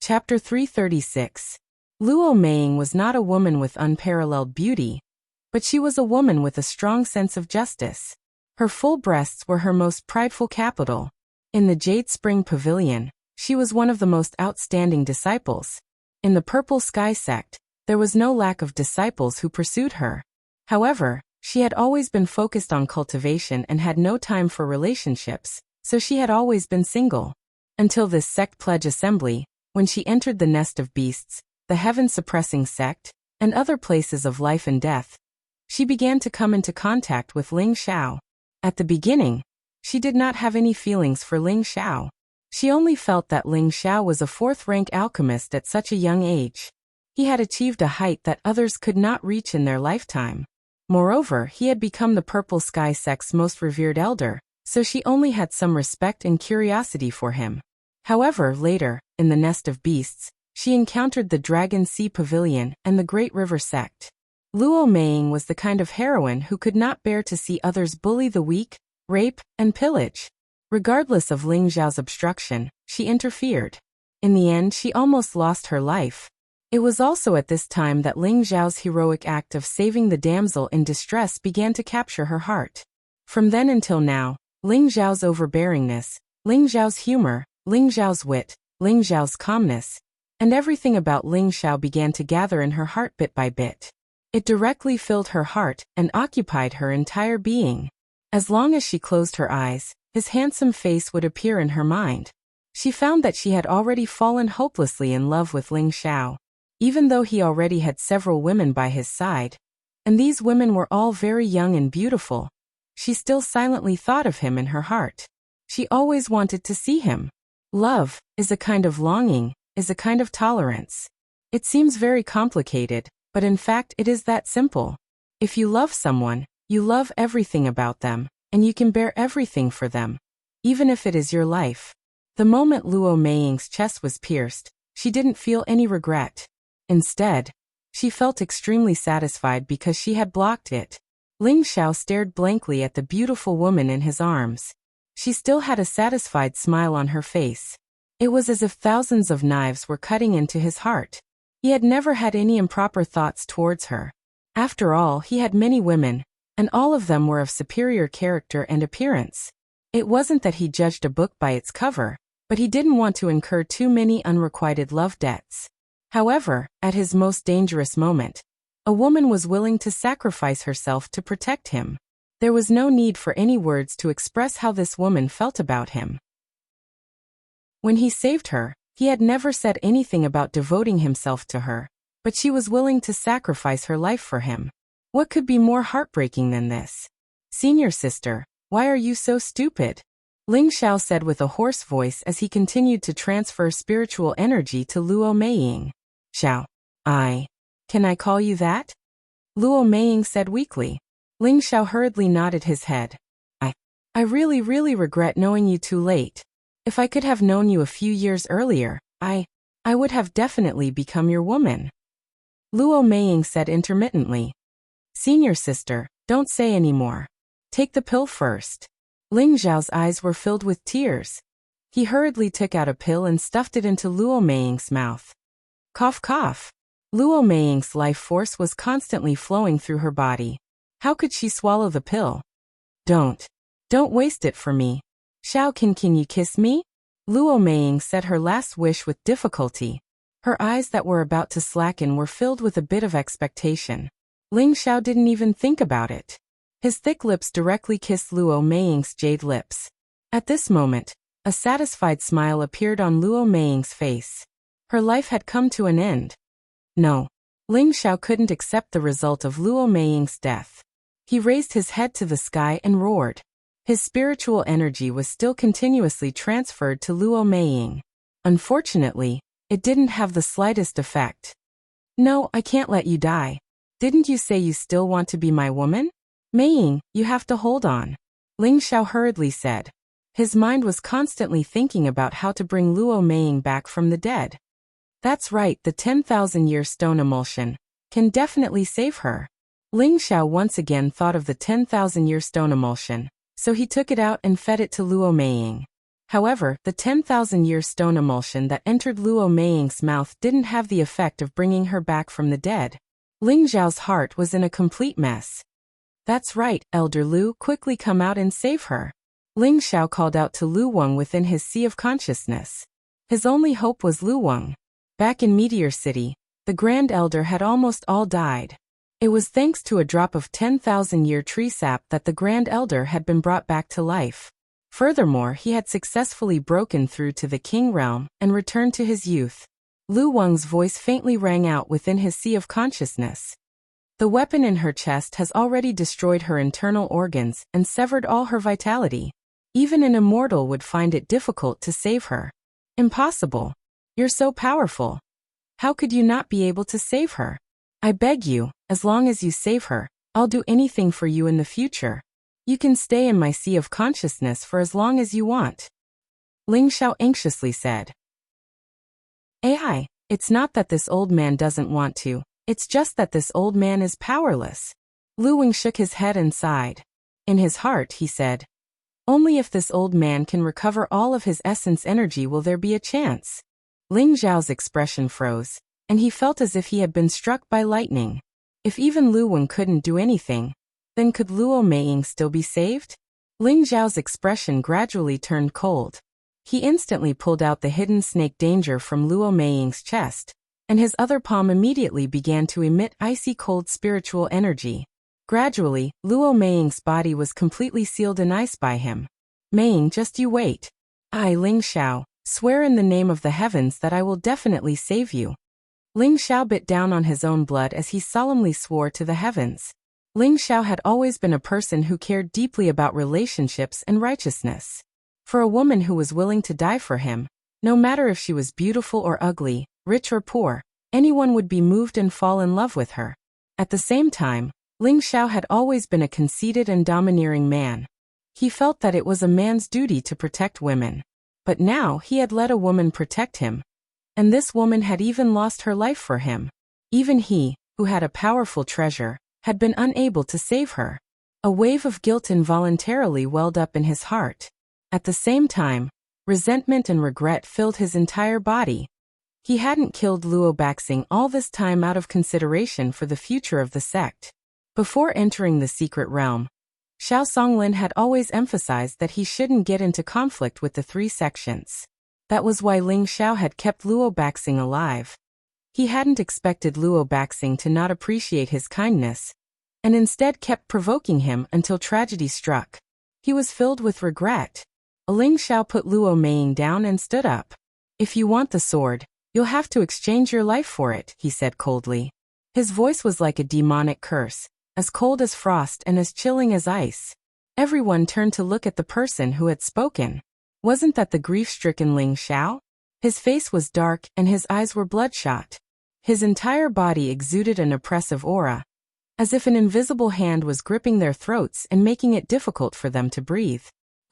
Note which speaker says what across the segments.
Speaker 1: Chapter 336. Luo Meiying was not a woman with unparalleled beauty, but she was a woman with a strong sense of justice. Her full breasts were her most prideful capital. In the Jade Spring Pavilion, she was one of the most outstanding disciples. In the Purple Sky sect, there was no lack of disciples who pursued her. However, she had always been focused on cultivation and had no time for relationships, so she had always been single. Until this sect pledge assembly, when she entered the nest of beasts, the heaven-suppressing sect, and other places of life and death, she began to come into contact with Ling Xiao. At the beginning, she did not have any feelings for Ling Xiao. She only felt that Ling Xiao was a fourth-rank alchemist at such a young age. He had achieved a height that others could not reach in their lifetime. Moreover, he had become the Purple Sky sect's most revered elder, so she only had some respect and curiosity for him. However, later, in the Nest of Beasts, she encountered the Dragon Sea Pavilion and the Great River sect. Luo Meiying was the kind of heroine who could not bear to see others bully the weak, rape, and pillage. Regardless of Ling Xiao's obstruction, she interfered. In the end, she almost lost her life. It was also at this time that Ling Xiao's heroic act of saving the damsel in distress began to capture her heart. From then until now, Ling Xiao's overbearingness, Ling Xiao's humor, Ling Xiao's wit, Ling Xiao's calmness, and everything about Ling Xiao began to gather in her heart bit by bit. It directly filled her heart and occupied her entire being. As long as she closed her eyes, his handsome face would appear in her mind. She found that she had already fallen hopelessly in love with Ling Xiao, even though he already had several women by his side, and these women were all very young and beautiful. She still silently thought of him in her heart. She always wanted to see him. Love is a kind of longing, is a kind of tolerance. It seems very complicated, but in fact it is that simple. If you love someone, you love everything about them, and you can bear everything for them, even if it is your life. The moment Luo Meiying's chest was pierced, she didn't feel any regret. Instead, she felt extremely satisfied because she had blocked it. Ling Xiao stared blankly at the beautiful woman in his arms. She still had a satisfied smile on her face. It was as if thousands of knives were cutting into his heart. He had never had any improper thoughts towards her. After all, he had many women, and all of them were of superior character and appearance. It wasn't that he judged a book by its cover, but he didn't want to incur too many unrequited love debts. However, at his most dangerous moment, a woman was willing to sacrifice herself to protect him. There was no need for any words to express how this woman felt about him. When he saved her, he had never said anything about devoting himself to her, but she was willing to sacrifice her life for him. What could be more heartbreaking than this? "Senior sister, why are you so stupid?" Ling Xiao said with a hoarse voice as he continued to transfer spiritual energy to Luo Meiying. "Xiao, can I call you that?" Luo Meiying said weakly. Ling Xiao hurriedly nodded his head. I really regret knowing you too late. If I could have known you a few years earlier, I would have definitely become your woman." Luo Meiying said intermittently. "Senior sister, don't say any more. Take the pill first." Ling Xiao's eyes were filled with tears. He hurriedly took out a pill and stuffed it into Luo Meiying's mouth. Cough cough. Luo Meiying's life force was constantly flowing through her body. How could she swallow the pill? Don't waste it for me. "Xiao, can you kiss me?" Luo Meiying said her last wish with difficulty. Her eyes that were about to slacken were filled with a bit of expectation. Ling Xiao didn't even think about it. His thick lips directly kissed Luo Meiying's jade lips. At this moment, a satisfied smile appeared on Luo Meiying's face. Her life had come to an end. No. Ling Xiao couldn't accept the result of Luo Meiying's death. He raised his head to the sky and roared. His spiritual energy was still continuously transferred to Luo Meiying. Unfortunately, it didn't have the slightest effect. "No, I can't let you die. Didn't you say you still want to be my woman? Meiying, you have to hold on," Ling Xiao hurriedly said. His mind was constantly thinking about how to bring Luo Meiying back from the dead. That's right, the 10,000-year stone emulsion can definitely save her. Ling Xiao once again thought of the 10,000-year stone emulsion, so he took it out and fed it to Luo Meiying. However, the 10,000-year stone emulsion that entered Luo Meiying's mouth didn't have the effect of bringing her back from the dead. Ling Zhao's heart was in a complete mess. That's right, Elder Lu, quickly come out and save her. Ling Xiao called out to Lu Wang within his sea of consciousness. His only hope was Lu Wang. Back in Meteor City, the Grand Elder had almost all died. It was thanks to a drop of 10,000-year tree sap that the Grand Elder had been brought back to life. Furthermore, he had successfully broken through to the King Realm and returned to his youth. Lu Wang's voice faintly rang out within his sea of consciousness. The weapon in her chest has already destroyed her internal organs and severed all her vitality. Even an immortal would find it difficult to save her. Impossible. You're so powerful. How could you not be able to save her? I beg you, as long as you save her, I'll do anything for you in the future. You can stay in my sea of consciousness for as long as you want. Ling Xiao anxiously said. AI, it's not that this old man doesn't want to, it's just that this old man is powerless. Lu Wang shook his head and sighed. In his heart, he said, only if this old man can recover all of his essence energy will there be a chance. Ling Zhao's expression froze, and he felt as if he had been struck by lightning. If even Lu Wang couldn't do anything, then could Luo Meiying still be saved? Ling Zhao's expression gradually turned cold. He instantly pulled out the hidden snake danger from Luo Meiying's chest, and his other palm immediately began to emit icy cold spiritual energy. Gradually, Luo Meiying's body was completely sealed in ice by him. Meiying, just you wait. I, Ling Xiao, swear in the name of the heavens that I will definitely save you. Ling Xiao bit down on his own blood as he solemnly swore to the heavens. Ling Xiao had always been a person who cared deeply about relationships and righteousness. For a woman who was willing to die for him, no matter if she was beautiful or ugly, rich or poor, anyone would be moved and fall in love with her. At the same time, Ling Xiao had always been a conceited and domineering man. He felt that it was a man's duty to protect women. But now he had let a woman protect him. And this woman had even lost her life for him. Even he, who had a powerful treasure, had been unable to save her. A wave of guilt involuntarily welled up in his heart. At the same time, resentment and regret filled his entire body. He hadn't killed Luo Baxing all this time out of consideration for the future of the sect. Before entering the secret realm, Xiao Songlin had always emphasized that he shouldn't get into conflict with the three sections. That was why Ling Xiao had kept Luo Baxing alive. He hadn't expected Luo Baxing to not appreciate his kindness, and instead kept provoking him until tragedy struck. He was filled with regret. Ling Xiao put Luo Meiying down and stood up. If you want the sword, you'll have to exchange your life for it, he said coldly. His voice was like a demonic curse, as cold as frost and as chilling as ice. Everyone turned to look at the person who had spoken. Wasn't that the grief-stricken Ling Xiao? His face was dark and his eyes were bloodshot. His entire body exuded an oppressive aura, as if an invisible hand was gripping their throats and making it difficult for them to breathe.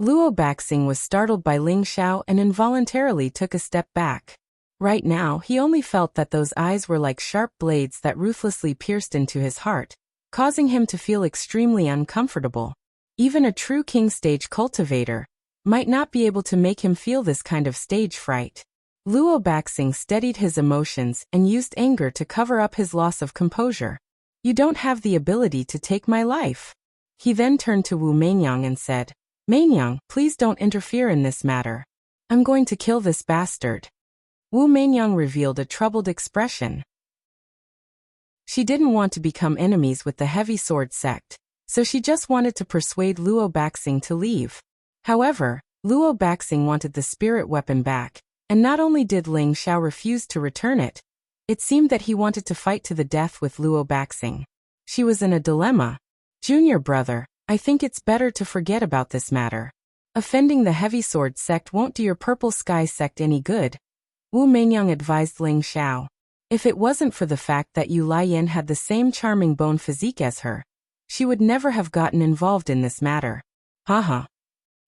Speaker 1: Luo Baxing was startled by Ling Xiao and involuntarily took a step back. Right now, he only felt that those eyes were like sharp blades that ruthlessly pierced into his heart, causing him to feel extremely uncomfortable. Even a true king stage cultivator might not be able to make him feel this kind of stage fright. Luo Baxing steadied his emotions and used anger to cover up his loss of composure. You don't have the ability to take my life. He then turned to Wu Meinyang and said, Meinyang, please don't interfere in this matter. I'm going to kill this bastard. Wu Meinyang revealed a troubled expression. She didn't want to become enemies with the Heavy Sword sect, so she just wanted to persuade Luo Baxing to leave. However, Luo Baxing wanted the spirit weapon back, and not only did Ling Xiao refuse to return it, it seemed that he wanted to fight to the death with Luo Baxing. She was in a dilemma. Junior brother, I think it's better to forget about this matter. Offending the Heavy Sword sect won't do your Purple Sky sect any good, Wu Meinyang advised Ling Xiao. If it wasn't for the fact that Yu Laiyan had the same charming bone physique as her, she would never have gotten involved in this matter. Haha.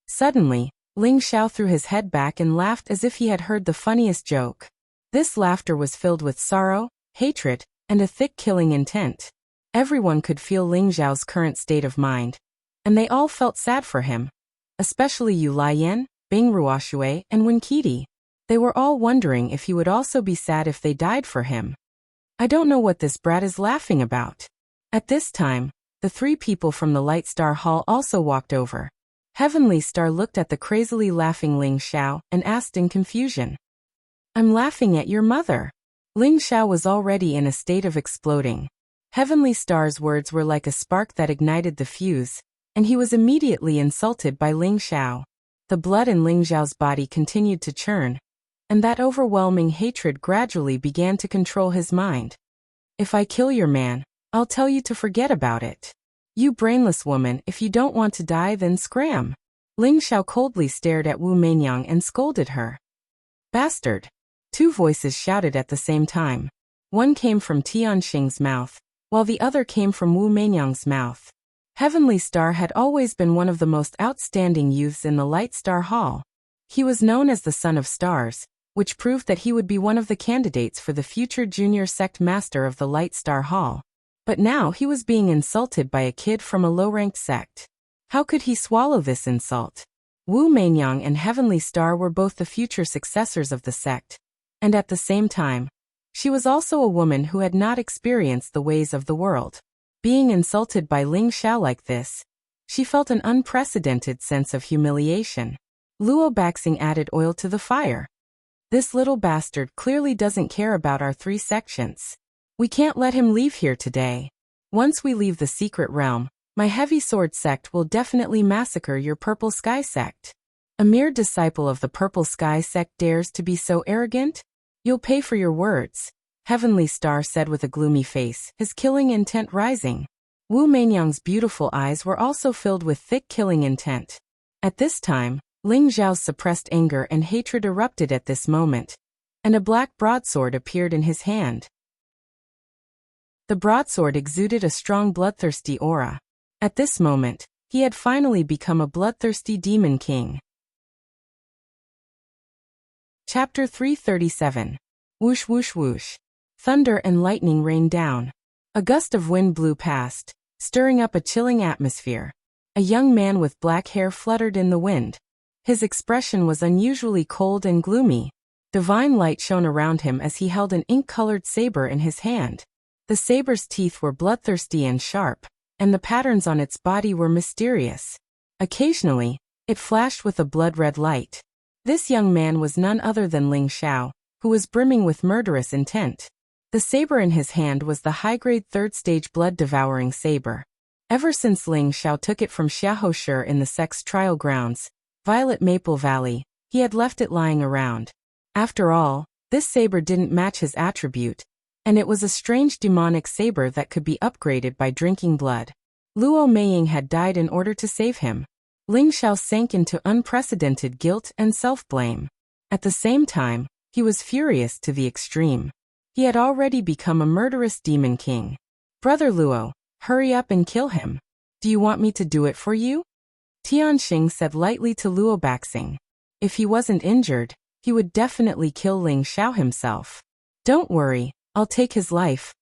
Speaker 1: Suddenly, Ling Xiao threw his head back and laughed as if he had heard the funniest joke. This laughter was filled with sorrow, hatred, and a thick killing intent. Everyone could feel Ling Xiao's current state of mind, and they all felt sad for him. Especially Yu Laiyan. Bing Ruoshui, and Winkiti. They were all wondering if he would also be sad if they died for him. I don't know what this brat is laughing about. At this time, the three people from the Light Star Hall also walked over. Heavenly Star looked at the crazily laughing Ling Xiao and asked in confusion. I'm laughing at your mother. Ling Xiao was already in a state of exploding. Heavenly Star's words were like a spark that ignited the fuse, and he was immediately insulted by Ling Xiao. The blood in Ling Xiao's body continued to churn, and that overwhelming hatred gradually began to control his mind. If I kill your man, I'll tell you to forget about it. You brainless woman, if you don't want to die then scram. Ling Xiao coldly stared at Wu Meinyang and scolded her. Bastard! Two voices shouted at the same time. One came from Tianxing's mouth, while the other came from Wu Meinyang's mouth. Heavenly Star had always been one of the most outstanding youths in the Light Star Hall. He was known as the Son of Stars, which proved that he would be one of the candidates for the future junior sect master of the Light Star Hall. But now he was being insulted by a kid from a low-ranked sect. How could he swallow this insult? Wu Meinyang and Heavenly Star were both the future successors of the sect, and at the same time, she was also a woman who had not experienced the ways of the world. Being insulted by Ling Xiao like this, she felt an unprecedented sense of humiliation. Luo Baxing added oil to the fire. This little bastard clearly doesn't care about our three sections. We can't let him leave here today. Once we leave the secret realm, my heavy sword sect will definitely massacre your Purple Sky sect. A mere disciple of the Purple Sky sect dares to be so arrogant? You'll pay for your words, Heavenly Star said with a gloomy face, his killing intent rising. Wu Meinyang's beautiful eyes were also filled with thick killing intent. At this time, Ling Xiao's suppressed anger and hatred erupted at this moment, and a black broadsword appeared in his hand. The broadsword exuded a strong bloodthirsty aura. At this moment, he had finally become a bloodthirsty demon king. Chapter 337. Whoosh whoosh whoosh. Thunder and lightning rained down. A gust of wind blew past, stirring up a chilling atmosphere. A young man with black hair fluttered in the wind. His expression was unusually cold and gloomy. Divine light shone around him as he held an ink-colored saber in his hand. The saber's teeth were bloodthirsty and sharp, and the patterns on its body were mysterious. Occasionally, it flashed with a blood-red light. This young man was none other than Ling Xiao, who was brimming with murderous intent. The saber in his hand was the high-grade third-stage blood-devouring saber. Ever since Ling Xiao took it from Xiaohoshi in the sect's trial grounds, Violet Maple Valley, he had left it lying around. After all, this saber didn't match his attribute, and it was a strange demonic saber that could be upgraded by drinking blood. Luo Meiying had died in order to save him. Ling Xiao sank into unprecedented guilt and self-blame. At the same time, he was furious to the extreme. He had already become a murderous demon king. Brother Luo, hurry up and kill him. Do you want me to do it for you? Tianxing said lightly to Luo Baxing. If he wasn't injured, he would definitely kill Ling Xiao himself. Don't worry, I'll take his life,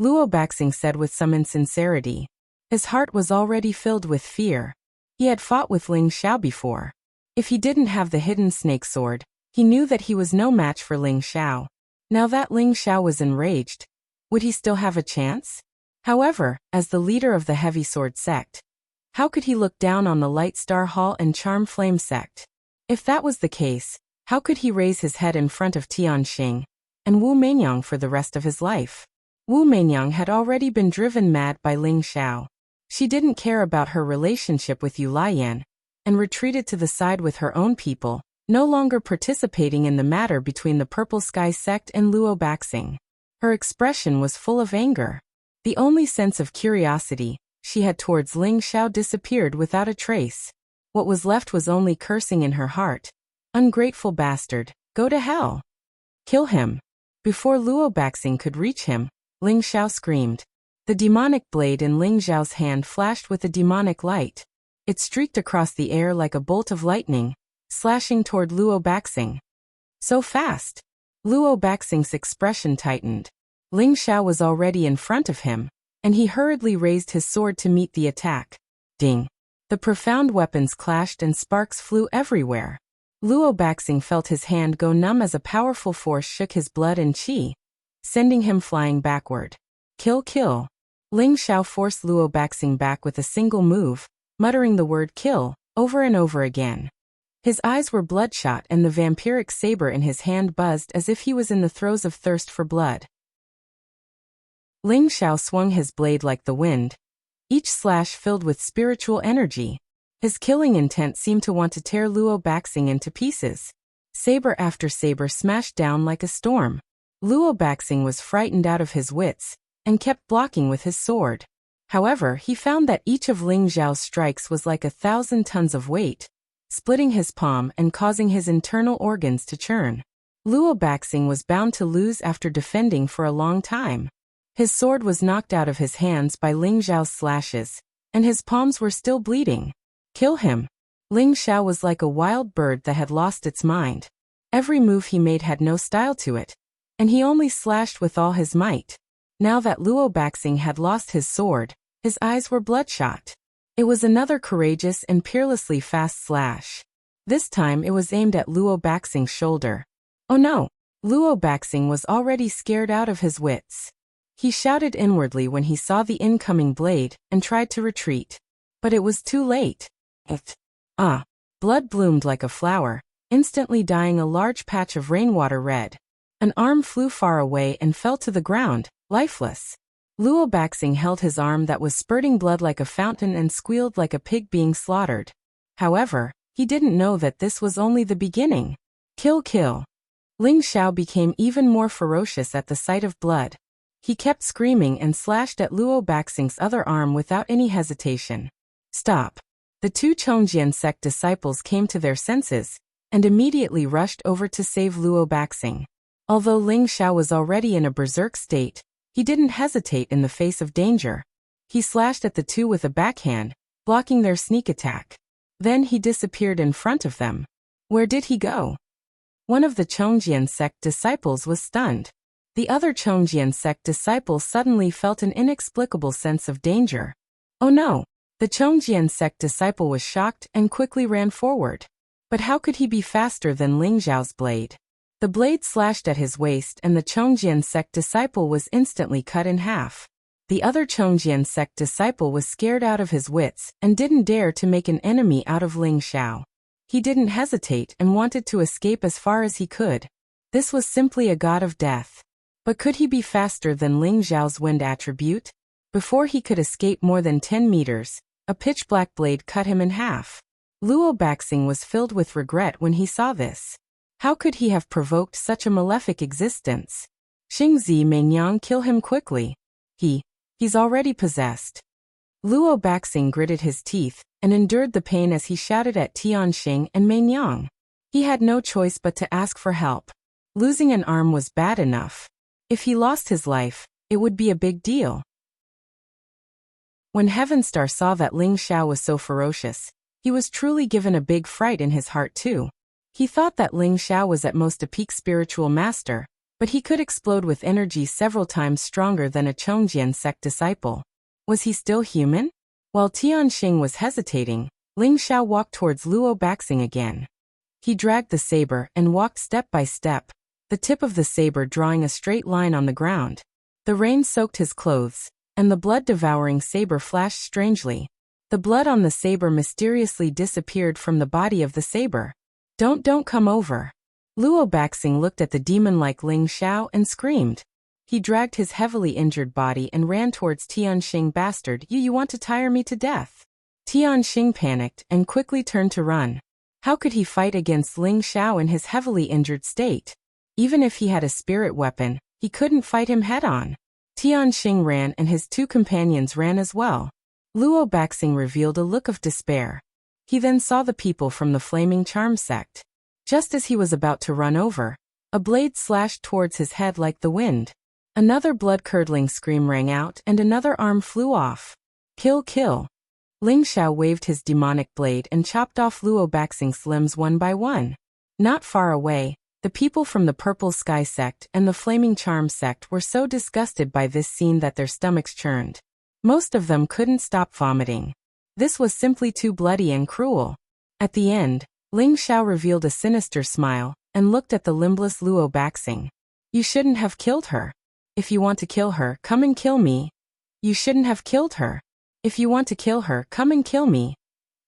Speaker 1: Luo Baxing said with some insincerity. His heart was already filled with fear. He had fought with Ling Xiao before. If he didn't have the hidden snake sword, he knew that he was no match for Ling Xiao. Now that Ling Xiao was enraged, would he still have a chance? However, as the leader of the Heavy Sword sect, how could he look down on the Light Star Hall and Charm Flame sect? If that was the case, how could he raise his head in front of Tianxing and Wu Meinyang for the rest of his life? Wu Meinyang had already been driven mad by Ling Xiao. She didn't care about her relationship with Yu Laiyan, and retreated to the side with her own people, no longer participating in the matter between the Purple Sky sect and Luo Baxing. Her expression was full of anger. The only sense of curiosity she had towards Ling Xiao disappeared without a trace. What was left was only cursing in her heart. Ungrateful bastard, go to hell. Kill him. Before Luo Baxing could reach him, Ling Xiao screamed. The demonic blade in Ling Xiao's hand flashed with a demonic light. It streaked across the air like a bolt of lightning, slashing toward Luo Baxing. So fast! Luo Baxing's expression tightened. Ling Xiao was already in front of him, and he hurriedly raised his sword to meet the attack. Ding! The profound weapons clashed and sparks flew everywhere. Luo Baxing felt his hand go numb as a powerful force shook his blood and qi, sending him flying backward. Kill, kill. Ling Xiao forced Luo Baxing back with a single move, muttering the word kill over and over again. His eyes were bloodshot and the vampiric saber in his hand buzzed as if he was in the throes of thirst for blood. Ling Xiao swung his blade like the wind, each slash filled with spiritual energy. His killing intent seemed to want to tear Luo Baxing into pieces. Saber after saber smashed down like a storm. Luo Baxing was frightened out of his wits and kept blocking with his sword. However, he found that each of Ling Xiao's strikes was like 1,000 tons of weight, splitting his palm and causing his internal organs to churn. Luo Baxing was bound to lose after defending for a long time. His sword was knocked out of his hands by Ling Xiao's slashes, and his palms were still bleeding. Kill him. Ling Xiao was like a wild bird that had lost its mind. Every move he made had no style to it, and he only slashed with all his might. Now that Luo Baxing had lost his sword, his eyes were bloodshot. It was another courageous and peerlessly fast slash. This time it was aimed at Luo Baxing's shoulder. Oh no! Luo Baxing was already scared out of his wits. He shouted inwardly when he saw the incoming blade and tried to retreat. But it was too late. Blood bloomed like a flower, instantly dyeing a large patch of rainwater red. An arm flew far away and fell to the ground, lifeless. Luo Baxing held his arm that was spurting blood like a fountain and squealed like a pig being slaughtered. However, he didn't know that this was only the beginning. Kill, kill. Ling Xiao became even more ferocious at the sight of blood. He kept screaming and slashed at Luo Baxing's other arm without any hesitation. Stop. The two Chongjian sect disciples came to their senses and immediately rushed over to save Luo Baxing. Although Ling Xiao was already in a berserk state, he didn't hesitate in the face of danger. He slashed at the two with a backhand, blocking their sneak attack. Then he disappeared in front of them. Where did he go? One of the Chongjian sect disciples was stunned. The other Chongjian sect disciple suddenly felt an inexplicable sense of danger. Oh no! The Chongjian sect disciple was shocked and quickly ran forward. But how could he be faster than Ling Xiao's blade? The blade slashed at his waist and the Chongjian sect disciple was instantly cut in half. The other Chongjian sect disciple was scared out of his wits and didn't dare to make an enemy out of Ling Xiao. He didn't hesitate and wanted to escape as far as he could. This was simply a god of death. But could he be faster than Ling Xiao's wind attribute? Before he could escape more than 10 meters, a pitch-black blade cut him in half. Luo Baxing was filled with regret when he saw this. How could he have provoked such a malefic existence? Xingzi Meinyang, kill him quickly. He's already possessed. Luo Baxing gritted his teeth and endured the pain as he shouted at Tianxing and Meinyang. He had no choice but to ask for help. Losing an arm was bad enough. If he lost his life, it would be a big deal. When Heavenstar saw that Ling Xiao was so ferocious, he was truly given a big fright in his heart too. He thought that Ling Xiao was at most a peak spiritual master, but he could explode with energy several times stronger than a Chongjian sect disciple. Was he still human? While Tianxing was hesitating, Ling Xiao walked towards Luo Baxing again. He dragged the saber and walked step by step, the tip of the saber drawing a straight line on the ground. The rain soaked his clothes, and the blood-devouring saber flashed strangely. The blood on the saber mysteriously disappeared from the body of the saber. Don't come over. Luo Baxing looked at the demon-like Ling Xiao and screamed. He dragged his heavily injured body and ran towards Tianxing. Bastard, you want to tire me to death? Tianxing panicked and quickly turned to run. How could he fight against Ling Xiao in his heavily injured state? Even if he had a spirit weapon, he couldn't fight him head-on. Tianxing ran and his two companions ran as well. Luo Baxing revealed a look of despair. He then saw the people from the Flaming Charm sect. Just as he was about to run over, a blade slashed towards his head like the wind. Another blood-curdling scream rang out and another arm flew off. Kill, kill. Ling Xiao waved his demonic blade and chopped off Luo Baxing's limbs one by one. Not far away, the people from the Purple Sky sect and the Flaming Charm sect were so disgusted by this scene that their stomachs churned. Most of them couldn't stop vomiting. This was simply too bloody and cruel. At the end, Ling Xiao revealed a sinister smile and looked at the limbless Luo Baxing. You shouldn't have killed her. If you want to kill her, come and kill me. You shouldn't have killed her. If you want to kill her, come and kill me.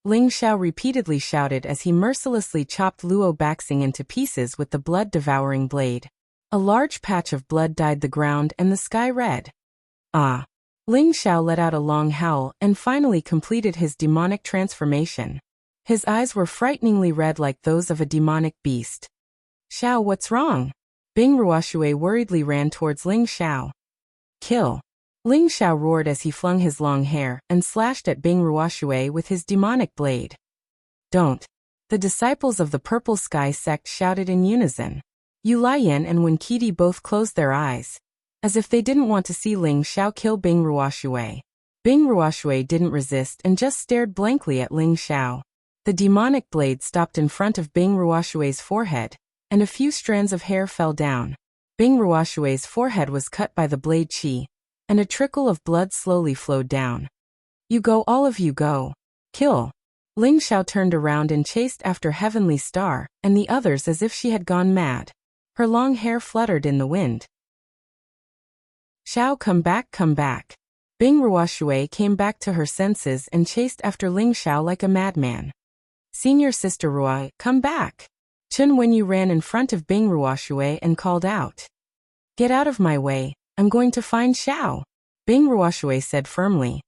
Speaker 1: Ling Xiao repeatedly shouted as he mercilessly chopped Luo Baxing into pieces with the blood-devouring blade. A large patch of blood dyed the ground and the sky red. Ah! Ling Xiao let out a long howl and finally completed his demonic transformation. His eyes were frighteningly red like those of a demonic beast. Xiao, what's wrong? Bing Ruoshui worriedly ran towards Ling Xiao. Kill! Ling Xiao roared as he flung his long hair and slashed at Bing Ruoshui with his demonic blade. Don't! The disciples of the Purple Sky sect shouted in unison. Yu Lian and Wen Qidi both closed their eyes, as if they didn't want to see Ling Xiao kill Bing Ruoshui. Bing Ruoshui didn't resist and just stared blankly at Ling Xiao. The demonic blade stopped in front of Bing Ruoshui's forehead, and a few strands of hair fell down. Bing Ruoshui's forehead was cut by the blade chi, and a trickle of blood slowly flowed down. You go, all of you go. Kill! Ling Xiao turned around and chased after Heavenly Star and the others as if she had gone mad. Her long hair fluttered in the wind. Xiao, come back, come back. Bing Ruoshui came back to her senses and chased after Ling Xiao like a madman. Senior Sister Ruai, come back. Chen Wenyu ran in front of Bing Ruoshui and called out. Get out of my way, I'm going to find Xiao. Bing Ruoshui said firmly.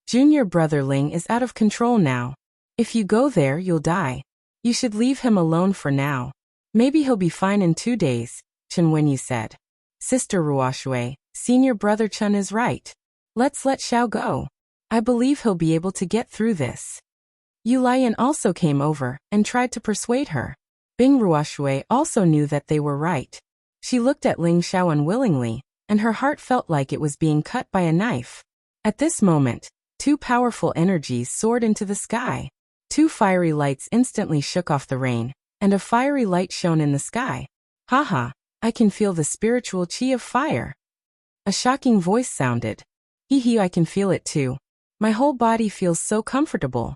Speaker 1: Junior brother Ling is out of control now. If you go there, you'll die. You should leave him alone for now. Maybe he'll be fine in 2 days, Chen Wenyu said. Sister Ruoshui, senior brother Chen is right. Let's let Xiao go. I believe he'll be able to get through this. Yu Lian also came over and tried to persuade her. Bing Ruoshui also knew that they were right. She looked at Ling Xiao unwillingly, and her heart felt like it was being cut by a knife. At this moment, 2 powerful energies soared into the sky. 2 fiery lights instantly shook off the rain, and a fiery light shone in the sky. Haha, I can feel the spiritual chi of fire. A shocking voice sounded. Hee, I can feel it too. My whole body feels so comfortable.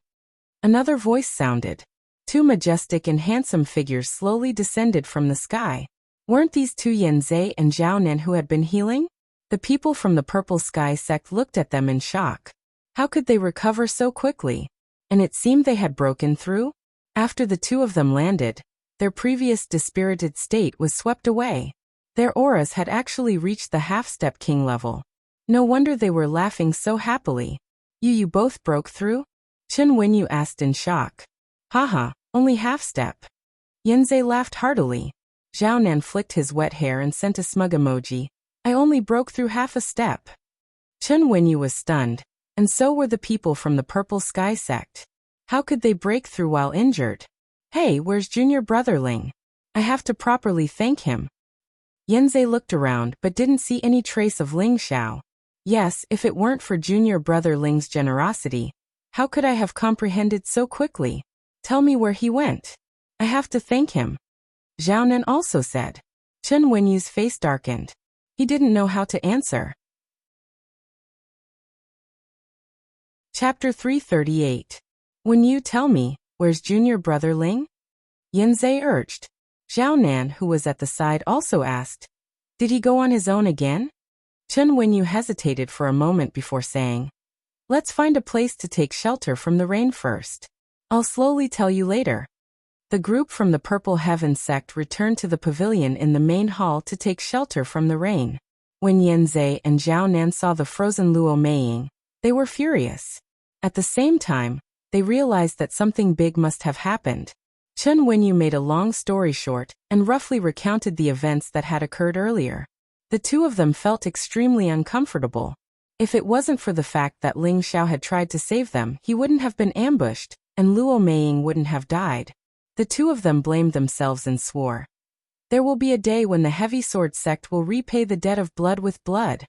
Speaker 1: Another voice sounded. 2 majestic and handsome figures slowly descended from the sky. Weren't these 2 Yanzei and Zhaonan who had been healing? The people from the Purple Sky sect looked at them in shock. How could they recover so quickly? And it seemed they had broken through? After the 2 of them landed, their previous dispirited state was swept away. Their auras had actually reached the half-step king level. No wonder they were laughing so happily. You both broke through? Chen Wenyu asked in shock. Haha, only half-step. Yanzei laughed heartily. Zhaonan flicked his wet hair and sent a smug emoji. I only broke through half a step. Chen Wenyu was stunned, and so were the people from the Purple Sky sect. How could they break through while injured? Hey, where's junior brother Ling? I have to properly thank him. Yanzei looked around but didn't see any trace of Ling Xiao. Yes, if it weren't for junior brother Ling's generosity, how could I have comprehended so quickly? Tell me where he went. I have to thank him. Zhaonan also said. Chen Wenyu's face darkened. He didn't know how to answer. Chapter 338. When you tell me, where's junior brother Ling? Yanzei urged. Zhaonan, who was at the side, also asked. Did he go on his own again? Chen Wenyu hesitated for a moment before saying. Let's find a place to take shelter from the rain first. I'll slowly tell you later. The group from the Purple Heaven sect returned to the pavilion in the main hall to take shelter from the rain. When Yanzei and Zhaonan saw the frozen Luo Meiying, they were furious. At the same time, they realized that something big must have happened. Chen Wenyu made a long story short and roughly recounted the events that had occurred earlier. The 2 of them felt extremely uncomfortable. If it wasn't for the fact that Ling Xiao had tried to save them, he wouldn't have been ambushed, and Luo Meiying wouldn't have died. The 2 of them blamed themselves and swore. There will be a day when the Heavy Sword sect will repay the debt of blood with blood.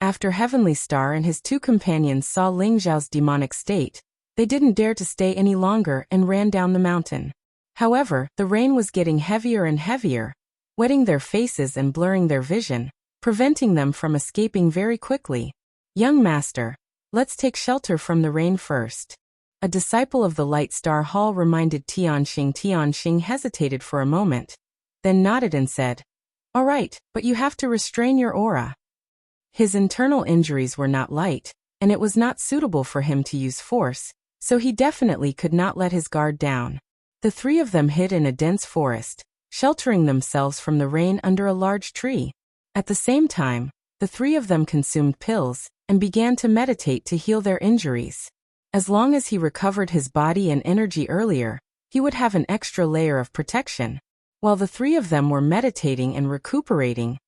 Speaker 1: After Heavenly Star and his 2 companions saw Ling Xiao's demonic state, they didn't dare to stay any longer and ran down the mountain. However, the rain was getting heavier and heavier, wetting their faces and blurring their vision, preventing them from escaping very quickly. Young master, let's take shelter from the rain first. A disciple of the Light Star Hall reminded Tianxing. Tianxing hesitated for a moment, then nodded and said, "All right, but you have to restrain your aura." His internal injuries were not light, and it was not suitable for him to use force, so he definitely could not let his guard down. The three of them hid in a dense forest, sheltering themselves from the rain under a large tree. At the same time, the three of them consumed pills and began to meditate to heal their injuries. As long as he recovered his body and energy earlier, he would have an extra layer of protection. While the three of them were meditating and recuperating,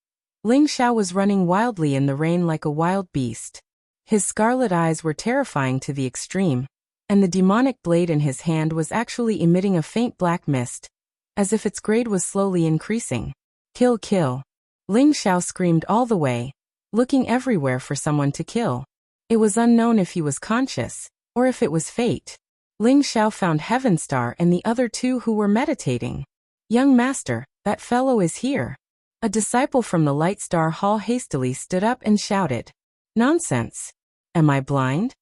Speaker 1: Ling Xiao was running wildly in the rain like a wild beast. His scarlet eyes were terrifying to the extreme, and the demonic blade in his hand was actually emitting a faint black mist, as if its grade was slowly increasing. "Kill, kill!" Ling Xiao screamed all the way, looking everywhere for someone to kill. It was unknown if he was conscious, or if it was fate. Ling Xiao found Heavenstar and the other two who were meditating. "Young master, that fellow is here." A disciple from the Light Star Hall hastily stood up and shouted, "Nonsense! Am I blind?"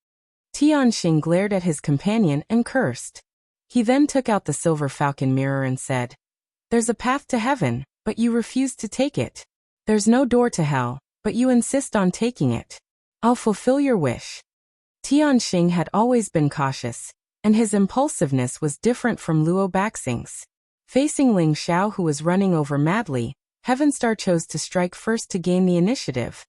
Speaker 1: Tianxing glared at his companion and cursed. He then took out the silver falcon mirror and said, "There's a path to heaven, but you refuse to take it. There's no door to hell, but you insist on taking it. I'll fulfill your wish." Tianxing had always been cautious, and his impulsiveness was different from Luo Baxing's. Facing Ling Xiao, who was running over madly, Heavenstar chose to strike first to gain the initiative.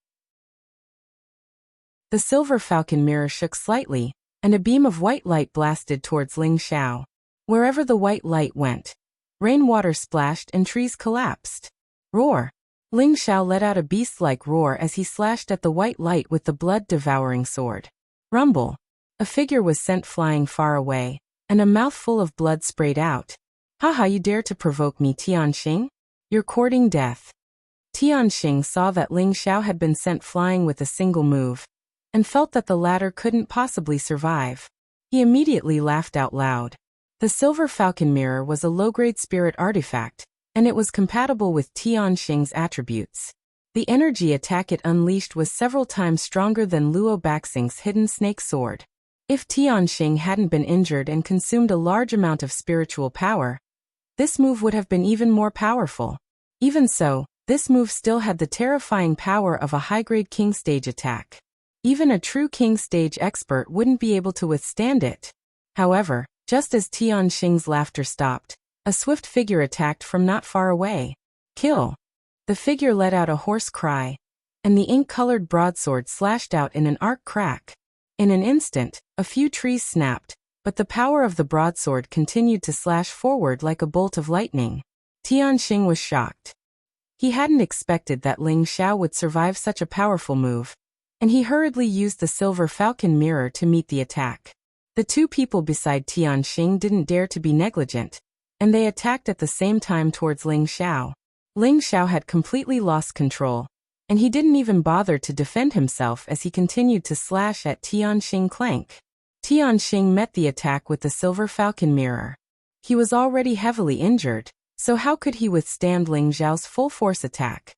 Speaker 1: The silver falcon mirror shook slightly, and a beam of white light blasted towards Ling Xiao. Wherever the white light went, rainwater splashed and trees collapsed. Roar! Ling Xiao let out a beast-like roar as he slashed at the white light with the blood-devouring sword. Rumble! A figure was sent flying far away, and a mouthful of blood sprayed out. "Haha, you dare to provoke me, Tianxing? You're courting death." Tianxing saw that Ling Xiao had been sent flying with a single move, and felt that the latter couldn't possibly survive. He immediately laughed out loud. The silver falcon mirror was a low-grade spirit artifact, and it was compatible with Tianxing's attributes. The energy attack it unleashed was several times stronger than Luo Baxing's hidden snake sword. If Tianxing hadn't been injured and consumed a large amount of spiritual power, this move would have been even more powerful. Even so, this move still had the terrifying power of a high-grade king stage attack. Even a true king stage expert wouldn't be able to withstand it. However, just as Tianxing's laughter stopped, a swift figure attacked from not far away. "Kill!" The figure let out a hoarse cry, and the ink-colored broadsword slashed out in an arc crack. In an instant, a few trees snapped, but the power of the broadsword continued to slash forward like a bolt of lightning. Tianxing was shocked. He hadn't expected that Ling Xiao would survive such a powerful move, and he hurriedly used the silver falcon mirror to meet the attack. The two people beside Tianxing didn't dare to be negligent, and they attacked at the same time towards Ling Xiao. Ling Xiao had completely lost control, and he didn't even bother to defend himself as he continued to slash at Tianxing. Clank. Tianxing met the attack with the silver falcon mirror. He was already heavily injured, so how could he withstand Ling Xiao's full-force attack?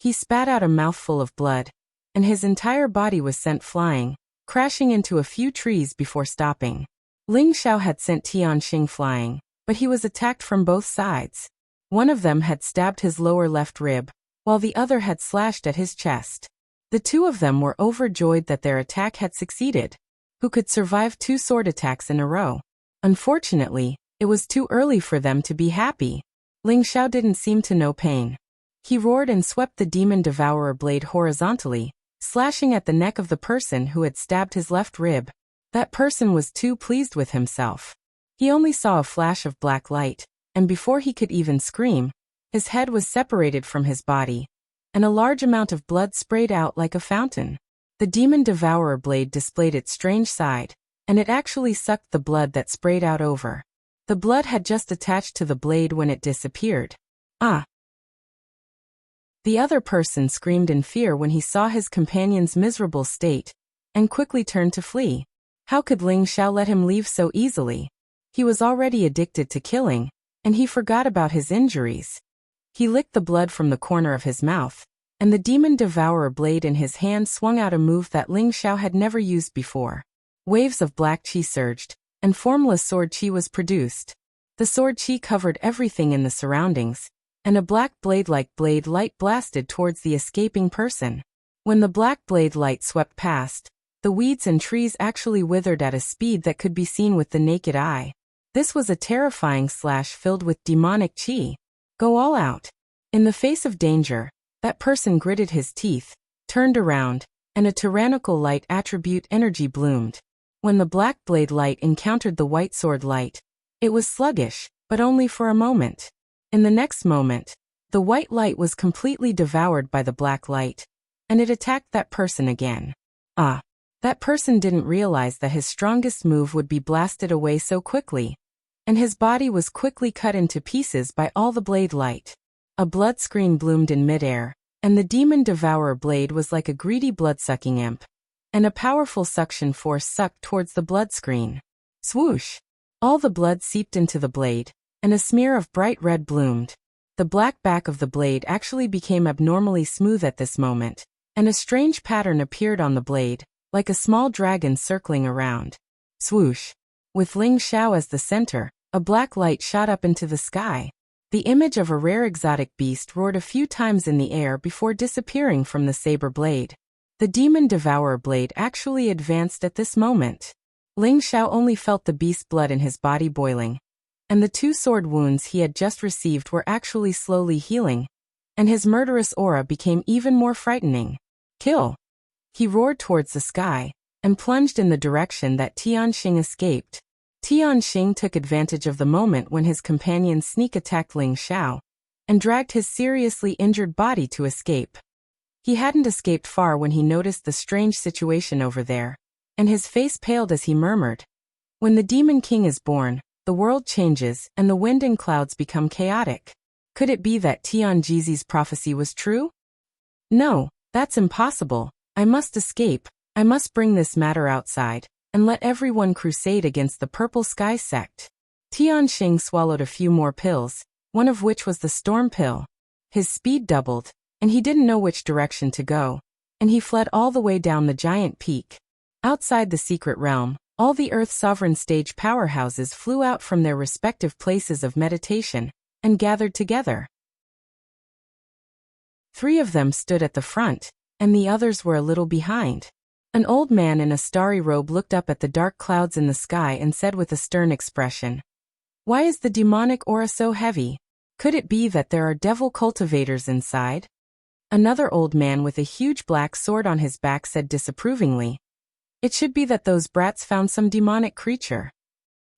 Speaker 1: He spat out a mouthful of blood, and his entire body was sent flying, crashing into a few trees before stopping. Ling Xiao had sent Tianxing flying, but he was attacked from both sides. One of them had stabbed his lower left rib, while the other had slashed at his chest. The two of them were overjoyed that their attack had succeeded. Who could survive 2 sword attacks in a row? Unfortunately, it was too early for them to be happy. Ling Xiao didn't seem to know pain. He roared and swept the demon devourer blade horizontally, slashing at the neck of the person who had stabbed his left rib. That person was too pleased with himself. He only saw a flash of black light, and before he could even scream, his head was separated from his body, and a large amount of blood sprayed out like a fountain. The demon devourer blade displayed its strange side, and it actually sucked the blood that sprayed out over. The blood had just attached to the blade when it disappeared. Ah! The other person screamed in fear when he saw his companion's miserable state, and quickly turned to flee. How could Ling Xiao let him leave so easily? He was already addicted to killing, and he forgot about his injuries. He licked the blood from the corner of his mouth, and the demon devourer blade in his hand swung out a move that Ling Xiao had never used before. Waves of black chi surged, and formless sword chi was produced. The sword chi covered everything in the surroundings, and a black blade-like blade light blasted towards the escaping person. When the black blade light swept past, the weeds and trees actually withered at a speed that could be seen with the naked eye. This was a terrifying slash filled with demonic chi. Go all out. In the face of danger, that person gritted his teeth, turned around, and a tyrannical light attribute energy bloomed. When the black blade light encountered the white sword light, it was sluggish, but only for a moment. In the next moment, the white light was completely devoured by the black light, and it attacked that person again. That person didn't realize that his strongest move would be blasted away so quickly, and his body was quickly cut into pieces by all the blade light. A blood screen bloomed in midair, and the demon devourer blade was like a greedy blood-sucking imp, and a powerful suction force sucked towards the blood screen. Swoosh! All the blood seeped into the blade, and a smear of bright red bloomed. The black back of the blade actually became abnormally smooth at this moment, and a strange pattern appeared on the blade, like a small dragon circling around. Swoosh! With Ling Xiao as the center, a black light shot up into the sky. The image of a rare exotic beast roared a few times in the air before disappearing from the saber blade. The demon devourer blade actually advanced at this moment. Ling Xiao only felt the beast's blood in his body boiling, and the 2 sword wounds he had just received were actually slowly healing, and his murderous aura became even more frightening. Kill! He roared towards the sky, and plunged in the direction that Tianxing escaped. Tianxing took advantage of the moment when his companion sneak attacked Ling Xiao, and dragged his seriously injured body to escape. He hadn't escaped far when he noticed the strange situation over there, and his face paled as he murmured, "When the Demon King is born, the world changes and the wind and clouds become chaotic. Could it be that Tianjizi's prophecy was true? No, that's impossible. I must escape. I must bring this matter outside, and let everyone crusade against the Purple Sky sect." Tianxing swallowed a few more pills, one of which was the storm pill. His speed doubled, and he didn't know which direction to go, and he fled all the way down the giant peak. Outside the secret realm, all the Earth Sovereign stage powerhouses flew out from their respective places of meditation, and gathered together. 3 of them stood at the front, and the others were a little behind. An old man in a starry robe looked up at the dark clouds in the sky and said with a stern expression, "Why is the demonic aura so heavy? Could it be that there are devil cultivators inside?" Another old man with a huge black sword on his back said disapprovingly, "It should be that those brats found some demonic creature."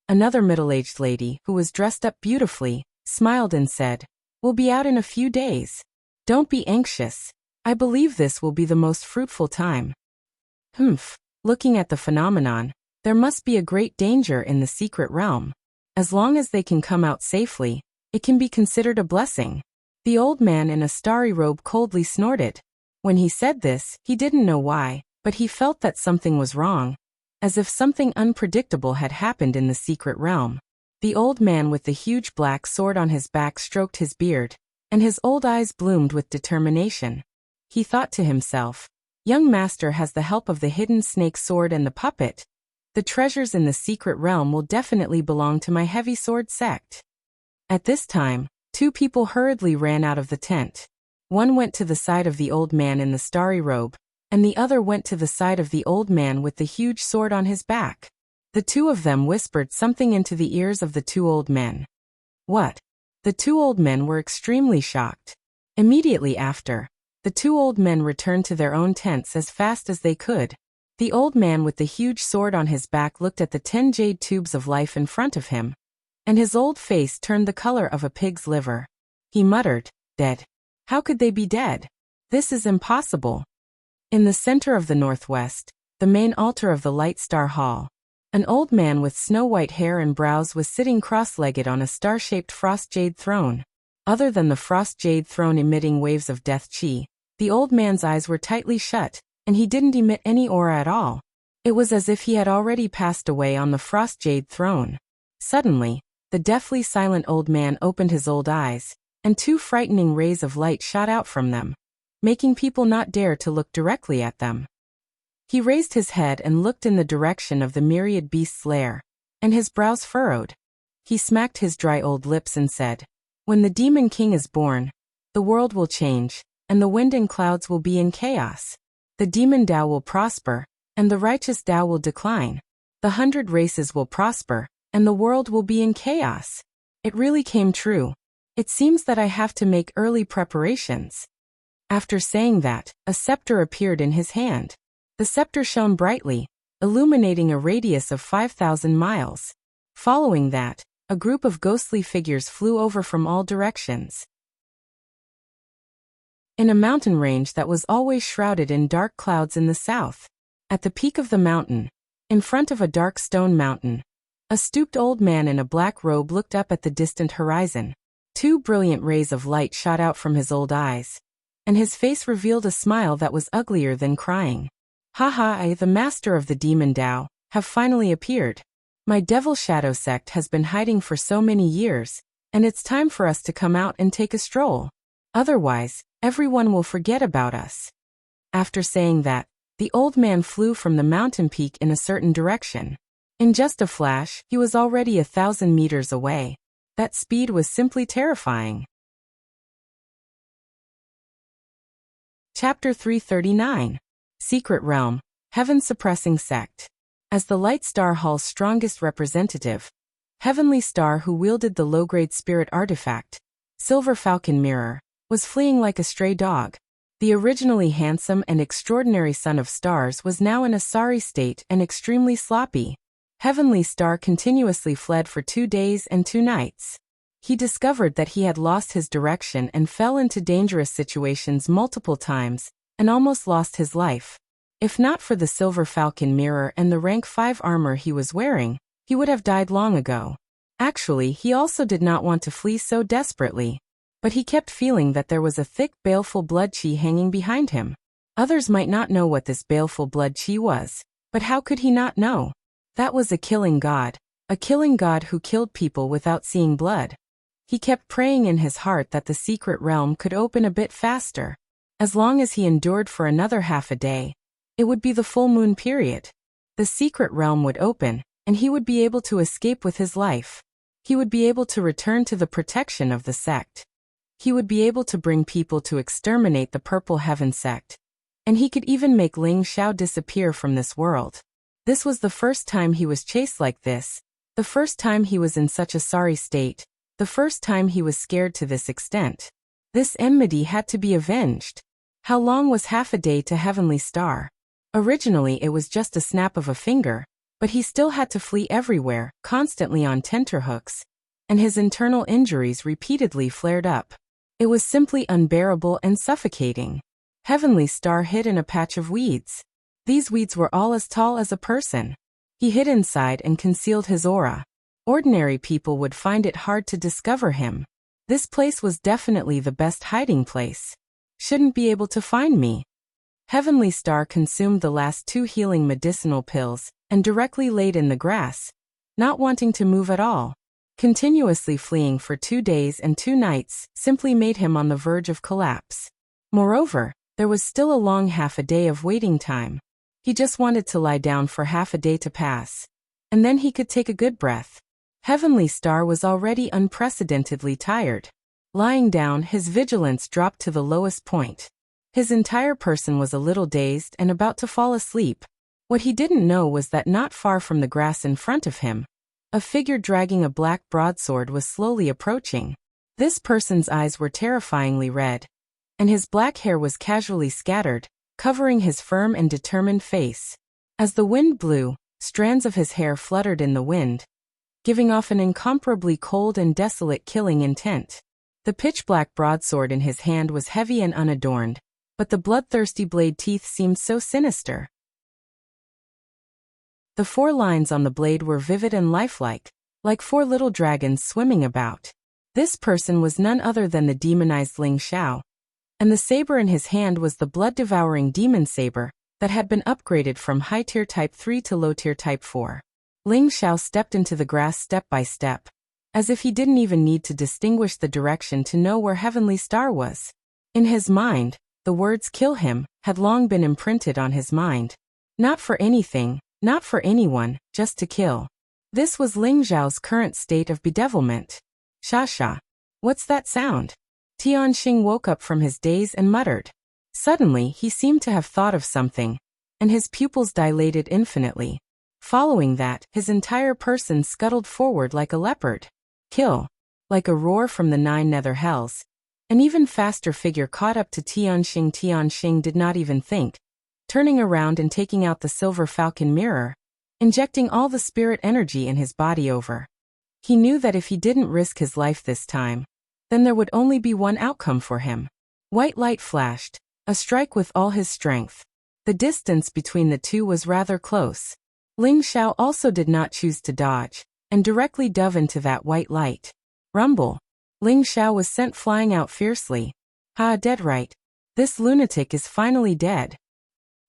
Speaker 1: Another middle-aged lady, who was dressed up beautifully, smiled and said, "We'll be out in a few days. Don't be anxious. I believe this will be the most fruitful time." Looking at the phenomenon, there must be a great danger in the secret realm. As long as they can come out safely, it can be considered a blessing. The old man in a starry robe coldly snorted. When he said this, he didn't know why, but he felt that something was wrong, as if something unpredictable had happened in the secret realm. The old man with the huge black sword on his back stroked his beard, and his old eyes bloomed with determination. He thought to himself, "Young master has the help of the hidden snake sword and the puppet. The treasures in the secret realm will definitely belong to my heavy sword sect." At this time, 2 people hurriedly ran out of the tent. One went to the side of the old man in the starry robe, and the other went to the side of the old man with the huge sword on his back. The 2 of them whispered something into the ears of the 2 old men. What? The 2 old men were extremely shocked. Immediately after, the 2 old men returned to their own tents as fast as they could. The old man with the huge sword on his back looked at the 10 jade tubes of life in front of him, and his old face turned the color of a pig's liver. He muttered, "Dead? How could they be dead? This is impossible." In the center of the northwest, the main altar of the Light Star Hall, an old man with snow-white hair and brows was sitting cross-legged on a star-shaped frost jade throne. Other than the frost jade throne emitting waves of death chi, the old man's eyes were tightly shut, and he didn't emit any aura at all. It was as if he had already passed away on the frost jade throne. Suddenly, the deathly silent old man opened his old eyes, and 2 frightening rays of light shot out from them, making people not dare to look directly at them. He raised his head and looked in the direction of the myriad beasts' lair, and his brows furrowed. He smacked his dry old lips and said, "When the Demon King is born, the world will change, and the wind and clouds will be in chaos. The demon Tao will prosper, and the righteous Tao will decline. The 100 races will prosper, and the world will be in chaos." It really came true. It seems that I have to make early preparations. After saying that, a scepter appeared in his hand. The scepter shone brightly, illuminating a radius of 5,000 miles. Following that, a group of ghostly figures flew over from all directions. In a mountain range that was always shrouded in dark clouds in the south, at the peak of the mountain, in front of a dark stone mountain, a stooped old man in a black robe looked up at the distant horizon. 2 brilliant rays of light shot out from his old eyes, and his face revealed a smile that was uglier than crying. "Haha, I, the master of the demon Tao, have finally appeared. My devil shadow sect has been hiding for so many years, and it's time for us to come out and take a stroll. Otherwise, everyone will forget about us." After saying that, the old man flew from the mountain peak in a certain direction. In just a flash, he was already 1,000 meters away. That speed was simply terrifying. Chapter 339. Secret Realm, Heaven-Suppressing Sect. As the Light Star Hall's strongest representative, Heavenly Star, who wielded the low-grade spirit artifact, Silver Falcon Mirror, was fleeing like a stray dog. The originally handsome and extraordinary son of stars was now in a sorry state and extremely sloppy. Heavenly Star continuously fled for 2 days and 2 nights. He discovered that he had lost his direction and fell into dangerous situations multiple times, and almost lost his life. If not for the Silver Falcon Mirror and the rank 5 armor he was wearing, he would have died long ago. Actually, he also did not want to flee so desperately, but he kept feeling that there was a thick, baleful blood chi hanging behind him. Others might not know what this baleful blood chi was, but how could he not know? That was a killing god who killed people without seeing blood. He kept praying in his heart that the secret realm could open a bit faster. As long as he endured for another half a day, it would be the full moon period. The secret realm would open, and he would be able to escape with his life. He would be able to return to the protection of the sect. He would be able to bring people to exterminate the Purple Heaven sect. And he could even make Ling Xiao disappear from this world. This was the first time he was chased like this, the first time he was in such a sorry state, the first time he was scared to this extent. This enmity had to be avenged. How long was half a day to Heavenly Star? Originally it was just a snap of a finger, but he still had to flee everywhere, constantly on tenterhooks, and his internal injuries repeatedly flared up. It was simply unbearable and suffocating. Heavenly Star hid in a patch of weeds. These weeds were all as tall as a person. He hid inside and concealed his aura. Ordinary people would find it hard to discover him. This place was definitely the best hiding place. Shouldn't be able to find me. Heavenly Star consumed the last 2 healing medicinal pills and directly laid in the grass, not wanting to move at all. Continuously fleeing for 2 days and 2 nights simply made him on the verge of collapse. Moreover, there was still a long half a day of waiting time. He just wanted to lie down for half a day to pass, and then he could take a good breath. Heavenly Star was already unprecedentedly tired. Lying down, his vigilance dropped to the lowest point. His entire person was a little dazed and about to fall asleep. What he didn't know was that not far from the grass in front of him, a figure dragging a black broadsword was slowly approaching. This person's eyes were terrifyingly red, and his black hair was casually scattered, covering his firm and determined face. As the wind blew, strands of his hair fluttered in the wind, giving off an incomparably cold and desolate killing intent. The pitch-black broadsword in his hand was heavy and unadorned, but the bloodthirsty blade teeth seemed so sinister. The 4 lines on the blade were vivid and lifelike, like 4 little dragons swimming about. This person was none other than the demonized Ling Xiao, and the saber in his hand was the blood-devouring demon saber that had been upgraded from high-tier type 3 to low-tier type 4. Ling Xiao stepped into the grass step by step, as if he didn't even need to distinguish the direction to know where Heavenly Star was. In his mind, the words "kill him" had long been imprinted on his mind. Not for anything, not for anyone, just to kill. This was Ling Zhao's current state of bedevilment. Sha. What's that sound? Tianxing woke up from his daze and muttered. Suddenly, he seemed to have thought of something, and his pupils dilated infinitely. Following that, his entire person scuttled forward like a leopard. Kill. Like a roar from the 9 nether hells. An even faster figure caught up to Tianxing. Tianxing did not even think, turning around and taking out the silver falcon mirror, injecting all the spirit energy in his body over. He knew that if he didn't risk his life this time, then there would only be one outcome for him. White light flashed, a strike with all his strength. The distance between the two was rather close. Ling Zhao also did not choose to dodge, and directly dove into that white light. Rumble. Ling Zhao was sent flying out fiercely. Dead right. This lunatic is finally dead.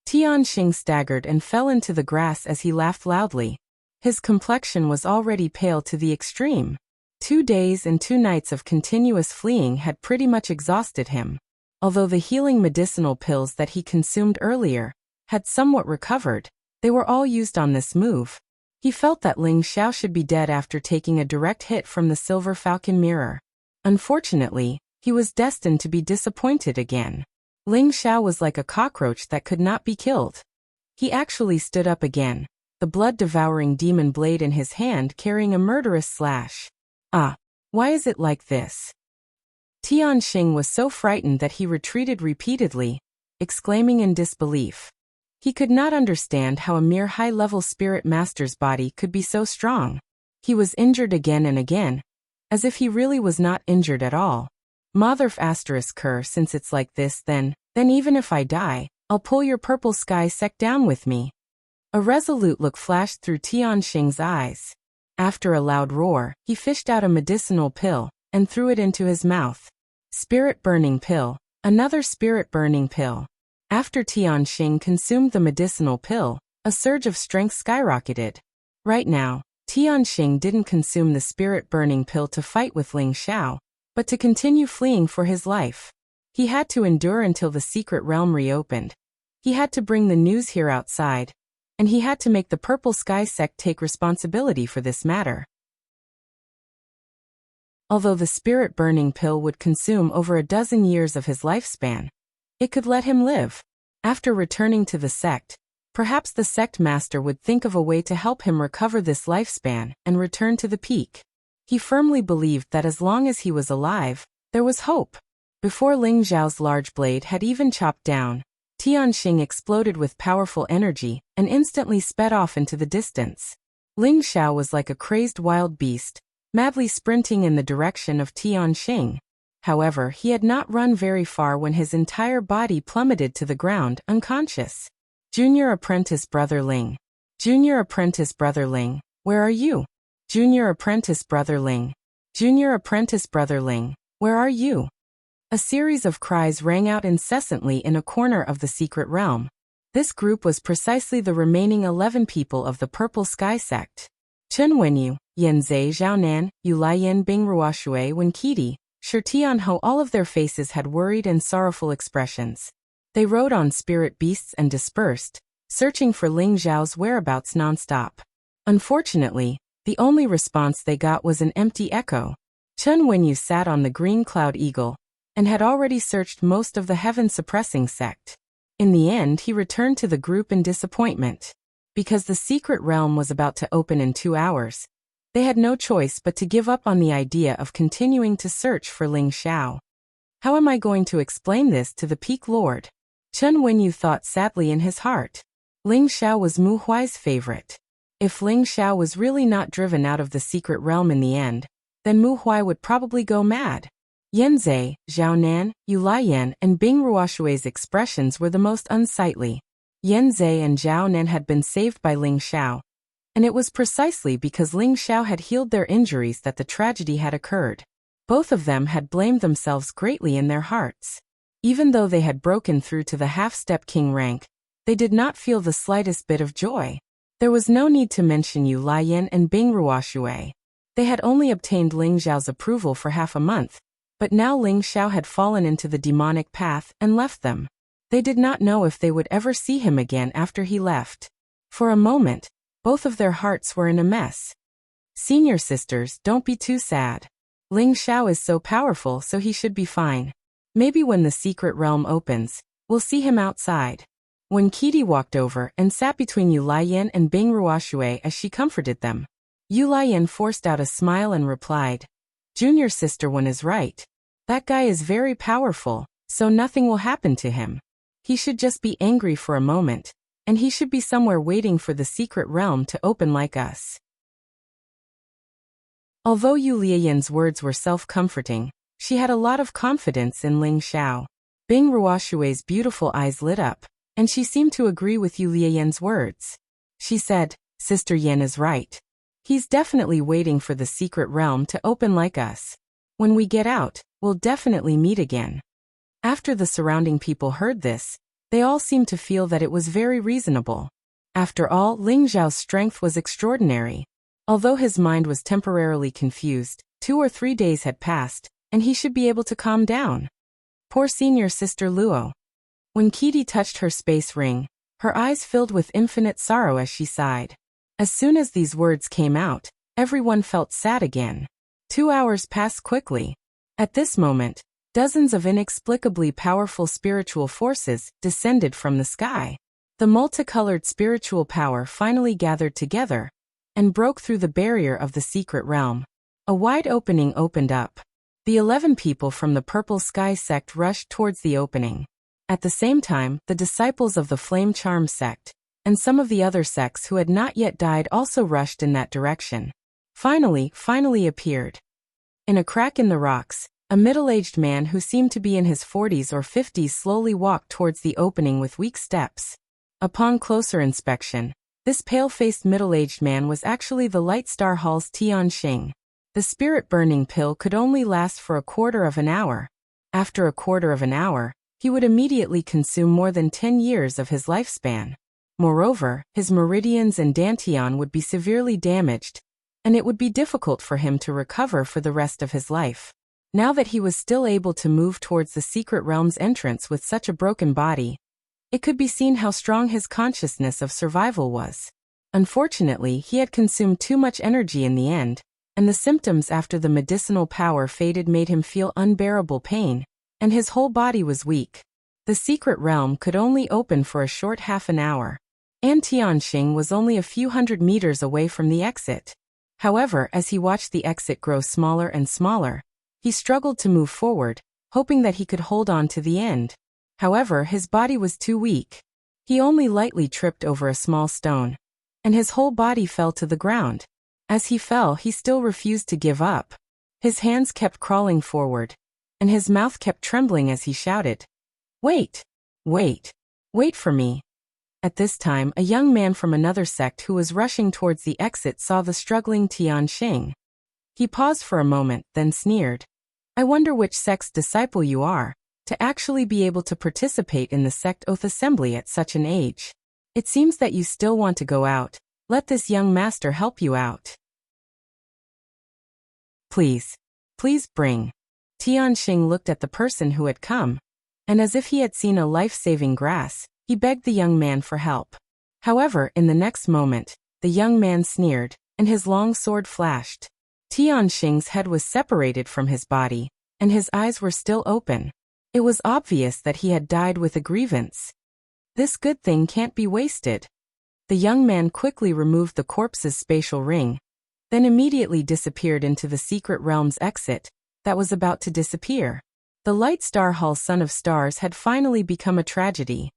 Speaker 1: Tianxing staggered and fell into the grass as he laughed loudly. His complexion was already pale to the extreme. 2 days and 2 nights of continuous fleeing had pretty much exhausted him. Although the healing medicinal pills that he consumed earlier had somewhat recovered, they were all used on this move. He felt that Ling Zhao should be dead after taking a direct hit from the silver falcon mirror. Unfortunately, he was destined to be disappointed again. Ling Zhao was like a cockroach that could not be killed. He actually stood up again, the blood-devouring demon blade in his hand carrying a murderous slash. Why is it like this? Tianxing was so frightened that he retreated repeatedly, exclaiming in disbelief. He could not understand how a mere high-level spirit master's body could be so strong. He was injured again and again, as if he really was not injured at all. Motherf asterisk cur, since it's like this then even if I die, I'll pull your purple sky sect down with me. A resolute look flashed through Tianxing's eyes. After a loud roar, he fished out a medicinal pill and threw it into his mouth. Spirit burning pill. Another spirit burning pill. After Tianxing consumed the medicinal pill, a surge of strength skyrocketed. Right now, Tianxing didn't consume the spirit-burning pill to fight with Ling Zhao, but to continue fleeing for his life. He had to endure until the secret realm reopened. He had to bring the news here outside, and he had to make the Purple Sky sect take responsibility for this matter. Although the spirit-burning pill would consume over a dozen years of his lifespan, it could let him live. After returning to the sect, perhaps the sect master would think of a way to help him recover this lifespan and return to the peak. He firmly believed that as long as he was alive, there was hope. Before Ling Zhao's large blade had even chopped down, Tianxing exploded with powerful energy and instantly sped off into the distance. Ling Zhao was like a crazed wild beast, madly sprinting in the direction of Tianxing. However, he had not run very far when his entire body plummeted to the ground, unconscious. Junior Apprentice Brother Ling. Junior Apprentice Brother Ling, where are you? Junior Apprentice Brother Ling. Junior Apprentice Brother Ling, where are you? A series of cries rang out incessantly in a corner of the secret realm. This group was precisely the remaining 11 people of the Purple Sky sect. Chen Wenyu, Yanzai Zhaonan, Yulayan Bingruoshui Wenkiti, Shi Tianho, all of their faces had worried and sorrowful expressions. They rode on spirit beasts and dispersed, searching for Ling Zhao's whereabouts non-stop. Unfortunately, the only response they got was an empty echo. Chen Wenyu sat on the green cloud eagle, and had already searched most of the heaven-suppressing sect. In the end, he returned to the group in disappointment. Because the secret realm was about to open in 2 hours, they had no choice but to give up on the idea of continuing to search for Ling Zhao. How am I going to explain this to the Peak Lord? Chen Wenyu thought sadly in his heart. Ling Zhao was Mu Huai's favorite. If Ling Zhao was really not driven out of the secret realm in the end, then Mu Huai would probably go mad. Yanzai, Zhaonan, Yulayan, and Bingruoshui's expressions were the most unsightly. Yanzai and Zhaonan had been saved by Ling Zhao, and it was precisely because Ling Zhao had healed their injuries that the tragedy had occurred. Both of them had blamed themselves greatly in their hearts. Even though they had broken through to the half-step king rank, they did not feel the slightest bit of joy. There was no need to mention Yulayan and Bingruoshui. They had only obtained Ling Zhao's approval for half a month, but now Ling Zhao had fallen into the demonic path and left them. They did not know if they would ever see him again after he left. For a moment, both of their hearts were in a mess. Senior sisters, don't be too sad. Ling Xiao is so powerful, so he should be fine. Maybe when the secret realm opens, we'll see him outside. When Qidi walked over and sat between Yu Lian and Bing Ruoshui as she comforted them, Yu Lian forced out a smile and replied, Junior sister one is right. That guy is very powerful, so nothing will happen to him. He should just be angry for a moment, and he should be somewhere waiting for the secret realm to open like us. Although Yu Lian's words were self-comforting, she had a lot of confidence in Ling Xiao. Bing Ruoshui's beautiful eyes lit up, and she seemed to agree with Yu Lian's words. She said, Sister Yan is right. He's definitely waiting for the secret realm to open like us. When we get out, we'll definitely meet again. After the surrounding people heard this, they all seemed to feel that it was very reasonable. After all, Ling Xiao's strength was extraordinary. Although his mind was temporarily confused, 2 or 3 days had passed, and he should be able to calm down. Poor senior sister Luo. When Qidi touched her space ring, her eyes filled with infinite sorrow as she sighed. As soon as these words came out, everyone felt sad again. 2 hours passed quickly. At this moment, dozens of inexplicably powerful spiritual forces descended from the sky. The multicolored spiritual power finally gathered together and broke through the barrier of the secret realm. A wide opening opened up. The 11 people from the Purple Sky sect rushed towards the opening. At the same time, the disciples of the Flame Charm sect and some of the other sects who had not yet died also rushed in that direction. Finally appeared. In a crack in the rocks, a middle-aged man who seemed to be in his 40s or 50s slowly walked towards the opening with weak steps. Upon closer inspection, this pale-faced middle-aged man was actually the Light Star Hall's Tianxing. The spirit-burning pill could only last for a quarter of an hour. After a quarter of an hour, he would immediately consume more than 10 years of his lifespan. Moreover, his meridians and dantian would be severely damaged, and it would be difficult for him to recover for the rest of his life. Now that he was still able to move towards the secret realm's entrance with such a broken body, it could be seen how strong his consciousness of survival was. Unfortunately, he had consumed too much energy in the end, and the symptoms after the medicinal power faded made him feel unbearable pain, and his whole body was weak. The secret realm could only open for a short half an hour. And Tianxing was only a few hundred meters away from the exit. However, as he watched the exit grow smaller and smaller, he struggled to move forward, hoping that he could hold on to the end. However, his body was too weak. He only lightly tripped over a small stone, and his whole body fell to the ground. As he fell, he still refused to give up. His hands kept crawling forward, and his mouth kept trembling as he shouted, Wait! Wait! Wait for me! At this time, a young man from another sect who was rushing towards the exit saw the struggling Tianxing. He paused for a moment, then sneered. I wonder which sect's disciple you are, to actually be able to participate in the sect oath assembly at such an age. It seems that you still want to go out. Let this young master help you out. Please bring. Tianxing looked at the person who had come, and as if he had seen a life-saving grass, he begged the young man for help. However, in the next moment, the young man sneered, and his long sword flashed. Tianxing's head was separated from his body, and his eyes were still open. It was obvious that he had died with a grievance. This good thing can't be wasted. The young man quickly removed the corpse's spatial ring, then immediately disappeared into the secret realm's exit that was about to disappear. The Light Star Hall Son of Stars had finally become a tragedy.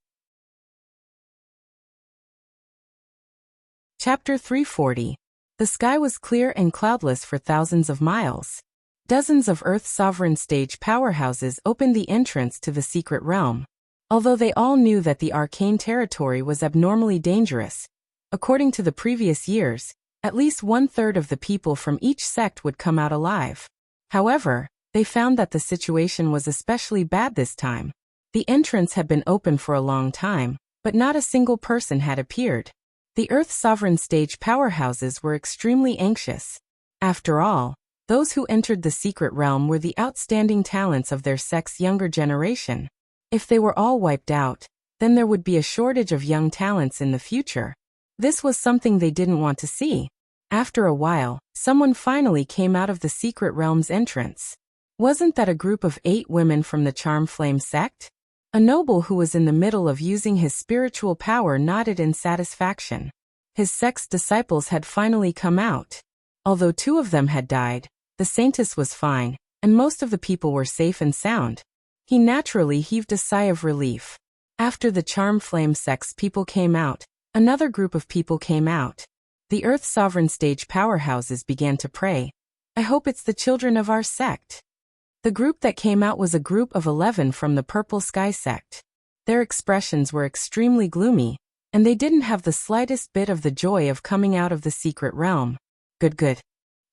Speaker 1: Chapter 340. The sky was clear and cloudless for thousands of miles. Dozens of Earth's sovereign stage powerhouses opened the entrance to the secret realm. Although they all knew that the arcane territory was abnormally dangerous, according to the previous years, at least 1/3 of the people from each sect would come out alive. However, they found that the situation was especially bad this time. The entrance had been open for a long time, but not a single person had appeared. The Earth's sovereign stage powerhouses were extremely anxious. After all, those who entered the secret realm were the outstanding talents of their sect's younger generation. If they were all wiped out, then there would be a shortage of young talents in the future. This was something they didn't want to see. After a while, someone finally came out of the secret realm's entrance. Wasn't that a group of 8 women from the Charm Flame sect? A noble who was in the middle of using his spiritual power nodded in satisfaction. His sect's disciples had finally come out. Although 2 of them had died, the saintess was fine, and most of the people were safe and sound. He naturally heaved a sigh of relief. After the Charm Flame sect's people came out, another group of people came out. The Earth Sovereign stage powerhouses began to pray. I hope it's the children of our sect. The group that came out was a group of 11 from the Purple Sky sect. Their expressions were extremely gloomy, and they didn't have the slightest bit of the joy of coming out of the secret realm. Good.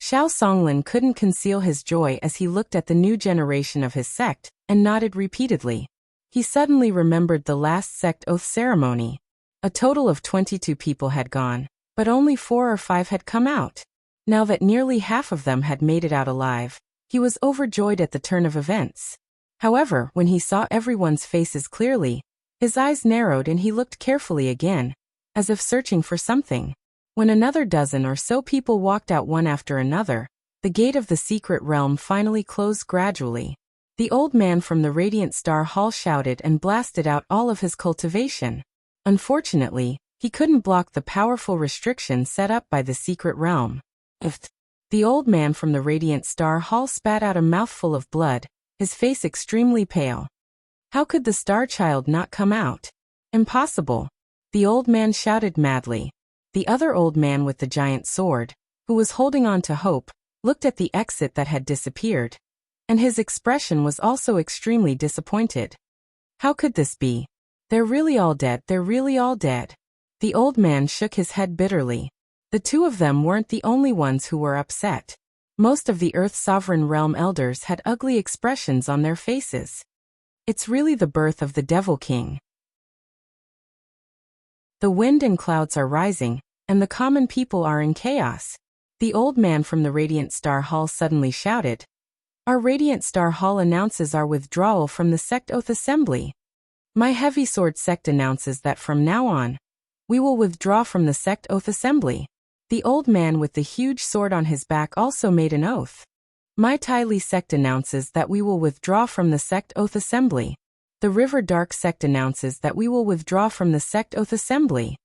Speaker 1: Xiao Songlin couldn't conceal his joy as he looked at the new generation of his sect, and nodded repeatedly. He suddenly remembered the last sect oath ceremony. A total of 22 people had gone, but only 4 or 5 had come out. Now that nearly half of them had made it out alive, he was overjoyed at the turn of events. However, when he saw everyone's faces clearly, his eyes narrowed and he looked carefully again, as if searching for something. When another dozen or so people walked out one after another, the gate of the secret realm finally closed gradually. The old man from the Radiant Star Hall shouted and blasted out all of his cultivation. Unfortunately, he couldn't block the powerful restriction set up by the secret realm. The old man from the Radiant Star Hall spat out a mouthful of blood, his face extremely pale. How could the Star Child not come out? Impossible! The old man shouted madly. The other old man with the giant sword, who was holding on to hope, looked at the exit that had disappeared. And his expression was also extremely disappointed. How could this be? They're really all dead. The old man shook his head bitterly. The 2 of them weren't the only ones who were upset. Most of the Earth Sovereign Realm elders had ugly expressions on their faces. It's really the birth of the Devil King. The wind and clouds are rising, and the common people are in chaos. The old man from the Radiant Star Hall suddenly shouted. Our Radiant Star Hall announces our withdrawal from the Sect Oath Assembly. My Heavy Sword sect announces that from now on, we will withdraw from the Sect Oath Assembly. The old man with the huge sword on his back also made an oath. My Tai Li sect announces that we will withdraw from the Sect Oath Assembly. The River Dark sect announces that we will withdraw from the Sect Oath Assembly.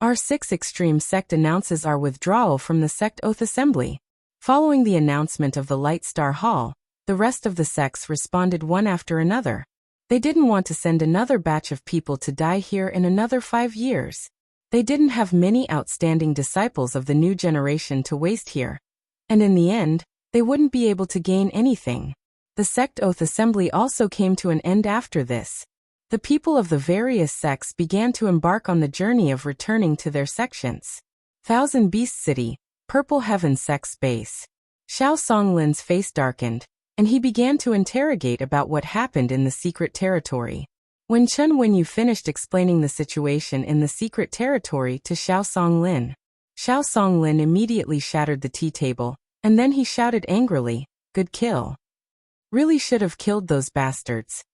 Speaker 1: Our 6 Extreme sect announces our withdrawal from the Sect Oath Assembly. Following the announcement of the Light Star Hall, the rest of the sects responded one after another. They didn't want to send another batch of people to die here in another 5 years. They didn't have many outstanding disciples of the new generation to waste here. And in the end, they wouldn't be able to gain anything. The Sect Oath Assembly also came to an end after this. The people of the various sects began to embark on the journey of returning to their sections. Thousand Beast City, Purple Heaven Sect's base. Xiao Songlin's face darkened, and he began to interrogate about what happened in the secret territory. When Chen Wenyu finished explaining the situation in the secret territory to Xiao Songlin, Xiao Songlin immediately shattered the tea table, and then he shouted angrily, "Good kill. Really should have killed those bastards."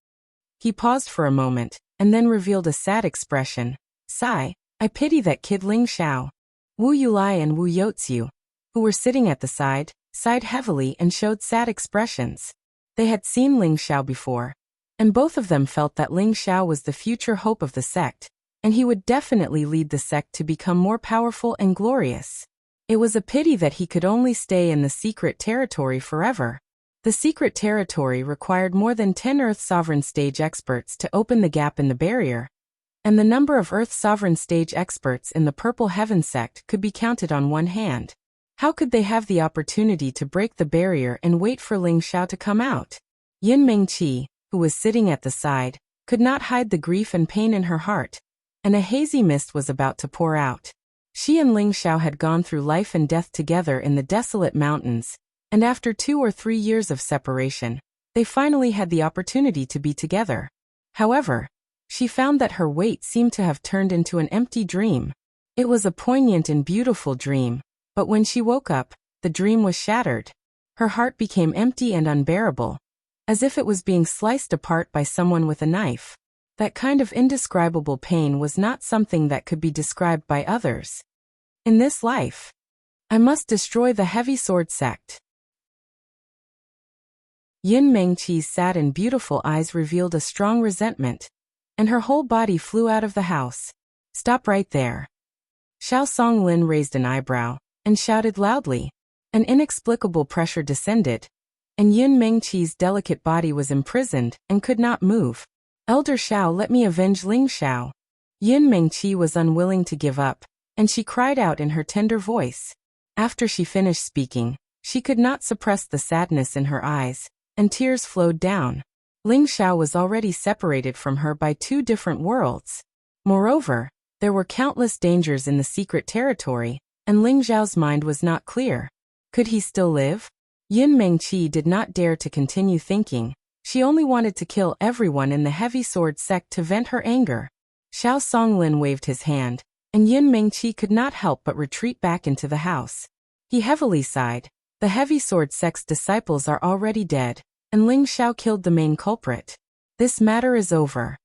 Speaker 1: He paused for a moment, and then revealed a sad expression. Sigh, I pity that kid Ling Xiao. Wu Yulai and Wu Youtsu, who were sitting at the side, sighed heavily and showed sad expressions. They had seen Ling Xiao before, and both of them felt that Ling Xiao was the future hope of the sect, and he would definitely lead the sect to become more powerful and glorious. It was a pity that he could only stay in the secret territory forever. The secret territory required more than 10 Earth Sovereign Stage experts to open the gap in the barrier, and the number of Earth Sovereign Stage experts in the Purple Heaven sect could be counted on one hand. How could they have the opportunity to break the barrier and wait for Ling Xiao to come out? Yin Mingqi, who was sitting at the side, could not hide the grief and pain in her heart, and a hazy mist was about to pour out. She and Ling Xiao had gone through life and death together in the desolate mountains, and after 2 or 3 years of separation, they finally had the opportunity to be together. However, she found that her wait seemed to have turned into an empty dream. It was a poignant and beautiful dream, but when she woke up, the dream was shattered. Her heart became empty and unbearable, as if it was being sliced apart by someone with a knife. That kind of indescribable pain was not something that could be described by others. In this life, I must destroy the heavy sword sect. Yin Mengqi's sad and beautiful eyes revealed a strong resentment, and her whole body flew out of the house. Stop right there. Xiao Songlin raised an eyebrow and shouted loudly. An inexplicable pressure descended, and Yin Mengqi's delicate body was imprisoned and could not move. Elder Xiao, let me avenge Ling Xiao. Yin Mengqi was unwilling to give up, and she cried out in her tender voice. After she finished speaking, she could not suppress the sadness in her eyes, and tears flowed down. Ling Xiao was already separated from her by 2 different worlds. Moreover, there were countless dangers in the secret territory, and Ling Xiao's mind was not clear. Could he still live? Yin Mengqi did not dare to continue thinking. She only wanted to kill everyone in the heavy sword sect to vent her anger. Xiao Songlin waved his hand, and Yin Mengqi could not help but retreat back into the house. He heavily sighed. The heavy sword sect's disciples are already dead, and Ling Xiao killed the main culprit. This matter is over.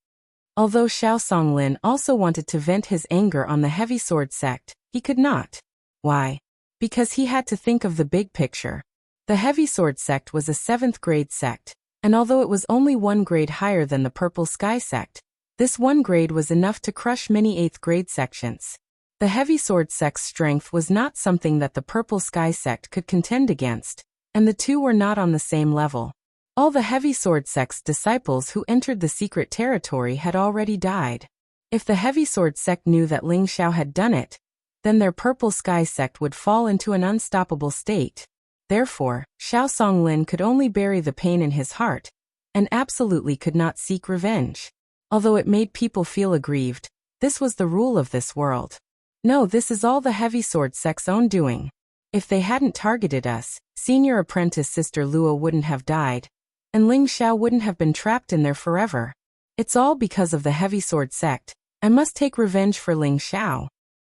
Speaker 1: Although Xiao Songlin also wanted to vent his anger on the heavy sword sect, he could not. Why? Because he had to think of the big picture. The heavy sword sect was a 7th grade sect, and although it was only 1 grade higher than the purple sky sect, this 1 grade was enough to crush many 8th grade sections. The heavy sword sect's strength was not something that the purple sky sect could contend against, and the 2 were not on the same level. All the heavy sword sect's disciples who entered the secret territory had already died. If the heavy sword sect knew that Ling Xiao had done it, then their purple sky sect would fall into an unstoppable state. Therefore, Xiao Songlin could only bury the pain in his heart, and absolutely could not seek revenge. Although it made people feel aggrieved, this was the rule of this world. No, this is all the heavy sword sect's own doing. If they hadn't targeted us, senior apprentice Sister Luo wouldn't have died, and Ling Xiao wouldn't have been trapped in there forever. It's all because of the heavy sword sect. I must take revenge for Ling Xiao.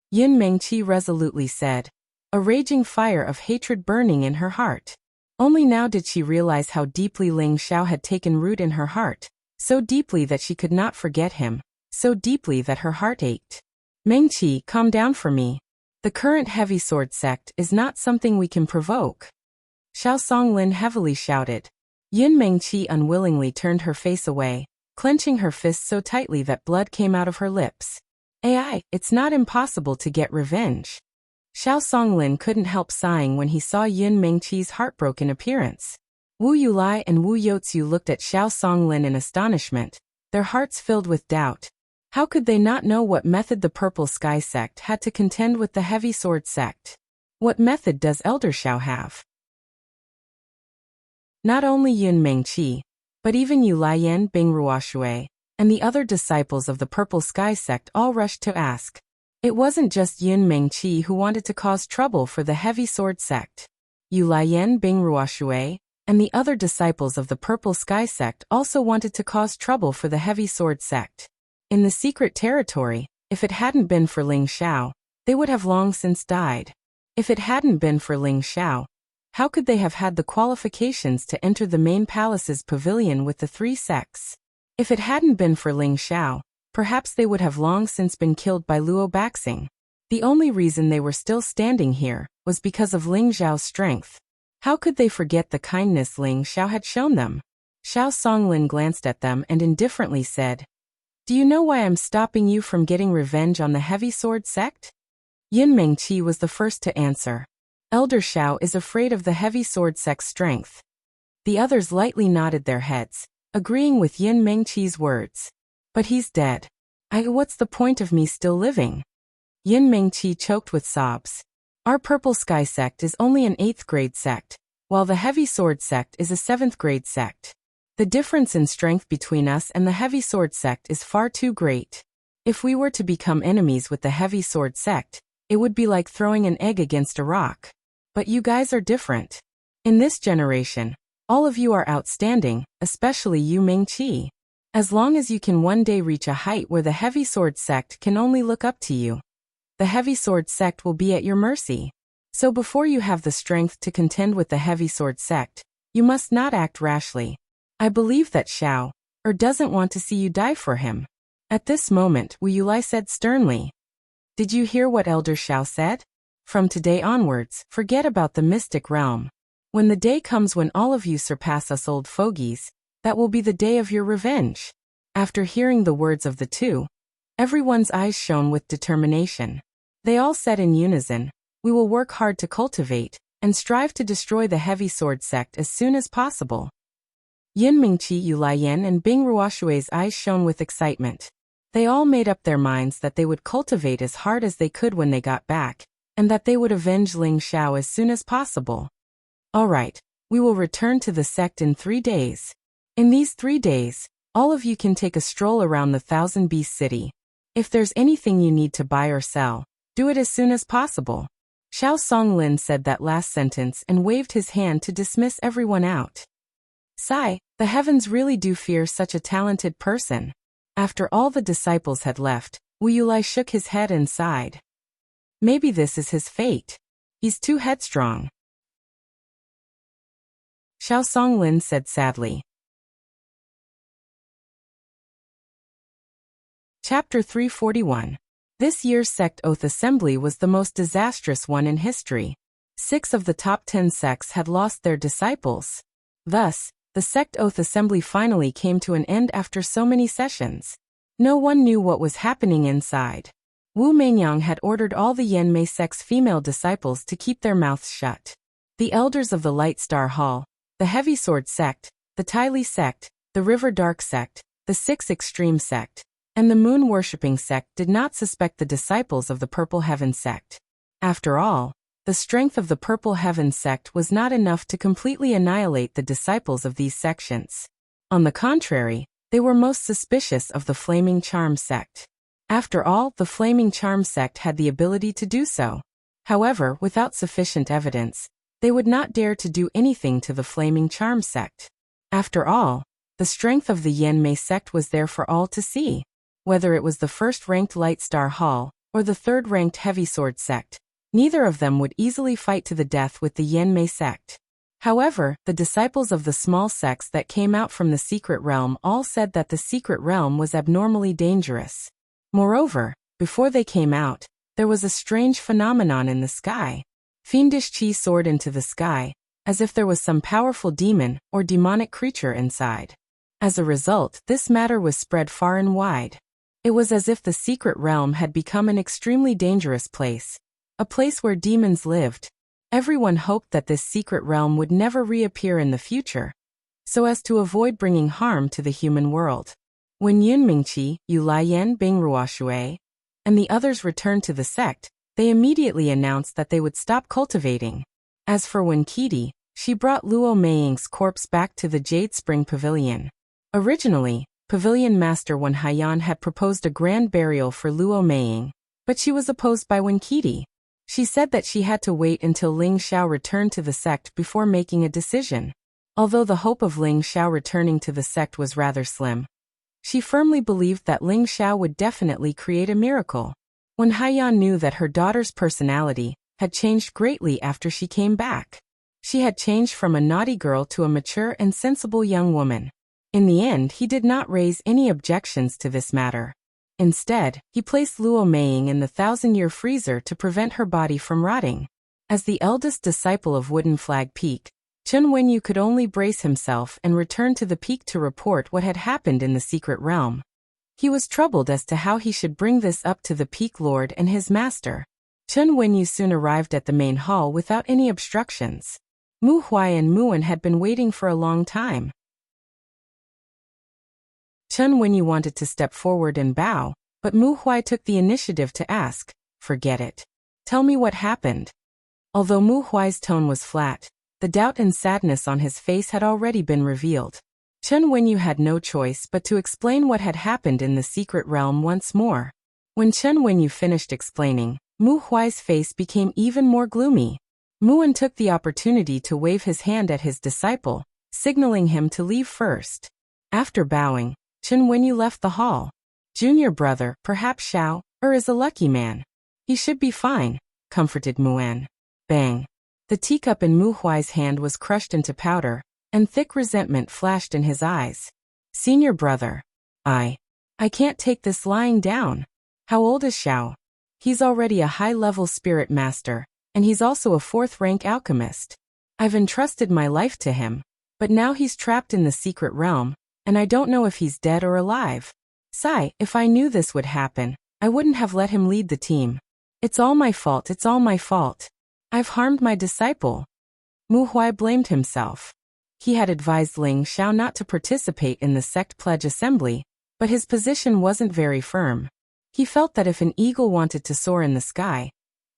Speaker 1: Yin Mengqi resolutely said, a raging fire of hatred burning in her heart. Only now did she realize how deeply Ling Xiao had taken root in her heart, so deeply that she could not forget him, so deeply that her heart ached. Mengqi, calm down for me. The current heavy sword sect is not something we can provoke. Xiao Songlin heavily shouted. Yin Mengqi unwillingly turned her face away, clenching her fists so tightly that blood came out of her lips. It's not impossible to get revenge. Xiao Songlin couldn't help sighing when he saw Yin Mengqi's heartbroken appearance. Wu Yulai and Wu Youzu looked at Xiao Songlin in astonishment, their hearts filled with doubt. How could they not know what method the Purple Sky sect had to contend with the Heavy Sword sect? What method does Elder Xiao have? Not only Yin Mengqi, but even Yulai Yan Bingruoshui, and the other disciples of the Purple Sky sect all rushed to ask. It wasn't just Yin Mengqi who wanted to cause trouble for the Heavy Sword sect. Yulai Yan Bingruoshui and the other disciples of the Purple Sky sect also wanted to cause trouble for the Heavy Sword sect. In the secret territory, if it hadn't been for Ling Xiao, they would have long since died. If it hadn't been for Ling Xiao, how could they have had the qualifications to enter the main palace's pavilion with the 3 sects? If it hadn't been for Ling Xiao, perhaps they would have long since been killed by Luo Baxing. The only reason they were still standing here was because of Ling Xiao's strength. How could they forget the kindness Ling Xiao had shown them? Xiao Songlin glanced at them and indifferently said, "Do you know why I'm stopping you from getting revenge on the Heavy Sword sect?" Yin Mengqi was the first to answer. Elder Xiao is afraid of the Heavy Sword sect's strength. The others lightly nodded their heads, agreeing with Yin Mengqi's words. But he's dead. What's the point of me still living? Yin Mengqi choked with sobs. Our Purple Sky sect is only an 8th grade sect, while the Heavy Sword sect is a 7th grade sect. The difference in strength between us and the Heavy Sword sect is far too great. If we were to become enemies with the Heavy Sword sect, it would be like throwing an egg against a rock. But you guys are different. In this generation, all of you are outstanding, especially you Mengqi. As long as you can one day reach a height where the Heavy Sword sect can only look up to you, the Heavy Sword sect will be at your mercy. So before you have the strength to contend with the Heavy Sword sect, you must not act rashly. I believe that Xiao doesn't want to see you die for him. At this moment, Wu Yulai said sternly. Did you hear what Elder Xiao said? From today onwards, forget about the mystic realm. When the day comes when all of you surpass us old fogies, that will be the day of your revenge." After hearing the words of the two, everyone's eyes shone with determination. They all said in unison, "We will work hard to cultivate and strive to destroy the heavy sword sect as soon as possible." Yin Mingqi, Yu Laiyan, and Bing Ruoshui's eyes shone with excitement. They all made up their minds that they would cultivate as hard as they could when they got back, and that they would avenge Ling Xiao as soon as possible. "All right, we will return to the sect in 3 days. In these 3 days, all of you can take a stroll around the Thousand Beast City. If there's anything you need to buy or sell, do it as soon as possible." Xiao Songlin said that last sentence and waved his hand to dismiss everyone out. Sigh, the heavens really do fear such a talented person. After all the disciples had left, Wu Yulai shook his head and sighed. Maybe this is his fate. He's too headstrong. Xiao Songlin said sadly. Chapter 341. This year's sect oath assembly was the most disastrous one in history. 6 of the top 10 sects had lost their disciples. Thus, the sect oath assembly finally came to an end after so many sessions. No one knew what was happening inside. Wu Meinyang had ordered all the Yanmei sect's female disciples to keep their mouths shut. The elders of the Light Star Hall, the Heavy Sword sect, the Tyli sect, the River Dark sect, the 6 Extreme sect, and the moon-worshipping sect did not suspect the disciples of the Purple Heaven sect. After all, the strength of the Purple Heaven sect was not enough to completely annihilate the disciples of these sections. On the contrary, they were most suspicious of the Flaming Charm sect. After all, the Flaming Charm sect had the ability to do so. However, without sufficient evidence, they would not dare to do anything to the Flaming Charm sect. After all, the strength of the Yanmei sect was there for all to see. Whether it was the first-ranked Light Star Hall or the third-ranked Heavy Sword sect, neither of them would easily fight to the death with the Yanmei sect. However, the disciples of the small sects that came out from the secret realm all said that the secret realm was abnormally dangerous. Moreover, before they came out, there was a strange phenomenon in the sky. Fiendish chi soared into the sky, as if there was some powerful demon or demonic creature inside. As a result, this matter was spread far and wide. It was as if the secret realm had become an extremely dangerous place, a place where demons lived. Everyone hoped that this secret realm would never reappear in the future, so as to avoid bringing harm to the human world. When Yun Mingqi, Yu Laiyan, Bing Ruoshui, and the others returned to the sect, they immediately announced that they would stop cultivating. As for Wen Qidi, she brought Luo Meiying's corpse back to the Jade Spring Pavilion. Originally, Pavilion Master Wen Haiyan had proposed a grand burial for Luo Meiying, but she was opposed by Wen Qidi. She said that she had to wait until Ling Xiao returned to the sect before making a decision. Although the hope of Ling Xiao returning to the sect was rather slim, she firmly believed that Ling Xiao would definitely create a miracle. Wen Haiyan knew that her daughter's personality had changed greatly after she came back. She had changed from a naughty girl to a mature and sensible young woman. In the end, he did not raise any objections to this matter. Instead, he placed Luo Meiying in the 1,000-year freezer to prevent her body from rotting. As the eldest disciple of Wooden Flag Peak, Chen Wenyu could only brace himself and return to the peak to report what had happened in the secret realm. He was troubled as to how he should bring this up to the Peak Lord and his master. Chen Wenyu soon arrived at the main hall without any obstructions. Mu Huai and Muan had been waiting for a long time. Chen Wenyu wanted to step forward and bow, but Mu Huai took the initiative to ask, "Forget it. Tell me what happened." Although Mu Huai's tone was flat, the doubt and sadness on his face had already been revealed. Chen Wenyu had no choice but to explain what had happened in the secret realm once more. When Chen Wenyu finished explaining, Mu Huai's face became even more gloomy. Muan took the opportunity to wave his hand at his disciple, signaling him to leave first. After bowing, Chen Wenyu left the hall. "Junior brother, perhaps Xiao is a lucky man. He should be fine," comforted Muan. Bang! The teacup in Mu Huai's hand was crushed into powder, and thick resentment flashed in his eyes. "Senior brother. I can't take this lying down. How old is Xiao?" "He's already a high-level spirit master, and he's also a fourth-rank alchemist. I've entrusted my life to him, but now he's trapped in the secret realm, and I don't know if he's dead or alive. Sigh, if I knew this would happen, I wouldn't have let him lead the team. It's all my fault, it's all my fault. I've harmed my disciple. Mu Huai blamed himself. He had advised Ling Xiao not to participate in the sect pledge assembly, but his position wasn't very firm. He felt that if an eagle wanted to soar in the sky,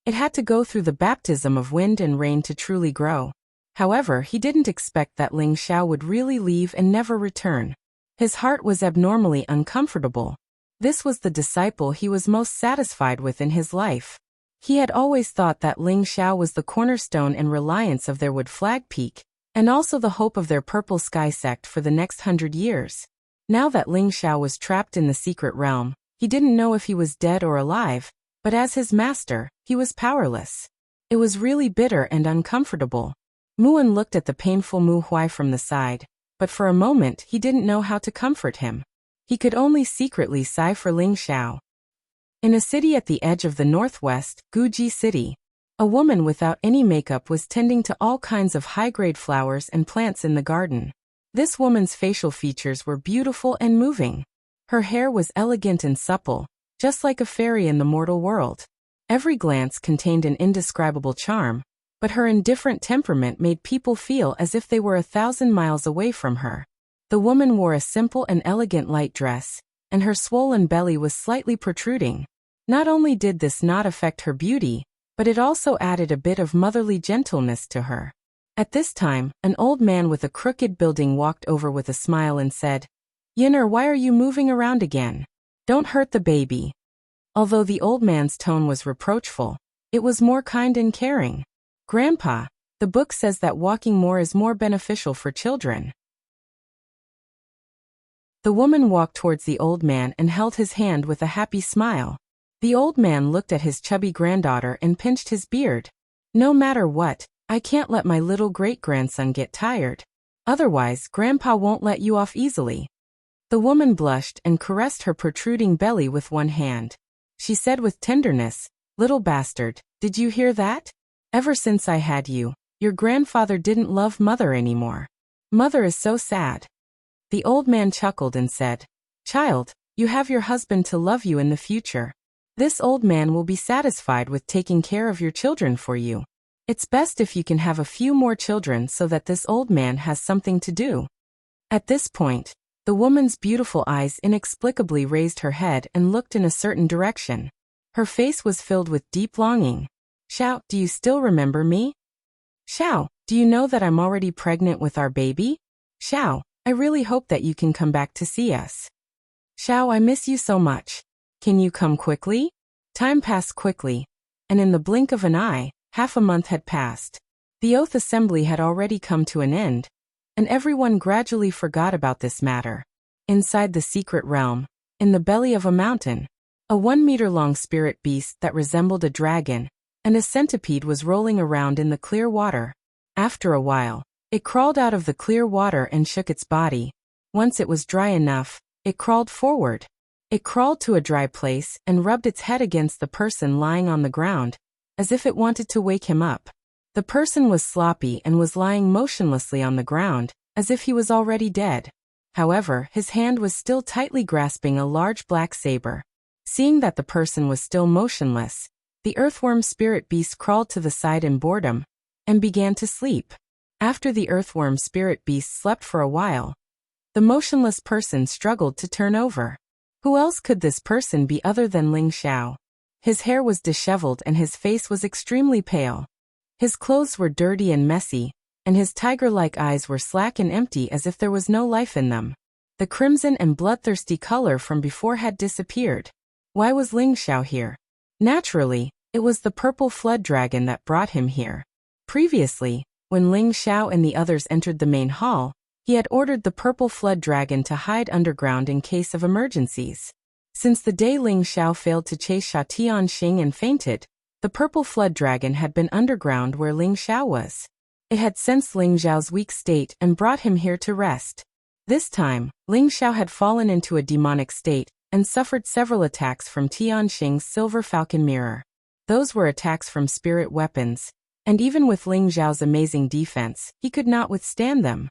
Speaker 1: it had to go through the baptism of wind and rain to truly grow. However, he didn't expect that Ling Xiao would really leave and never return. His heart was abnormally uncomfortable. This was the disciple he was most satisfied with in his life. He had always thought that Ling Xiao was the cornerstone and reliance of their wood flag peak, and also the hope of their purple sky sect for the next 100 years. Now that Ling Xiao was trapped in the secret realm, he didn't know if he was dead or alive, but as his master, he was powerless. It was really bitter and uncomfortable. Muan looked at the painful Mu Huai from the side, but for a moment he didn't know how to comfort him. He could only secretly sigh for Ling Xiao. In a city at the edge of the northwest, Guji City, a woman without any makeup was tending to all kinds of high-grade flowers and plants in the garden. This woman's facial features were beautiful and moving. Her hair was elegant and supple, just like a fairy in the mortal world. Every glance contained an indescribable charm, but her indifferent temperament made people feel as if they were 1,000 miles away from her. The woman wore a simple and elegant light dress, and her swollen belly was slightly protruding. Not only did this not affect her beauty, but it also added a bit of motherly gentleness to her. At this time, an old man with a crooked building walked over with a smile and said, "Yinner, why are you moving around again? Don't hurt the baby." Although the old man's tone was reproachful, it was more kind and caring. "Grandpa, the book says that walking more is more beneficial for children." The woman walked towards the old man and held his hand with a happy smile. The old man looked at his chubby granddaughter and pinched his beard. "No matter what, I can't let my little great-grandson get tired. Otherwise, Grandpa won't let you off easily." The woman blushed and caressed her protruding belly with one hand. She said with tenderness, "Little bastard, did you hear that? Ever since I had you, your grandfather didn't love Mother anymore. Mother is so sad." The old man chuckled and said, "Child, you have your husband to love you in the future. This old man will be satisfied with taking care of your children for you. It's best if you can have a few more children so that this old man has something to do." At this point, the woman's beautiful eyes inexplicably raised her head and looked in a certain direction. Her face was filled with deep longing. "Xiao, do you still remember me? Xiao, do you know that I'm already pregnant with our baby? Xiao, I really hope that you can come back to see us. Xiao, I miss you so much. Can you come quickly?" Time passed quickly, and in the blink of an eye, half a month had passed. The oath assembly had already come to an end, and everyone gradually forgot about this matter. Inside the secret realm, in the belly of a mountain, a 1-meter-long spirit beast that resembled a dragon and a centipede was rolling around in the clear water. After a while, it crawled out of the clear water and shook its body. Once it was dry enough, it crawled forward. It crawled to a dry place and rubbed its head against the person lying on the ground, as if it wanted to wake him up. The person was sloppy and was lying motionlessly on the ground, as if he was already dead. However, his hand was still tightly grasping a large black saber. Seeing that the person was still motionless, the earthworm spirit beast crawled to the side in boredom and began to sleep. After the earthworm spirit beast slept for a while, the motionless person struggled to turn over. Who else could this person be other than Ling Xiao? His hair was disheveled and his face was extremely pale. His clothes were dirty and messy, and his tiger-like eyes were slack and empty as if there was no life in them. The crimson and bloodthirsty color from before had disappeared. Why was Ling Xiao here? Naturally, it was the purple flood dragon that brought him here. Previously, when Ling Xiao and the others entered the main hall, he had ordered the purple flood dragon to hide underground in case of emergencies. Since the day Ling Xiao failed to chase Sha Tianxing and fainted, the purple flood dragon had been underground where Ling Xiao was. It had sensed Ling Xiao's weak state and brought him here to rest. This time, Ling Xiao had fallen into a demonic state and suffered several attacks from Tianxing's silver falcon mirror. Those were attacks from spirit weapons, And even with Ling Xiao's amazing defense, he could not withstand them.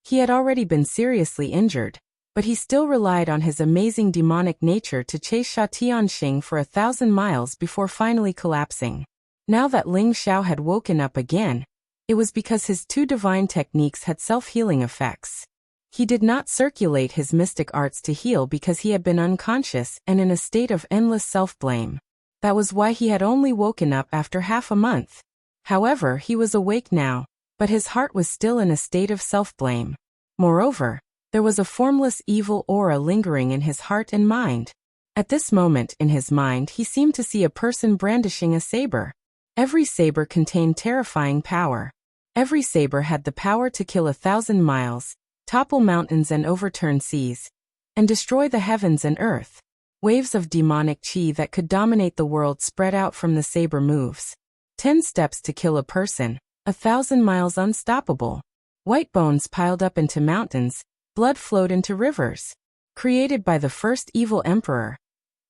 Speaker 1: He had already been seriously injured, but he still relied on his amazing demonic nature to chase Sha Tianxing for 1,000 miles before finally collapsing. Now that Ling Xiao had woken up again, it was because his two divine techniques had self-healing effects. He did not circulate his mystic arts to heal because he had been unconscious and in a state of endless self-blame. That was why he had only woken up after half a month. However, he was awake now, but his heart was still in a state of self-blame. Moreover, there was a formless evil aura lingering in his heart and mind. At this moment in his mind he seemed to see a person brandishing a saber. Every saber contained terrifying power. Every saber had the power to kill 1,000 miles, topple mountains and overturn seas, and destroy the heavens and earth. Waves of demonic chi that could dominate the world spread out from the saber moves. 10 steps to kill a person, 1,000 miles unstoppable. White bones piled up into mountains, blood flowed into rivers. Created by the first evil emperor.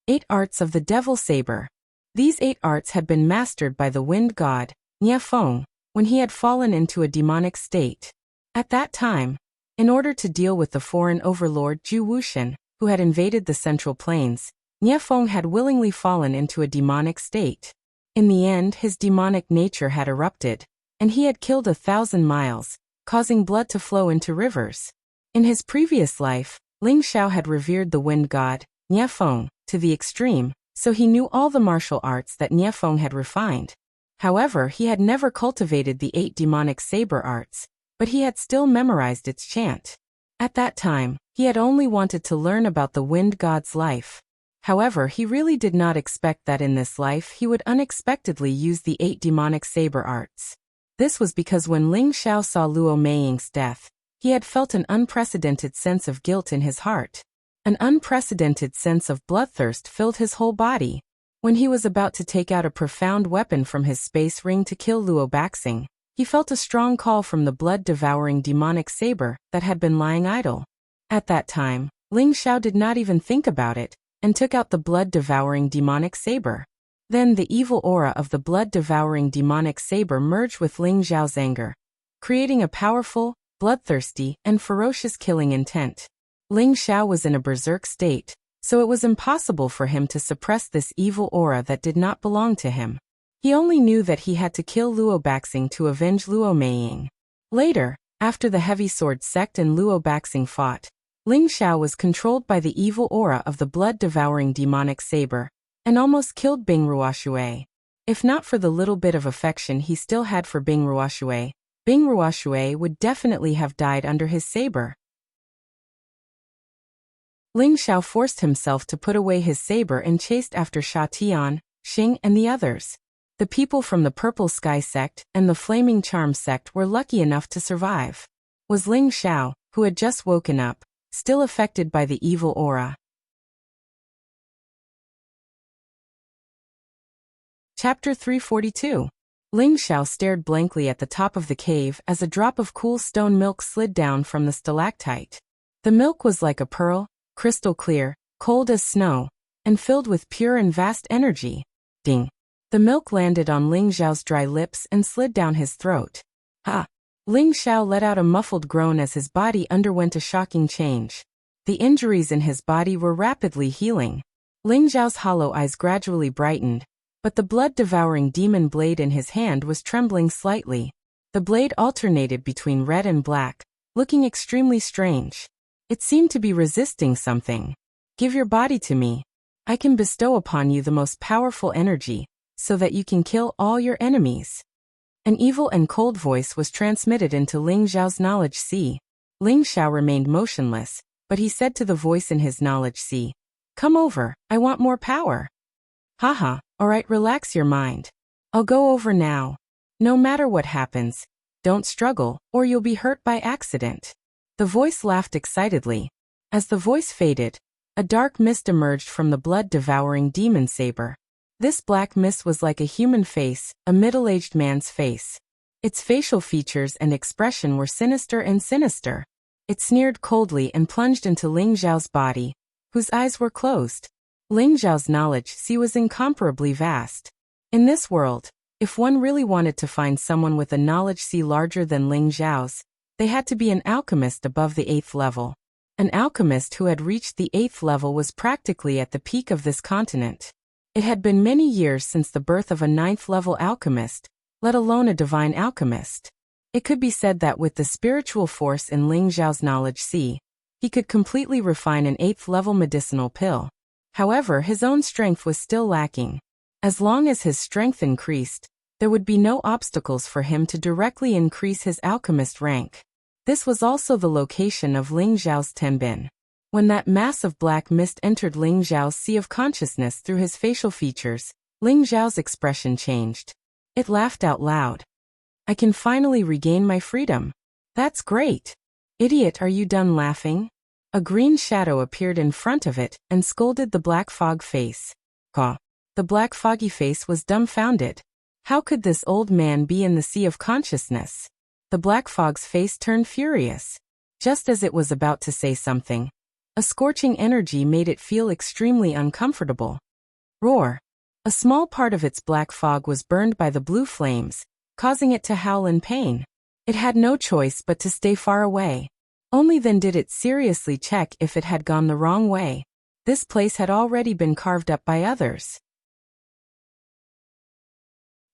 Speaker 1: 8 arts of the devil saber. These 8 arts had been mastered by the wind god, Niefeng, when he had fallen into a demonic state. At that time, in order to deal with the foreign overlord Zhu Wuxian, who had invaded the Central Plains, Niefeng had willingly fallen into a demonic state. In the end, his demonic nature had erupted, and he had killed 1,000 miles, causing blood to flow into rivers. In his previous life, Ling Xiao had revered the wind god, Niefeng, to the extreme, so he knew all the martial arts that Niefeng had refined. However, he had never cultivated the 8 demonic saber arts, but he had still memorized its chant. At that time, he had only wanted to learn about the wind god's life. However, he really did not expect that in this life he would unexpectedly use the 8 demonic saber arts. This was because when Ling Xiao saw Luo Meiying's death, he had felt an unprecedented sense of guilt in his heart. An unprecedented sense of bloodthirst filled his whole body. When he was about to take out a profound weapon from his space ring to kill Luo Baxing, he felt a strong call from the blood-devouring demonic saber that had been lying idle. At that time, Ling Xiao did not even think about it, and took out the blood-devouring demonic saber. Then the evil aura of the blood-devouring demonic saber merged with Ling Xiao's anger, creating a powerful, bloodthirsty, and ferocious killing intent. Ling Xiao was in a berserk state, so it was impossible for him to suppress this evil aura that did not belong to him. He only knew that he had to kill Luo Baxing to avenge Luo Meiying. Later, after the Heavy Sword sect and Luo Baxing fought, Ling Xiao was controlled by the evil aura of the blood-devouring demonic saber, and almost killed Bing Ruoshui. If not for the little bit of affection he still had for Bing Ruoshui would definitely have died under his saber. Ling Xiao forced himself to put away his saber and chased after Sha Tianxing and the others. The people from the Purple Sky sect and the Flaming Charm sect were lucky enough to survive. Was Ling Xiao, who had just woken up, still affected by the evil aura? Chapter 342. Ling Xiao stared blankly at the top of the cave as a drop of cool stone milk slid down from the stalactite. The milk was like a pearl, crystal clear, cold as snow, and filled with pure and vast energy. Ding! The milk landed on Ling Xiao's dry lips and slid down his throat. Ha! Ling Xiao let out a muffled groan as his body underwent a shocking change. The injuries in his body were rapidly healing. Ling Xiao's hollow eyes gradually brightened, but the blood-devouring demon blade in his hand was trembling slightly. The blade alternated between red and black, looking extremely strange. It seemed to be resisting something. Give your body to me. I can bestow upon you the most powerful energy, so that you can kill all your enemies. An evil and cold voice was transmitted into Ling Xiao's knowledge sea. Ling Xiao remained motionless, but he said to the voice in his knowledge sea, "Come over, I want more power." Haha, alright, relax your mind. I'll go over now. No matter what happens, don't struggle, or you'll be hurt by accident. The voice laughed excitedly. As the voice faded, a dark mist emerged from the blood-devouring demon saber. This black mist was like a human face, a middle-aged man's face. Its facial features and expression were sinister and sinister. It sneered coldly and plunged into Ling Xiao's body, whose eyes were closed. Ling Xiao's knowledge sea was incomparably vast. In this world, if one really wanted to find someone with a knowledge sea larger than Ling Xiao's, they had to be an alchemist above the 8th level. An alchemist who had reached the 8th level was practically at the peak of this continent. It had been many years since the birth of a 9th level alchemist, let alone a divine alchemist. It could be said that with the spiritual force in Ling Xiao's knowledge sea, he could completely refine an 8th level medicinal pill. However, his own strength was still lacking. As long as his strength increased, there would be no obstacles for him to directly increase his alchemist rank. This was also the location of Ling Xiao's Tenbin. When that mass of black mist entered Ling Xiao's sea of consciousness through his facial features, Ling Xiao's expression changed. It laughed out loud. I can finally regain my freedom. That's great. Idiot, are you done laughing? A green shadow appeared in front of it and scolded the black fog face. Caw. The black foggy face was dumbfounded. How could this old man be in the sea of consciousness? The black fog's face turned furious. Just as it was about to say something, a scorching energy made it feel extremely uncomfortable. Roar. A small part of its black fog was burned by the blue flames, causing it to howl in pain. It had no choice but to stay far away. Only then did it seriously check if it had gone the wrong way. This place had already been carved up by others.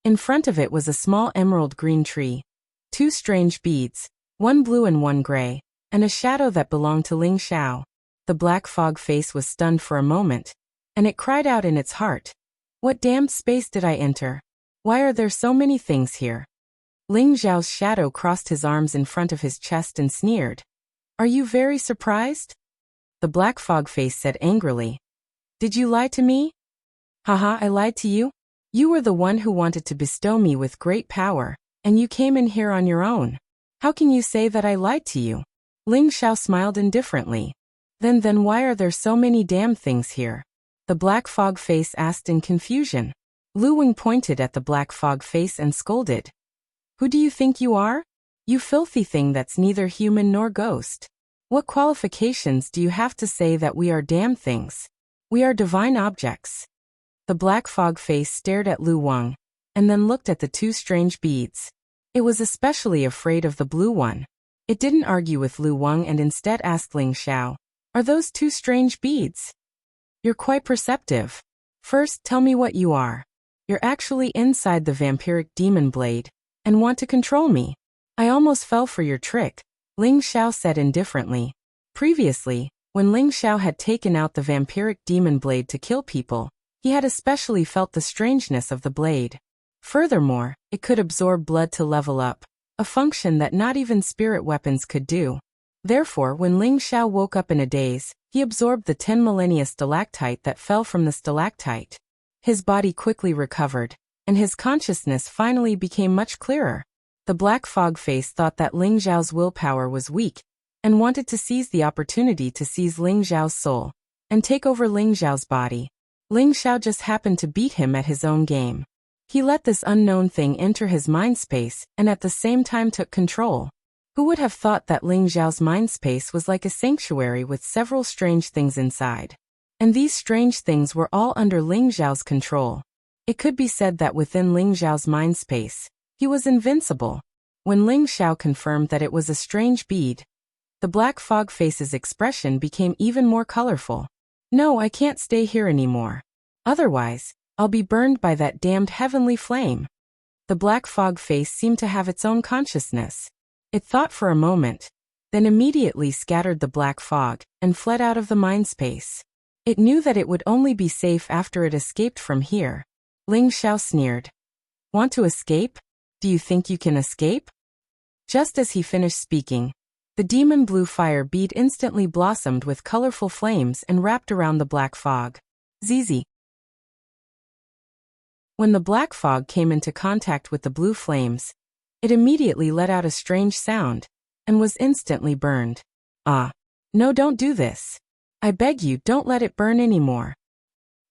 Speaker 1: In front of it was a small emerald green tree, 2 strange beads, one blue and one gray, and a shadow that belonged to Ling Xiao. The black fog face was stunned for a moment, and it cried out in its heart. What damned space did I enter? Why are there so many things here? Ling Xiao's shadow crossed his arms in front of his chest and sneered. Are you very surprised? The black fog face said angrily. Did you lie to me? Haha, I lied to you? You were the one who wanted to bestow me with great power, and you came in here on your own. How can you say that I lied to you? Ling Xiao smiled indifferently. Then why are there so many damn things here? The black fog face asked in confusion. Lu Wing pointed at the black fog face and scolded. Who do you think you are? You filthy thing that's neither human nor ghost. What qualifications do you have to say that we are damn things? We are divine objects. The black fog face stared at Lu Wang, and then looked at the 2 strange beads. It was especially afraid of the blue one. It didn't argue with Lu Wang and instead asked Ling Xiao, are those 2 strange beads? You're quite perceptive. First, tell me what you are. You're actually inside the vampiric demon blade, and want to control me. I almost fell for your trick, Ling Xiao said indifferently. Previously, when Ling Xiao had taken out the vampiric demon blade to kill people, he had especially felt the strangeness of the blade. Furthermore, it could absorb blood to level up, a function that not even spirit weapons could do. Therefore, when Ling Xiao woke up in a daze, he absorbed the 10 millennia stalactite that fell from the stalactite. His body quickly recovered, and his consciousness finally became much clearer. The black fog face thought that Ling Xiao's willpower was weak, and wanted to seize the opportunity to seize Ling Xiao's soul, and take over Ling Xiao's body. Ling Xiao just happened to beat him at his own game. He let this unknown thing enter his mind space and at the same time took control. Who would have thought that Ling Xiao's mind space was like a sanctuary with several strange things inside? And these strange things were all under Ling Xiao's control. It could be said that within Ling Xiao's mind space, he was invincible. When Ling Xiao confirmed that it was a strange bead, the black fog face's expression became even more colorful. No, I can't stay here anymore. Otherwise, I'll be burned by that damned heavenly flame. The black fog face seemed to have its own consciousness. It thought for a moment, then immediately scattered the black fog and fled out of the mind space. It knew that it would only be safe after it escaped from here. Ling Xiao sneered. Want to escape? Do you think you can escape? Just as he finished speaking, the demon blue fire bead instantly blossomed with colorful flames and wrapped around the black fog. ZZ. When the black fog came into contact with the blue flames, it immediately let out a strange sound, and was instantly burned. Ah. No, don't do this. I beg you, don't let it burn anymore.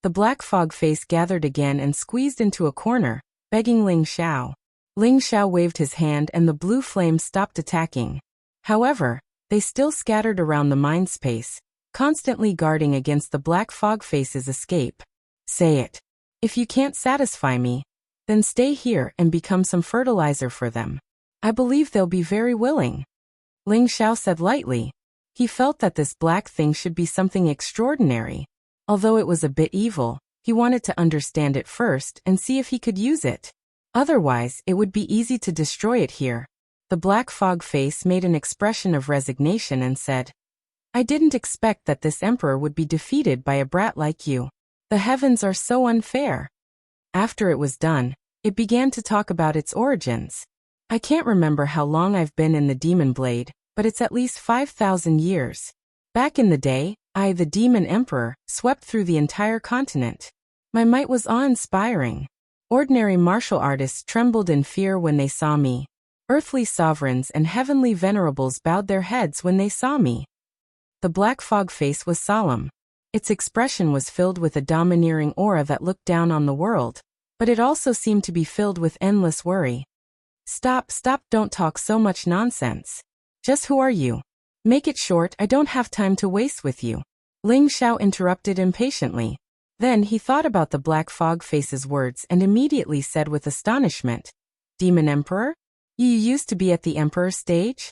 Speaker 1: The black fog face gathered again and squeezed into a corner, begging Ling Xiao. Ling Xiao waved his hand and the blue flames stopped attacking. However, they still scattered around the mind space, constantly guarding against the black fog face's escape. Say it. If you can't satisfy me, Then stay here and become some fertilizer for them. I believe they'll be very willing. Ling Xiao said lightly. He felt that this black thing should be something extraordinary. Although it was a bit evil, he wanted to understand it first and see if he could use it. Otherwise, it would be easy to destroy it here. The black fog face made an expression of resignation and said, I didn't expect that this emperor would be defeated by a brat like you. The heavens are so unfair. After it was done, it began to talk about its origins. I can't remember how long I've been in the Demon Blade, but it's at least 5,000 years. Back in the day, I, the Demon Emperor, swept through the entire continent. My might was awe-inspiring. Ordinary martial artists trembled in fear when they saw me. Earthly sovereigns and heavenly venerables bowed their heads when they saw me. The black fog face was solemn. Its expression was filled with a domineering aura that looked down on the world, but it also seemed to be filled with endless worry. Stop, don't talk so much nonsense. Just who are you? Make it short, I don't have time to waste with you. Ling Xiao interrupted impatiently. Then he thought about the black fog face's words and immediately said with astonishment, Demon Emperor? You used to be at the Emperor stage?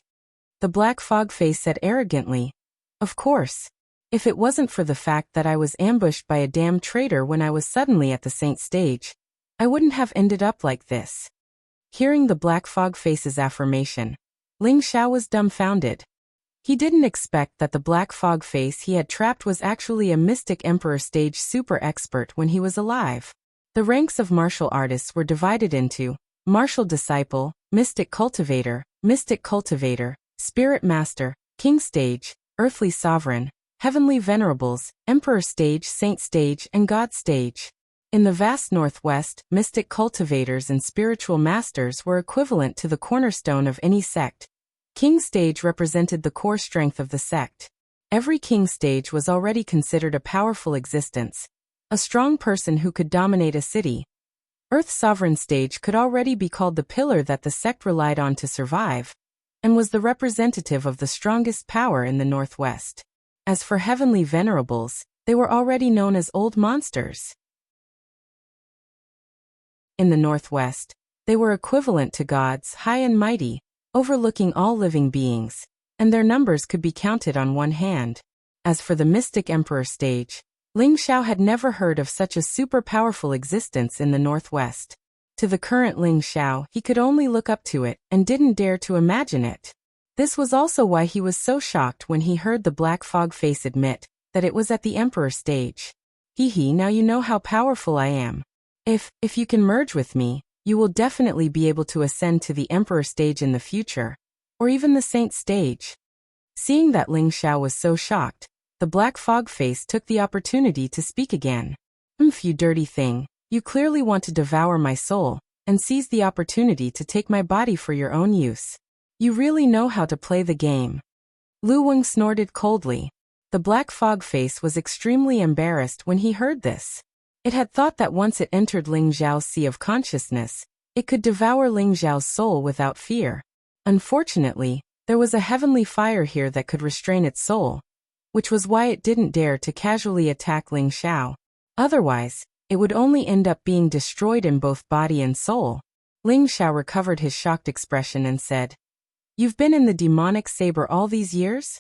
Speaker 1: The black fog face said arrogantly, Of course. If it wasn't for the fact that I was ambushed by a damn traitor when I was suddenly at the Saint stage, I wouldn't have ended up like this. Hearing the black fog face's affirmation, Ling Xiao was dumbfounded. He didn't expect that the black fog face he had trapped was actually a mystic emperor stage super expert when he was alive. The ranks of martial artists were divided into martial disciple, mystic cultivator, spirit master, king stage, earthly sovereign, heavenly venerables, emperor stage, saint stage, and god stage. In the vast Northwest, mystic cultivators and spiritual masters were equivalent to the cornerstone of any sect. King stage represented the core strength of the sect. Every king stage was already considered a powerful existence, a strong person who could dominate a city. Earth sovereign stage could already be called the pillar that the sect relied on to survive, and was the representative of the strongest power in the Northwest. As for heavenly venerables, they were already known as old monsters. In the Northwest, they were equivalent to gods, high and mighty, overlooking all living beings, and their numbers could be counted on one hand. As for the mystic emperor stage, Ling Xiao had never heard of such a super powerful existence in the Northwest. To the current Ling Xiao, he could only look up to it and didn't dare to imagine it. This was also why he was so shocked when he heard the black fog face admit that it was at the emperor stage. Now you know how powerful I am. If you can merge with me, you will definitely be able to ascend to the emperor stage in the future, or even the saint stage. Seeing that Ling Xiao was so shocked, the black fog face took the opportunity to speak again. You dirty thing, you clearly want to devour my soul, and seize the opportunity to take my body for your own use. You really know how to play the game. Lu Weng snorted coldly. The black fog face was extremely embarrassed when he heard this. It had thought that once it entered Ling Xiao's sea of consciousness, it could devour Ling Xiao's soul without fear. Unfortunately, there was a heavenly fire here that could restrain its soul, which was why it didn't dare to casually attack Ling Xiao. Otherwise, it would only end up being destroyed in both body and soul. Ling Xiao recovered his shocked expression and said, You've been in the demonic saber all these years?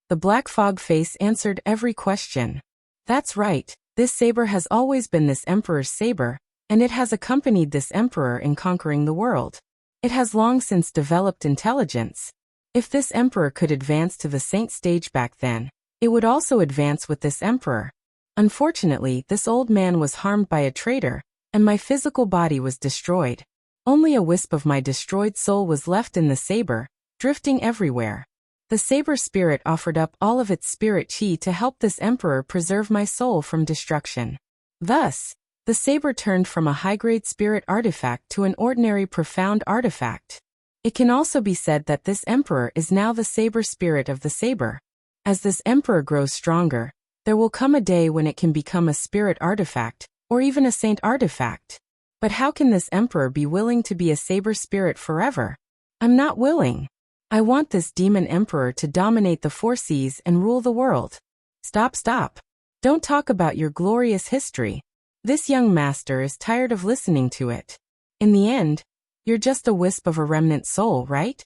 Speaker 1: The black fog face answered every question. That's right. This saber has always been this emperor's saber, and it has accompanied this emperor in conquering the world. It has long since developed intelligence. If this emperor could advance to the saint stage back then, it would also advance with this emperor. Unfortunately, this old man was harmed by a traitor, and my physical body was destroyed. Only a wisp of my destroyed soul was left in the saber, drifting everywhere. The saber spirit offered up all of its spirit chi to help this emperor preserve my soul from destruction. Thus, the saber turned from a high-grade spirit artifact to an ordinary profound artifact. It can also be said that this emperor is now the saber spirit of the saber. As this emperor grows stronger, there will come a day when it can become a spirit artifact, or even a saint artifact. But how can this emperor be willing to be a saber spirit forever? I'm not willing. I want this demon emperor to dominate the four seas and rule the world. Stop. Don't talk about your glorious history. This young master is tired of listening to it. In the end, you're just a wisp of a remnant soul, right?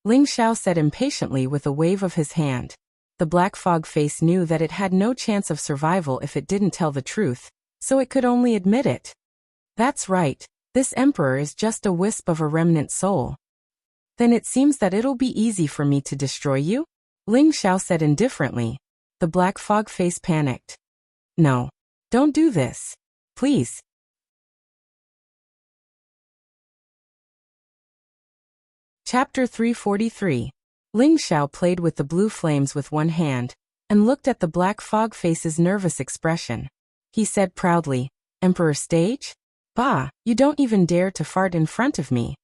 Speaker 1: Ling Xiao said impatiently with a wave of his hand. The black fog face knew that it had no chance of survival if it didn't tell the truth, so it could only admit it. That's right, this emperor is just a wisp of a remnant soul. Then it seems that it'll be easy for me to destroy you? Ling Xiao said indifferently. The black fog face panicked. No. Don't do this. Please. Chapter 343. Ling Xiao played with the blue flames with one hand, and looked at the black fog face's nervous expression. He said proudly, Emperor Stage? Bah, you don't even dare to fart in front of me.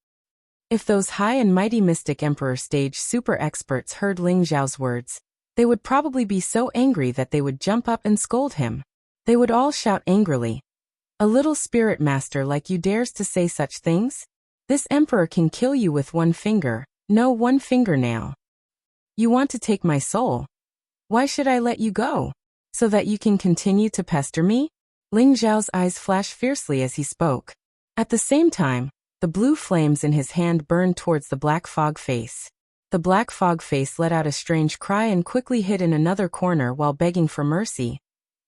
Speaker 1: If those high and mighty mystic Emperor Stage super experts heard Ling Xiao's words, they would probably be so angry that they would jump up and scold him. They would all shout angrily. A little spirit master like you dares to say such things? This emperor can kill you with one finger, no one fingernail. You want to take my soul? Why should I let you go? So that you can continue to pester me? Ling Xiao's eyes flashed fiercely as he spoke. At the same time, the blue flames in his hand burned towards the black fog face. The black fog face let out a strange cry and quickly hid in another corner while begging for mercy.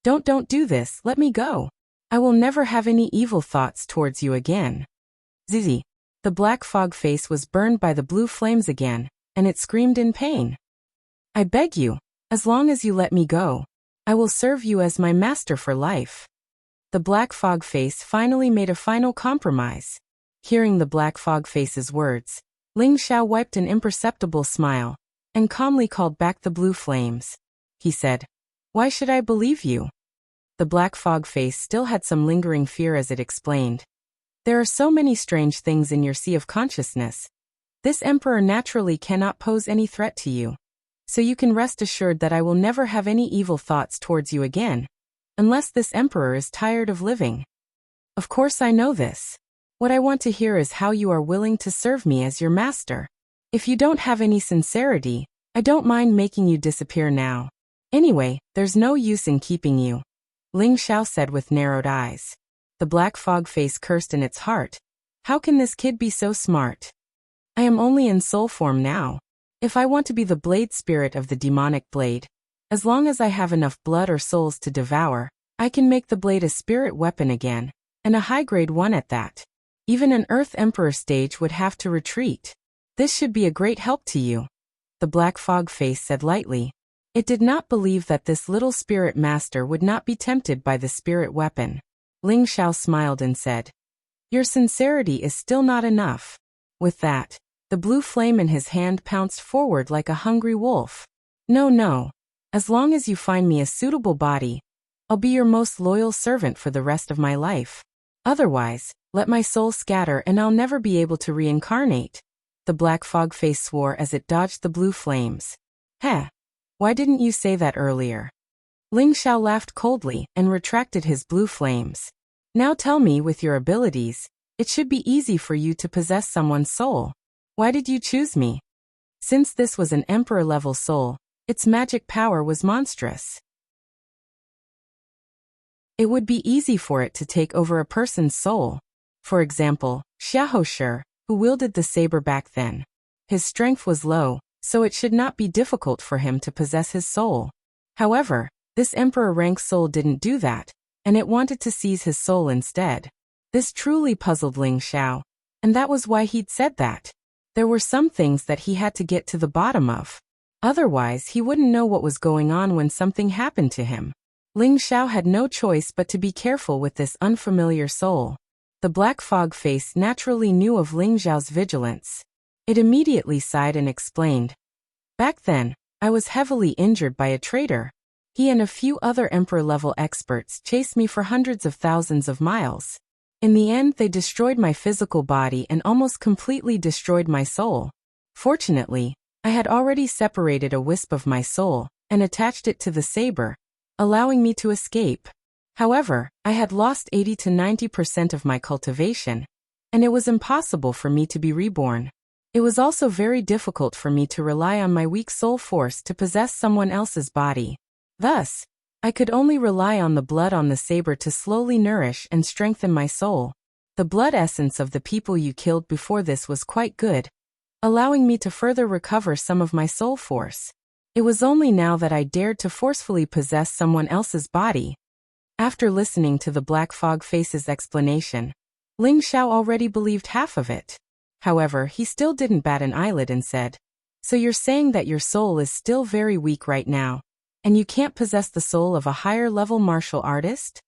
Speaker 1: Don't do this, let me go. I will never have any evil thoughts towards you again. Zizi. The black fog face was burned by the blue flames again, and it screamed in pain. I beg you, as long as you let me go, I will serve you as my master for life. The black fog face finally made a final compromise. Hearing the black fog face's words, Ling Xiao wiped an imperceptible smile, and calmly called back the blue flames. He said, Why should I believe you? The black fog face still had some lingering fear as it explained. There are so many strange things in your sea of consciousness. This emperor naturally cannot pose any threat to you. So you can rest assured that I will never have any evil thoughts towards you again, unless this emperor is tired of living. Of course I know this. What I want to hear is how you are willing to serve me as your master. If you don't have any sincerity, I don't mind making you disappear now. Anyway, there's no use in keeping you. Ling Xiao said with narrowed eyes. The black fog face cursed in its heart. How can this kid be so smart? I am only in soul form now. If I want to be the blade spirit of the demonic blade, as long as I have enough blood or souls to devour, I can make the blade a spirit weapon again, and a high-grade one at that. Even an Earth Emperor Stage would have to retreat. This should be a great help to you. The black fog face said lightly. It did not believe that this little spirit master would not be tempted by the spirit weapon. Ling Xiao smiled and said, Your sincerity is still not enough. With that, the blue flame in his hand pounced forward like a hungry wolf. No. As long as you find me a suitable body, I'll be your most loyal servant for the rest of my life. Otherwise, let my soul scatter and I'll never be able to reincarnate. The black fog face swore as it dodged the blue flames. Heh. Why didn't you say that earlier? Ling Xiao laughed coldly and retracted his blue flames. Now tell me, with your abilities, it should be easy for you to possess someone's soul. Why did you choose me? Since this was an emperor-level soul, its magic power was monstrous. It would be easy for it to take over a person's soul. For example, Xiaohoshi, who wielded the saber back then. His strength was low, so it should not be difficult for him to possess his soul. However, this emperor rank soul didn't do that, and it wanted to seize his soul instead. This truly puzzled Ling Xiao, and that was why he'd said that. There were some things that he had to get to the bottom of. Otherwise, he wouldn't know what was going on when something happened to him. Ling Xiao had no choice but to be careful with this unfamiliar soul. The black fog face naturally knew of Ling Xiao's vigilance. It immediately sighed and explained. Back then, I was heavily injured by a traitor. He and a few other emperor-level experts chased me for hundreds of thousands of miles. In the end, they destroyed my physical body and almost completely destroyed my soul. Fortunately, I had already separated a wisp of my soul and attached it to the saber, allowing me to escape. However, I had lost 80 to 90% of my cultivation, and it was impossible for me to be reborn. It was also very difficult for me to rely on my weak soul force to possess someone else's body. Thus, I could only rely on the blood on the saber to slowly nourish and strengthen my soul. The blood essence of the people you killed before this was quite good, allowing me to further recover some of my soul force. It was only now that I dared to forcefully possess someone else's body. After listening to the Black Fog Face's explanation, Ling Xiao already believed half of it. However, he still didn't bat an eyelid and said, "So you're saying that your soul is still very weak right now, and you can't possess the soul of a higher-level martial artist?"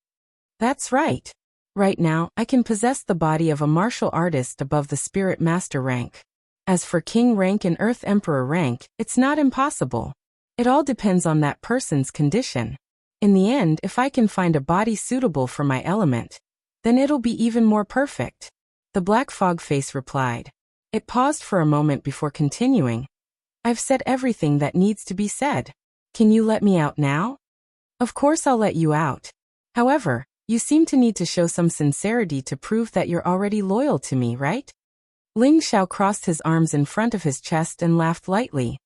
Speaker 1: "That's right. Right now, I can possess the body of a martial artist above the Spirit Master rank. As for King rank and Earth Emperor rank, it's not impossible. It all depends on that person's condition. In the end, if I can find a body suitable for my element, then it'll be even more perfect." The Black Fog Face replied. It paused for a moment before continuing. "I've said everything that needs to be said. Can you let me out now?" "Of course I'll let you out. However, you seem to need to show some sincerity to prove that you're already loyal to me, right?" Ling Xiao crossed his arms in front of his chest and laughed lightly.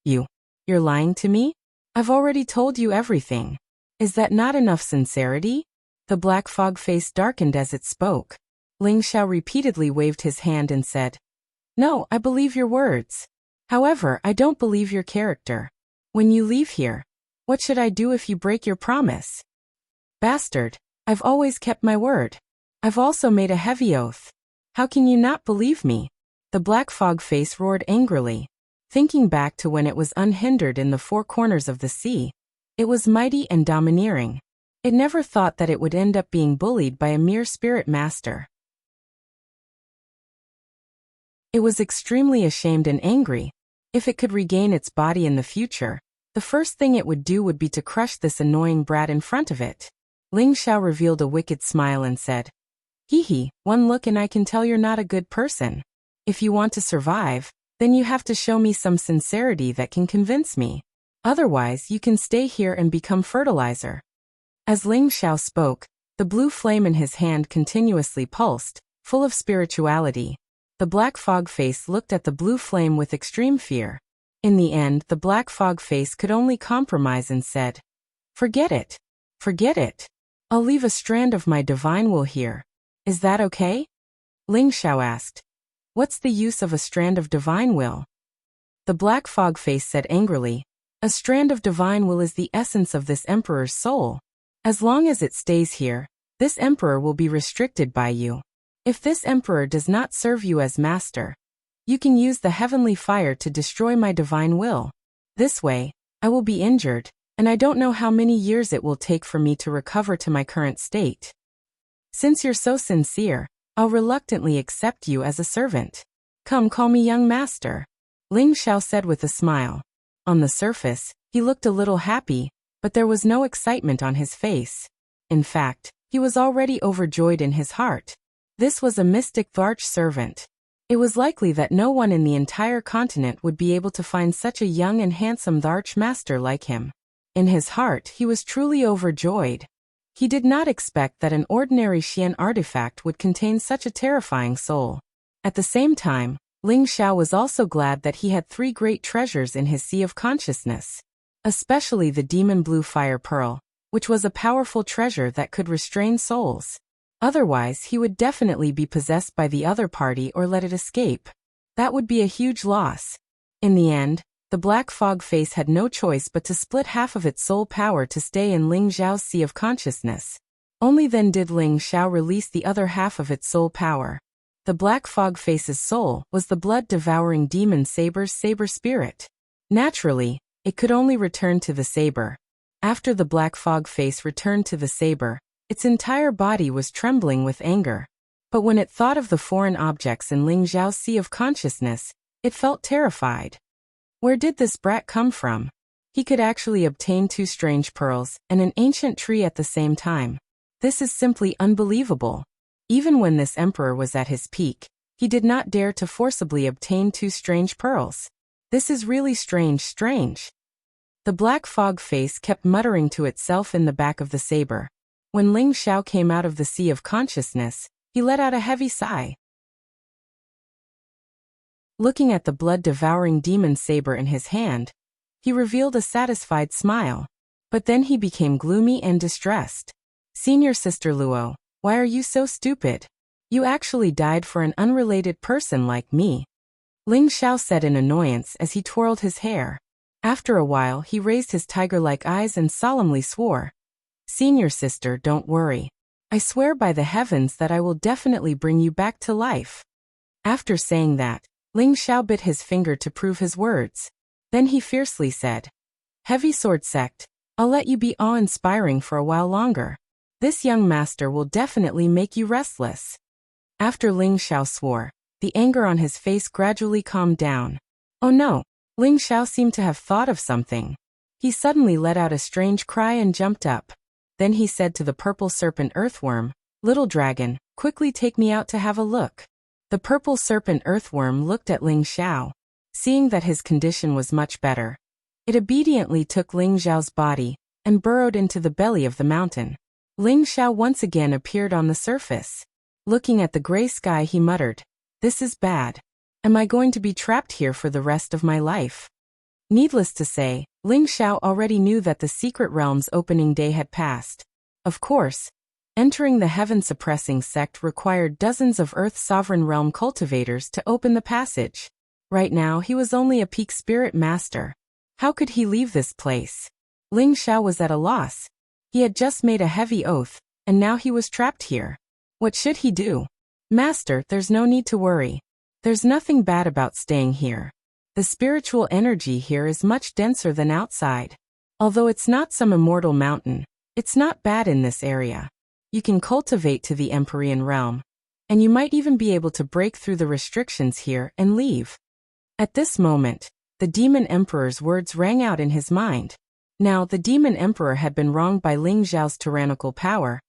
Speaker 1: You're lying to me? I've already told you everything. Is that not enough sincerity?" The Black Fog Face darkened as it spoke. Ling Xiao repeatedly waved his hand and said, "No, I believe your words. However, I don't believe your character. When you leave here, what should I do if you break your promise?" "Bastard, I've always kept my word. I've also made a heavy oath. How can you not believe me?" The Black Fog Face roared angrily. Thinking back to when it was unhindered in the four corners of the sea, it was mighty and domineering. It never thought that it would end up being bullied by a mere spirit master. It was extremely ashamed and angry. If it could regain its body in the future, the first thing it would do would be to crush this annoying brat in front of it. Ling Xiao revealed a wicked smile and said, "Hee, one look and I can tell you're not a good person. If you want to survive, then you have to show me some sincerity that can convince me. Otherwise, you can stay here and become fertilizer." As Ling Xiao spoke, the blue flame in his hand continuously pulsed, full of spirituality. The Black Fog Face looked at the blue flame with extreme fear. In the end, the Black Fog Face could only compromise and said, Forget it. Forget it. I'll leave a strand of my divine will here. Is that okay?" Ling Xiao asked. "What's the use of a strand of divine will?" The Black Fog Face said angrily, "A strand of divine will is the essence of this emperor's soul. As long as it stays here, this emperor will be restricted by you. If this emperor does not serve you as master, you can use the heavenly fire to destroy my divine will. This way, I will be injured, and I don't know how many years it will take for me to recover to my current state. Since you're so sincere, I'll reluctantly accept you as a servant. Come, call me young master," Ling Xiao said with a smile. On the surface, he looked a little happy, but there was no excitement on his face. In fact, he was already overjoyed in his heart. This was a mystic Tharch servant. It was likely that no one in the entire continent would be able to find such a young and handsome Tharch master like him. In his heart, he was truly overjoyed. He did not expect that an ordinary Xian artifact would contain such a terrifying soul. At the same time, Ling Xiao was also glad that he had 3 great treasures in his sea of consciousness. Especially the demon blue fire pearl, which was a powerful treasure that could restrain souls. Otherwise, he would definitely be possessed by the other party or let it escape. That would be a huge loss. In the end, the Black Fog Face had no choice but to split half of its soul power to stay in Ling Xiao's sea of consciousness. Only then did Ling Xiao release the other half of its soul power. The Black Fog Face's soul was the blood-devouring demon saber's saber spirit. Naturally, it could only return to the saber. After the Black Fog Face returned to the saber, its entire body was trembling with anger. But when it thought of the foreign objects in Ling Xiao's sea of consciousness, it felt terrified. Where did this brat come from? He could actually obtain 2 strange pearls and an ancient tree at the same time. This is simply unbelievable. Even when this emperor was at his peak, he did not dare to forcibly obtain 2 strange pearls. This is really strange. The Black Fog Face kept muttering to itself in the back of the saber. When Ling Xiao came out of the sea of consciousness, he let out a heavy sigh. Looking at the blood-devouring demon saber in his hand, he revealed a satisfied smile. But then he became gloomy and distressed. "Senior Sister Luo, why are you so stupid? You actually died for an unrelated person like me. Ling Xiao said in annoyance as he twirled his hair. After a while he raised his tiger-like eyes and solemnly swore. Senior sister, don't worry. I swear by the heavens that I will definitely bring you back to life. After saying that, Ling Xiao bit his finger to prove his words. Then he fiercely said, Heavy Sword Sect, I'll let you be awe-inspiring for a while longer. This young master will definitely make you restless. After Ling Xiao swore, the anger on his face gradually calmed down. Oh no, Ling Xiao seemed to have thought of something. He suddenly let out a strange cry and jumped up. Then he said to the purple serpent earthworm, Little dragon, quickly take me out to have a look. The purple serpent earthworm looked at Ling Xiao. Seeing that his condition was much better, it obediently took Ling Xiao's body and burrowed into the belly of the mountain. Ling Xiao once again appeared on the surface. Looking at the gray sky, he muttered, This is bad. Am I going to be trapped here for the rest of my life? Needless to say, Ling Xiao already knew that the secret realm's opening day had passed. Of course, entering the heaven-suppressing sect required dozens of Earth Sovereign Realm cultivators to open the passage. Right now he was only a peak spirit master. How could he leave this place? Ling Xiao was at a loss. He had just made a heavy oath, and now he was trapped here. What should he do? Master, there's no need to worry. There's nothing bad about staying here. The spiritual energy here is much denser than outside. Although it's not some immortal mountain, it's not bad in this area. You can cultivate to the Empyrean realm, and you might even be able to break through the restrictions here and leave. At this moment, the Demon Emperor's words rang out in his mind. Now, the Demon Emperor had been wronged by Ling Xiao's tyrannical power,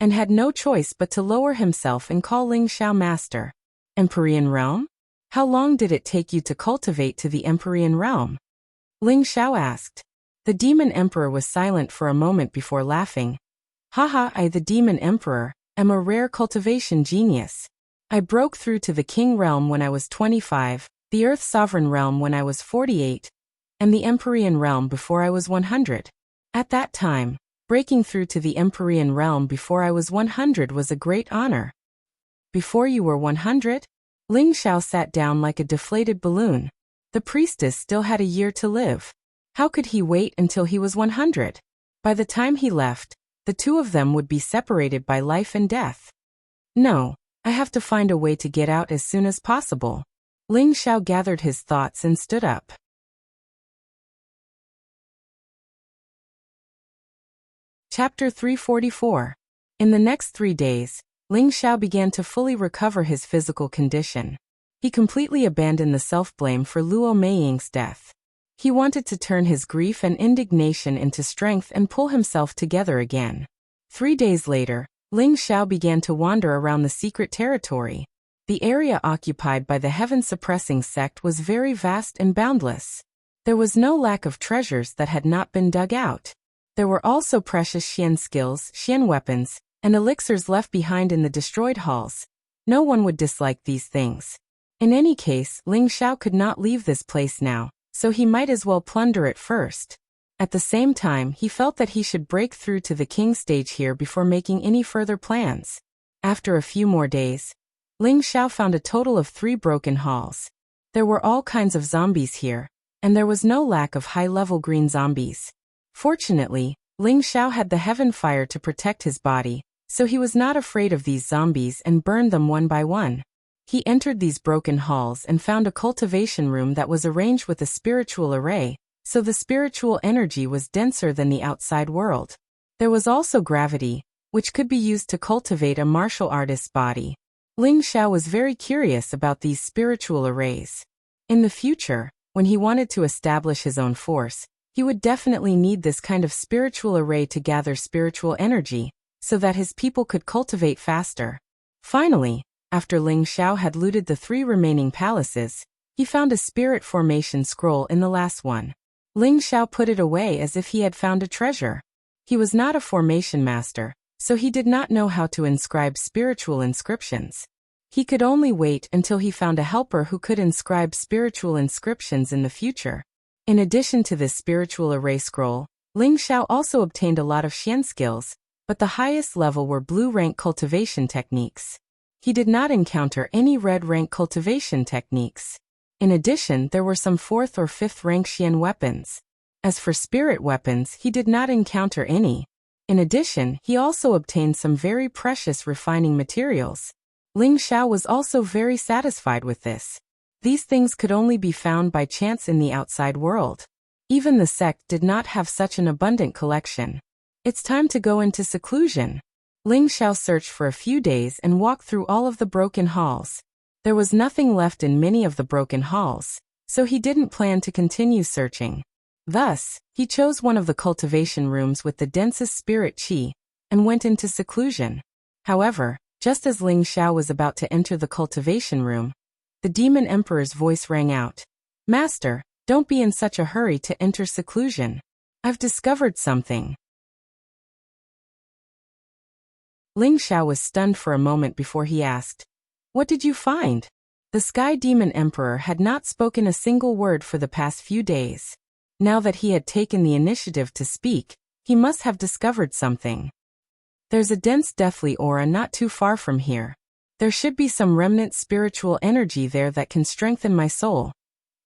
Speaker 1: and had no choice but to lower himself and call Ling Xiao master. Empyrean realm? How long did it take you to cultivate to the Empyrean realm? Ling Xiao asked. The Demon Emperor was silent for a moment before laughing. Haha, I, the Demon Emperor, am a rare cultivation genius. I broke through to the King realm when I was 25, the Earth Sovereign realm when I was 48, and the Empyrean realm before I was 100. At that time, breaking through to the Empyrean realm before I was 100 was a great honor. Before you were 100? Ling Xiao sat down like a deflated balloon. The priestess still had a year to live. How could he wait until he was 100? By the time he left, the two of them would be separated by life and death. No, I have to find a way to get out as soon as possible. Ling Xiao gathered his thoughts and stood up. Chapter 344. In the next 3 days, Ling Xiao began to fully recover his physical condition. He completely abandoned the self-blame for Luo Meiying's death. He wanted to turn his grief and indignation into strength and pull himself together again. 3 days later, Ling Xiao began to wander around the secret territory. The area occupied by the heaven-suppressing sect was very vast and boundless. There was no lack of treasures that had not been dug out. There were also precious Xian skills, Xian weapons, and elixirs left behind in the destroyed halls. No one would dislike these things. In any case, Ling Xiao could not leave this place now, so he might as well plunder it first. At the same time, he felt that he should break through to the king stage here before making any further plans. After a few more days, Ling Xiao found a total of 3 broken halls. There were all kinds of zombies here, and there was no lack of high-level green zombies. Fortunately, Ling Xiao had the heaven fire to protect his body, so he was not afraid of these zombies and burned them one by one. He entered these broken halls and found a cultivation room that was arranged with a spiritual array, so the spiritual energy was denser than the outside world. There was also gravity, which could be used to cultivate a martial artist's body. Ling Xiao was very curious about these spiritual arrays. In the future, when he wanted to establish his own force, he would definitely need this kind of spiritual array to gather spiritual energy, so that his people could cultivate faster. Finally, after Ling Xiao had looted the 3 remaining palaces, he found a spirit formation scroll in the last one. Ling Xiao put it away as if he had found a treasure. He was not a formation master, so he did not know how to inscribe spiritual inscriptions. He could only wait until he found a helper who could inscribe spiritual inscriptions in the future. In addition to this spiritual array scroll, Ling Xiao also obtained a lot of Xian skills, but the highest level were blue rank cultivation techniques. He did not encounter any red rank cultivation techniques. In addition, there were some 4th or 5th rank Xian weapons. As for spirit weapons, he did not encounter any. In addition, he also obtained some very precious refining materials. Ling Xiao was also very satisfied with this. These things could only be found by chance in the outside world. Even the sect did not have such an abundant collection. It's time to go into seclusion. Ling Xiao searched for a few days and walked through all of the broken halls. There was nothing left in many of the broken halls, so he didn't plan to continue searching. Thus, he chose one of the cultivation rooms with the densest spirit qi, and went into seclusion. However, just as Ling Xiao was about to enter the cultivation room, the Demon Emperor's voice rang out. "Master, don't be in such a hurry to enter seclusion. I've discovered something." Ling Xiao was stunned for a moment before he asked, "What did you find?" The Sky Demon Emperor had not spoken a single word for the past few days. Now that he had taken the initiative to speak, he must have discovered something. "There's a dense deathly aura not too far from here. There should be some remnant spiritual energy there that can strengthen my soul,"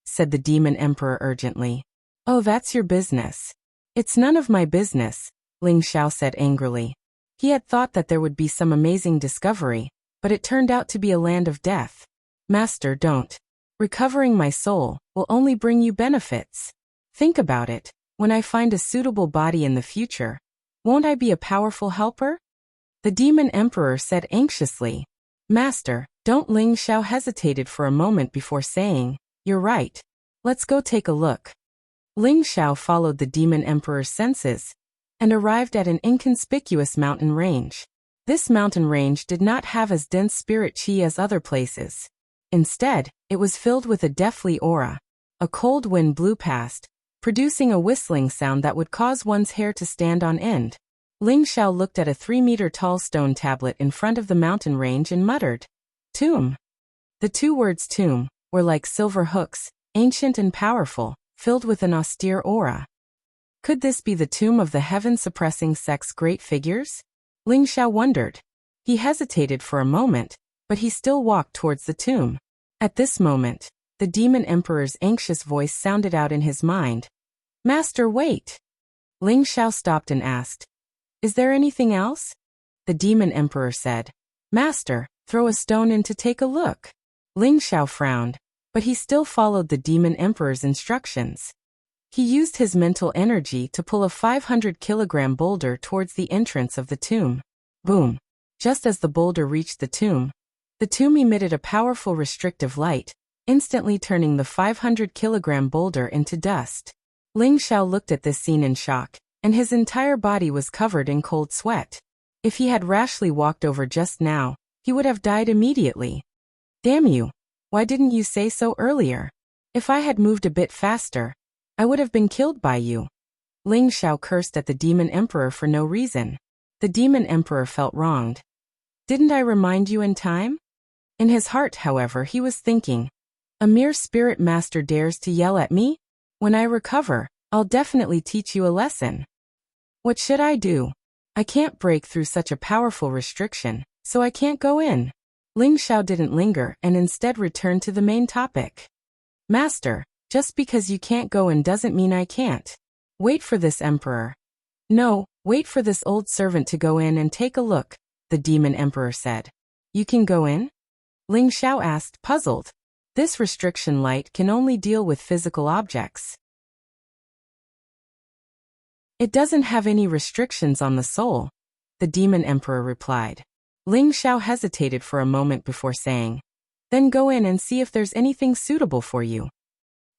Speaker 1: said the Demon Emperor urgently. "Oh, that's your business." "It's none of my business," Ling Xiao said angrily. He had thought that there would be some amazing discovery, but it turned out to be a land of death. "Master, don't. Recovering my soul will only bring you benefits. Think about it. When I find a suitable body in the future, won't I be a powerful helper?" The Demon Emperor said anxiously. "Master, don't." Ling Xiao hesitated for a moment before saying, "You're right. Let's go take a look." Ling Xiao followed the Demon Emperor's senses and arrived at an inconspicuous mountain range. This mountain range did not have as dense spirit qi as other places. Instead, it was filled with a deathly aura. A cold wind blew past, producing a whistling sound that would cause one's hair to stand on end. Ling Xiao looked at a 3-meter-tall stone tablet in front of the mountain range and muttered, "Tomb." The 2 words tomb were like silver hooks, ancient and powerful, filled with an austere aura. Could this be the tomb of the heaven-suppressing sect's great figures? Ling Xiao wondered. He hesitated for a moment, but he still walked towards the tomb. At this moment, the Demon Emperor's anxious voice sounded out in his mind. "Master, wait." Ling Xiao stopped and asked, "Is there anything else?" The Demon Emperor said, "Master, throw a stone in to take a look." Ling Xiao frowned, but he still followed the Demon Emperor's instructions. He used his mental energy to pull a 500-kilogram boulder towards the entrance of the tomb. Boom! Just as the boulder reached the tomb emitted a powerful restrictive light, instantly turning the 500-kilogram boulder into dust. Ling Xiao looked at this scene in shock, and his entire body was covered in cold sweat. If he had rashly walked over just now, he would have died immediately. "Damn you! Why didn't you say so earlier? If I had moved a bit faster, I would have been killed by you." Ling Xiao cursed at the Demon Emperor for no reason. The Demon Emperor felt wronged. "Didn't I remind you in time?" In his heart, however, he was thinking, "A mere spirit master dares to yell at me? When I recover, I'll definitely teach you a lesson. What should I do? I can't break through such a powerful restriction, so I can't go in." Ling Xiao didn't linger and instead returned to the main topic. "Master, just because you can't go in doesn't mean I can't. Wait for this emperor." "No, wait for this old servant to go in and take a look," the Demon Emperor said. "You can go in?" Ling Xiao asked, puzzled. This restriction light can only deal with physical objects. "It doesn't have any restrictions on the soul," the Demon Emperor replied. Ling Xiao hesitated for a moment before saying, "Then go in and see if there's anything suitable for you."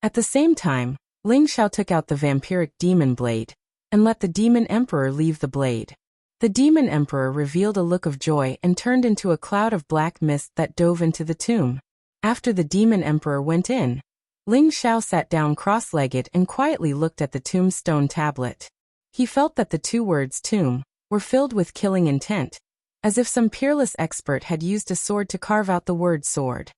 Speaker 1: At the same time, Ling Xiao took out the vampiric demon blade and let the Demon Emperor leave the blade. The Demon Emperor revealed a look of joy and turned into a cloud of black mist that dove into the tomb. After the Demon Emperor went in, Ling Xiao sat down cross-legged and quietly looked at the tombstone tablet. He felt that the 2 words tomb were filled with killing intent, as if some peerless expert had used a sword to carve out the word sword.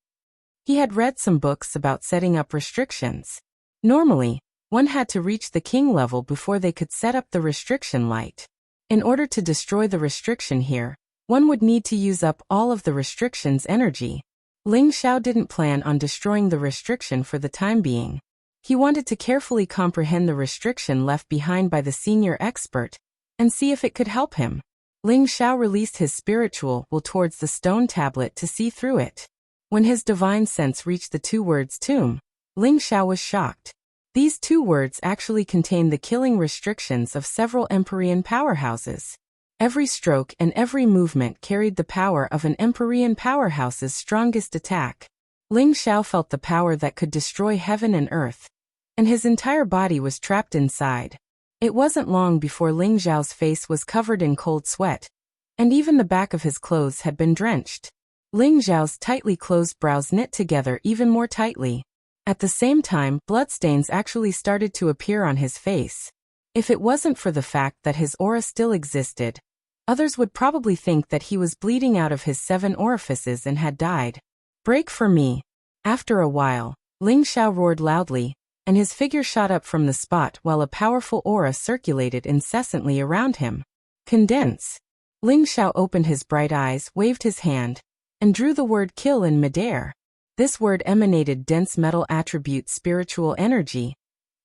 Speaker 1: He had read some books about setting up restrictions. Normally, one had to reach the king level before they could set up the restriction light. In order to destroy the restriction here, one would need to use up all of the restriction's energy. Ling Xiao didn't plan on destroying the restriction for the time being. He wanted to carefully comprehend the restriction left behind by the senior expert and see if it could help him. Ling Xiao released his spiritual will towards the stone tablet to see through it. When his divine sense reached the two words tomb, Ling Xiao was shocked. These two words actually contained the killing restrictions of several Empyrean powerhouses. Every stroke and every movement carried the power of an Empyrean powerhouse's strongest attack. Ling Xiao felt the power that could destroy heaven and earth, and his entire body was trapped inside. It wasn't long before Ling Xiao's face was covered in cold sweat, and even the back of his clothes had been drenched. Ling Xiao's tightly closed brows knit together even more tightly. At the same time, bloodstains actually started to appear on his face. If it wasn't for the fact that his aura still existed, others would probably think that he was bleeding out of his 7 orifices and had died. Break for me. After a while, Ling Xiao roared loudly, and his figure shot up from the spot while a powerful aura circulated incessantly around him. Condense. Ling Xiao opened his bright eyes, waved his hand, and drew the word kill in midair. This word emanated dense metal attribute spiritual energy,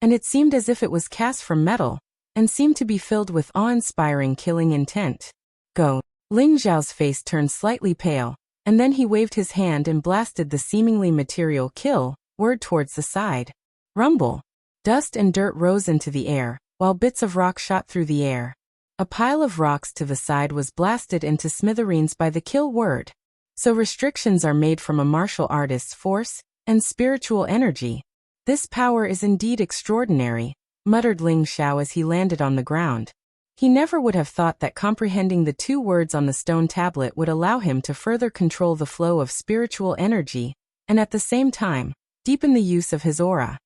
Speaker 1: and it seemed as if it was cast from metal, and seemed to be filled with awe-inspiring killing intent. Go. Ling Xiao's face turned slightly pale, and then he waved his hand and blasted the seemingly material kill word towards the side. Rumble. Dust and dirt rose into the air, while bits of rock shot through the air. A pile of rocks to the side was blasted into smithereens by the kill word. So restrictions are made from a martial artist's force and spiritual energy. This power is indeed extraordinary, muttered Ling Xiao as he landed on the ground. He never would have thought that comprehending the two words on the stone tablet would allow him to further control the flow of spiritual energy, and at the same time, deepen the use of his aura.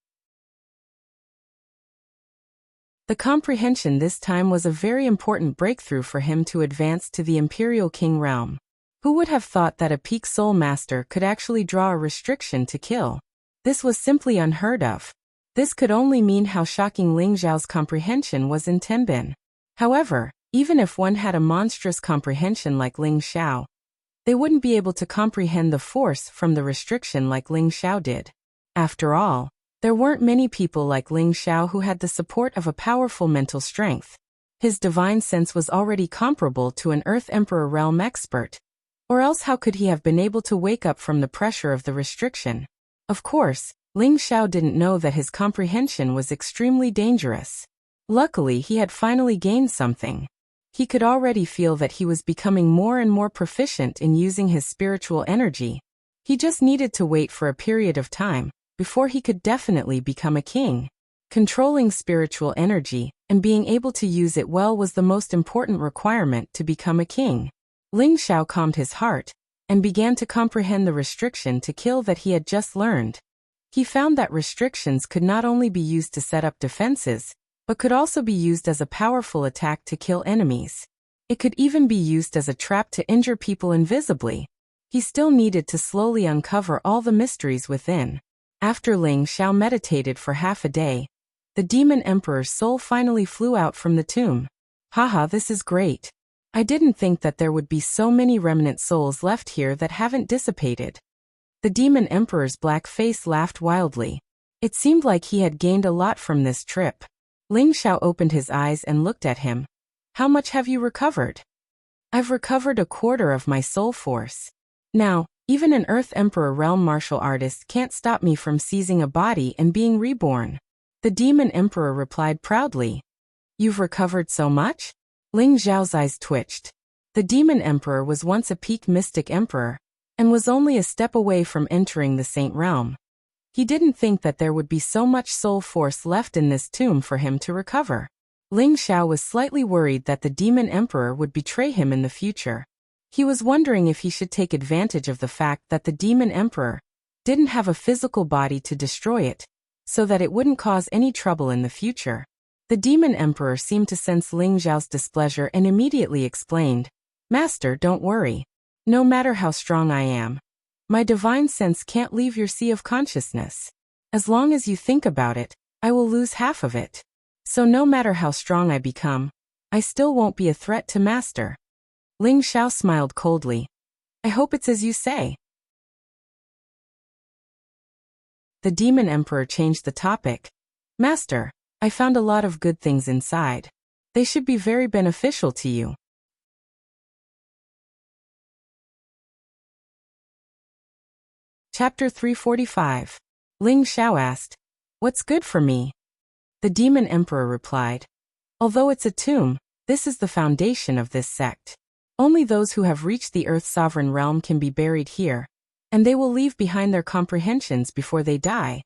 Speaker 1: The comprehension this time was a very important breakthrough for him to advance to the Imperial King realm. Who would have thought that a peak soul master could actually draw a restriction to kill? This was simply unheard of. This could only mean how shocking Ling Xiao's comprehension was in Tenbin. However, even if one had a monstrous comprehension like Ling Xiao, they wouldn't be able to comprehend the force from the restriction like Ling Xiao did. After all, there weren't many people like Ling Xiao who had the support of a powerful mental strength. His divine sense was already comparable to an Earth Emperor realm expert. Or else how could he have been able to wake up from the pressure of the restriction? Of course, Ling Xiao didn't know that his comprehension was extremely dangerous. Luckily, he had finally gained something. He could already feel that he was becoming more and more proficient in using his spiritual energy. He just needed to wait for a period of time before he could definitely become a king. Controlling spiritual energy and being able to use it well was the most important requirement to become a king. Ling Xiao calmed his heart and began to comprehend the restriction to kill that he had just learned. He found that restrictions could not only be used to set up defenses, but could also be used as a powerful attack to kill enemies. It could even be used as a trap to injure people invisibly. He still needed to slowly uncover all the mysteries within. After Ling Xiao meditated for half a day, the Demon Emperor's soul finally flew out from the tomb. Haha, this is great. I didn't think that there would be so many remnant souls left here that haven't dissipated. The Demon Emperor's black face laughed wildly. It seemed like he had gained a lot from this trip. Ling Xiao opened his eyes and looked at him. How much have you recovered? I've recovered 1/4 of my soul force. Now, even an Earth Emperor realm martial artist can't stop me from seizing a body and being reborn. The Demon Emperor replied proudly. You've recovered so much? Ling Xiao's eyes twitched. The Demon Emperor was once a peak mystic emperor, and was only a step away from entering the Saint realm. He didn't think that there would be so much soul force left in this tomb for him to recover. Ling Xiao was slightly worried that the Demon Emperor would betray him in the future. He was wondering if he should take advantage of the fact that the Demon Emperor didn't have a physical body to destroy it, so that it wouldn't cause any trouble in the future. The Demon Emperor seemed to sense Ling Xiao's displeasure and immediately explained, Master, don't worry. No matter how strong I am, my divine sense can't leave your sea of consciousness. As long as you think about it, I will lose half of it. So no matter how strong I become, I still won't be a threat to Master. Ling Xiao smiled coldly. I hope it's as you say. The demon emperor changed the topic. Master, I found a lot of good things inside. They should be very beneficial to you. Chapter 345. Ling Xiao asked, What's good for me? The demon emperor replied, Although it's a tomb, this is the foundation of this sect. Only those who have reached the Earth Sovereign Realm can be buried here, and they will leave behind their comprehensions before they die,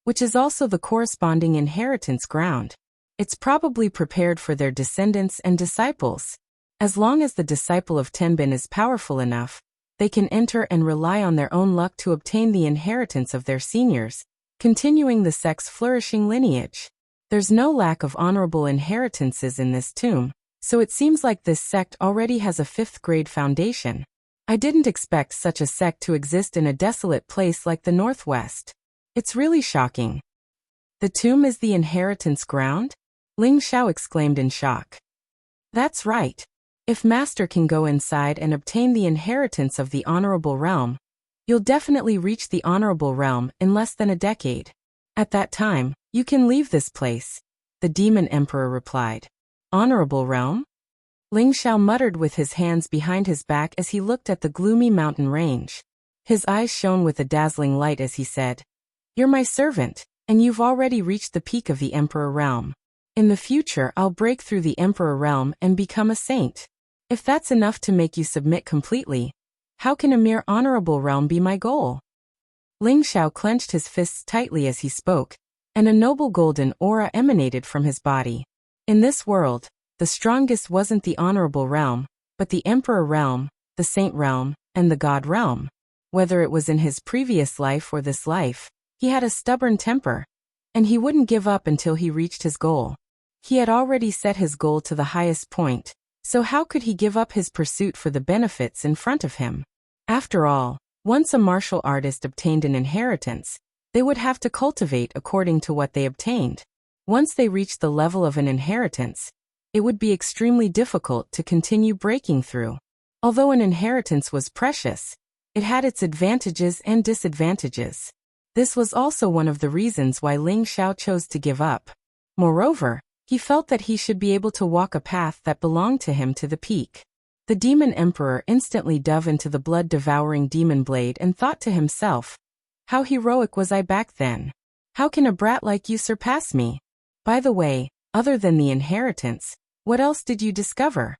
Speaker 1: which is also the corresponding inheritance ground. It's probably prepared for their descendants and disciples. As long as the disciple of Tenbin is powerful enough, they can enter and rely on their own luck to obtain the inheritance of their seniors, continuing the sect's flourishing lineage. There's no lack of honorable inheritances in this tomb, so it seems like this sect already has a 5th-grade foundation. I didn't expect such a sect to exist in a desolate place like the Northwest. It's really shocking. The tomb is the inheritance ground? Ling Xiao exclaimed in shock. That's right. If Master can go inside and obtain the inheritance of the Honorable Realm, you'll definitely reach the Honorable Realm in less than a decade. At that time, you can leave this place, the Demon Emperor replied. Honorable Realm? Ling Xiao muttered with his hands behind his back as he looked at the gloomy mountain range. His eyes shone with a dazzling light as he said, You're my servant, and you've already reached the peak of the Emperor Realm. In the future I'll break through the Emperor Realm and become a saint. If that's enough to make you submit completely, how can a mere Honorable Realm be my goal? Ling Xiao clenched his fists tightly as he spoke, and a noble golden aura emanated from his body. In this world, the strongest wasn't the Honorable Realm, but the Emperor Realm, the Saint Realm, and the God Realm. Whether it was in his previous life or this life, he had a stubborn temper, and he wouldn't give up until he reached his goal. He had already set his goal to the highest point, so how could he give up his pursuit for the benefits in front of him? After all, once a martial artist obtained an inheritance, they would have to cultivate according to what they obtained. Once they reached the level of an inheritance, it would be extremely difficult to continue breaking through. Although an inheritance was precious, it had its advantages and disadvantages. This was also one of the reasons why Ling Xiao chose to give up. Moreover, he felt that he should be able to walk a path that belonged to him to the peak. The Demon Emperor instantly dove into the blood-devouring demon blade and thought to himself, How heroic was I back then? How can a brat like you surpass me? By the way, other than the inheritance, what else did you discover?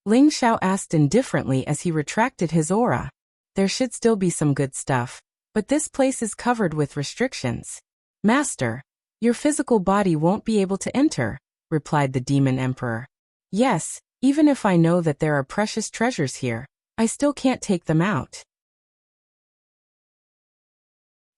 Speaker 1: Ling Xiao asked indifferently as he retracted his aura. There should still be some good stuff, but this place is covered with restrictions. Master, your physical body won't be able to enter, replied the Demon Emperor. Yes, even if I know that there are precious treasures here, I still can't take them out.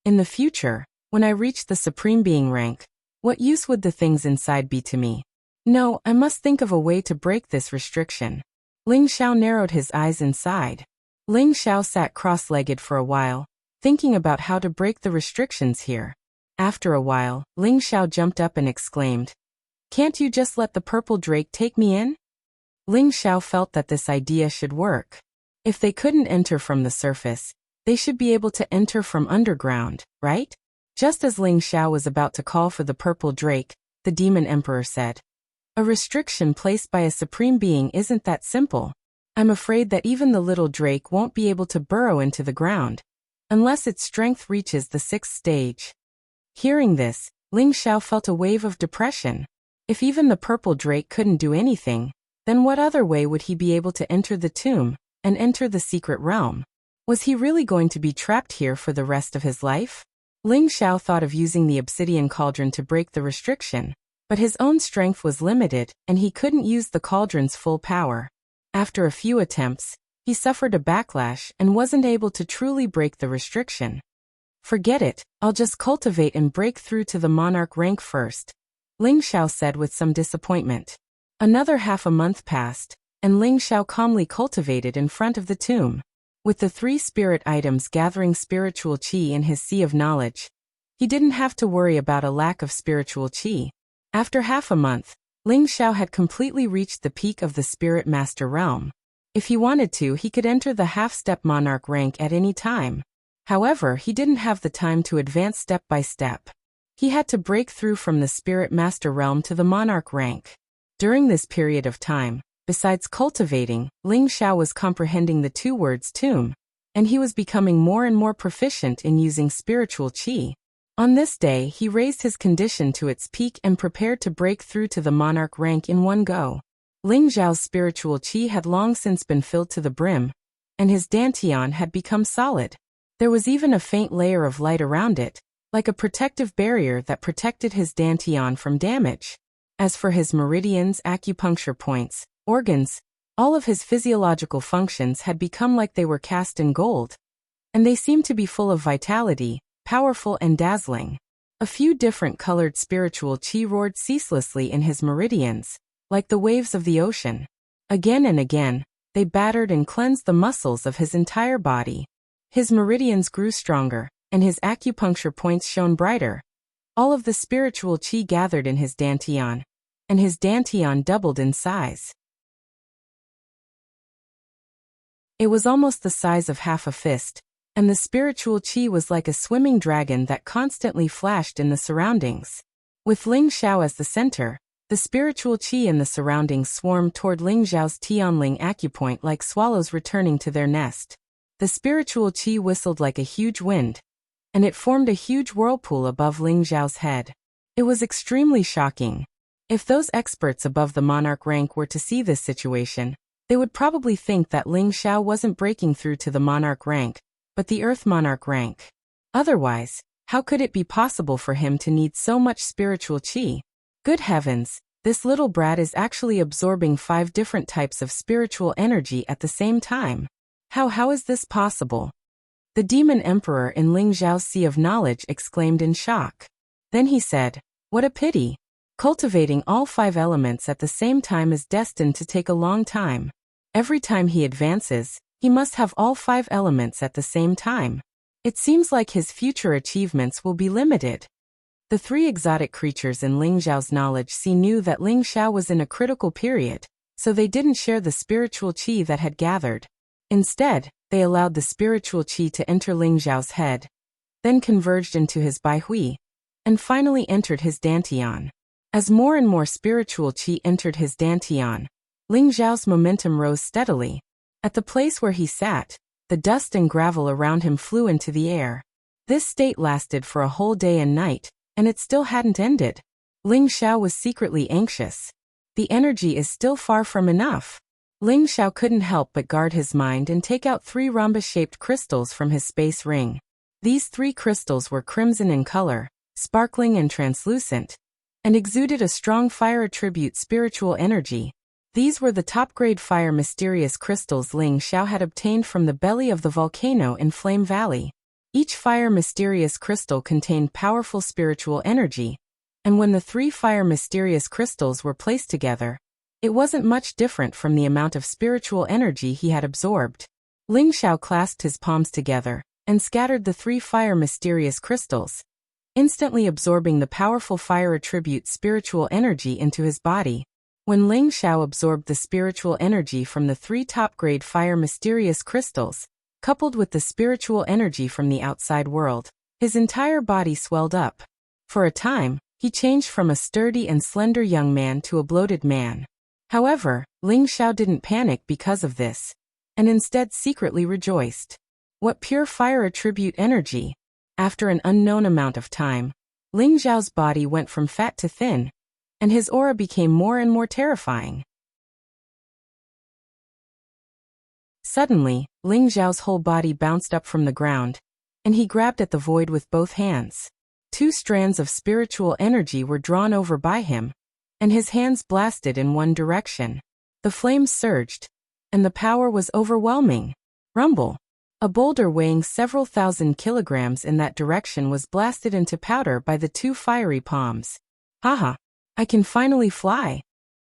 Speaker 1: In the future, when I reach the Supreme Being rank, what use would the things inside be to me? No, I must think of a way to break this restriction. Ling Xiao narrowed his eyes inside. Ling Xiao sat cross-legged for a while, thinking about how to break the restrictions here. After a while, Ling Xiao jumped up and exclaimed, Can't you just let the purple drake take me in? Ling Xiao felt that this idea should work. If they couldn't enter from the surface, they should be able to enter from underground, right? Just as Ling Xiao was about to call for the purple drake, the Demon Emperor said, A restriction placed by a supreme being isn't that simple. I'm afraid that even the little drake won't be able to burrow into the ground, unless its strength reaches the 6th stage. Hearing this, Ling Xiao felt a wave of depression. If even the purple drake couldn't do anything, then what other way would he be able to enter the tomb and enter the secret realm? Was he really going to be trapped here for the rest of his life? Ling Xiao thought of using the obsidian cauldron to break the restriction, but his own strength was limited and he couldn't use the cauldron's full power. After a few attempts, he suffered a backlash and wasn't able to truly break the restriction. Forget it, I'll just cultivate and break through to the monarch rank first, Ling Xiao said with some disappointment. Another half a month passed, and Ling Xiao calmly cultivated in front of the tomb. With the 3 spirit items gathering spiritual qi in his sea of knowledge, he didn't have to worry about a lack of spiritual qi. After half a month, Ling Xiao had completely reached the peak of the Spirit Master Realm. If he wanted to, he could enter the half-step monarch rank at any time. However, he didn't have the time to advance step by step. He had to break through from the spirit master realm to the monarch rank. During this period of time, besides cultivating, Ling Xiao was comprehending the two words tomb, and he was becoming more and more proficient in using spiritual qi. On this day, he raised his condition to its peak and prepared to break through to the monarch rank in one go. Ling Xiao's spiritual qi had long since been filled to the brim, and his dantian had become solid. There was even a faint layer of light around it, like a protective barrier that protected his dantian from damage. As for his meridians, acupuncture points, organs, all of his physiological functions had become like they were cast in gold, and they seemed to be full of vitality, powerful and dazzling. A few different colored spiritual qi roared ceaselessly in his meridians, like the waves of the ocean. Again and again, they battered and cleansed the muscles of his entire body. His meridians grew stronger, and his acupuncture points shone brighter. All of the spiritual qi gathered in his dantian, and his dantian doubled in size. It was almost the size of half a fist, and the spiritual qi was like a swimming dragon that constantly flashed in the surroundings. With Ling Xiao as the center, the spiritual qi in the surroundings swarmed toward Ling Xiao's Tianling acupoint like swallows returning to their nest. The spiritual qi whistled like a huge wind, and it formed a huge whirlpool above Ling Xiao's head. It was extremely shocking. If those experts above the monarch rank were to see this situation, they would probably think that Ling Xiao wasn't breaking through to the monarch rank, but the earth monarch rank. Otherwise, how could it be possible for him to need so much spiritual qi? Good heavens, this little brat is actually absorbing 5 different types of spiritual energy at the same time. How is this possible? The demon emperor in Ling Xiao's sea of knowledge exclaimed in shock. Then he said, "What a pity. Cultivating all 5 elements at the same time is destined to take a long time. Every time he advances, he must have all 5 elements at the same time. It seems like his future achievements will be limited." The 3 exotic creatures in Ling Xiao's knowledge sea knew that Ling Xiao was in a critical period, so they didn't share the spiritual qi that had gathered. Instead, they allowed the spiritual qi to enter Ling Xiao's head, then converged into his baihui, and finally entered his dantian. As more and more spiritual qi entered his dantian, Ling Xiao's momentum rose steadily. At the place where he sat, the dust and gravel around him flew into the air. This state lasted for a whole day and night, and it still hadn't ended. Ling Xiao was secretly anxious. The energy is still far from enough. Ling Xiao couldn't help but guard his mind and take out 3 rhombus-shaped crystals from his space ring. These 3 crystals were crimson in color, sparkling and translucent, and exuded a strong fire attribute spiritual energy. These were the top-grade fire mysterious crystals Ling Xiao had obtained from the belly of the volcano in Flame Valley. Each fire mysterious crystal contained powerful spiritual energy, and when the 3 fire mysterious crystals were placed together, it wasn't much different from the amount of spiritual energy he had absorbed. Ling Xiao clasped his palms together and scattered the 3 fire mysterious crystals, instantly absorbing the powerful fire attribute spiritual energy into his body. When Ling Xiao absorbed the spiritual energy from the 3 top-grade fire mysterious crystals, coupled with the spiritual energy from the outside world, his entire body swelled up. For a time, he changed from a sturdy and slender young man to a bloated man. However, Ling Xiao didn't panic because of this, and instead secretly rejoiced. What pure fire attribute energy! After an unknown amount of time, Ling Xiao's body went from fat to thin, and his aura became more and more terrifying. Suddenly, Ling Xiao's whole body bounced up from the ground, and he grabbed at the void with both hands. 2 strands of spiritual energy were drawn over by him, and his hands blasted in one direction. The flames surged, and the power was overwhelming. Rumble! A boulder weighing several thousand kilograms in that direction was blasted into powder by the 2 fiery palms. Haha! I can finally fly!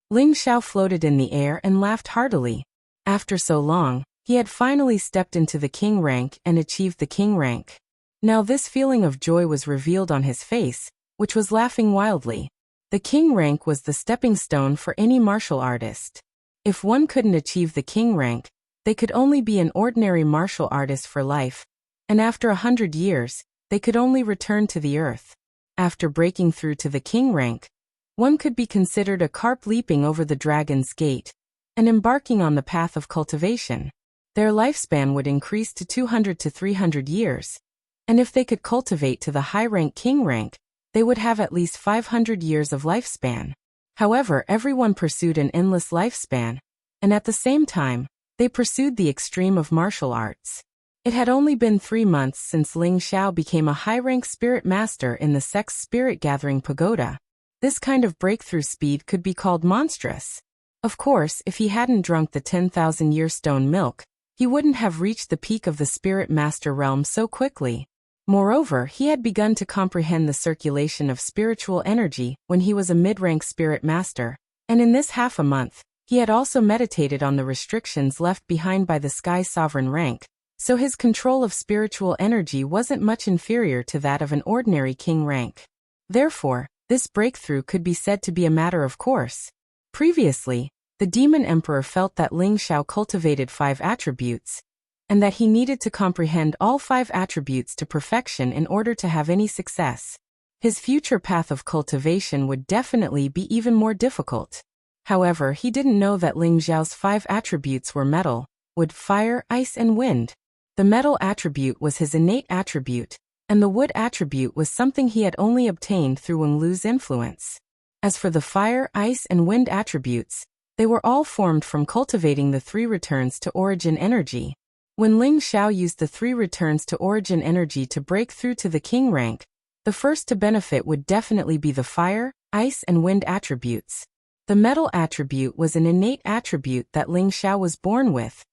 Speaker 1: Ling Xiao floated in the air and laughed heartily. After so long, he had finally stepped into the king rank and achieved the king rank. Now this feeling of joy was revealed on his face, which was laughing wildly. The king rank was the stepping stone for any martial artist. If one couldn't achieve the king rank, They could only be an ordinary martial artist for life, and after 100 years, they could only return to the earth. After breaking through to the king rank, one could be considered a carp leaping over the dragon's gate and embarking on the path of cultivation. Their lifespan would increase to 200 to 300 years, and if they could cultivate to the high-rank king rank, they would have at least 500 years of lifespan. However, everyone pursued an endless lifespan, and at the same time, they pursued the extreme of martial arts. It had only been 3 months since Ling Xiao became a high-rank spirit master in the sect's spirit-gathering pagoda. This kind of breakthrough speed could be called monstrous. Of course, if he hadn't drunk the 10,000-year stone milk, he wouldn't have reached the peak of the spirit master realm so quickly. Moreover, he had begun to comprehend the circulation of spiritual energy when he was a mid-rank spirit master, and in this half a month, he had also meditated on the restrictions left behind by the Sky Sovereign rank, so his control of spiritual energy wasn't much inferior to that of an ordinary king rank. Therefore, this breakthrough could be said to be a matter of course. Previously, the Demon Emperor felt that Ling Xiao cultivated 5 attributes, and that he needed to comprehend all 5 attributes to perfection in order to have any success. His future path of cultivation would definitely be even more difficult. However, he didn't know that Ling Xiao's 5 attributes were metal, wood, fire, ice, and wind. The metal attribute was his innate attribute, and the wood attribute was something he had only obtained through Wen Lu's influence. As for the fire, ice, and wind attributes, they were all formed from cultivating the 3 returns to origin energy. When Ling Xiao used the 3 returns to origin energy to break through to the king rank, the first to benefit would definitely be the fire, ice, and wind attributes. The metal attribute was an innate attribute that Ling Xiao was born with,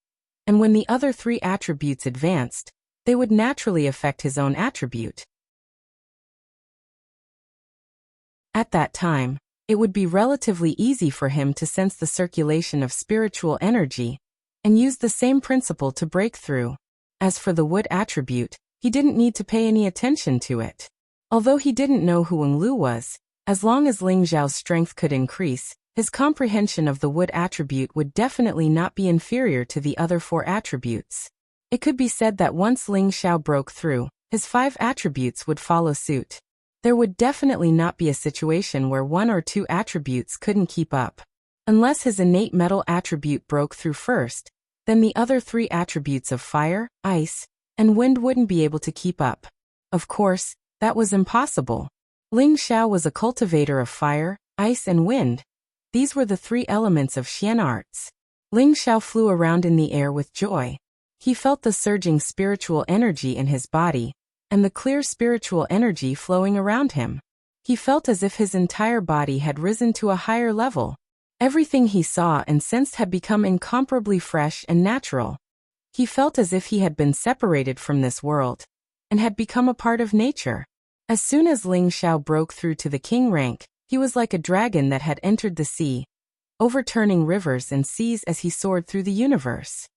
Speaker 1: and when the other 3 attributes advanced, they would naturally affect his own attribute. At that time, it would be relatively easy for him to sense the circulation of spiritual energy and use the same principle to break through. As for the wood attribute, he didn't need to pay any attention to it. Although he didn't know who Wen Lu was, as long as Ling Xiao's strength could increase, his comprehension of the wood attribute would definitely not be inferior to the other 4 attributes. It could be said that once Ling Xiao broke through, his 5 attributes would follow suit. There would definitely not be a situation where 1 or 2 attributes couldn't keep up. Unless his innate metal attribute broke through first, then the other 3 attributes of fire, ice, and wind wouldn't be able to keep up. Of course, that was impossible. Ling Xiao was a cultivator of fire, ice, and wind. These were the 3 elements of Xian arts. Ling Xiao flew around in the air with joy. He felt the surging spiritual energy in his body, and the clear spiritual energy flowing around him. He felt as if his entire body had risen to a higher level. Everything he saw and sensed had become incomparably fresh and natural. He felt as if he had been separated from this world, and had become a part of nature. As soon as Ling Xiao broke through to the king rank, he was like a dragon that had entered the sea, overturning rivers and seas as he soared through the universe.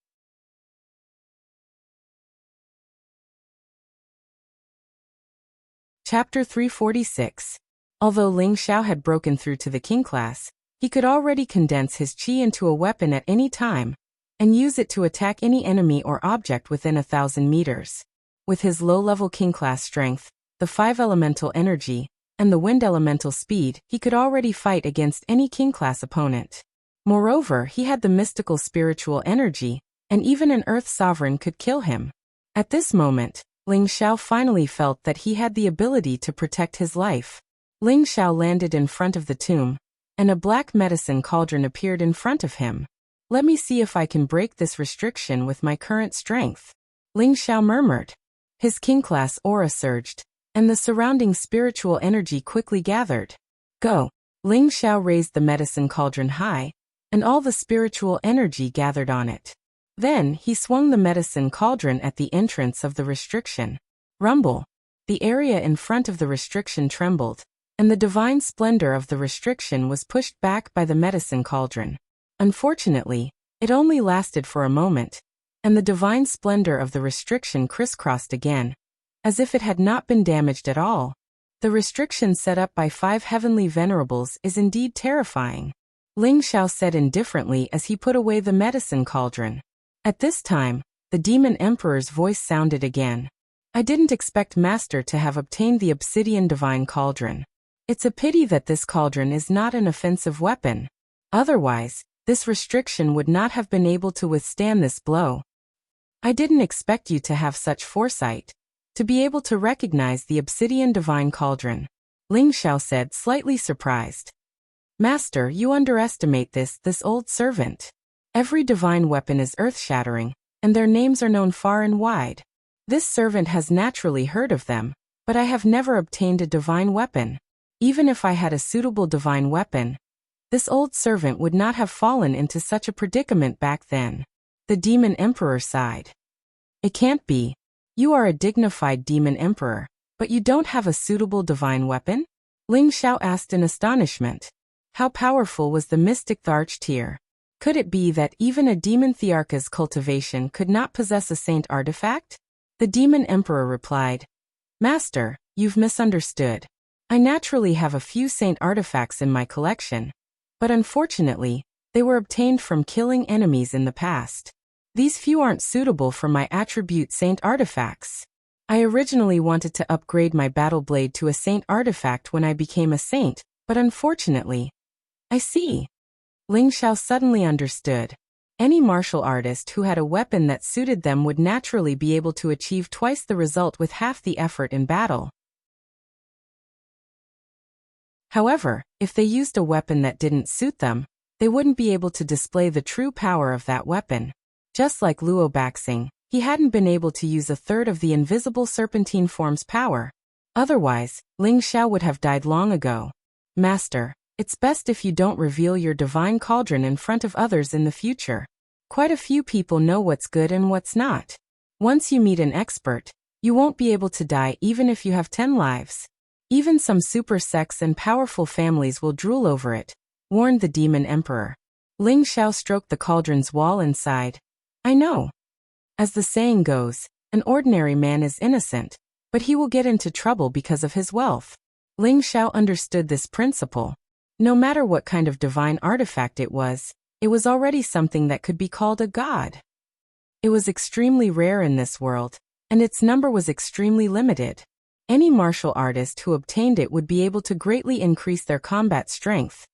Speaker 1: Chapter 346. Although Ling Xiao had broken through to the king class, he could already condense his qi into a weapon at any time, and use it to attack any enemy or object within 1,000 meters. With his low-level king class strength, the 5 elemental energy, and the wind elemental speed, he could already fight against any king class opponent. Moreover, he had the mystical spiritual energy, and even an earth sovereign could kill him. At this moment, Ling Xiao finally felt that he had the ability to protect his life. Ling Xiao landed in front of the tomb, and a black medicine cauldron appeared in front of him. Let me see if I can break this restriction with my current strength, Ling Xiao murmured. His king class aura surged, and the surrounding spiritual energy quickly gathered. Go! Ling Xiao raised the medicine cauldron high, and all the spiritual energy gathered on it. Then, he swung the medicine cauldron at the entrance of the restriction. Rumble! The area in front of the restriction trembled, and the divine splendor of the restriction was pushed back by the medicine cauldron. Unfortunately, it only lasted for a moment, and the divine splendor of the restriction crisscrossed again, as if it had not been damaged at all. The restriction set up by 5 heavenly venerables is indeed terrifying, Ling Xiao said indifferently as he put away the medicine cauldron. At this time, the demon emperor's voice sounded again. I didn't expect Master to have obtained the obsidian divine cauldron. It's a pity that this cauldron is not an offensive weapon. Otherwise, this restriction would not have been able to withstand this blow. I didn't expect you to have such foresight, to be able to recognize the obsidian divine cauldron, Ling Xiao said, slightly surprised. Master, you underestimate this old servant. Every divine weapon is earth-shattering, and their names are known far and wide. This servant has naturally heard of them, but I have never obtained a divine weapon. Even if I had a suitable divine weapon, this old servant would not have fallen into such a predicament back then. The demon emperor sighed. It can't be. You are a dignified demon emperor, but you don't have a suitable divine weapon? Ling Xiao asked in astonishment. How powerful was the mystic Tharch-Tier? Could it be that even a demon Thearcha's cultivation could not possess a saint artifact? The demon emperor replied, Master, you've misunderstood. I naturally have a few saint artifacts in my collection, but unfortunately, they were obtained from killing enemies in the past. These few aren't suitable for my attribute saint artifacts. I originally wanted to upgrade my battle blade to a saint artifact when I became a saint, but unfortunately, I see. Ling Xiao suddenly understood. Any martial artist who had a weapon that suited them would naturally be able to achieve twice the result with half the effort in battle. However, if they used a weapon that didn't suit them, they wouldn't be able to display the true power of that weapon. Just like Luo Baxing, he hadn't been able to use a third of the invisible serpentine form's power. Otherwise, Ling Xiao would have died long ago. Master, it's best if you don't reveal your divine cauldron in front of others in the future. Quite a few people know what's good and what's not. Once you meet an expert, you won't be able to die even if you have 10 lives. Even some super sects and powerful families will drool over it, warned the demon emperor. Ling Xiao stroked the cauldron's wall and sighed. I know. As the saying goes, an ordinary man is innocent, but he will get into trouble because of his wealth. Ling Xiao understood this principle. No matter what kind of divine artifact it was already something that could be called a god. It was extremely rare in this world, and its number was extremely limited. Any martial artist who obtained it would be able to greatly increase their combat strength.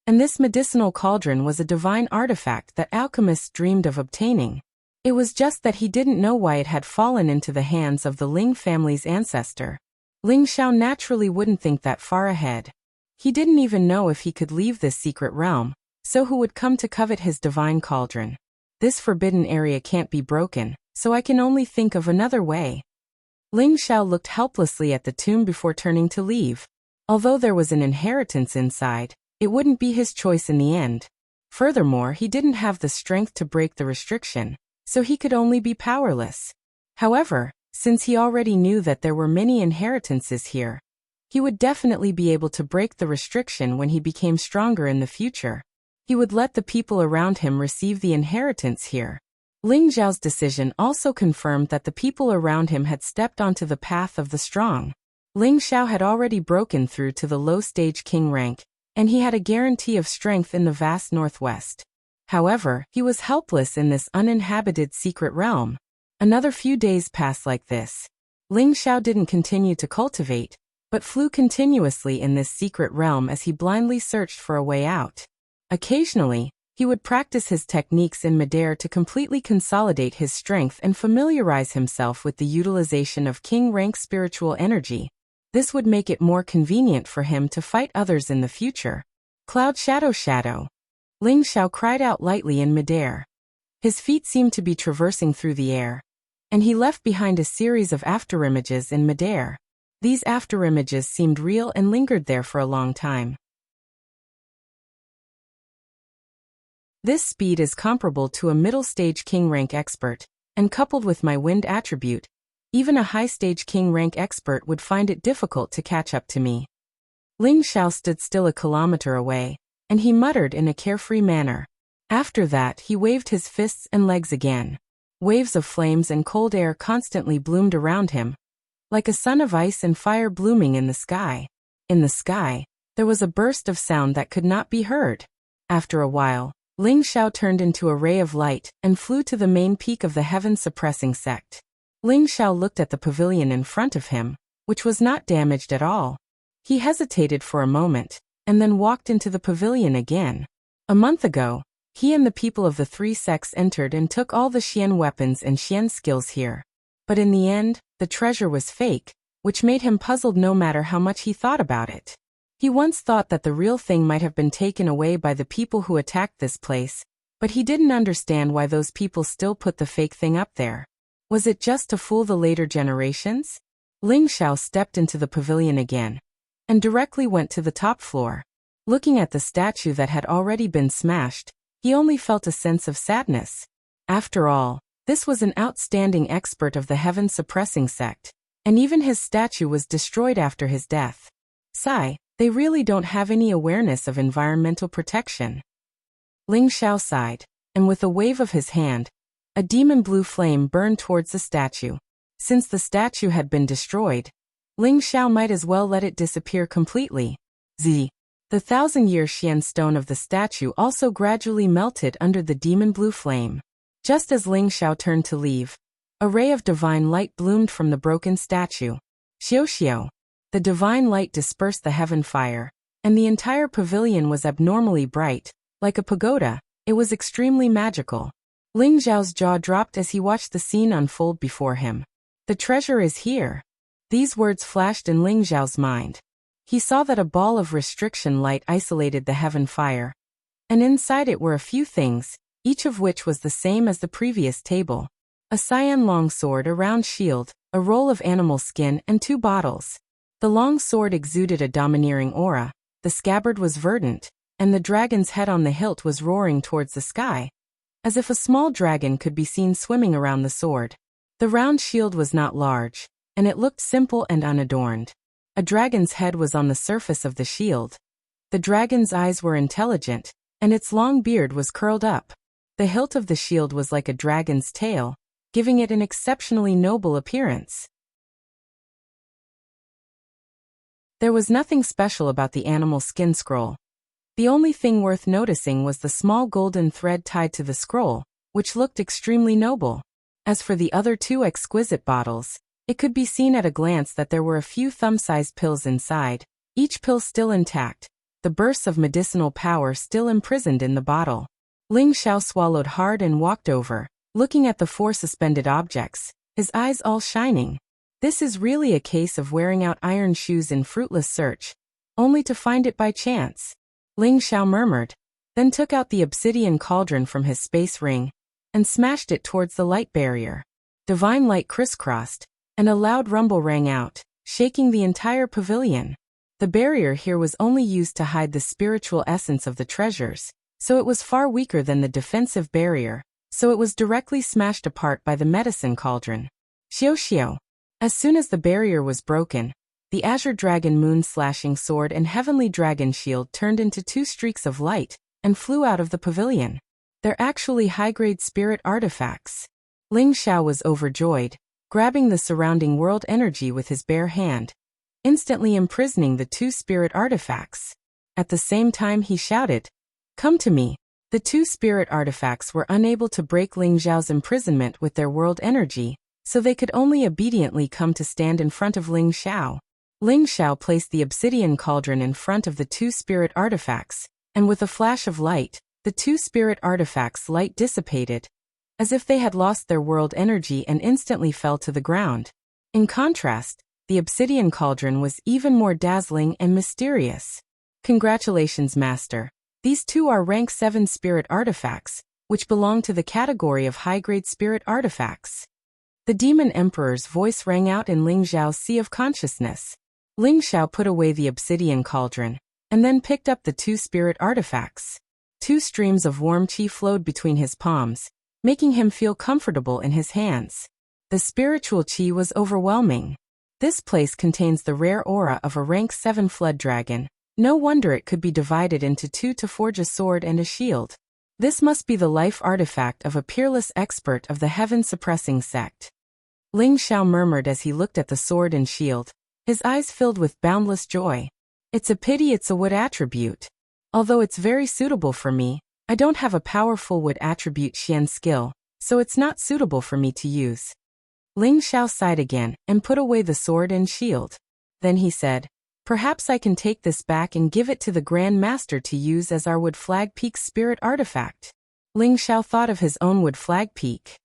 Speaker 1: And this medicinal cauldron was a divine artifact that alchemists dreamed of obtaining. It was just that he didn't know why it had fallen into the hands of the Ling family's ancestor. Ling Xiao naturally wouldn't think that far ahead. He didn't even know if he could leave this secret realm, so who would come to covet his divine cauldron? This forbidden area can't be broken, so I can only think of another way. Ling Xiao looked helplessly at the tomb before turning to leave. Although there was an inheritance inside, it wouldn't be his choice in the end. Furthermore, he didn't have the strength to break the restriction, so he could only be powerless. However, since he already knew that there were many inheritances here, he would definitely be able to break the restriction when he became stronger in the future. He would let the people around him receive the inheritance here. Ling Zhao's decision also confirmed that the people around him had stepped onto the path of the strong. Ling Xiao had already broken through to the low-stage king rank, and he had a guarantee of strength in the vast northwest. However, he was helpless in this uninhabited secret realm. Another few days passed like this. Ling Xiao didn't continue to cultivate, but flew continuously in this secret realm as he blindly searched for a way out. Occasionally, he would practice his techniques in midair to completely consolidate his strength and familiarize himself with the utilization of king-rank spiritual energy. This would make it more convenient for him to fight others in the future. Cloud Shadow Shadow. Ling Xiao cried out lightly in midair. His feet seemed to be traversing through the air, and he left behind a series of afterimages in midair. These afterimages seemed real and lingered there for a long time. This speed is comparable to a middle-stage king-rank expert, and coupled with my wind attribute, even a high-stage king-rank expert would find it difficult to catch up to me. Ling Xiao stood still a kilometer away, and he muttered in a carefree manner. After that, he waved his fists and legs again. Waves of flames and cold air constantly bloomed around him, like a sun of ice and fire blooming in the sky. In the sky, there was a burst of sound that could not be heard. After a while, Ling Xiao turned into a ray of light and flew to the main peak of the heaven-suppressing sect. Ling Xiao looked at the pavilion in front of him, which was not damaged at all. He hesitated for a moment, and then walked into the pavilion again. A month ago, he and the people of the three sects entered and took all the Xian weapons and Xian skills here. But in the end, the treasure was fake, which made him puzzled no matter how much he thought about it. He once thought that the real thing might have been taken away by the people who attacked this place, but he didn't understand why those people still put the fake thing up there. Was it just to fool the later generations? Ling Xiao stepped into the pavilion again, and directly went to the top floor. Looking at the statue that had already been smashed, he only felt a sense of sadness. After all, this was an outstanding expert of the heaven-suppressing sect, and even his statue was destroyed after his death. Sigh, they really don't have any awareness of environmental protection. Ling Xiao sighed, and with a wave of his hand, a demon blue flame burned towards the statue. Since the statue had been destroyed, Ling Xiao might as well let it disappear completely. The 1,000-year Xian stone of the statue also gradually melted under the demon blue flame. Just as Ling Xiao turned to leave, a ray of divine light bloomed from the broken statue. Xiao Xiao. The divine light dispersed the heaven fire, and the entire pavilion was abnormally bright. Like a pagoda, it was extremely magical. Ling Xiao's jaw dropped as he watched the scene unfold before him. The treasure is here. These words flashed in Ling Xiao's mind. He saw that a ball of restriction light isolated the heaven fire, and inside it were a few things, each of which was the same as the previous table. A cyan long sword, a round shield, a roll of animal skin, and 2 bottles. The long sword exuded a domineering aura, the scabbard was verdant, and the dragon's head on the hilt was roaring towards the sky, as if a small dragon could be seen swimming around the sword. The round shield was not large, and it looked simple and unadorned. A dragon's head was on the surface of the shield. The dragon's eyes were intelligent, and its long beard was curled up. The hilt of the shield was like a dragon's tail, giving it an exceptionally noble appearance. There was nothing special about the animal skin scroll. The only thing worth noticing was the small golden thread tied to the scroll, which looked extremely noble. As for the other 2 exquisite bottles, it could be seen at a glance that there were a few thumb-sized pills inside, each pill still intact, the bursts of medicinal power still imprisoned in the bottle. Ling Xiao swallowed hard and walked over, looking at the 4 suspended objects, his eyes all shining. This is really a case of wearing out iron shoes in fruitless search, only to find it by chance. Ling Xiao murmured, then took out the obsidian cauldron from his space ring, and smashed it towards the light barrier. Divine light crisscrossed, and a loud rumble rang out, shaking the entire pavilion. The barrier here was only used to hide the spiritual essence of the treasures, so it was far weaker than the defensive barrier, so it was directly smashed apart by the medicine cauldron. Xiao Xiao. As soon as the barrier was broken, the azure dragon moon-slashing sword and heavenly dragon shield turned into 2 streaks of light, and flew out of the pavilion. They're actually high-grade spirit artifacts. Ling Xiao was overjoyed, grabbing the surrounding world energy with his bare hand, instantly imprisoning the 2 spirit artifacts. At the same time he shouted, "Come to me." The 2 spirit artifacts were unable to break Ling Xiao's imprisonment with their world energy, so they could only obediently come to stand in front of Ling Xiao. Ling Xiao placed the obsidian cauldron in front of the 2 spirit artifacts, and with a flash of light, the 2 spirit artifacts' light dissipated, as if they had lost their world energy and instantly fell to the ground. In contrast, the obsidian cauldron was even more dazzling and mysterious. Congratulations, Master. These 2 are rank 7 spirit artifacts, which belong to the category of high-grade spirit artifacts. The Demon Emperor's voice rang out in Ling Xiao's sea of consciousness. Ling Xiao put away the obsidian cauldron, and then picked up the 2 spirit artifacts. 2 streams of warm qi flowed between his palms, making him feel comfortable in his hands. The spiritual qi was overwhelming. This place contains the rare aura of a rank 7 flood dragon. No wonder it could be divided into 2 to forge a sword and a shield. This must be the life artifact of a peerless expert of the heaven-suppressing sect. Ling Xiao murmured as he looked at the sword and shield, his eyes filled with boundless joy. It's a pity it's a wood attribute. Although it's very suitable for me, I don't have a powerful wood attribute Xian skill, so it's not suitable for me to use. Ling Xiao sighed again and put away the sword and shield. Then he said, perhaps I can take this back and give it to the Grand Master to use as our Wood Flag Peak's spirit artifact. Ling Xiao thought of his own Wood Flag Peak.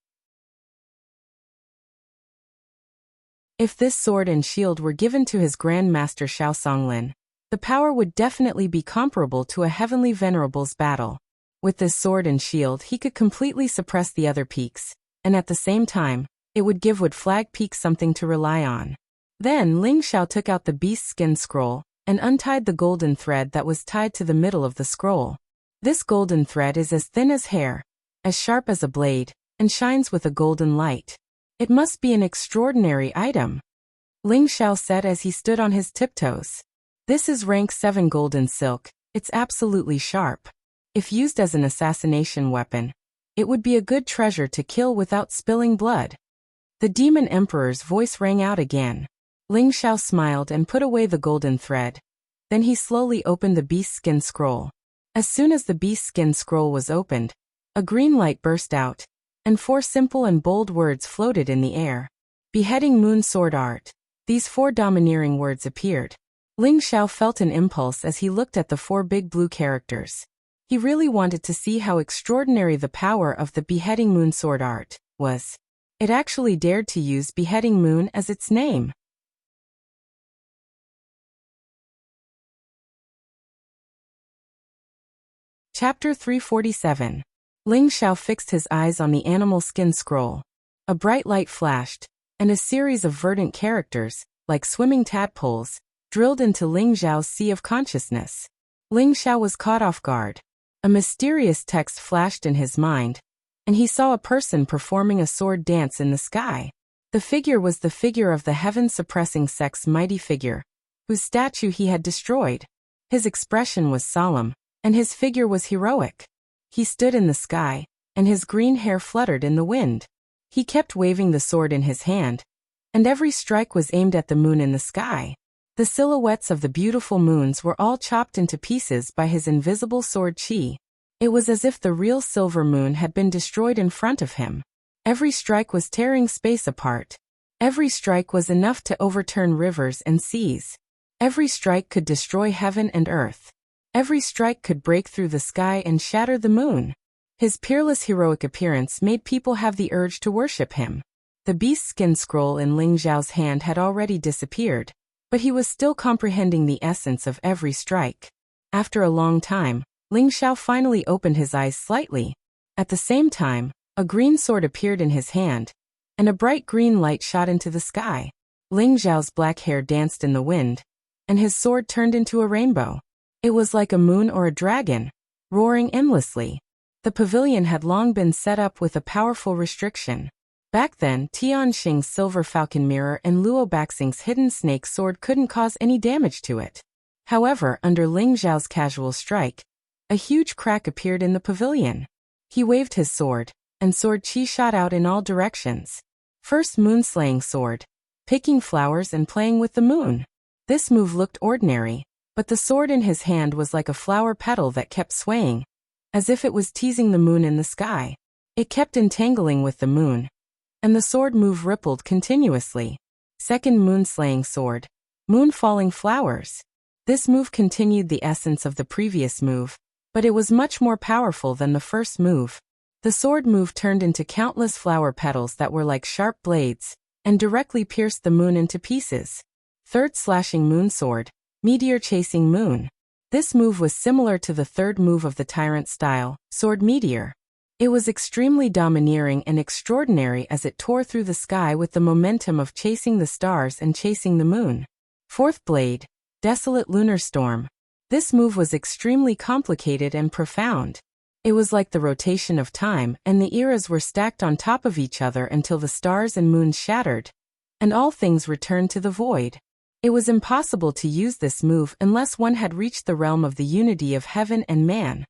Speaker 1: If this sword and shield were given to his Grand Master Xiao Songlin, the power would definitely be comparable to a Heavenly Venerable's battle. With this sword and shield he could completely suppress the other peaks, and at the same time, it would give Wood Flag Peak something to rely on. Then Ling Xiao took out the beast skin scroll and untied the golden thread that was tied to the middle of the scroll. This golden thread is as thin as hair, as sharp as a blade, and shines with a golden light. It must be an extraordinary item, Ling Xiao said as he stood on his tiptoes. This is rank 7 golden silk, it's absolutely sharp. If used as an assassination weapon, it would be a good treasure to kill without spilling blood. The Demon Emperor's voice rang out again. Ling Xiao smiled and put away the golden thread. Then he slowly opened the beast skin scroll. As soon as the beast skin scroll was opened, a green light burst out, and 4 simple and bold words floated in the air. Beheading Moon Sword Art. These 4 domineering words appeared. Ling Xiao felt an impulse as he looked at the 4 big blue characters. He really wanted to see how extraordinary the power of the Beheading Moon Sword Art was. It actually dared to use Beheading Moon as its name. Chapter 347. Ling Xiao fixed his eyes on the animal skin scroll. A bright light flashed, and a series of verdant characters, like swimming tadpoles, drilled into Ling Xiao's sea of consciousness. Ling Xiao was caught off guard. A mysterious text flashed in his mind, and he saw a person performing a sword dance in the sky. The figure was the figure of the heaven-suppressing sect's mighty figure, whose statue he had destroyed. His expression was solemn, and his figure was heroic. He stood in the sky, and his green hair fluttered in the wind. He kept waving the sword in his hand, and every strike was aimed at the moon in the sky. The silhouettes of the beautiful moons were all chopped into pieces by his invisible sword qi. It was as if the real silver moon had been destroyed in front of him. Every strike was tearing space apart. Every strike was enough to overturn rivers and seas. Every strike could destroy heaven and earth. Every strike could break through the sky and shatter the moon. His peerless heroic appearance made people have the urge to worship him. The beast skin scroll in Ling Xiao's hand had already disappeared, but he was still comprehending the essence of every strike. After a long time, Ling Xiao finally opened his eyes slightly. At the same time, a green sword appeared in his hand, and a bright green light shot into the sky. Ling Xiao's black hair danced in the wind, and his sword turned into a rainbow. It was like a moon or a dragon, roaring endlessly. The pavilion had long been set up with a powerful restriction. Back then, Tianxing's silver falcon mirror and Luo Baxing's hidden snake sword couldn't cause any damage to it. However, under Ling Xiao's casual strike, a huge crack appeared in the pavilion. He waved his sword, and sword qi shot out in all directions. First moon-slaying sword, picking flowers and playing with the moon. This move looked ordinary, but the sword in his hand was like a flower petal that kept swaying, as if it was teasing the moon in the sky. It kept entangling with the moon, and the sword move rippled continuously. Second moon-slaying sword, moon-falling flowers. This move continued the essence of the previous move, but it was much more powerful than the first move. The sword move turned into countless flower petals that were like sharp blades, and directly pierced the moon into pieces. Third slashing moon sword, meteor chasing moon. This move was similar to the third move of the tyrant style, sword meteor. It was extremely domineering and extraordinary as it tore through the sky with the momentum of chasing the stars and chasing the moon. Fourth blade, desolate lunar storm. This move was extremely complicated and profound. It was like the rotation of time, and the eras were stacked on top of each other until the stars and moons shattered, and all things returned to the void. It was impossible to use this move unless one had reached the realm of the unity of heaven and man.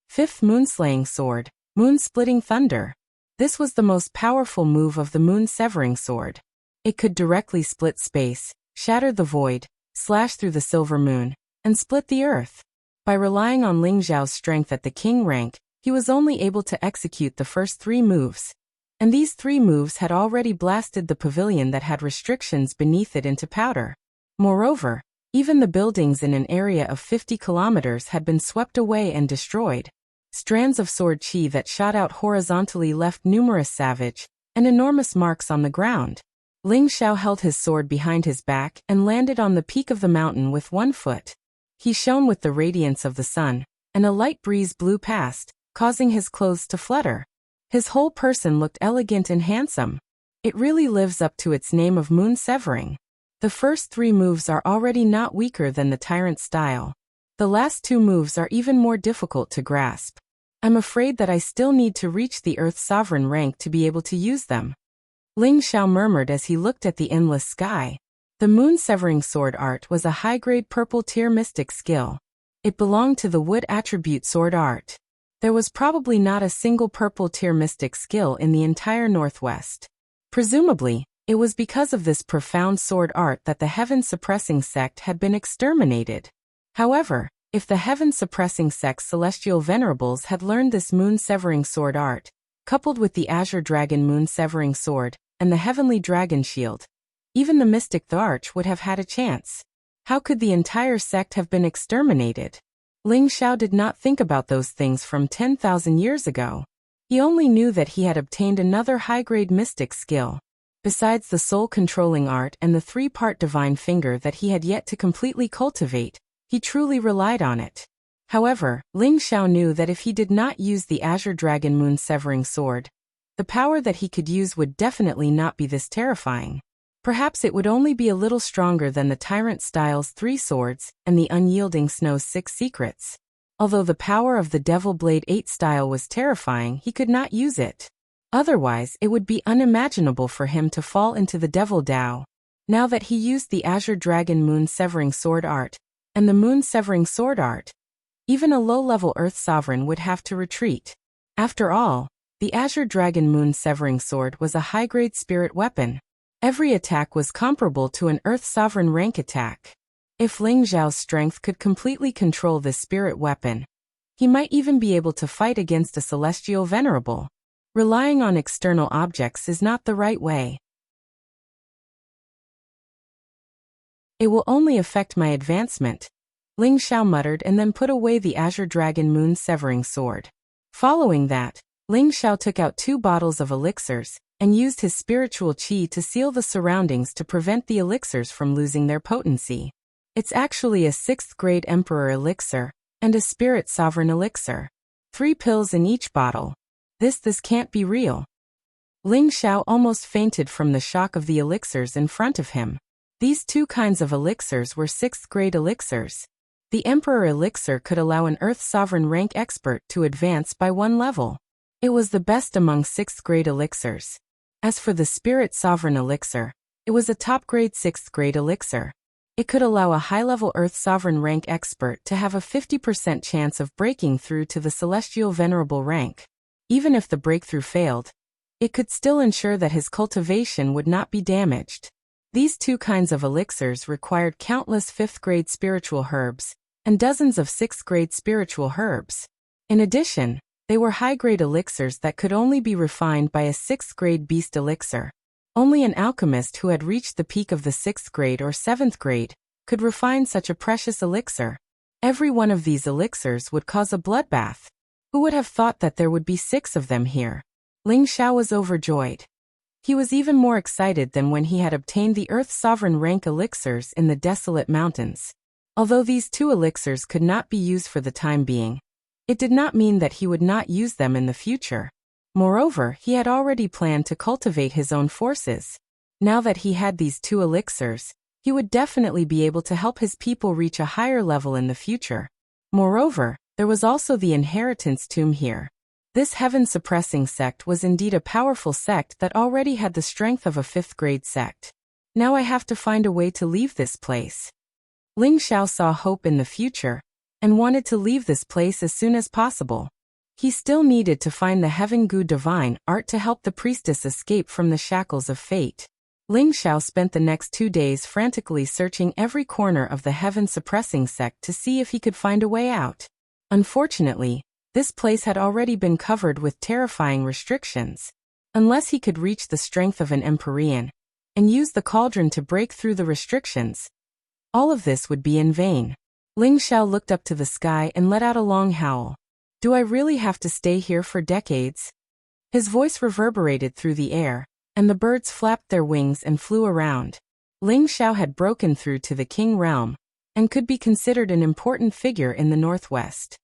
Speaker 1: Fifth moon-slaying sword, moon-splitting thunder. This was the most powerful move of the moon-severing sword. It could directly split space, shatter the void, slash through the silver moon, and split the earth. By relying on Ling Xiao's strength at the king rank, he was only able to execute the first 3 moves. And these 3 moves had already blasted the pavilion that had restrictions beneath it into powder. Moreover, even the buildings in an area of 50 kilometers had been swept away and destroyed. Strands of sword qi that shot out horizontally left numerous savage and enormous marks on the ground. Ling Xiao held his sword behind his back and landed on the peak of the mountain with 1 foot. He shone with the radiance of the sun, and a light breeze blew past, causing his clothes to flutter. His whole person looked elegant and handsome. It really lives up to its name of moon severing. The first 3 moves are already not weaker than the tyrant style. The last 2 moves are even more difficult to grasp. I'm afraid that I still need to reach the Earth Sovereign rank to be able to use them. Ling Xiao murmured as he looked at the endless sky. The moon-severing sword art was a high-grade purple-tier mystic skill. It belonged to the wood attribute sword art. There was probably not a single purple-tier mystic skill in the entire Northwest. Presumably, it was because of this profound sword art that the heaven-suppressing sect had been exterminated. However, if the heaven-suppressing sect's celestial venerables had learned this moon-severing sword art, coupled with the azure dragon moon-severing sword, and the heavenly dragon shield, even the mystic Tharch would have had a chance. How could the entire sect have been exterminated? Ling Xiao did not think about those things from 10,000 years ago. He only knew that he had obtained another high-grade mystic skill. Besides the soul-controlling art and the 3-part divine finger that he had yet to completely cultivate, he truly relied on it. However, Ling Xiao knew that if he did not use the azure dragon moon-severing sword, the power that he could use would definitely not be this terrifying. Perhaps it would only be a little stronger than the Tyrant Style's 3 swords and the unyielding Snow's 6 secrets. Although the power of the Devil Blade 8 style was terrifying, he could not use it. Otherwise, it would be unimaginable for him to fall into the Devil Dao. Now that he used the Azure Dragon Moon-severing sword art and the Moon-severing sword art, even a low-level Earth Sovereign would have to retreat. After all, the Azure Dragon Moon-severing sword was a high-grade spirit weapon. Every attack was comparable to an Earth Sovereign rank attack. If Ling Xiao's strength could completely control this spirit weapon, he might even be able to fight against a celestial venerable. Relying on external objects is not the right way. It will only affect my advancement, Ling Xiao muttered and then put away the Azure Dragon Moon-severing sword. Following that, Ling Xiao took out 2 bottles of elixirs and used his spiritual qi to seal the surroundings to prevent the elixirs from losing their potency. It's actually a 6th grade Emperor elixir and a Spirit Sovereign elixir. 3 pills in each bottle. This can't be real. Ling Xiao almost fainted from the shock of the elixirs in front of him. These 2 kinds of elixirs were 6th grade elixirs. The Emperor elixir could allow an Earth Sovereign rank expert to advance by 1 level. It was the best among 6th grade elixirs. As for the Spirit Sovereign elixir, it was a top-grade 6th grade elixir. It could allow a high-level Earth Sovereign rank expert to have a 50% chance of breaking through to the Celestial Venerable rank. Even if the breakthrough failed, it could still ensure that his cultivation would not be damaged. These 2 kinds of elixirs required countless 5th grade spiritual herbs and dozens of 6th grade spiritual herbs. In addition, they were high-grade elixirs that could only be refined by a 6th grade beast elixir. Only an alchemist who had reached the peak of the 6th grade or 7th grade could refine such a precious elixir. Every one of these elixirs would cause a bloodbath. Who would have thought that there would be 6 of them here? Ling Xiao was overjoyed. He was even more excited than when he had obtained the Earth Sovereign rank elixirs in the Desolate Mountains. Although these 2 elixirs could not be used for the time being, it did not mean that he would not use them in the future. Moreover, he had already planned to cultivate his own forces. Now that he had these 2 elixirs, he would definitely be able to help his people reach a higher level in the future. Moreover, there was also the inheritance tomb here. This heaven-suppressing sect was indeed a powerful sect that already had the strength of a 5th grade sect. Now I have to find a way to leave this place. Ling Xiao saw hope in the future and wanted to leave this place as soon as possible. He still needed to find the Heaven Gu divine art to help the priestess escape from the shackles of fate. Ling Xiao spent the next 2 days frantically searching every corner of the heaven-suppressing sect to see if he could find a way out. Unfortunately, this place had already been covered with terrifying restrictions. Unless he could reach the strength of an Empyrean and use the cauldron to break through the restrictions, all of this would be in vain. Ling Xiao looked up to the sky and let out a long howl. Do I really have to stay here for decades? His voice reverberated through the air, and the birds flapped their wings and flew around. Ling Xiao had broken through to the King realm, and could be considered an important figure in the Northwest.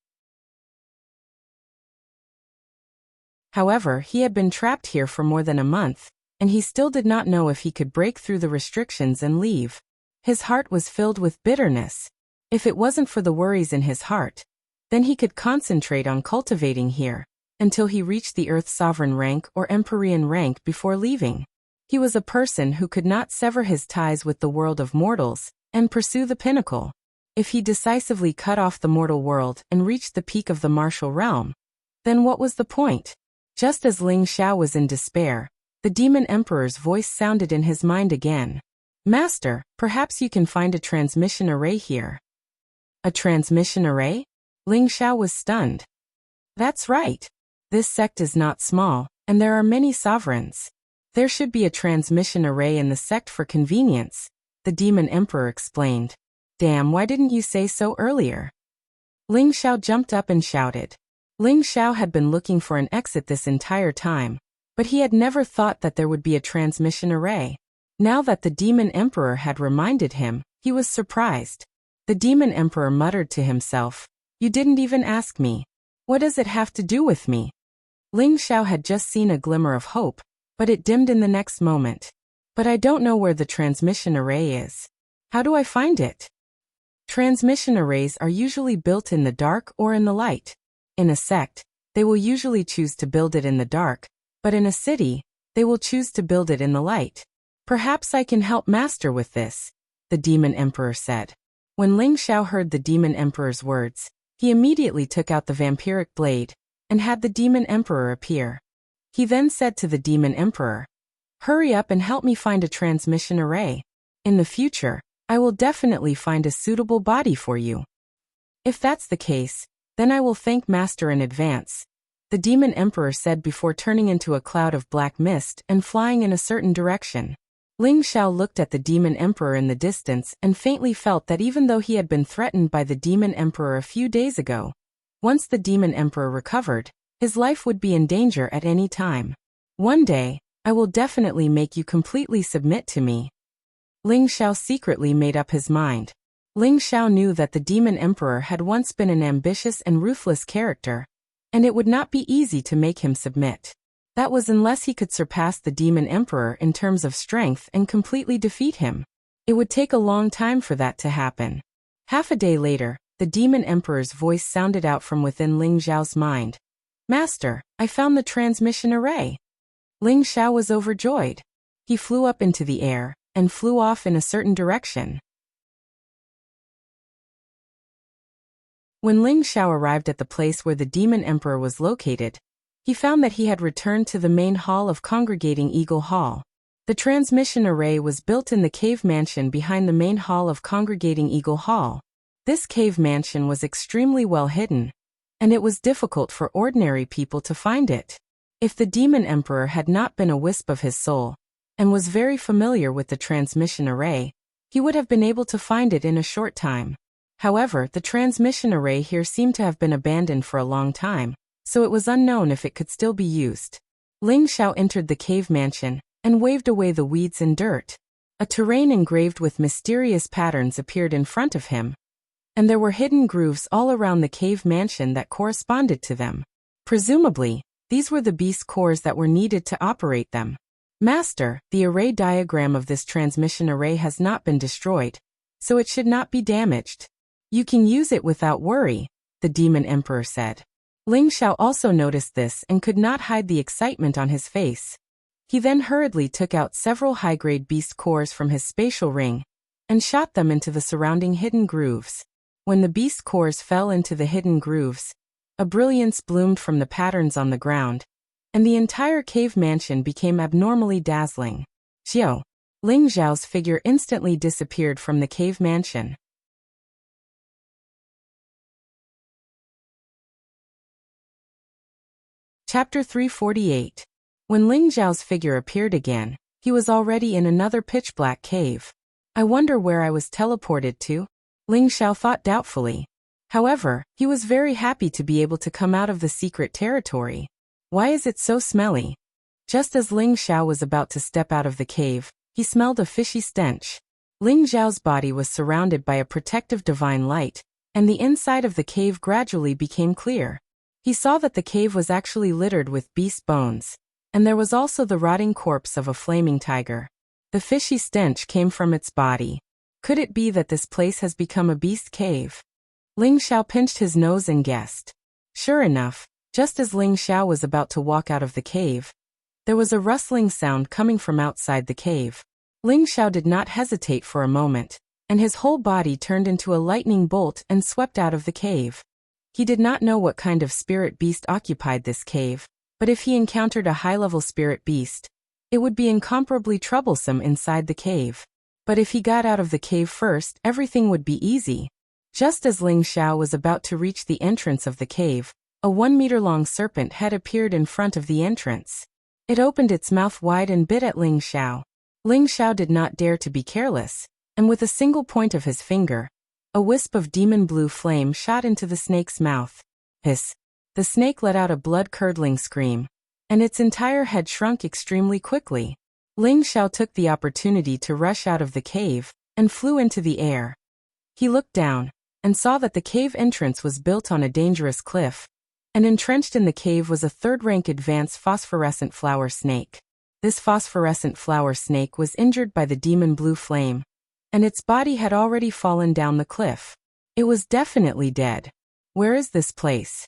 Speaker 1: However, he had been trapped here for more than a month, and he still did not know if he could break through the restrictions and leave. His heart was filled with bitterness. If it wasn't for the worries in his heart, then he could concentrate on cultivating here until he reached the Earth Sovereign rank or Empyrean rank before leaving. He was a person who could not sever his ties with the world of mortals and pursue the pinnacle. If he decisively cut off the mortal world and reached the peak of the martial realm, then what was the point? Just as Ling Xiao was in despair, the Demon Emperor's voice sounded in his mind again. Master, perhaps you can find a transmission array here. A transmission array? Ling Xiao was stunned. That's right. This sect is not small, and there are many sovereigns. There should be a transmission array in the sect for convenience, the Demon Emperor explained. Damn, why didn't you say so earlier? Ling Xiao jumped up and shouted. Ling Xiao had been looking for an exit this entire time, but he had never thought that there would be a transmission array. Now that the Demon Emperor had reminded him, he was surprised. The Demon Emperor muttered to himself, You didn't even ask me. What does it have to do with me? Ling Xiao had just seen a glimmer of hope, but it dimmed in the next moment. But I don't know where the transmission array is. How do I find it? Transmission arrays are usually built in the dark or in the light. In a sect, they will usually choose to build it in the dark, but in a city, they will choose to build it in the light. Perhaps I can help Master with this, the Demon Emperor said. When Ling Xiao heard the Demon Emperor's words, he immediately took out the vampiric blade and had the Demon Emperor appear. He then said to the Demon Emperor, Hurry up and help me find a transmission array. In the future, I will definitely find a suitable body for you. If that's the case, then I will thank Master in advance, the Demon Emperor said before turning into a cloud of black mist and flying in a certain direction. Ling Xiao looked at the Demon Emperor in the distance and faintly felt that even though he had been threatened by the Demon Emperor a few days ago, once the Demon Emperor recovered, his life would be in danger at any time. One day, I will definitely make you completely submit to me. Ling Xiao secretly made up his mind. Ling Xiao knew that the Demon Emperor had once been an ambitious and ruthless character, and it would not be easy to make him submit. That was unless he could surpass the Demon Emperor in terms of strength and completely defeat him. It would take a long time for that to happen. Half a day later, the Demon Emperor's voice sounded out from within Ling Xiao's mind. Master, I found the transmission array. Ling Xiao was overjoyed. He flew up into the air and flew off in a certain direction. When Ling Xiao arrived at the place where the Demon Emperor was located, he found that he had returned to the main hall of Congregating Eagle Hall. The transmission array was built in the cave mansion behind the main hall of Congregating Eagle Hall. This cave mansion was extremely well hidden, and it was difficult for ordinary people to find it. If the Demon Emperor had not been a wisp of his soul, and was very familiar with the transmission array, he would have been able to find it in a short time. However, the transmission array here seemed to have been abandoned for a long time, so it was unknown if it could still be used. Ling Xiao entered the cave mansion and waved away the weeds and dirt. A terrain engraved with mysterious patterns appeared in front of him, and there were hidden grooves all around the cave mansion that corresponded to them. Presumably, these were the beast cores that were needed to operate them. Master, the array diagram of this transmission array has not been destroyed, so it should not be damaged. You can use it without worry, the Demon Emperor said. Ling Xiao also noticed this and could not hide the excitement on his face. He then hurriedly took out several high-grade beast cores from his spatial ring and shot them into the surrounding hidden grooves. When the beast cores fell into the hidden grooves, a brilliance bloomed from the patterns on the ground, and the entire cave mansion became abnormally dazzling. Xiao. Ling Xiao's figure instantly disappeared from the cave mansion. Chapter 348. When Ling Xiao's figure appeared again, he was already in another pitch-black cave. I wonder where I was teleported to? Ling Xiao thought doubtfully. However, he was very happy to be able to come out of the secret territory. Why is it so smelly? Just as Ling Xiao was about to step out of the cave, he smelled a fishy stench. Ling Xiao's body was surrounded by a protective divine light, and the inside of the cave gradually became clear. He saw that the cave was actually littered with beast bones, and there was also the rotting corpse of a flaming tiger. The fishy stench came from its body. Could it be that this place has become a beast cave? Ling Xiao pinched his nose and guessed. Sure enough, just as Ling Xiao was about to walk out of the cave, there was a rustling sound coming from outside the cave. Ling Xiao did not hesitate for a moment, and his whole body turned into a lightning bolt and swept out of the cave. He did not know what kind of spirit beast occupied this cave, but if he encountered a high-level spirit beast, it would be incomparably troublesome inside the cave. But if he got out of the cave first, everything would be easy. Just as Ling Xiao was about to reach the entrance of the cave, a 1-meter-long serpent head appeared in front of the entrance. It opened its mouth wide and bit at Ling Xiao. Ling Xiao did not dare to be careless, and with a single point of his finger, a wisp of demon blue flame shot into the snake's mouth. Hiss! The snake let out a blood-curdling scream, and its entire head shrunk extremely quickly. Ling Xiao took the opportunity to rush out of the cave, and flew into the air. He looked down, and saw that the cave entrance was built on a dangerous cliff, and entrenched in the cave was a third-rank advanced phosphorescent flower snake. This phosphorescent flower snake was injured by the demon blue flame, and its body had already fallen down the cliff. It was definitely dead. Where is this place?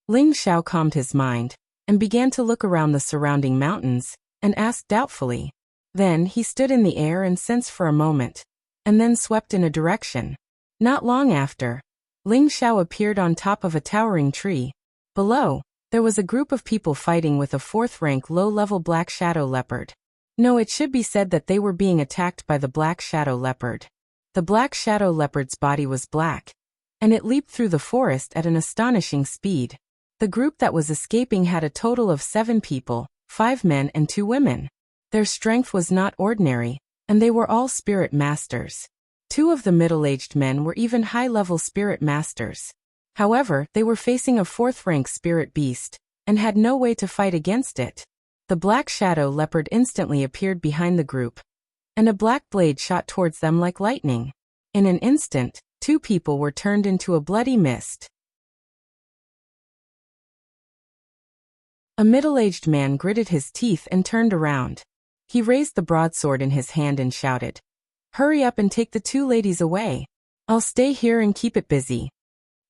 Speaker 1: Ling Xiao calmed his mind, and began to look around the surrounding mountains, and asked doubtfully. Then he stood in the air and sensed for a moment, and then swept in a direction. Not long after, Ling Xiao appeared on top of a towering tree. Below, there was a group of people fighting with a 4th-rank low-level black shadow leopard. No, it should be said that they were being attacked by the black shadow leopard. The black shadow leopard's body was black, and it leaped through the forest at an astonishing speed. The group that was escaping had a total of 7 people, 5 men and 2 women. Their strength was not ordinary, and they were all spirit masters. 2 of the middle-aged men were even high-level spirit masters. However, they were facing a 4th-rank spirit beast, and had no way to fight against it. The black shadow leopard instantly appeared behind the group, and a black blade shot towards them like lightning. In an instant, 2 people were turned into a bloody mist. A middle-aged man gritted his teeth and turned around. He raised the broadsword in his hand and shouted, "Hurry up and take the 2 ladies away. I'll stay here and keep it busy."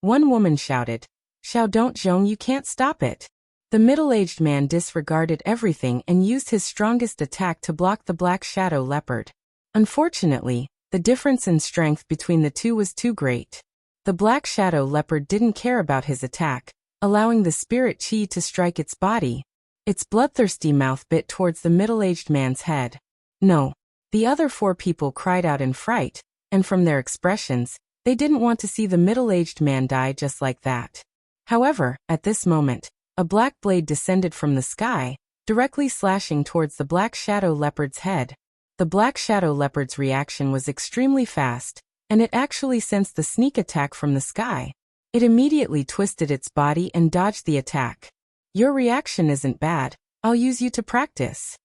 Speaker 1: One woman shouted, "Xiao don't Zhong, you can't stop it." The middle-aged man disregarded everything and used his strongest attack to block the black shadow leopard. Unfortunately, the difference in strength between the 2 was too great. The black shadow leopard didn't care about his attack, allowing the spirit chi to strike its body. Its bloodthirsty mouth bit towards the middle-aged man's head. No. The other 4 people cried out in fright, and from their expressions, they didn't want to see the middle-aged man die just like that. However, at this moment, a black blade descended from the sky, directly slashing towards the black shadow leopard's head. The black shadow leopard's reaction was extremely fast, and it actually sensed the sneak attack from the sky. It immediately twisted its body and dodged the attack. "Your reaction isn't bad. I'll use you to practice."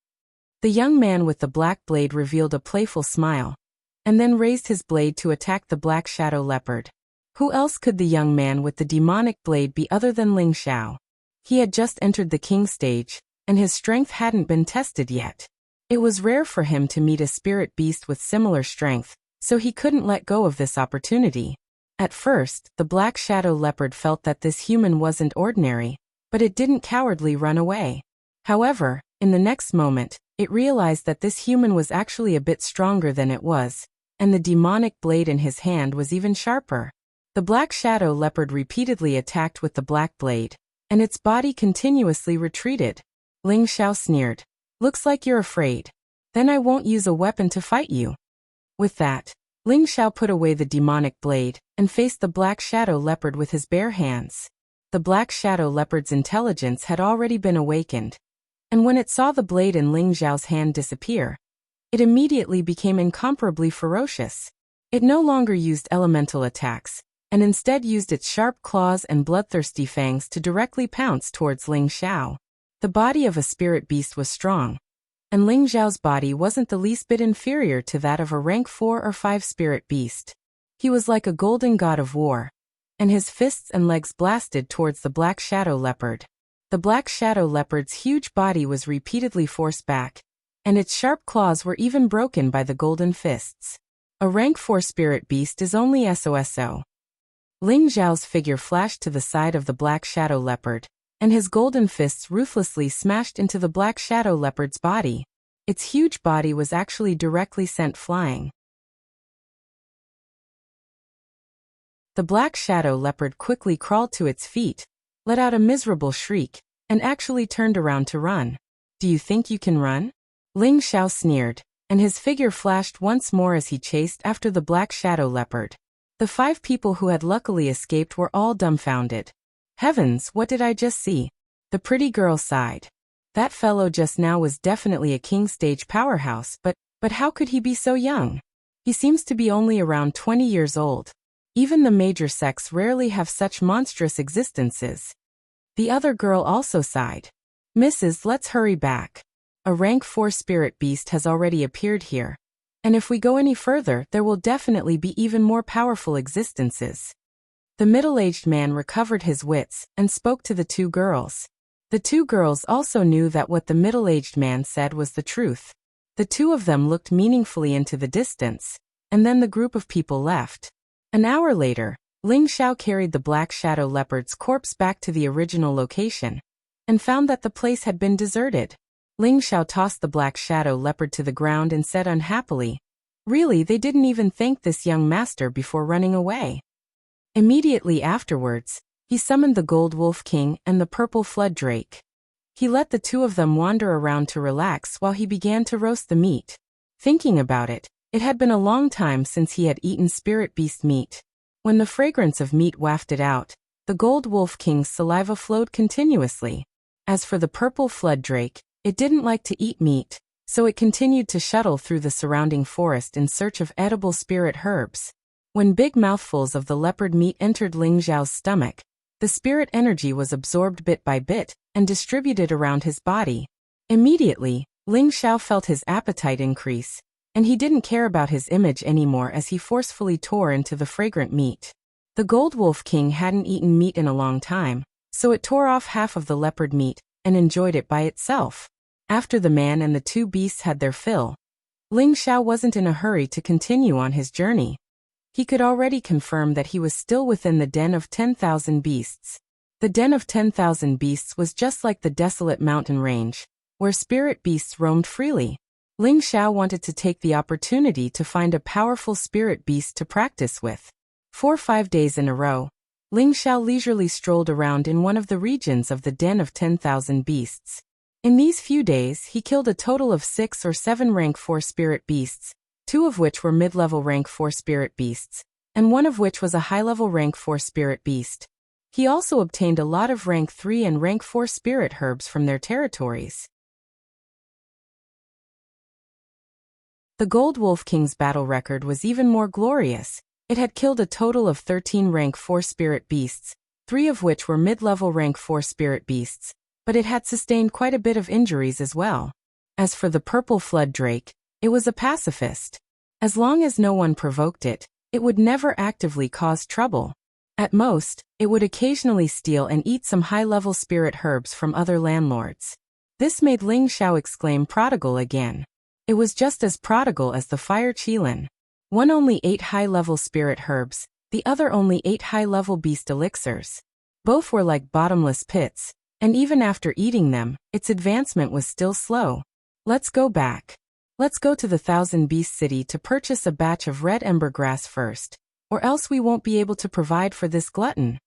Speaker 1: The young man with the black blade revealed a playful smile, and then raised his blade to attack the black shadow leopard. Who else could the young man with the demonic blade be other than Ling Xiao? He had just entered the king stage, and his strength hadn't been tested yet. It was rare for him to meet a spirit beast with similar strength, so he couldn't let go of this opportunity. At first, the black shadow leopard felt that this human wasn't ordinary, but it didn't cowardly run away. However, in the next moment, it realized that this human was actually a bit stronger than it was, and the demonic blade in his hand was even sharper. The black shadow leopard repeatedly attacked with the black blade, and its body continuously retreated. Ling Xiao sneered. "Looks like you're afraid." Then I won't use a weapon to fight you." With that, Ling Xiao put away the demonic blade and faced the black shadow leopard with his bare hands. The black shadow leopard's intelligence had already been awakened, and when it saw the blade in Ling Xiao's hand disappear, it immediately became incomparably ferocious. It no longer used elemental attacks, and instead used its sharp claws and bloodthirsty fangs to directly pounce towards Ling Xiao. The body of a spirit beast was strong, and Ling Xiao's body wasn't the least bit inferior to that of a rank 4 or 5 spirit beast. He was like a golden god of war, and his fists and legs blasted towards the black shadow leopard. The black shadow leopard's huge body was repeatedly forced back, and its sharp claws were even broken by the golden fists. A rank 4 spirit beast is only SOSO. Ling Xiao's figure flashed to the side of the black shadow leopard, and his golden fists ruthlessly smashed into the black shadow leopard's body. Its huge body was actually directly sent flying. The black shadow leopard quickly crawled to its feet, let out a miserable shriek, and actually turned around to run. "Do you think you can run?" Ling Xiao sneered, and his figure flashed once more as he chased after the black shadow leopard. The 5 people who had luckily escaped were all dumbfounded. "Heavens, what did I just see?" The pretty girl sighed. That fellow just now was definitely a king stage powerhouse, but how could he be so young? He seems to be only around 20 years old. Even the major sects rarely have such monstrous existences. The other girl also sighed. "Mrs., let's hurry back. A rank 4 spirit beast has already appeared here, and if we go any further there will definitely be even more powerful existences." The middle-aged man recovered his wits and spoke to the 2 girls. The 2 girls also knew that what the middle-aged man said was the truth. The 2 of them looked meaningfully into the distance, and then the group of people left. An hour later, Ling Xiao carried the black shadow leopard's corpse back to the original location, and found that the place had been deserted. Ling Xiao tossed the black shadow leopard to the ground and said unhappily, "Really, they didn't even thank this young master before running away." Immediately afterwards, he summoned the Gold Wolf King and the Purple Flood Drake. He let the 2 of them wander around to relax while he began to roast the meat. Thinking about it, it had been a long time since he had eaten spirit beast meat. When the fragrance of meat wafted out, the Gold Wolf King's saliva flowed continuously. As for the Purple Flood Drake, it didn't like to eat meat, so it continued to shuttle through the surrounding forest in search of edible spirit herbs. When big mouthfuls of the leopard meat entered Ling Xiao's stomach, the spirit energy was absorbed bit by bit and distributed around his body. Immediately, Ling Xiao felt his appetite increase, and he didn't care about his image anymore as he forcefully tore into the fragrant meat. The Gold Wolf King hadn't eaten meat in a long time, so it tore off half of the leopard meat and enjoyed it by itself. After the man and the 2 beasts had their fill, Ling Xiao wasn't in a hurry to continue on his journey. He could already confirm that he was still within the den of 10,000 beasts. The den of 10,000 beasts was just like the desolate mountain range, where spirit beasts roamed freely. Ling Xiao wanted to take the opportunity to find a powerful spirit beast to practice with. For 5 days in a row, Ling Xiao leisurely strolled around in one of the regions of the den of 10,000 beasts. In these few days he killed a total of 6 or 7 rank 4 spirit beasts, 2 of which were mid-level rank 4 spirit beasts, and 1 of which was a high-level rank 4 spirit beast. He also obtained a lot of rank 3 and rank 4 spirit herbs from their territories. The Gold Wolf King's battle record was even more glorious. It had killed a total of 13 rank 4 spirit beasts, 3 of which were mid-level rank 4 spirit beasts, but it had sustained quite a bit of injuries as well. As for the Purple Flood Drake, it was a pacifist. As long as no one provoked it, it would never actively cause trouble. At most, it would occasionally steal and eat some high-level spirit herbs from other landlords. This made Ling Xiao exclaim prodigal again. It was just as prodigal as the fire qilin. One only 8 high-level spirit herbs, the other only 8 high-level beast elixirs. Both were like bottomless pits, and even after eating them, its advancement was still slow. Let's go back. Let's go to the Thousand Beast City to purchase a batch of red ember grass first, or else we won't be able to provide for this glutton.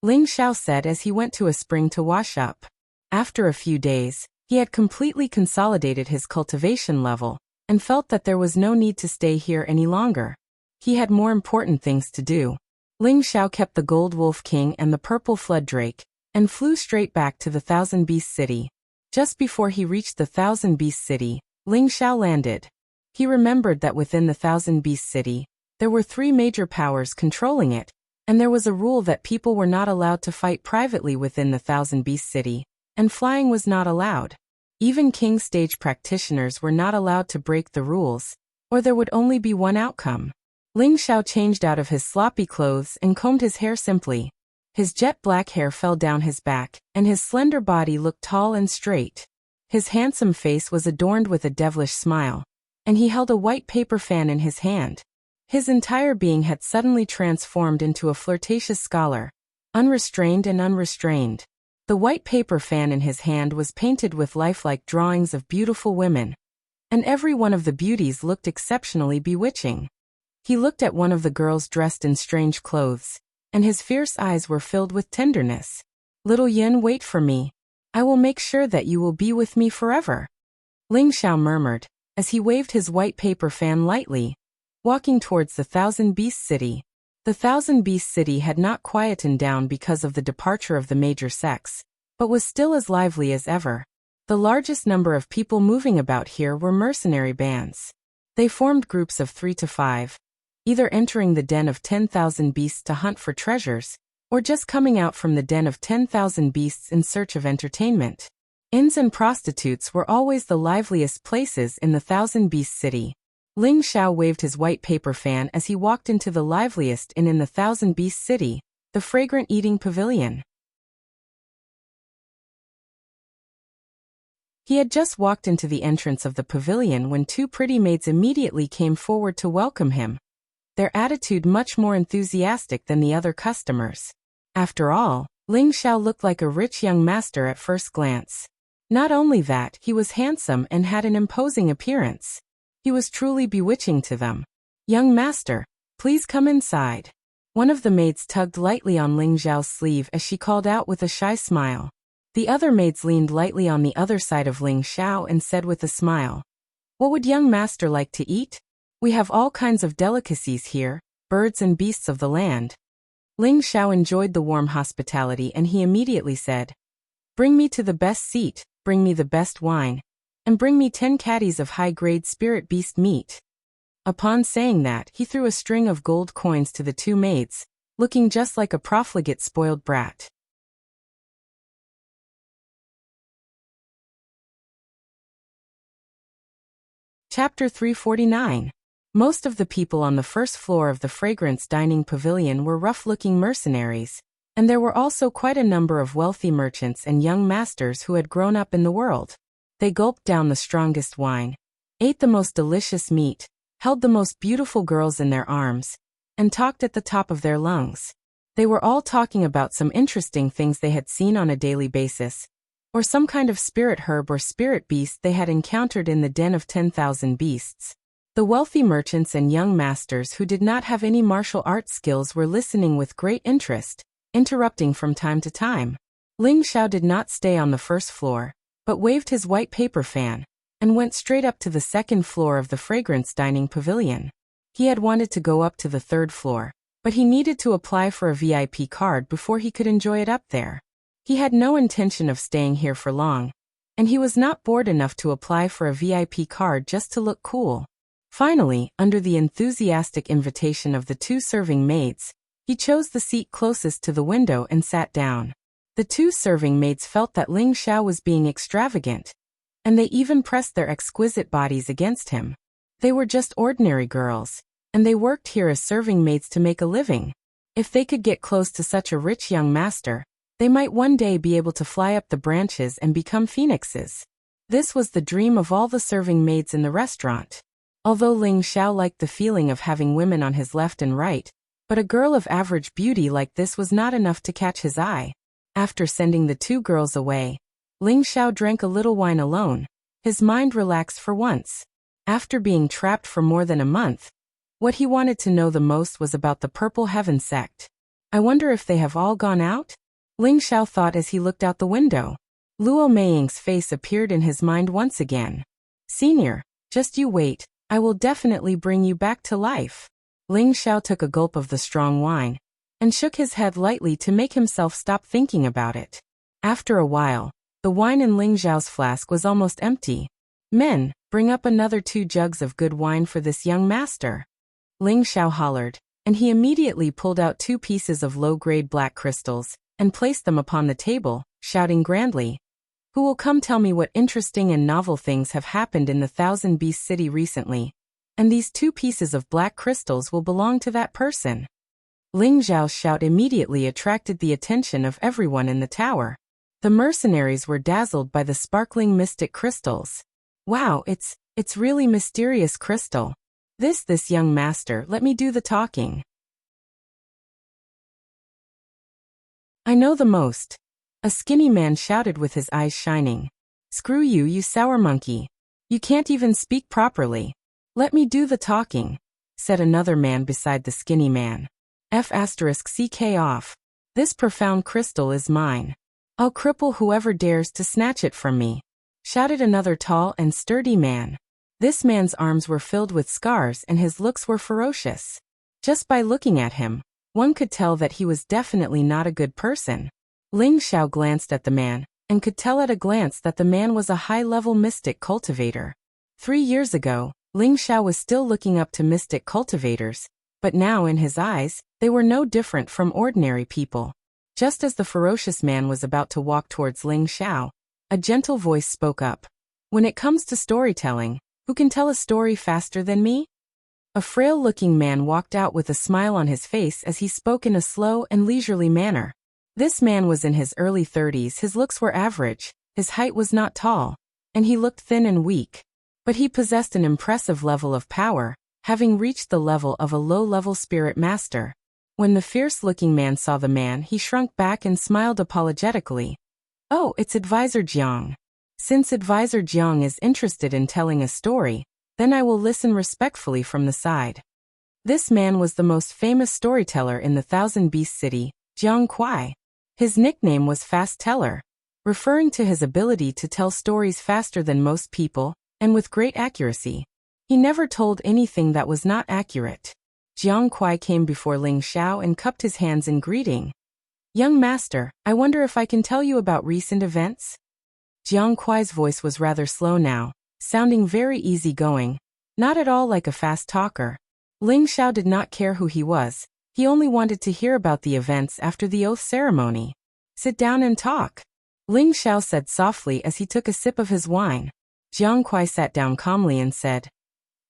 Speaker 1: Ling Xiao said as he went to a spring to wash up. After a few days, he had completely consolidated his cultivation level, and felt that there was no need to stay here any longer. He had more important things to do. Ling Xiao kept the Gold Wolf King and the Purple Flood Drake, and flew straight back to the Thousand Beast City. Just before he reached the Thousand Beast City, Ling Xiao landed. He remembered that within the Thousand Beast City, there were 3 major powers controlling it, and there was a rule that people were not allowed to fight privately within the Thousand Beast City, and flying was not allowed. Even King Stage practitioners were not allowed to break the rules, or there would only be one outcome. Ling Xiao changed out of his sloppy clothes and combed his hair simply. His jet black hair fell down his back, and his slender body looked tall and straight. His handsome face was adorned with a devilish smile, and he held a white paper fan in his hand. His entire being had suddenly transformed into a flirtatious scholar, unrestrained and unrestrained. The white paper fan in his hand was painted with lifelike drawings of beautiful women, and every one of the beauties looked exceptionally bewitching. He looked at one of the girls dressed in strange clothes, and his fierce eyes were filled with tenderness. "Little Yin, wait for me. I will make sure that you will be with me forever," Ling Xiao murmured, as he waved his white paper fan lightly, walking towards the Thousand Beast City. The Thousand Beast City had not quietened down because of the departure of the major sects, but was still as lively as ever. The largest number of people moving about here were mercenary bands. They formed groups of 3 to 5, either entering the den of 10,000 beasts to hunt for treasures, or just coming out from the den of 10,000 beasts in search of entertainment. Inns and prostitutes were always the liveliest places in the Thousand Beast City. Ling Xiao waved his white paper fan as he walked into the liveliest inn in the Thousand Beast City, the Fragrant Eating Pavilion. He had just walked into the entrance of the pavilion when 2 pretty maids immediately came forward to welcome him, their attitude much more enthusiastic than the other customers. After all, Ling Xiao looked like a rich young master at first glance. Not only that, he was handsome and had an imposing appearance. He was truly bewitching to them. "Young master, please come inside." One of the maids tugged lightly on Ling Xiao's sleeve as she called out with a shy smile. The other maids leaned lightly on the other side of Ling Xiao and said with a smile, "What would young master like to eat? We have all kinds of delicacies here, birds and beasts of the land." Ling Xiao enjoyed the warm hospitality and he immediately said, "Bring me to the best seat, bring me the best wine, and bring me 10 caddies of high-grade spirit beast meat." Upon saying that, he threw a string of gold coins to the 2 maids, looking just like a profligate spoiled brat. Chapter 349. Most of the people on the first floor of the Fragrance Dining Pavilion were rough-looking mercenaries, and there were also quite a number of wealthy merchants and young masters who had grown up in the world. They gulped down the strongest wine, ate the most delicious meat, held the most beautiful girls in their arms, and talked at the top of their lungs. They were all talking about some interesting things they had seen on a daily basis, or some kind of spirit herb or spirit beast they had encountered in the den of 10,000 beasts. The wealthy merchants and young masters who did not have any martial arts skills were listening with great interest, interrupting from time to time. Ling Xiao did not stay on the first floor, but waved his white paper fan, and went straight up to the second floor of the Fragrance Dining Pavilion. He had wanted to go up to the 3rd floor, but he needed to apply for a VIP card before he could enjoy it up there. He had no intention of staying here for long, and he was not bored enough to apply for a VIP card just to look cool. Finally, under the enthusiastic invitation of the 2 serving maids, he chose the seat closest to the window and sat down. The 2 serving maids felt that Ling Xiao was being extravagant, and they even pressed their exquisite bodies against him. They were just ordinary girls, and they worked here as serving maids to make a living. If they could get close to such a rich young master, they might one day be able to fly up the branches and become phoenixes. This was the dream of all the serving maids in the restaurant. Although Ling Xiao liked the feeling of having women on his left and right, but a girl of average beauty like this was not enough to catch his eye. After sending the 2 girls away, Ling Xiao drank a little wine alone. His mind relaxed for once. After being trapped for more than a month, what he wanted to know the most was about the Purple Heaven sect. "I wonder if they have all gone out?" Ling Xiao thought as he looked out the window. Luo Meiying's face appeared in his mind once again. "Senior, Just you wait, I will definitely bring you back to life. Ling Xiao took a gulp of the strong wine and shook his head lightly to make himself stop thinking about it. After a while, the wine in Ling Xiao's flask was almost empty. Men, bring up another 2 jugs of good wine for this young master. Ling Xiao hollered, and he immediately pulled out 2 pieces of low-grade black crystals and placed them upon the table, shouting grandly, "Who will come tell me what interesting and novel things have happened in the Thousand Beast City recently? And these 2 pieces of black crystals will belong to that person." Ling Xiao's shout immediately attracted the attention of everyone in the tower. The mercenaries were dazzled by the sparkling mystic crystals. "Wow, it's really mysterious crystal. This young master, let me do the talking. I know the most." A skinny man shouted with his eyes shining. "Screw you, you sour monkey. You can't even speak properly. Let me do the talking," said another man beside the skinny man. F***ck off. This profound crystal is mine. I'll cripple whoever dares to snatch it from me, shouted another tall and sturdy man. This man's arms were filled with scars and his looks were ferocious. Just by looking at him, one could tell that he was definitely not a good person. Ling Xiao glanced at the man, and could tell at a glance that the man was a high-level mystic cultivator. 3 years ago, Ling Xiao was still looking up to mystic cultivators, but now in his eyes, they were no different from ordinary people. Just as the ferocious man was about to walk towards Ling Xiao, a gentle voice spoke up. "When it comes to storytelling, who can tell a story faster than me?" A frail-looking man walked out with a smile on his face as he spoke in a slow and leisurely manner. This man was in his early 30s. His looks were average, his height was not tall, and he looked thin and weak. But he possessed an impressive level of power, having reached the level of a low-level spirit master. When the fierce-looking man saw the man, he shrunk back and smiled apologetically. "Oh, it's Advisor Jiang. Since Advisor Jiang is interested in telling a story, then I will listen respectfully from the side." This man was the most famous storyteller in the Thousand Beast City, Jiang Kuai. His nickname was Fast Teller, referring to his ability to tell stories faster than most people, and with great accuracy. He never told anything that was not accurate. Jiang Kuai came before Ling Xiao and cupped his hands in greeting. "Young master, I wonder if I can tell you about recent events?" Jiang Kuai's voice was rather slow now, sounding very easygoing, not at all like a fast talker. Ling Xiao did not care who he was. He only wanted to hear about the events after the oath ceremony. "Sit down and talk," Ling Xiao said softly as he took a sip of his wine. Jiang Kuai sat down calmly and said,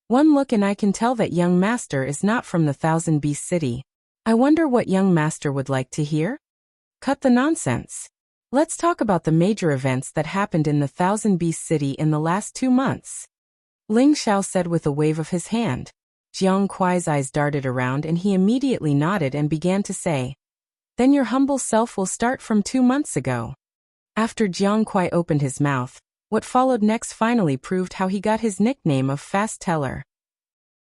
Speaker 1: "One look and I can tell that young master is not from the Thousand Beast City. I wonder what young master would like to hear? Cut the nonsense. Let's talk about the major events that happened in the Thousand Beast City in the last 2 months. Ling Xiao said with a wave of his hand. Jiang Kuai's eyes darted around and he immediately nodded and began to say, "Then your humble self will start from 2 months ago." After Jiang Kuai opened his mouth, what followed next finally proved how he got his nickname of Fast Teller.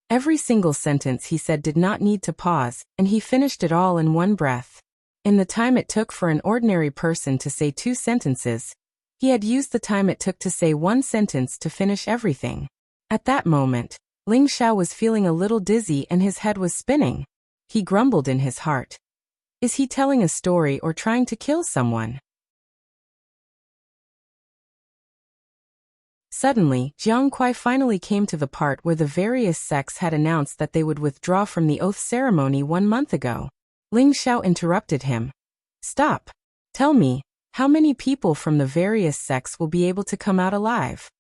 Speaker 1: Every single sentence he said did not need to pause, and he finished it all in one breath. In the time it took for an ordinary person to say 2 sentences, he had used the time it took to say 1 sentence to finish everything. At that moment, Ling Xiao was feeling a little dizzy and his head was spinning. He grumbled in his heart. Is he telling a story or trying to kill someone? Suddenly, Jiang Kuai finally came to the part where the various sects had announced that they would withdraw from the oath ceremony 1 month ago. Ling Xiao interrupted him. "Stop. Tell me, how many people from the various sects will be able to come out alive?"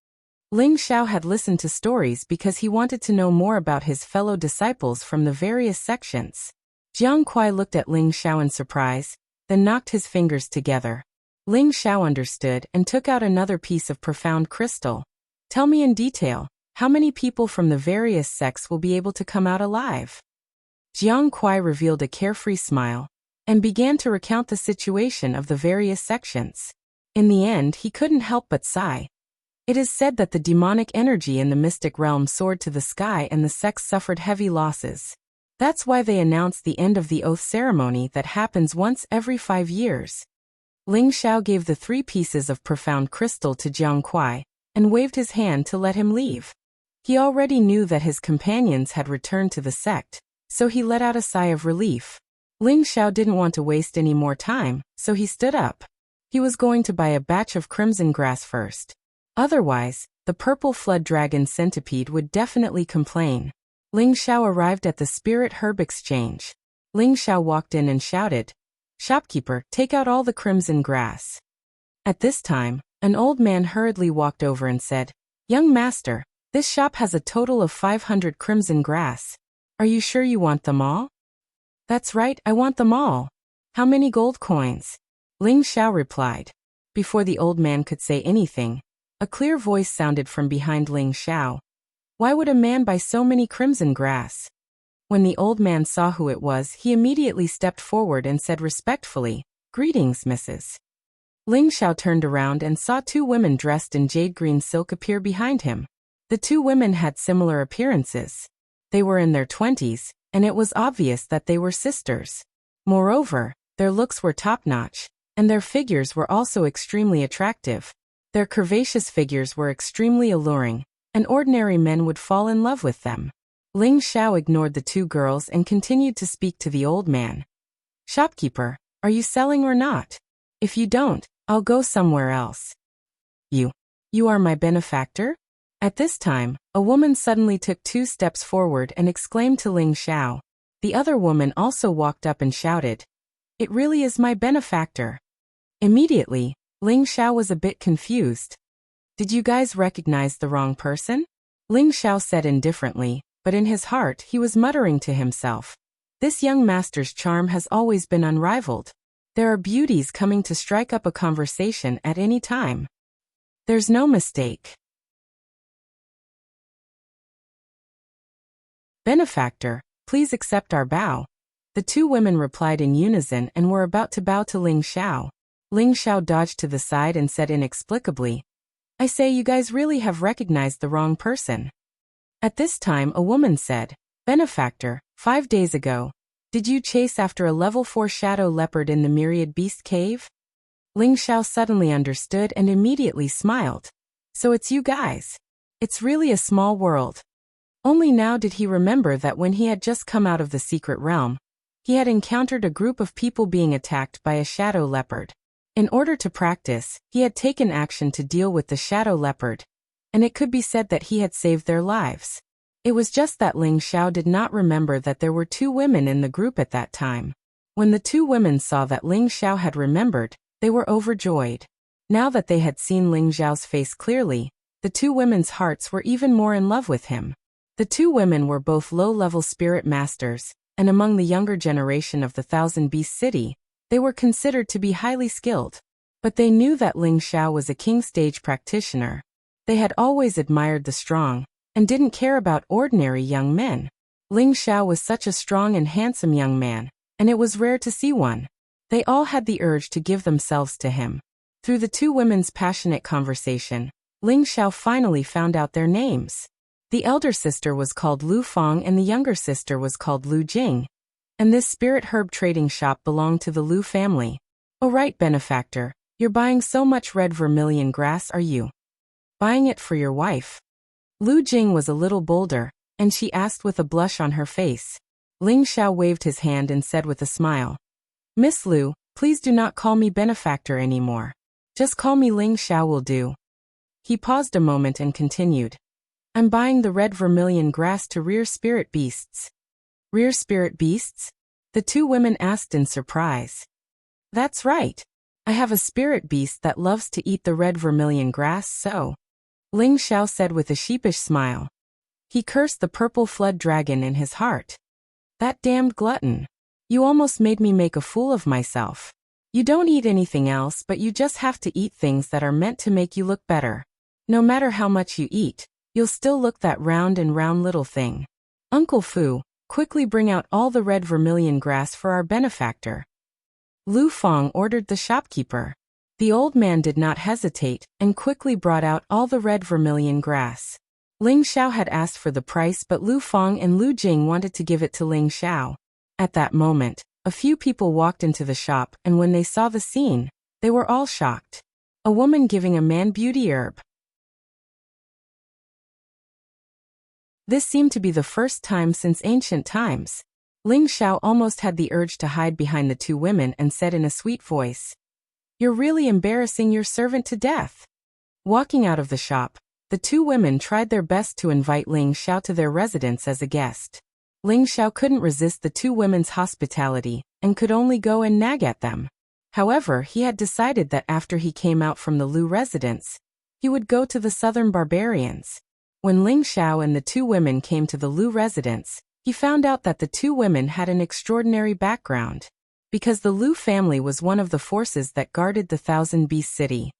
Speaker 1: Ling Xiao had listened to stories because he wanted to know more about his fellow disciples from the various sections. Jiang Kuai looked at Ling Xiao in surprise, then knocked his fingers together. Ling Xiao understood and took out another piece of profound crystal. "Tell me in detail, how many people from the various sects will be able to come out alive?" Jiang Kuai revealed a carefree smile and began to recount the situation of the various sections. In the end, he couldn't help but sigh. It is said that the demonic energy in the mystic realm soared to the sky and the sects suffered heavy losses. That's why they announced the end of the oath ceremony that happens once every 5 years. Ling Xiao gave the 3 pieces of profound crystal to Jiang Kuai and waved his hand to let him leave. He already knew that his companions had returned to the sect, so he let out a sigh of relief. Ling Xiao didn't want to waste any more time, so he stood up. He was going to buy a batch of crimson grass first. Otherwise, the purple flood dragon centipede would definitely complain. Ling Xiao arrived at the spirit herb exchange. Ling Xiao walked in and shouted, "Shopkeeper, take out all the crimson grass." At this time, an old man hurriedly walked over and said, "Young master, this shop has a total of 500 crimson grass. Are you sure you want them all?" "That's right, I want them all." "How many gold coins?" Ling Xiao replied. Before the old man could say anything, a clear voice sounded from behind Ling Xiao. "Why would a man buy so many crimson grass?" When the old man saw who it was, he immediately stepped forward and said respectfully, "Greetings, Mrs." Ling Xiao turned around and saw two women dressed in jade green silk appear behind him. The two women had similar appearances. They were in their 20s, and it was obvious that they were sisters. Moreover, their looks were top-notch, and their figures were also extremely attractive. Their curvaceous figures were extremely alluring, and ordinary men would fall in love with them. Ling Xiao ignored the two girls and continued to speak to the old man. "Shopkeeper, are you selling or not? If you don't, I'll go somewhere else." You are my benefactor?" At this time, a woman suddenly took 2 steps forward and exclaimed to Ling Xiao. The other woman also walked up and shouted, "It really is my benefactor." Immediately, Ling Xiao was a bit confused. "Did you guys recognize the wrong person?" Ling Xiao said indifferently, but in his heart he was muttering to himself, "This young master's charm has always been unrivaled. There are beauties coming to strike up a conversation at any time. There's no mistake." "Benefactor, please accept our bow." The two women replied in unison and were about to bow to Ling Xiao. Ling Xiao dodged to the side and said inexplicably, "I say, you guys really have recognized the wrong person." At this time a woman said, "Benefactor, 5 days ago, did you chase after a level 4 shadow leopard in the myriad beast cave?" Ling Xiao suddenly understood and immediately smiled. "So it's you guys. It's really a small world." Only now did he remember that when he had just come out of the secret realm, he had encountered a group of people being attacked by a shadow leopard. In order to practice, he had taken action to deal with the shadow leopard, and it could be said that he had saved their lives. It was just that Ling Xiao did not remember that there were 2 women in the group at that time. When the 2 women saw that Ling Xiao had remembered, they were overjoyed. Now that they had seen Ling Xiao's face clearly, the 2 women's hearts were even more in love with him. The 2 women were both low-level spirit masters, and among the younger generation of the Thousand Beast City, they were considered to be highly skilled. But they knew that Ling Xiao was a king stage practitioner. They had always admired the strong, and didn't care about ordinary young men. Ling Xiao was such a strong and handsome young man, and it was rare to see one. They all had the urge to give themselves to him. Through the 2 women's passionate conversation, Ling Xiao finally found out their names. The elder sister was called Lu Fang and the younger sister was called Lu Jing. And this spirit herb trading shop belonged to the Lu family. "Oh right, benefactor, you're buying so much red vermilion grass, are you? Buying it for your wife?" Lu Jing was a little bolder, and she asked with a blush on her face. Ling Xiao waved his hand and said with a smile, "Miss Lu, please do not call me benefactor anymore. Just call me Ling Xiao will do." He paused a moment and continued, "I'm buying the red vermilion grass to rear spirit beasts." "Rear spirit beasts?" the 2 women asked in surprise. "That's right. I have a spirit beast that loves to eat the red vermilion grass, so," Ling Xiao said with a sheepish smile. He cursed the purple flood dragon in his heart. "That damned glutton. You almost made me make a fool of myself. You don't eat anything else, but you just have to eat things that are meant to make you look better. No matter how much you eat, you'll still look that round and round little thing. Uncle Fu, quickly bring out all the red vermilion grass for our benefactor." Lu Fang ordered the shopkeeper. The old man did not hesitate and quickly brought out all the red vermilion grass. Ling Xiao had asked for the price, but Lu Fang and Lu Jing wanted to give it to Ling Xiao. At that moment, a few people walked into the shop, and when they saw the scene, they were all shocked. A woman giving a man beauty herb. This seemed to be the first time since ancient times. Ling Xiao almost had the urge to hide behind the two women and said in a sweet voice, "You're really embarrassing your servant to death." Walking out of the shop, the two women tried their best to invite Ling Xiao to their residence as a guest. Ling Xiao couldn't resist the two women's hospitality and could only go and nag at them. However, he had decided that after he came out from the Lu residence, he would go to the southern barbarians. When Ling Xiao and the two women came to the Lu residence, he found out that the two women had an extraordinary background, because the Lu family was one of the forces that guarded the Thousand Beast City.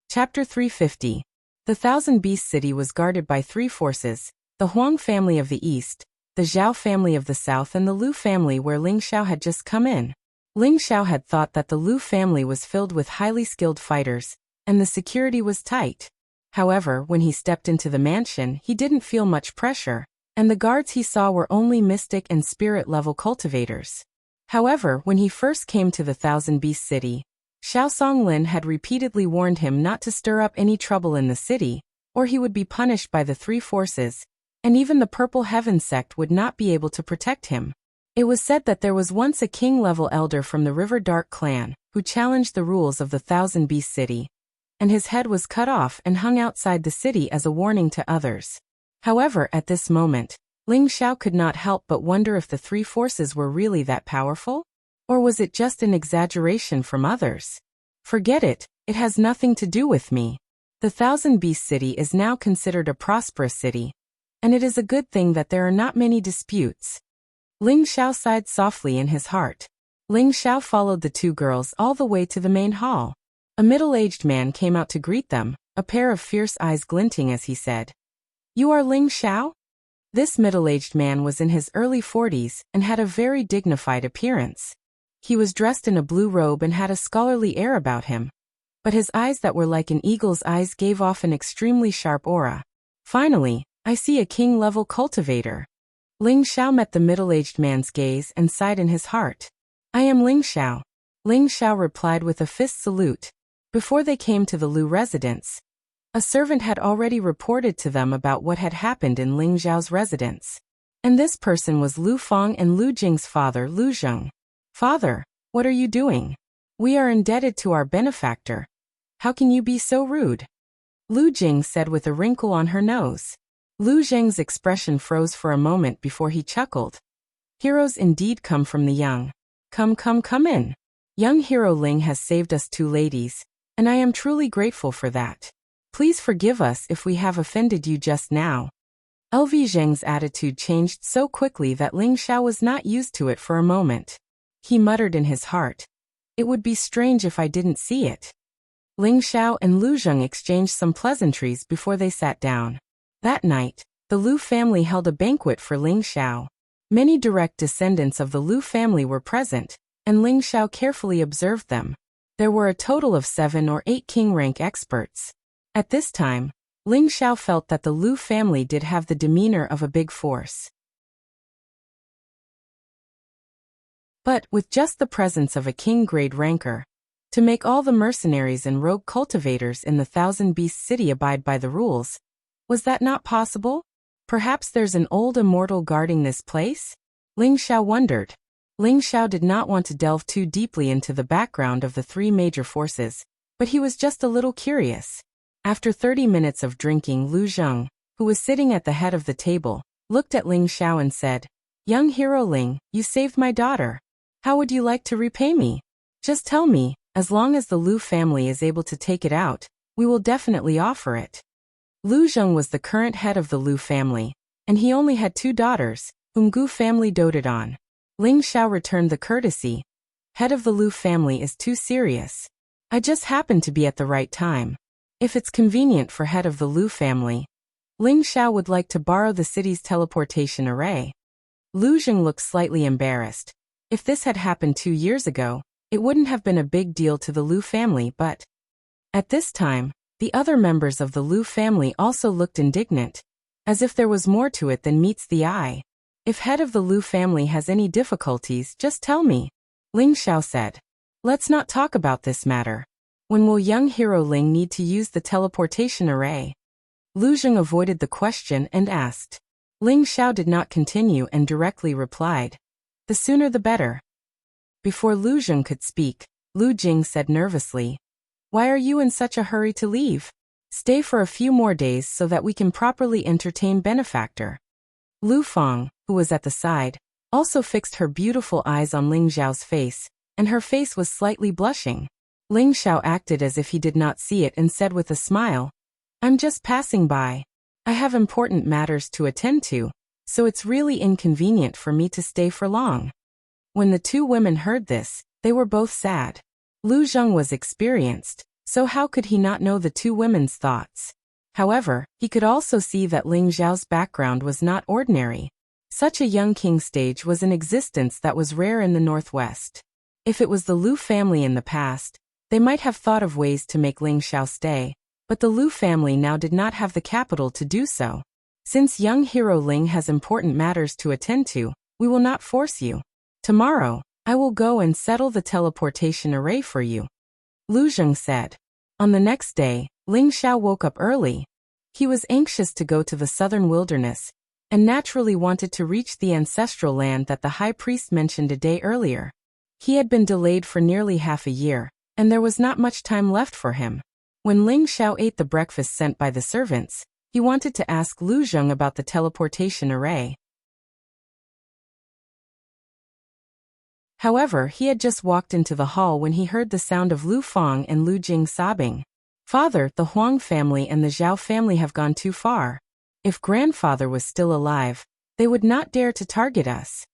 Speaker 1: Chapter 350. The Thousand Beast City was guarded by three forces: the Huang family of the east, the Zhao family of the south, and the Lu family where Ling Xiao had just come in. Ling Xiao had thought that the Lu family was filled with highly skilled fighters, and the security was tight. However, when he stepped into the mansion, he didn't feel much pressure, and the guards he saw were only mystic and spirit-level cultivators. However, when he first came to the Thousand Beast City, Xiao Songlin had repeatedly warned him not to stir up any trouble in the city, or he would be punished by the three forces, and even the Purple Heaven sect would not be able to protect him. It was said that there was once a king-level elder from the River Dark clan who challenged the rules of the Thousand Beast City, and his head was cut off and hung outside the city as a warning to others. However, at this moment, Ling Xiao could not help but wonder if the three forces were really that powerful? Or was it just an exaggeration from others? Forget it, it has nothing to do with me. The Thousand Beast City is now considered a prosperous city, and it is a good thing that there are not many disputes. Ling Xiao sighed softly in his heart. Ling Xiao followed the two girls all the way to the main hall. A middle-aged man came out to greet them, a pair of fierce eyes glinting as he said, "You are Ling Xiao?" This middle-aged man was in his early 40s and had a very dignified appearance. He was dressed in a blue robe and had a scholarly air about him, but his eyes that were like an eagle's eyes gave off an extremely sharp aura. "Finally, I see a king-level cultivator." Ling Xiao met the middle-aged man's gaze and sighed in his heart. "I am Ling Xiao." Ling Xiao replied with a fist salute. Before they came to the Lu residence, a servant had already reported to them about what had happened in Ling Xiao's residence. And this person was Lu Feng and Lu Jing's father, Lu Zheng. "Father, what are you doing? We are indebted to our benefactor. How can you be so rude?" Lu Jing said with a wrinkle on her nose. Lu Zheng's expression froze for a moment before he chuckled. "Heroes indeed come from the young. Come in. Young hero Ling has saved us two ladies, and I am truly grateful for that. Please forgive us if we have offended you just now." LV Zheng's attitude changed so quickly that Ling Xiao was not used to it for a moment. He muttered in his heart, "It would be strange if I didn't see it." Ling Xiao and Lu Zheng exchanged some pleasantries before they sat down. That night, the Lu family held a banquet for Ling Xiao. Many direct descendants of the Lu family were present, and Ling Xiao carefully observed them. There were a total of 7 or 8 king-rank experts. At this time, Ling Xiao felt that the Lu family did have the demeanor of a big force. But with just the presence of a king-grade ranker, to make all the mercenaries and rogue cultivators in the Thousand Beast City abide by the rules, was that not possible? Perhaps there's an old immortal guarding this place? Ling Xiao wondered. Ling Xiao did not want to delve too deeply into the background of the three major forces, but he was just a little curious. After 30 minutes of drinking, Lu Zheng, who was sitting at the head of the table, looked at Ling Xiao and said, "Young hero Ling, you saved my daughter. How would you like to repay me? Just tell me, as long as the Lu family is able to take it out, we will definitely offer it." Lu Zheng was the current head of the Lu family, and he only had 2 daughters, whom Gu family doted on. Ling Xiao returned the courtesy. "Head of the Lu family is too serious. I just happened to be at the right time. If it's convenient for head of the Lu family, Ling Xiao would like to borrow the city's teleportation array." Lu Zheng looked slightly embarrassed. If this had happened 2 years ago, it wouldn't have been a big deal to the Lu family, but at this time, the other members of the Lu family also looked indignant, as if there was more to it than meets the eye. "If head of the Lu family has any difficulties, just tell me," Ling Xiao said. "Let's not talk about this matter." When will young hero Ling need to use the teleportation array? Lu Zheng avoided the question and asked. Ling Xiao did not continue and directly replied, "The sooner the better." Before Lu Zheng could speak, Lu Jing said nervously, "Why are you in such a hurry to leave? Stay for a few more days so that we can properly entertain benefactor." Lu Fang, who was at the side, also fixed her beautiful eyes on Ling Xiao's face, and her face was slightly blushing. Ling Xiao acted as if he did not see it and said with a smile, "I'm just passing by. I have important matters to attend to, so it's really inconvenient for me to stay for long." When the two women heard this, they were both sad. Lu Zheng was experienced, so how could he not know the two women's thoughts? However, he could also see that Ling Xiao's background was not ordinary. Such a young king stage was in existence that was rare in the Northwest. If it was the Lu family in the past, they might have thought of ways to make Ling Xiao stay, but the Lu family now did not have the capital to do so. Since young hero Ling has important matters to attend to, we will not force you. Tomorrow, I will go and settle the teleportation array for you," Lu Zheng said. On the next day, Ling Xiao woke up early. He was anxious to go to the southern wilderness, and naturally wanted to reach the ancestral land that the high priest mentioned a day earlier. He had been delayed for nearly half a year, and there was not much time left for him. When Ling Xiao ate the breakfast sent by the servants, he wanted to ask Lu Zheng about the teleportation array. However, he had just walked into the hall when he heard the sound of Lu Fang and Lu Jing sobbing. "Father, the Huang family and the Zhao family have gone too far. If grandfather was still alive, they would not dare to target us.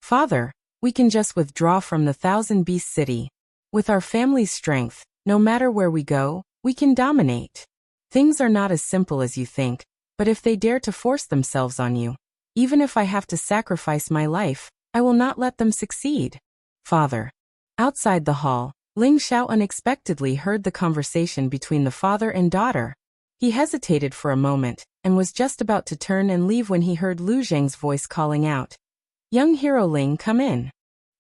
Speaker 1: Father, we can just withdraw from the Thousand Beast City. With our family's strength, no matter where we go, we can dominate. Things are not as simple as you think, but if they dare to force themselves on you, even if I have to sacrifice my life, I will not let them succeed. Father." Outside the hall, Ling Xiao unexpectedly heard the conversation between the father and daughter. He hesitated for a moment, and was just about to turn and leave when he heard Lu Zheng's voice calling out, "Young hero Ling, come in."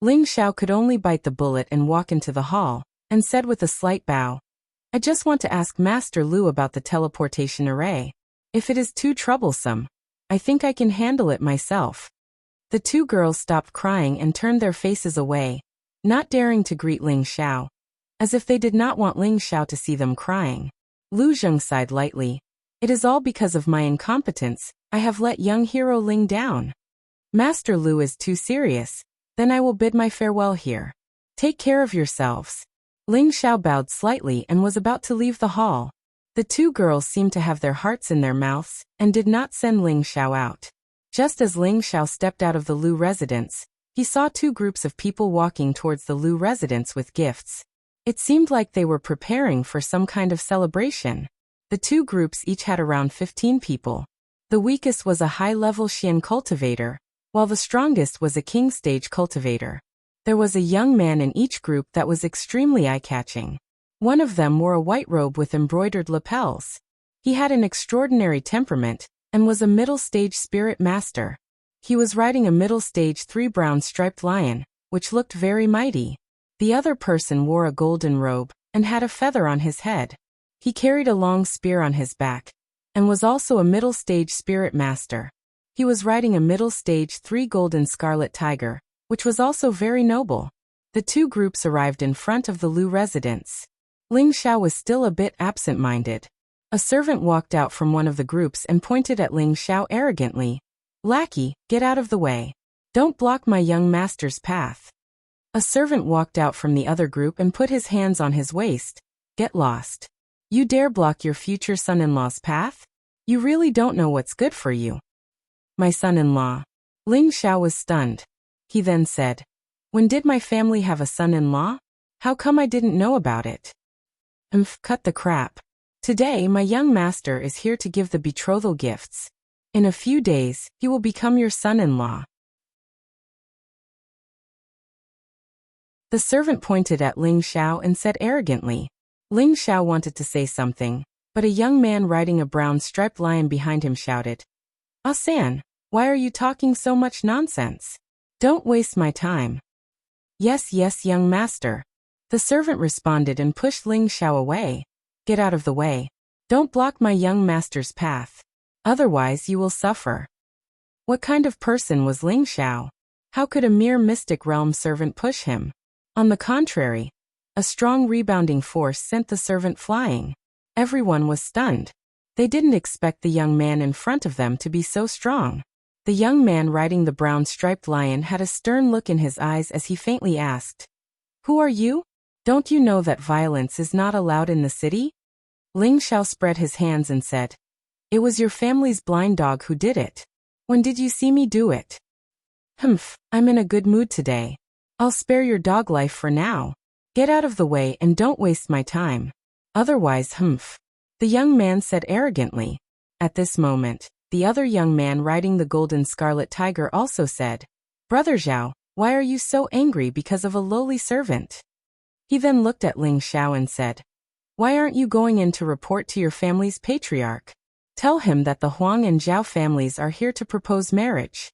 Speaker 1: Ling Xiao could only bite the bullet and walk into the hall, and said with a slight bow, "I just want to ask Master Lu about the teleportation array. If it is too troublesome, I think I can handle it myself." The two girls stopped crying and turned their faces away, not daring to greet Ling Xiao, as if they did not want Ling Xiao to see them crying. Lu Zheng sighed lightly. "It is all because of my incompetence. I have let young hero Ling down. Master Lu is too serious. Then I will bid my farewell here. Take care of yourselves." Ling Xiao bowed slightly and was about to leave the hall. The two girls seemed to have their hearts in their mouths, and did not send Ling Xiao out. Just as Ling Xiao stepped out of the Lu residence, he saw two groups of people walking towards the Lu residence with gifts. It seemed like they were preparing for some kind of celebration. The two groups each had around 15 people. The weakest was a high-level Xian cultivator, while the strongest was a king stage cultivator. There was a young man in each group that was extremely eye-catching. One of them wore a white robe with embroidered lapels. He had an extraordinary temperament, and was a middle-stage spirit master. He was riding a middle-stage 3 brown striped lion, which looked very mighty. The other person wore a golden robe, and had a feather on his head. He carried a long spear on his back, and was also a middle-stage spirit master. He was riding a middle-stage 3 golden scarlet tiger, which was also very noble. The two groups arrived in front of the Lu residence. Ling Xiao was still a bit absent-minded. A servant walked out from one of the groups and pointed at Ling Xiao arrogantly. "Lackey, get out of the way. Don't block my young master's path." A servant walked out from the other group and put his hands on his waist. "Get lost. You dare block your future son-in-law's path? You really don't know what's good for you." "My son-in-law." Ling Xiao was stunned. He then said, "When did my family have a son-in-law? How come I didn't know about it?" Cut the crap. Today my young master is here to give the betrothal gifts. In a few days, he will become your son-in-law." The servant pointed at Ling Xiao and said arrogantly. Ling Xiao wanted to say something, but a young man riding a brown striped lion behind him shouted, "Ah-san, why are you talking so much nonsense? Don't waste my time." Yes, young master." The servant responded and pushed Ling Xiao away. Get out of the way. Don't block my young master's path. Otherwise you will suffer. What kind of person was Ling Xiao? How could a mere mystic realm servant push him? On the contrary, a strong rebounding force sent the servant flying. Everyone was stunned. They didn't expect the young man in front of them to be so strong. The young man riding the brown striped lion had a stern look in his eyes as he faintly asked, "Who are you? Don't you know that violence is not allowed in the city?" Ling Xiao spread his hands and said, "It was your family's blind dog who did it. When did you see me do it?" "Humph, I'm in a good mood today. I'll spare your dog life for now. Get out of the way and don't waste my time. Otherwise, humph," the young man said arrogantly. At this moment, the other young man riding the golden scarlet tiger also said, "Brother Zhao, why are you so angry because of a lowly servant?" He then looked at Ling Xiao and said, "Why aren't you going in to report to your family's patriarch? Tell him that the Huang and Zhao families are here to propose marriage."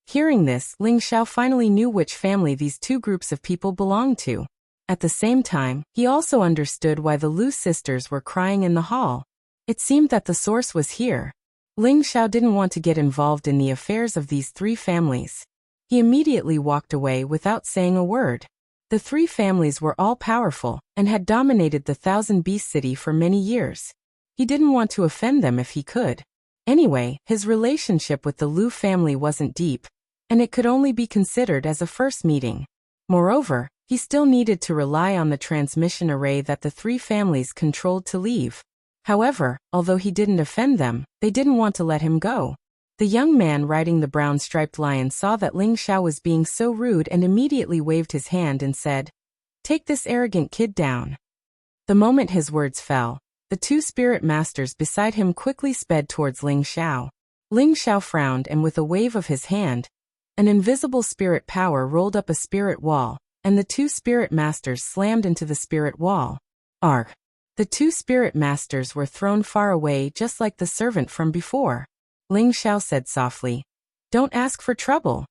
Speaker 1: Hearing this, Ling Xiao finally knew which family these two groups of people belonged to. At the same time, he also understood why the Lu sisters were crying in the hall. It seemed that the source was here. Ling Xiao didn't want to get involved in the affairs of these three families. He immediately walked away without saying a word. The three families were all powerful and had dominated the Thousand Beast City for many years. He didn't want to offend them if he could. Anyway, his relationship with the Lu family wasn't deep, and it could only be considered as a first meeting. Moreover, he still needed to rely on the transmission array that the three families controlled to leave. However, although he didn't offend them, they didn't want to let him go. The young man riding the brown striped lion saw that Ling Xiao was being so rude and immediately waved his hand and said, "Take this arrogant kid down." The moment his words fell, the two spirit masters beside him quickly sped towards Ling Xiao. Ling Xiao frowned and with a wave of his hand, an invisible spirit power rolled up a spirit wall, and the two spirit masters slammed into the spirit wall. Arg! The two spirit masters were thrown far away just like the servant from before. Ling Xiao said softly, "Don't ask for trouble."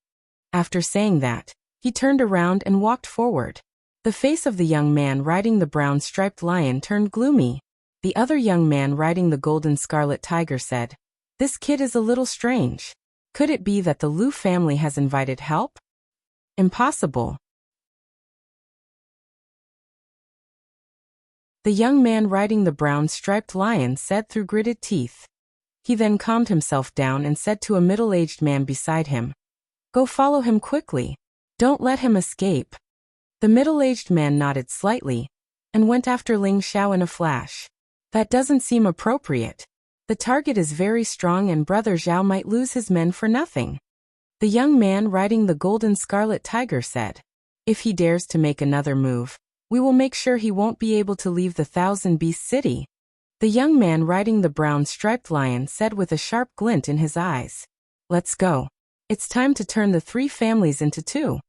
Speaker 1: After saying that, he turned around and walked forward. The face of the young man riding the brown striped lion turned gloomy. The other young man riding the golden scarlet tiger said, "This kid is a little strange. Could it be that the Lu family has invited help?" Impossible. The young man riding the brown striped lion said through gritted teeth. He then calmed himself down and said to a middle-aged man beside him, "Go follow him quickly. Don't let him escape." The middle-aged man nodded slightly and went after Ling Xiao in a flash. That doesn't seem appropriate. The target is very strong and Brother Zhao might lose his men for nothing. The young man riding the golden scarlet tiger said, "If he dares to make another move, we will make sure he won't be able to leave the Thousand Beast City." The young man riding the brown striped lion said with a sharp glint in his eyes, "Let's go. It's time to turn the three families into two."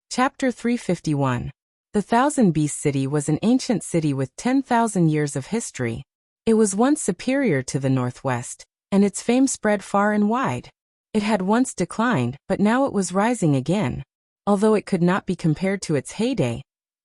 Speaker 1: Chapter 351. The Thousand Beast City was an ancient city with 10,000 years of history. It was once superior to the northwest, and its fame spread far and wide. It had once declined, but now it was rising again. Although it could not be compared to its heyday,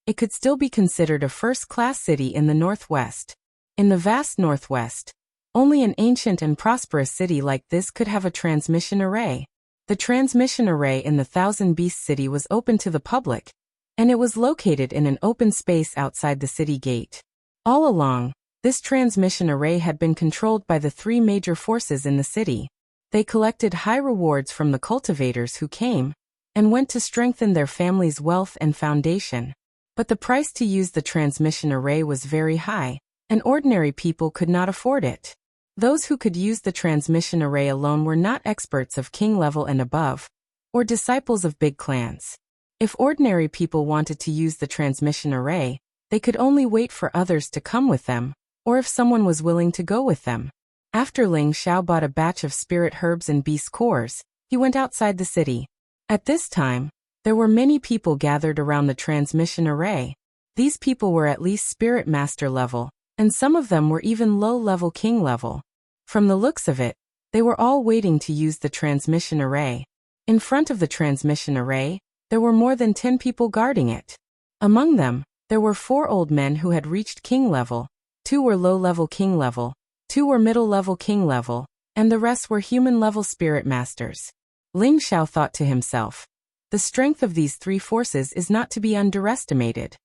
Speaker 1: it could still be considered a first-class city in the northwest. In the vast northwest, only an ancient and prosperous city like this could have a transmission array. The transmission array in the Thousand Beast City was open to the public, and it was located in an open space outside the city gate. All along, this transmission array had been controlled by the three major forces in the city. They collected high rewards from the cultivators who came and went to strengthen their family's wealth and foundation. But the price to use the transmission array was very high, and ordinary people could not afford it. Those who could use the transmission array alone were not experts of king level and above, or disciples of big clans. If ordinary people wanted to use the transmission array, they could only wait for others to come with them, or if someone was willing to go with them. After Ling Xiao bought a batch of spirit herbs and beast cores, he went outside the city. At this time, there were many people gathered around the transmission array. These people were at least spirit master level, and some of them were even low-level king level. From the looks of it, They were all waiting to use the transmission array. In front of the transmission array, there were more than 10 people guarding it. Among them, there were 4 old men who had reached king level, 2 were low-level king level, 2 were middle-level king level, and the rest were human-level spirit masters. Ling Xiao thought to himself, the strength of these 3 forces is not to be underestimated.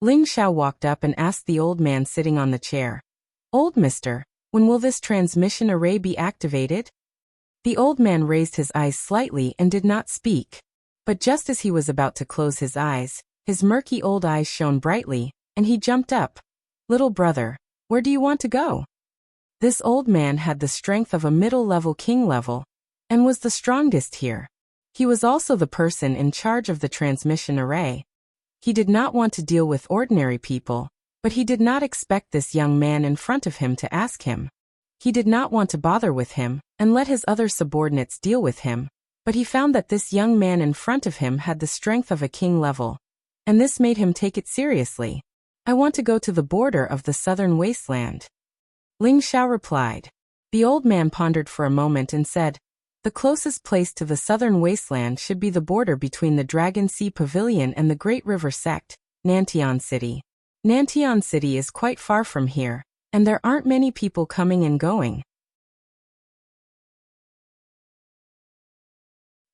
Speaker 1: Ling Xiao walked up and asked the old man sitting on the chair, "Old mister, when will this transmission array be activated?" The old man raised his eyes slightly and did not speak. But just as he was about to close his eyes, his murky old eyes shone brightly, and he jumped up. "Little brother, where do you want to go?" This old man had the strength of a middle-level king level, and was the strongest here. He was also the person in charge of the transmission array. He did not want to deal with ordinary people, but he did not expect this young man in front of him to ask him. He did not want to bother with him, and let his other subordinates deal with him, but he found that this young man in front of him had the strength of a king level, and this made him take it seriously. "I want to go to the border of the southern wasteland." Ling Xiao replied. The old man pondered for a moment and said, "The closest place to the southern wasteland should be the border between the Dragon Sea Pavilion and the Great River Sect, Nantian City. Nantian City is quite far from here, and there aren't many people coming and going.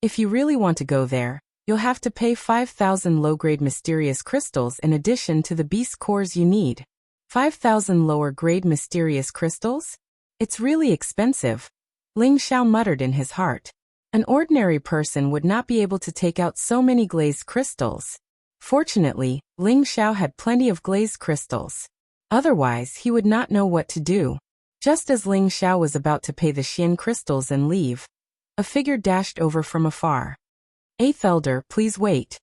Speaker 1: If you really want to go there, you'll have to pay 5,000 low-grade mysterious crystals in addition to the beast cores you need." 5,000 lower-grade mysterious crystals? It's really expensive, Ling Xiao muttered in his heart. An ordinary person would not be able to take out so many glazed crystals. Fortunately, Ling Xiao had plenty of glazed crystals. Otherwise, he would not know what to do. Just as Ling Xiao was about to pay the Xian crystals and leave, a figure dashed over from afar. "Eighth Elder, please wait."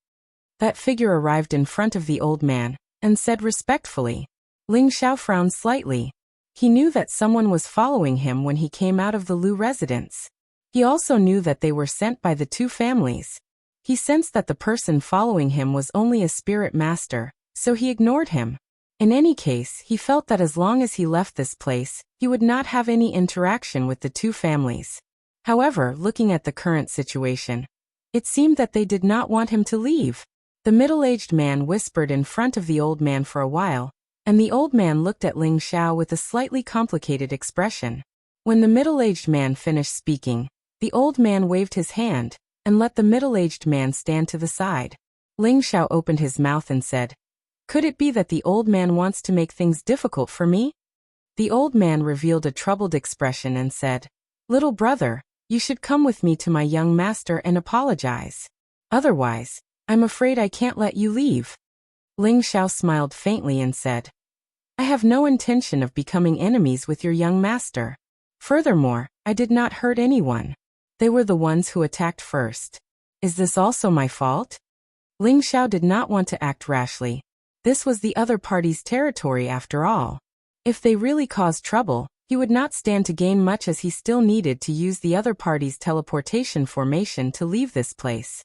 Speaker 1: That figure arrived in front of the old man, and said respectfully. Ling Xiao frowned slightly. He knew that someone was following him when he came out of the Lu residence. He also knew that they were sent by the 2 families. He sensed that the person following him was only a spirit master, so he ignored him. In any case, he felt that as long as he left this place, he would not have any interaction with the 2 families. However, looking at the current situation, it seemed that they did not want him to leave. The middle-aged man whispered in front of the old man for a while, and the old man looked at Ling Xiao with a slightly complicated expression. When the middle-aged man finished speaking, the old man waved his hand, and let the middle-aged man stand to the side. Ling Xiao opened his mouth and said, "Could it be that the old man wants to make things difficult for me?" The old man revealed a troubled expression and said, "Little brother, you should come with me to my young master and apologize. Otherwise, I'm afraid I can't let you leave." Ling Xiao smiled faintly and said, "I have no intention of becoming enemies with your young master. Furthermore, I did not hurt anyone. They were the ones who attacked first. Is this also my fault?" Ling Xiao did not want to act rashly. This was the other party's territory after all. If they really caused trouble, he would not stand to gain much as he still needed to use the other party's teleportation formation to leave this place.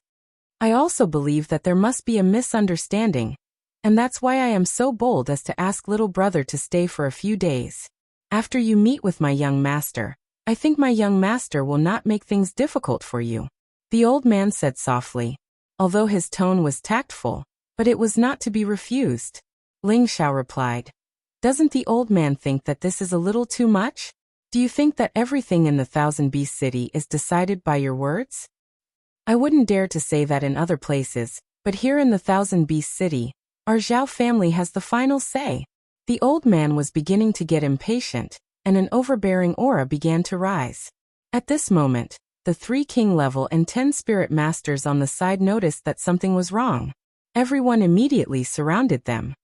Speaker 1: "I also believe that there must be a misunderstanding, and that's why I am so bold as to ask little brother to stay for a few days. After you meet with my young master, I think my young master will not make things difficult for you," the old man said softly, although his tone was tactful, but it was not to be refused. Ling Xiao replied, "Doesn't the old man think that this is a little too much? Do you think that everything in the Thousand Beast City is decided by your words? I wouldn't dare to say that in other places, but here in the Thousand Beast City, our Zhao family has the final say." The old man was beginning to get impatient, and an overbearing aura began to rise. At this moment, the 3 king level and 10 spirit masters on the side noticed that something was wrong. Everyone immediately surrounded them.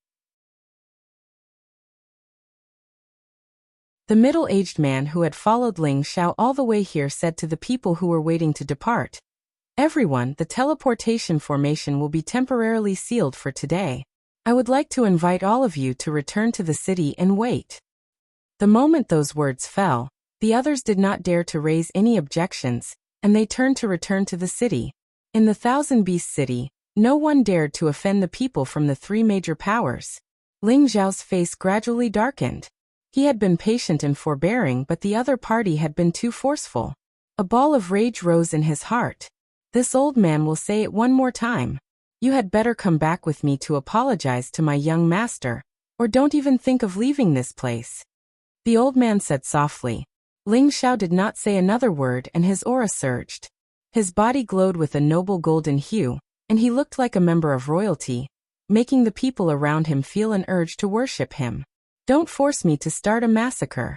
Speaker 1: The middle-aged man who had followed Ling Xiao all the way here said to the people who were waiting to depart, "Everyone, the teleportation formation will be temporarily sealed for today. I would like to invite all of you to return to the city and wait." The moment those words fell, the others did not dare to raise any objections, and they turned to return to the city. In the Thousand Beast City, no one dared to offend the people from the 3 major powers. Ling Zhao's face gradually darkened. He had been patient and forbearing, but the other party had been too forceful. A ball of rage rose in his heart. This old man will say it one more time. You had better come back with me to apologize to my young master, or don't even think of leaving this place. The old man said softly. Ling Xiao did not say another word, and his aura surged. His body glowed with a noble golden hue, and he looked like a member of royalty, making the people around him feel an urge to worship him. Don't force me to start a massacre,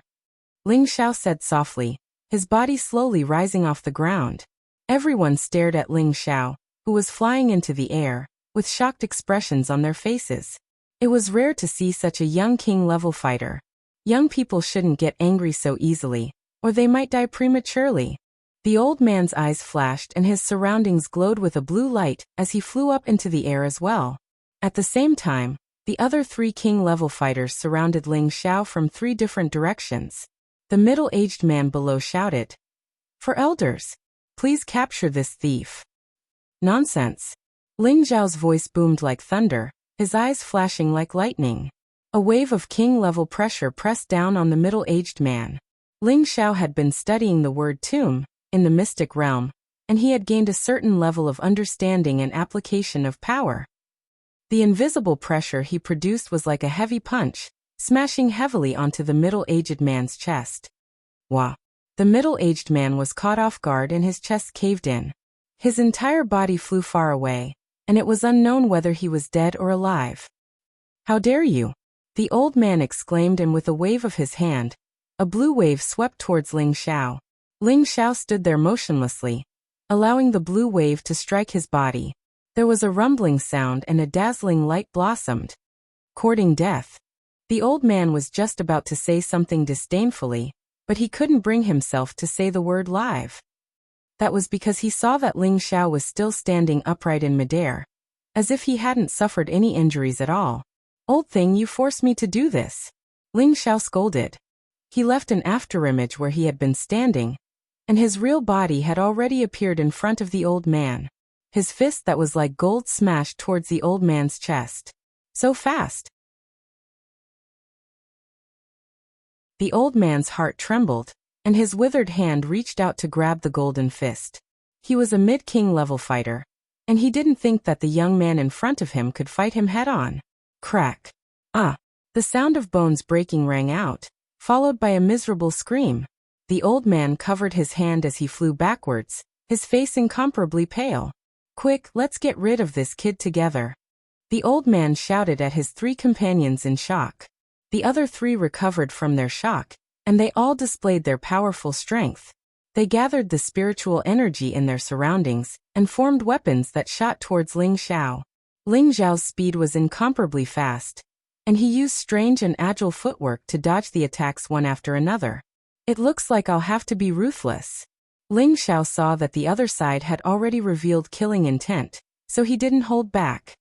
Speaker 1: Ling Xiao said softly, his body slowly rising off the ground. Everyone stared at Ling Xiao, who was flying into the air, with shocked expressions on their faces. It was rare to see such a young king-level fighter. Young people shouldn't get angry so easily, or they might die prematurely. The old man's eyes flashed and his surroundings glowed with a blue light as he flew up into the air as well. At the same time, the other 3 king-level fighters surrounded Ling Xiao from 3 different directions. The middle-aged man below shouted, "For elders, please capture this thief." Nonsense. Ling Xiao's voice boomed like thunder, his eyes flashing like lightning. A wave of king-level pressure pressed down on the middle-aged man. Ling Xiao had been studying the word tomb in the mystic realm, and he had gained a certain level of understanding and application of power. The invisible pressure he produced was like a heavy punch, smashing heavily onto the middle-aged man's chest. Wah! The middle-aged man was caught off guard and his chest caved in. His entire body flew far away, and it was unknown whether he was dead or alive. "How dare you!" the old man exclaimed, and with a wave of his hand, a blue wave swept towards Ling Xiao. Ling Xiao stood there motionlessly, allowing the blue wave to strike his body. There was a rumbling sound and a dazzling light blossomed. Courting death. The old man was just about to say something disdainfully, but he couldn't bring himself to say the word live. That was because he saw that Ling Xiao was still standing upright in midair, as if he hadn't suffered any injuries at all. "Old thing, you forced me to do this," Ling Xiao scolded. He left an afterimage where he had been standing, and his real body had already appeared in front of the old man. His fist that was like gold smashed towards the old man's chest. So fast. The old man's heart trembled, and his withered hand reached out to grab the golden fist. He was a mid-king level fighter, and he didn't think that the young man in front of him could fight him head-on. Crack. Ah! The sound of bones breaking rang out, followed by a miserable scream. The old man covered his hand as he flew backwards, his face incomparably pale. "Quick, let's get rid of this kid together," the old man shouted at his 3 companions in shock. The other 3 recovered from their shock, and they all displayed their powerful strength. They gathered the spiritual energy in their surroundings, and formed weapons that shot towards Ling Xiao. Ling Xiao's speed was incomparably fast, and he used strange and agile footwork to dodge the attacks one after another. "It looks like I'll have to be ruthless." Ling Xiao saw that the other side had already revealed killing intent, so he didn't hold back.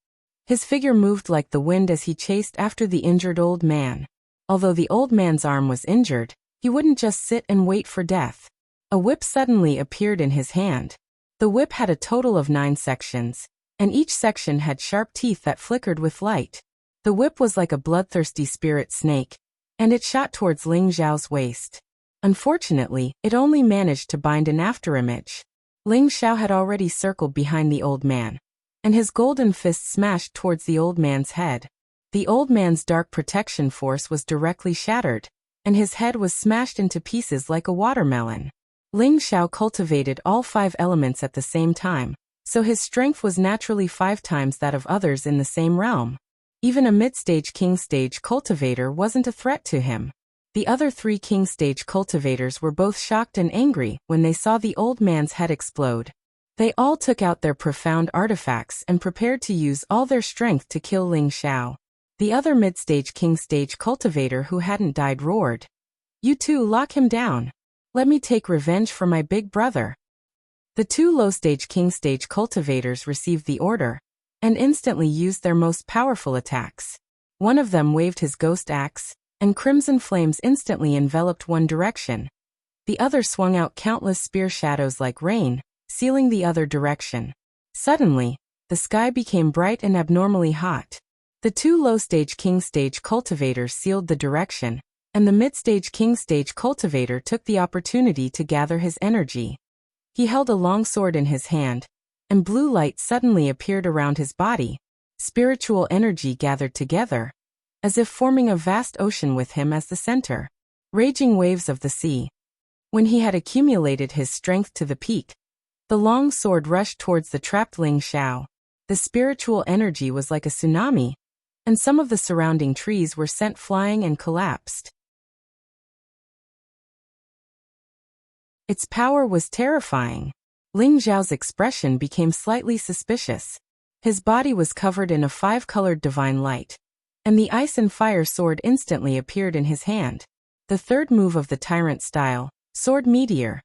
Speaker 1: His figure moved like the wind as he chased after the injured old man. Although the old man's arm was injured, he wouldn't just sit and wait for death. A whip suddenly appeared in his hand. The whip had a total of 9 sections, and each section had sharp teeth that flickered with light. The whip was like a bloodthirsty spirit snake, and it shot towards Ling Xiao's waist. Unfortunately, it only managed to bind an afterimage. Ling Xiao had already circled behind the old man, and his golden fist smashed towards the old man's head. The old man's dark protection force was directly shattered, and his head was smashed into pieces like a watermelon. Ling Xiao cultivated all 5 elements at the same time, so his strength was naturally 5 times that of others in the same realm. Even a mid-stage king-stage cultivator wasn't a threat to him. The other 3 king-stage cultivators were both shocked and angry when they saw the old man's head explode. They all took out their profound artifacts and prepared to use all their strength to kill Ling Xiao. The other mid-stage king-stage cultivator who hadn't died roared, "You two, lock him down. Let me take revenge for my big brother." The 2 low-stage king-stage cultivators received the order, and instantly used their most powerful attacks. One of them waved his ghost axe, and crimson flames instantly enveloped one direction. The other swung out countless spear shadows like rain, sealing the other direction. Suddenly, the sky became bright and abnormally hot. The 2 low-stage king-stage cultivators sealed the direction, and the mid-stage king-stage cultivator took the opportunity to gather his energy. He held a long sword in his hand, and blue light suddenly appeared around his body. Spiritual energy gathered together, as if forming a vast ocean with him as the center. Raging waves of the sea. When he had accumulated his strength to the peak, the long sword rushed towards the trapped Ling Xiao. The spiritual energy was like a tsunami, and some of the surrounding trees were sent flying and collapsed. Its power was terrifying. Ling Xiao's expression became slightly suspicious. His body was covered in a 5-colored divine light, and the ice and fire sword instantly appeared in his hand. The third move of the tyrant style, Sword Meteor.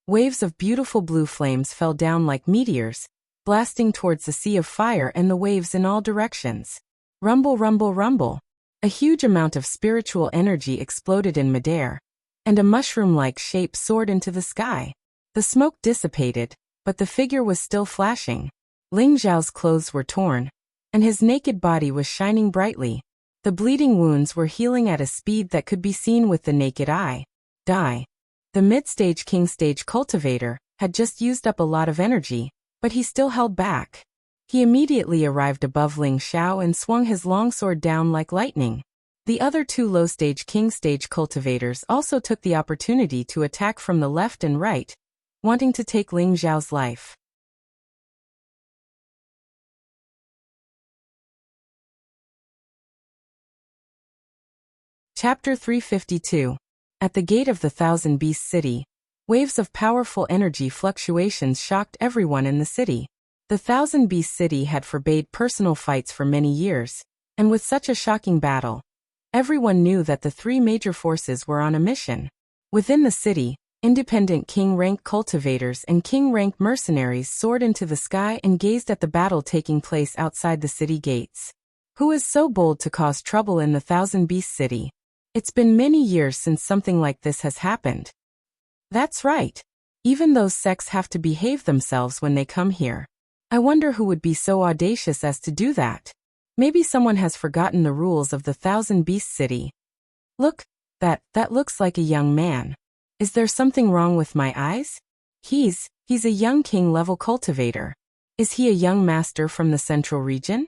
Speaker 1: Waves of beautiful blue flames fell down like meteors, blasting towards the sea of fire and the waves in all directions. Rumble, rumble, rumble. A huge amount of spiritual energy exploded in midair, and a mushroom-like shape soared into the sky. The smoke dissipated, but the figure was still flashing. Ling Xiao's clothes were torn, and his naked body was shining brightly. The bleeding wounds were healing at a speed that could be seen with the naked eye. The mid-stage king-stage cultivator had just used up a lot of energy, but he still held back. He immediately arrived above Ling Xiao and swung his longsword down like lightning. The other 2 low-stage king-stage cultivators also took the opportunity to attack from the left and right, wanting to take Ling Xiao's life. Chapter 352. At the gate of the Thousand Beasts City, waves of powerful energy fluctuations shocked everyone in the city. The Thousand Beasts City had forbade personal fights for many years, and with such a shocking battle, everyone knew that the 3 major forces were on a mission. Within the city, independent king-rank cultivators and king-rank mercenaries soared into the sky and gazed at the battle taking place outside the city gates. Who is so bold to cause trouble in the Thousand Beasts City? It's been many years since something like this has happened. That's right. Even those sects have to behave themselves when they come here. I wonder who would be so audacious as to do that. Maybe someone has forgotten the rules of the Thousand Beasts City. Look, that looks like a young man. Is there something wrong with my eyes? He's a young king-level cultivator. Is he a young master from the central region?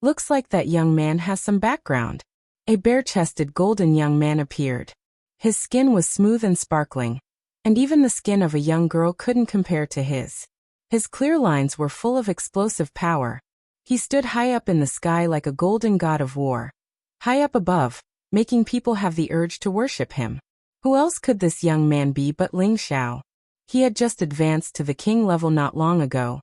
Speaker 1: Looks like that young man has some background. A bare-chested golden young man appeared. His skin was smooth and sparkling, and even the skin of a young girl couldn't compare to his. His clear lines were full of explosive power. He stood high up in the sky like a golden god of war. High up above, making people have the urge to worship him. Who else could this young man be but Ling Xiao? He had just advanced to the king level not long ago,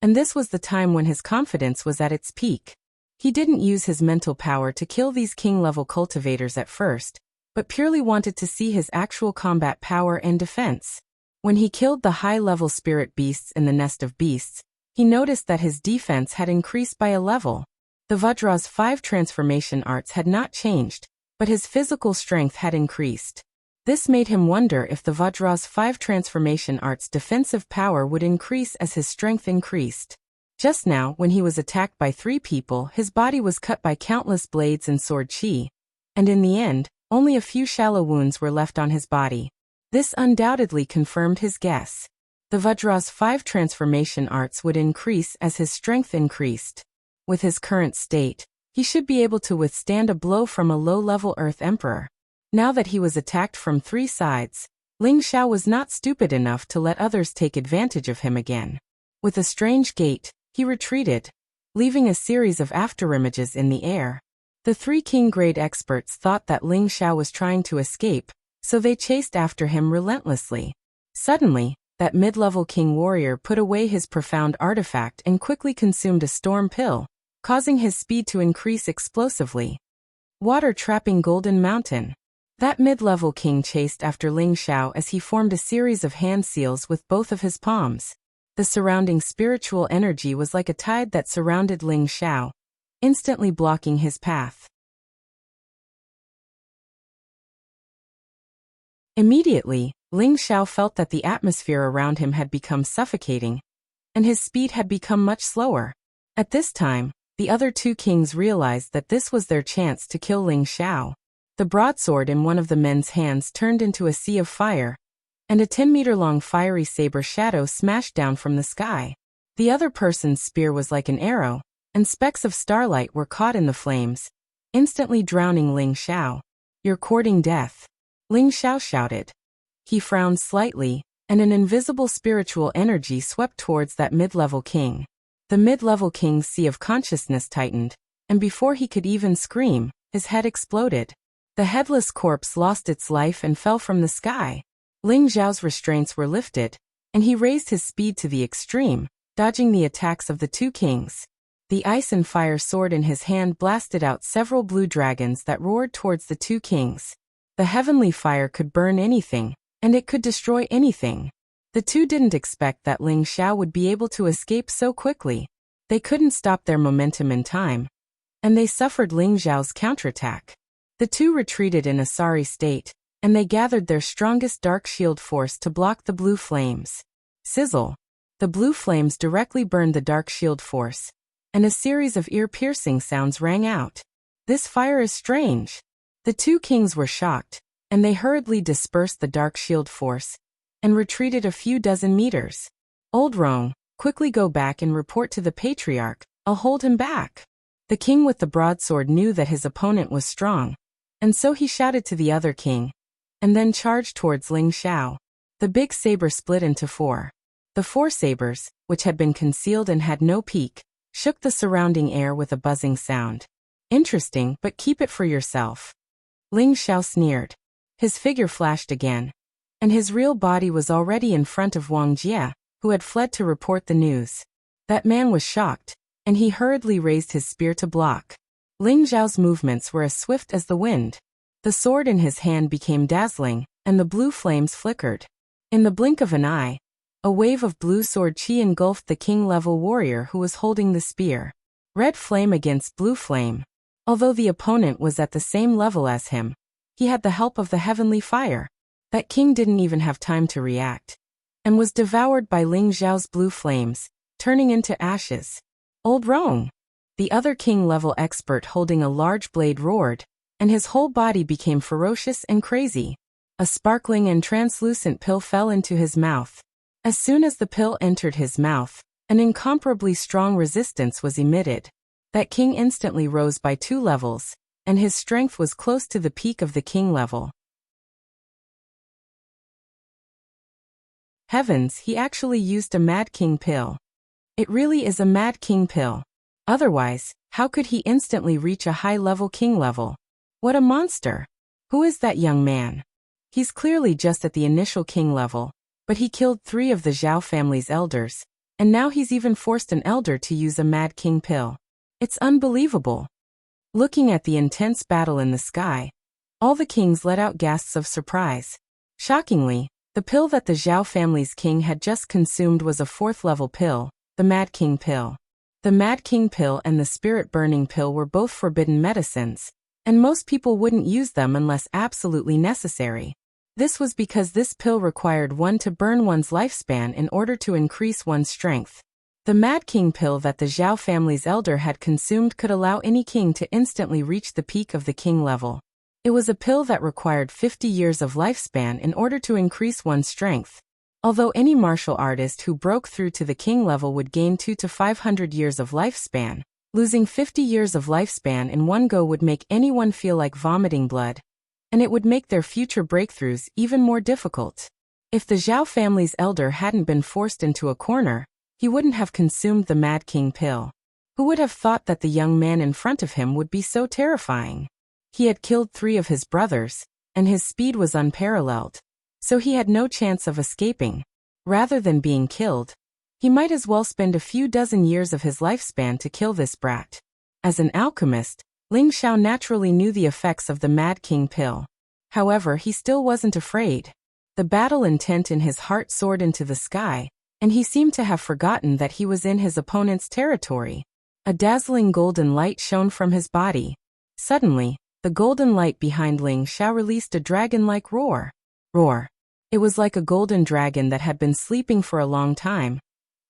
Speaker 1: and this was the time when his confidence was at its peak. He didn't use his mental power to kill these king-level cultivators at first, but purely wanted to see his actual combat power and defense. When he killed the high-level spirit beasts in the nest of beasts, he noticed that his defense had increased by a level. The Vajra's 5 transformation arts had not changed, but his physical strength had increased. This made him wonder if the Vajra's 5 transformation arts' defensive power would increase as his strength increased. Just now, when he was attacked by 3 people, his body was cut by countless blades and sword chi, and in the end, only a few shallow wounds were left on his body. This undoubtedly confirmed his guess. The Vajra's 5 transformation arts would increase as his strength increased. With his current state, he should be able to withstand a blow from a low-level Earth Emperor. Now that he was attacked from 3 sides, Ling Xiao was not stupid enough to let others take advantage of him again. With a strange gait, he retreated, leaving a series of afterimages in the air. The 3 king-grade experts thought that Ling Xiao was trying to escape, so they chased after him relentlessly. Suddenly, that mid-level king warrior put away his profound artifact and quickly consumed a storm pill, causing his speed to increase explosively. Water-trapping golden mountain. That mid-level king chased after Ling Xiao as he formed a series of hand seals with both of his palms. The surrounding spiritual energy was like a tide that surrounded Ling Xiao, instantly blocking his path. Immediately, Ling Xiao felt that the atmosphere around him had become suffocating, and his speed had become much slower. At this time, the other 2 kings realized that this was their chance to kill Ling Xiao. The broadsword in one of the men's hands turned into a sea of fire, and a 10-meter-long fiery saber shadow smashed down from the sky. The other person's spear was like an arrow, and specks of starlight were caught in the flames, instantly drowning Ling Xiao. "You're courting death," Ling Xiao shouted. He frowned slightly, and an invisible spiritual energy swept towards that mid-level king. The mid-level king's sea of consciousness tightened, and before he could even scream, his head exploded. The headless corpse lost its life and fell from the sky. Ling Xiao's restraints were lifted, and he raised his speed to the extreme, dodging the attacks of the two kings. The ice and fire sword in his hand blasted out several blue dragons that roared towards the two kings. The heavenly fire could burn anything, and it could destroy anything. The two didn't expect that Ling Xiao would be able to escape so quickly. They couldn't stop their momentum in time, and they suffered Ling Xiao's counterattack. The two retreated in a sorry state, and they gathered their strongest dark shield force to block the blue flames. Sizzle! The blue flames directly burned the dark shield force, and a series of ear-piercing sounds rang out. "This fire is strange." The two kings were shocked, and they hurriedly dispersed the dark shield force, and retreated a few dozen meters. "Old Rong, quickly go back and report to the patriarch, I'll hold him back." The king with the broadsword knew that his opponent was strong, and so he shouted to the other king, and then charged towards Ling Xiao. The big saber split into four. The four sabers, which had been concealed and had no peak, shook the surrounding air with a buzzing sound. "Interesting, but keep it for yourself." Ling Xiao sneered. His figure flashed again, and his real body was already in front of Wang Jie, who had fled to report the news. That man was shocked, and he hurriedly raised his spear to block. Ling Xiao's movements were as swift as the wind. The sword in his hand became dazzling, and the blue flames flickered. In the blink of an eye, a wave of blue sword chi engulfed the king-level warrior who was holding the spear. Red flame against blue flame. Although the opponent was at the same level as him, he had the help of the heavenly fire. That king didn't even have time to react, and was devoured by Ling Xiao's blue flames, turning into ashes. "Old Rong!" The other king-level expert holding a large blade roared, and his whole body became ferocious and crazy. A sparkling and translucent pill fell into his mouth. As soon as the pill entered his mouth, an incomparably strong resistance was emitted. That king instantly rose by 2 levels, and his strength was close to the peak of the king level. Heavens, he actually used a Mad King pill. It really is a Mad King pill. Otherwise, how could he instantly reach a high-level king level? What a monster! Who is that young man? He's clearly just at the initial king level, but he killed 3 of the Zhao family's elders, and now he's even forced an elder to use a Mad King pill. It's unbelievable. Looking at the intense battle in the sky, all the kings let out gasps of surprise. Shockingly, the pill that the Zhao family's king had just consumed was a 4th-level pill, the Mad King pill. The Mad King pill and the Spirit Burning pill were both forbidden medicines, and most people wouldn't use them unless absolutely necessary. This was because this pill required one to burn one's lifespan in order to increase one's strength. The Mad King pill that the Zhao family's elder had consumed could allow any king to instantly reach the peak of the king level. It was a pill that required 50 years of lifespan in order to increase one's strength. Although any martial artist who broke through to the king level would gain 200 to 500 years of lifespan, losing 50 years of lifespan in one go would make anyone feel like vomiting blood, and it would make their future breakthroughs even more difficult. If the Zhao family's elder hadn't been forced into a corner, he wouldn't have consumed the Mad King pill. Who would have thought that the young man in front of him would be so terrifying? He had killed 3 of his brothers, and his speed was unparalleled, so he had no chance of escaping. Rather than being killed, he might as well spend a few dozen years of his lifespan to kill this brat. As an alchemist, Ling Xiao naturally knew the effects of the Mad King pill. However, he still wasn't afraid. The battle intent in his heart soared into the sky, and he seemed to have forgotten that he was in his opponent's territory. A dazzling golden light shone from his body. Suddenly, the golden light behind Ling Xiao released a dragon-like roar. Roar. It was like a golden dragon that had been sleeping for a long time,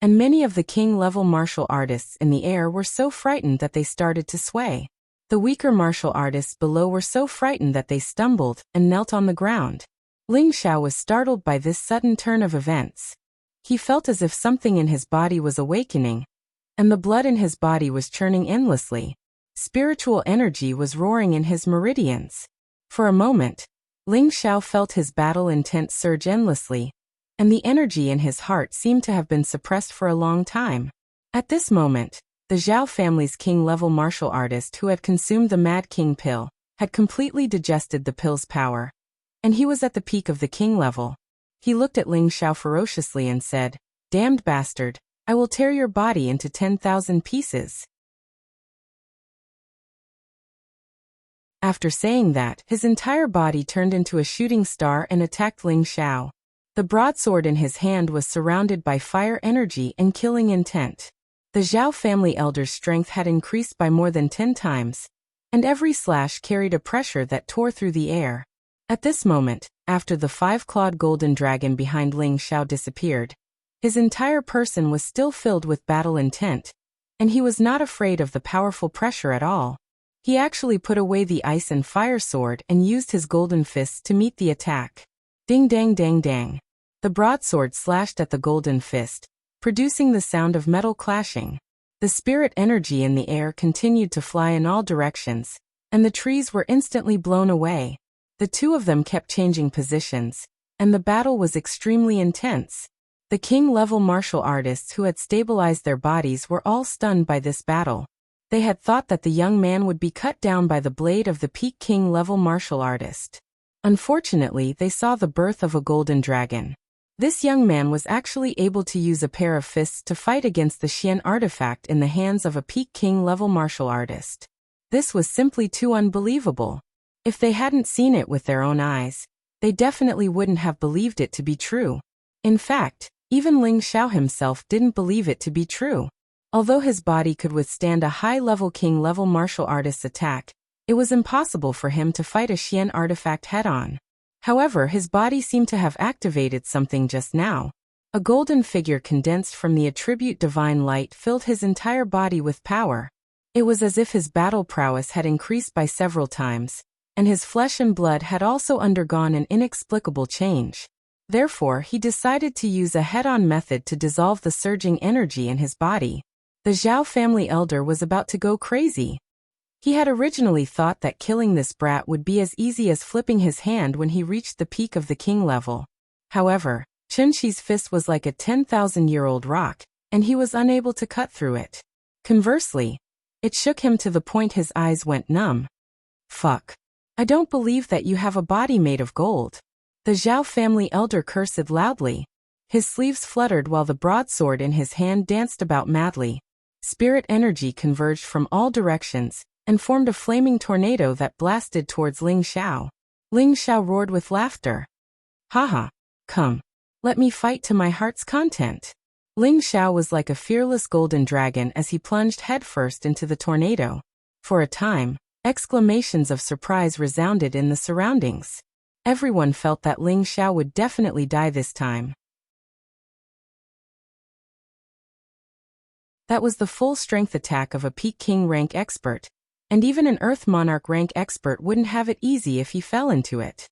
Speaker 1: and many of the king-level martial artists in the air were so frightened that they started to sway. The weaker martial artists below were so frightened that they stumbled and knelt on the ground. Ling Xiao was startled by this sudden turn of events. He felt as if something in his body was awakening, and the blood in his body was churning endlessly. Spiritual energy was roaring in his meridians. For a moment, Ling Xiao felt his battle intent surge endlessly, and the energy in his heart seemed to have been suppressed for a long time. At this moment, the Zhao family's king-level martial artist who had consumed the Mad King pill had completely digested the pill's power, and he was at the peak of the king level. He looked at Ling Xiao ferociously and said, "Damned bastard, I will tear your body into 10,000 pieces." After saying that, his entire body turned into a shooting star and attacked Ling Xiao. The broadsword in his hand was surrounded by fire energy and killing intent. The Zhao family elder's strength had increased by more than 10 times, and every slash carried a pressure that tore through the air. At this moment, after the 5-clawed golden dragon behind Ling Xiao disappeared, his entire person was still filled with battle intent, and he was not afraid of the powerful pressure at all. He actually put away the ice and fire sword and used his golden fists to meet the attack. Ding dang dang dang. The broadsword slashed at the golden fist, producing the sound of metal clashing. The spirit energy in the air continued to fly in all directions, and the trees were instantly blown away. The two of them kept changing positions, and the battle was extremely intense. The king-level martial artists who had stabilized their bodies were all stunned by this battle. They had thought that the young man would be cut down by the blade of the peak king-level martial artist. Unfortunately, they saw the birth of a golden dragon. This young man was actually able to use a pair of fists to fight against the Xian artifact in the hands of a peak king-level martial artist. This was simply too unbelievable. If they hadn't seen it with their own eyes, they definitely wouldn't have believed it to be true. In fact, even Ling Xiao himself didn't believe it to be true. Although his body could withstand a high-level king-level martial artist's attack, it was impossible for him to fight a Xian artifact head-on. However, his body seemed to have activated something just now. A golden figure condensed from the attribute divine light filled his entire body with power. It was as if his battle prowess had increased by several times, and his flesh and blood had also undergone an inexplicable change. Therefore, he decided to use a head-on method to dissolve the surging energy in his body. The Zhao family elder was about to go crazy. He had originally thought that killing this brat would be as easy as flipping his hand when he reached the peak of the king level. However, Chen Shi's fist was like a 10,000-year-old rock, and he was unable to cut through it. Conversely, it shook him to the point his eyes went numb. "Fuck. I don't believe that you have a body made of gold." The Zhao family elder cursed loudly. His sleeves fluttered while the broadsword in his hand danced about madly. Spirit energy converged from all directions and formed a flaming tornado that blasted towards Ling Xiao. Ling Xiao roared with laughter. "Haha, come. Let me fight to my heart's content." Ling Xiao was like a fearless golden dragon as he plunged headfirst into the tornado. For a time, exclamations of surprise resounded in the surroundings. Everyone felt that Ling Xiao would definitely die this time. That was the full-strength attack of a Peak King rank expert, and even an Earth Monarch rank expert wouldn't have it easy if he fell into it.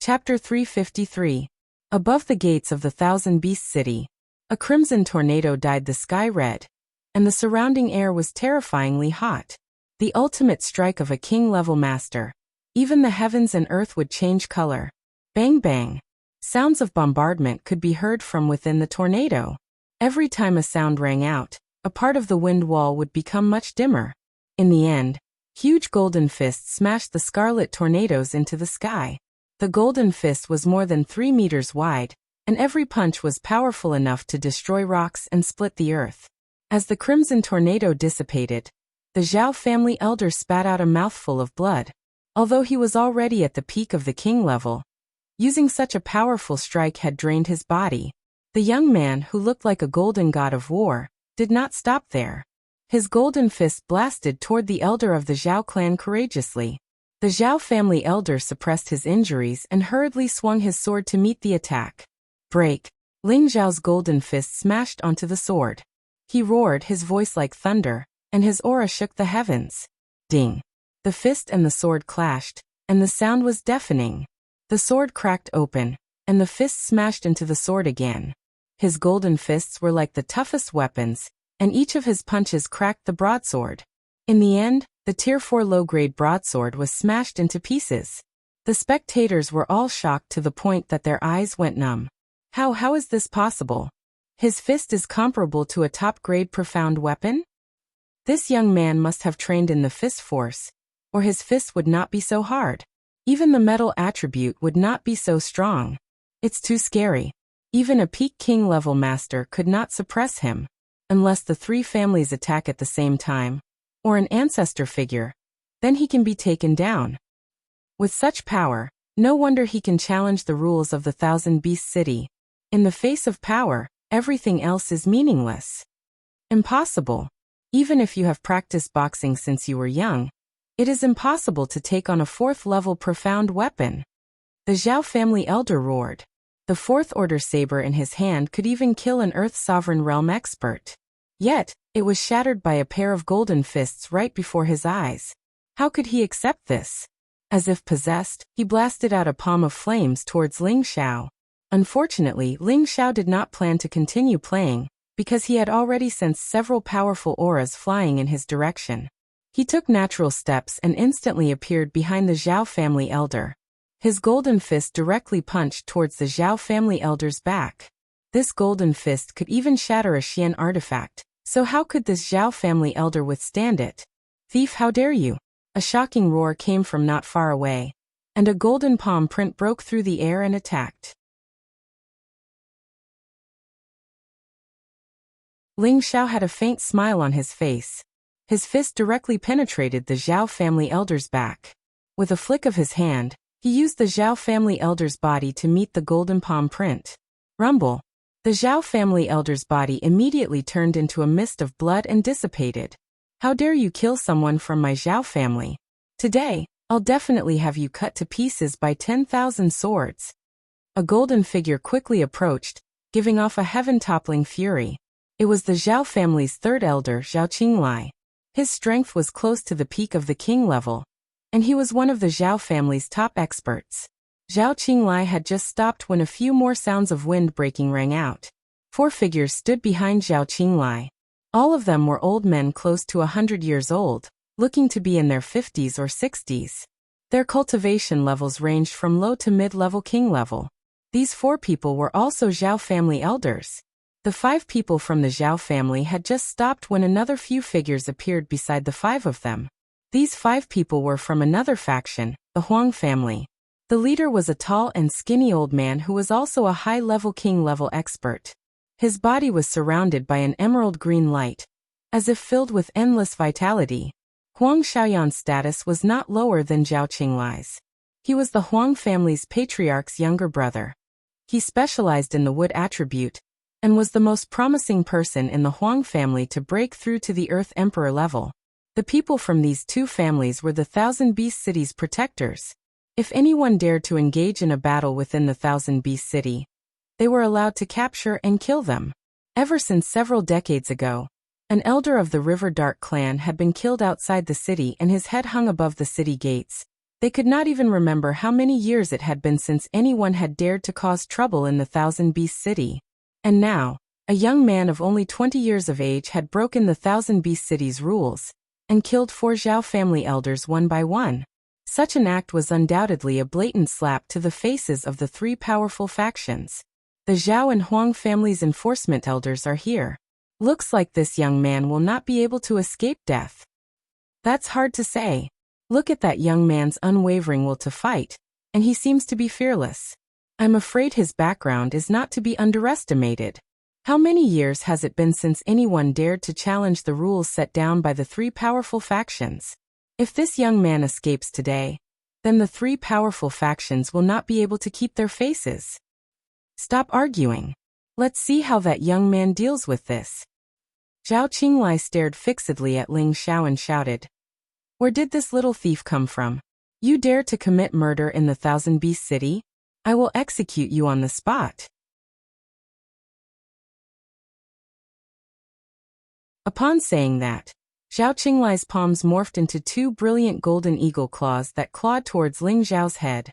Speaker 1: Chapter 353. Above the gates of the Thousand Beast City, a crimson tornado dyed the sky red, and the surrounding air was terrifyingly hot. The ultimate strike of a king-level master. Even the heavens and earth would change color. Bang bang. Sounds of bombardment could be heard from within the tornado. Every time a sound rang out, a part of the wind wall would become much dimmer. In the end, huge golden fists smashed the scarlet tornadoes into the sky. The golden fist was more than 3 meters wide, and every punch was powerful enough to destroy rocks and split the earth. As the crimson tornado dissipated, the Zhao family elder spat out a mouthful of blood. Although he was already at the peak of the king level, using such a powerful strike had drained his body. The young man, who looked like a golden god of war, did not stop there. His golden fist blasted toward the elder of the Zhao clan courageously. The Zhao family elder suppressed his injuries and hurriedly swung his sword to meet the attack. Break. Ling Zhao's golden fist smashed onto the sword. He roared, his voice like thunder, and his aura shook the heavens. Ding! The fist and the sword clashed, and the sound was deafening. The sword cracked open, and the fist smashed into the sword again. His golden fists were like the toughest weapons, and each of his punches cracked the broadsword. In the end, the Tier 4 low-grade broadsword was smashed into pieces. The spectators were all shocked to the point that their eyes went numb. How is this possible? His fist is comparable to a top-grade profound weapon? This young man must have trained in the fist force, or his fist would not be so hard. Even the metal attribute would not be so strong. It's too scary. Even a peak king-level master could not suppress him, unless the three families attack at the same time, or an ancestor figure. Then he can be taken down. With such power, no wonder he can challenge the rules of the Thousand Beast City. In the face of power, everything else is meaningless. Impossible. Even if you have practiced boxing since you were young, it is impossible to take on a fourth-level profound weapon. The Zhao family elder roared. The fourth-order saber in his hand could even kill an Earth Sovereign Realm expert. Yet, it was shattered by a pair of golden fists right before his eyes. How could he accept this? As if possessed, he blasted out a palm of flames towards Ling Xiao. Unfortunately, Ling Xiao did not plan to continue playing, because he had already sensed several powerful auras flying in his direction. He took natural steps and instantly appeared behind the Zhao family elder. His golden fist directly punched towards the Zhao family elder's back. This golden fist could even shatter a Xian artifact, so how could this Zhao family elder withstand it? Thief, how dare you! A shocking roar came from not far away, and a golden palm print broke through the air and attacked. Ling Xiao had a faint smile on his face. His fist directly penetrated the Zhao family elder's back. With a flick of his hand, he used the Zhao family elder's body to meet the golden palm print. Rumble! The Zhao family elder's body immediately turned into a mist of blood and dissipated. How dare you kill someone from my Zhao family? Today, I'll definitely have you cut to pieces by 10,000 swords. A golden figure quickly approached, giving off a heaven-toppling fury. It was the Zhao family's third elder, Zhao Qinglai. His strength was close to the peak of the king level, and he was one of the Zhao family's top experts. Zhao Qinglai had just stopped when a few more sounds of wind breaking rang out. 4 figures stood behind Zhao Qinglai. All of them were old men close to 100 years old, looking to be in their 50s or 60s. Their cultivation levels ranged from low to mid-level king level. These 4 people were also Zhao family elders. The 5 people from the Zhao family had just stopped when another few figures appeared beside the 5 of them. These 5 people were from another faction, the Huang family. The leader was a tall and skinny old man who was also a high-level king-level expert. His body was surrounded by an emerald green light, as if filled with endless vitality. Huang Xiaoyan's status was not lower than Zhao Qinglai's. He was the Huang family's patriarch's younger brother. He specialized in the wood attribute, and was the most promising person in the Huang family to break through to the Earth Emperor level. The people from these 2 families were the Thousand Beast City's protectors. If anyone dared to engage in a battle within the Thousand Beast City, they were allowed to capture and kill them. Ever since several decades ago, an elder of the River Dark clan had been killed outside the city and his head hung above the city gates. They could not even remember how many years it had been since anyone had dared to cause trouble in the Thousand Beast City. And now, a young man of only 20 years of age had broken the Thousand Beast City's rules, and killed 4 Zhao family elders one by one. Such an act was undoubtedly a blatant slap to the faces of the 3 powerful factions. The Zhao and Huang family's enforcement elders are here. Looks like this young man will not be able to escape death. That's hard to say. Look at that young man's unwavering will to fight, and he seems to be fearless. I'm afraid his background is not to be underestimated. How many years has it been since anyone dared to challenge the rules set down by the 3 powerful factions? If this young man escapes today, then the 3 powerful factions will not be able to keep their faces. Stop arguing. Let's see how that young man deals with this. Zhao Qinglai stared fixedly at Ling Xiao and shouted, "Where did this little thief come from? You dare to commit murder in the Thousand Beast City? I will execute you on the spot." Upon saying that, Zhao Qinglai's palms morphed into two brilliant golden eagle claws that clawed towards Ling Zhao's head.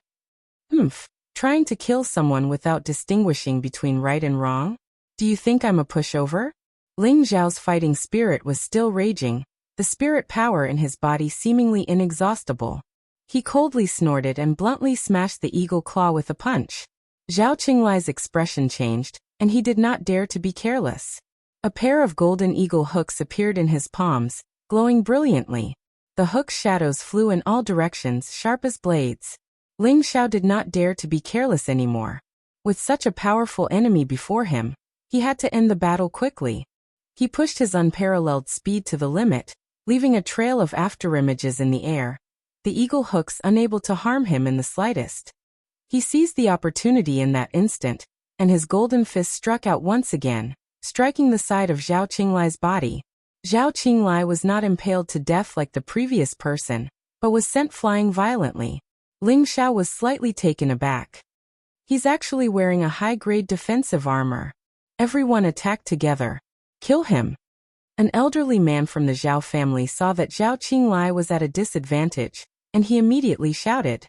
Speaker 1: Trying to kill someone without distinguishing between right and wrong? Do you think I'm a pushover? Ling Zhao's fighting spirit was still raging, the spirit power in his body seemingly inexhaustible. He coldly snorted and bluntly smashed the eagle claw with a punch. Zhao Qinglai's expression changed, and he did not dare to be careless. A pair of golden eagle hooks appeared in his palms, glowing brilliantly. The hook's shadows flew in all directions, sharp as blades. Ling Zhao did not dare to be careless anymore. With such a powerful enemy before him, he had to end the battle quickly. He pushed his unparalleled speed to the limit, leaving a trail of afterimages in the air, the eagle hooks unable to harm him in the slightest. He seized the opportunity in that instant, and his golden fist struck out once again, striking the side of Zhao Qinglai's body. Zhao Qinglai was not impaled to death like the previous person, but was sent flying violently. Ling Zhao was slightly taken aback. He's actually wearing a high-grade defensive armor. Everyone attacked together. Kill him. An elderly man from the Zhao family saw that Zhao Qinglai was at a disadvantage, and he immediately shouted.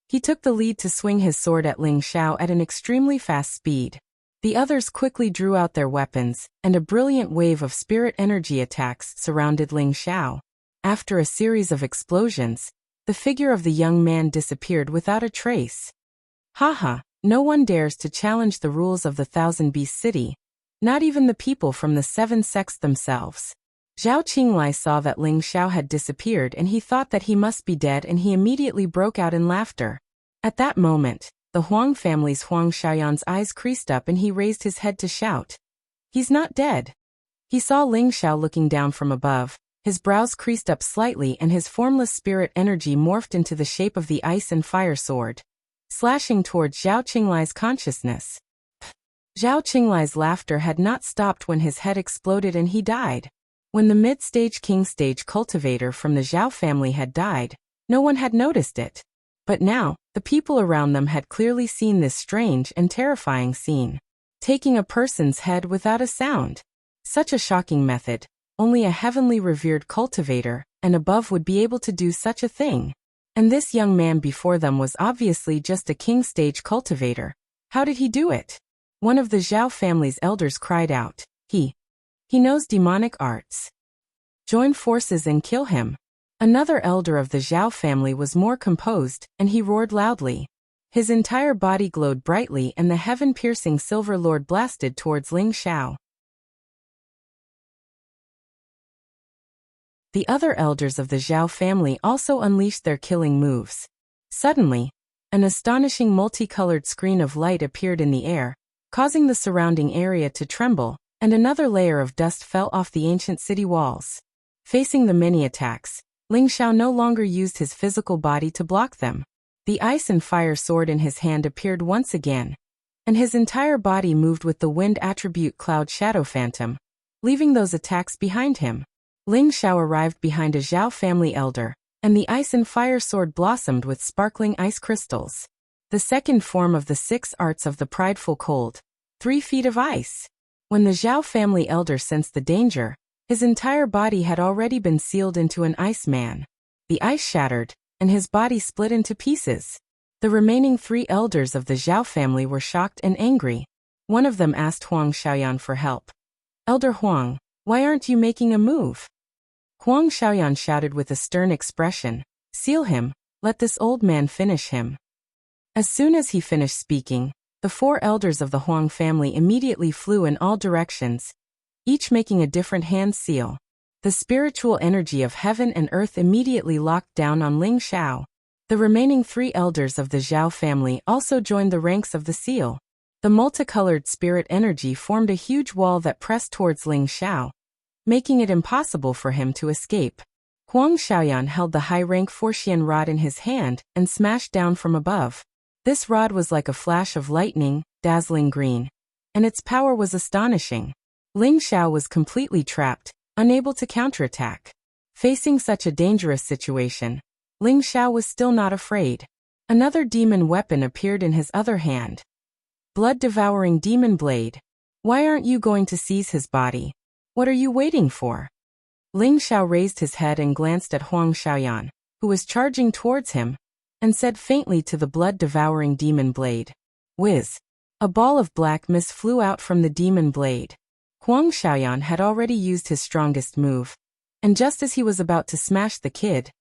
Speaker 1: He took the lead to swing his sword at Ling Zhao at an extremely fast speed. The others quickly drew out their weapons, and a brilliant wave of spirit energy attacks surrounded Ling Zhao. After a series of explosions, the figure of the young man disappeared without a trace. Haha, no one dares to challenge the rules of the Thousand Beast City, not even the people from the Seven Sects themselves. Zhao Qinglai saw that Ling Zhao had disappeared and he thought that he must be dead, and he immediately broke out in laughter. At that moment, the Huang family's Huang Xiaoyan's eyes creased up and he raised his head to shout. He's not dead. He saw Ling Zhao looking down from above, his brows creased up slightly and his formless spirit energy morphed into the shape of the ice and fire sword, slashing towards Zhao Qinglai's consciousness. Zhao Qinglai's laughter had not stopped when his head exploded and he died. When the mid-stage king-stage cultivator from the Zhao family had died, no one had noticed it. But now, the people around them had clearly seen this strange and terrifying scene. Taking a person's head without a sound. Such a shocking method, only a heavenly revered cultivator and above would be able to do such a thing. And this young man before them was obviously just a king-stage cultivator. How did he do it? One of the Zhao family's elders cried out, He knows demonic arts. Join forces and kill him. Another elder of the Zhao family was more composed, and he roared loudly. His entire body glowed brightly and the heaven-piercing silver lord blasted towards Ling Zhao. The other elders of the Zhao family also unleashed their killing moves. Suddenly, an astonishing multicolored screen of light appeared in the air, causing the surrounding area to tremble, and another layer of dust fell off the ancient city walls. Facing the many attacks, Ling Zhao no longer used his physical body to block them. The ice and fire sword in his hand appeared once again, and his entire body moved with the wind attribute Cloud Shadow Phantom, leaving those attacks behind him. Ling Zhao arrived behind a Zhao family elder, and the ice and fire sword blossomed with sparkling ice crystals. The second form of the 6 arts of the prideful cold, 3 feet of ice. When the Zhao family elder sensed the danger, his entire body had already been sealed into an ice man. The ice shattered, and his body split into pieces. The remaining 3 elders of the Zhao family were shocked and angry. One of them asked Huang Xiaoyan for help. Elder Huang, why aren't you making a move? Huang Xiaoyan shouted with a stern expression, Seal him, let this old man finish him. As soon as he finished speaking, the 4 elders of the Huang family immediately flew in all directions, each making a different hand seal. The spiritual energy of heaven and earth immediately locked down on Ling Zhao. The remaining 3 elders of the Zhao family also joined the ranks of the seal. The multicolored spirit energy formed a huge wall that pressed towards Ling Zhao, making it impossible for him to escape. Huang Xiaoyan held the high-rank Fortian rod in his hand and smashed down from above. This rod was like a flash of lightning, dazzling green, and its power was astonishing. Ling Zhao was completely trapped, unable to counterattack. Facing such a dangerous situation, Ling Zhao was still not afraid. Another demon weapon appeared in his other hand. Blood-devouring demon blade. Why aren't you going to seize his body? What are you waiting for? Ling Xiao raised his head and glanced at Huang Xiaoyan, who was charging towards him, and said faintly to the blood-devouring demon blade. Whiz! A ball of black mist flew out from the demon blade. Huang Xiaoyan had already used his strongest move, and just as he was about to smash the kid,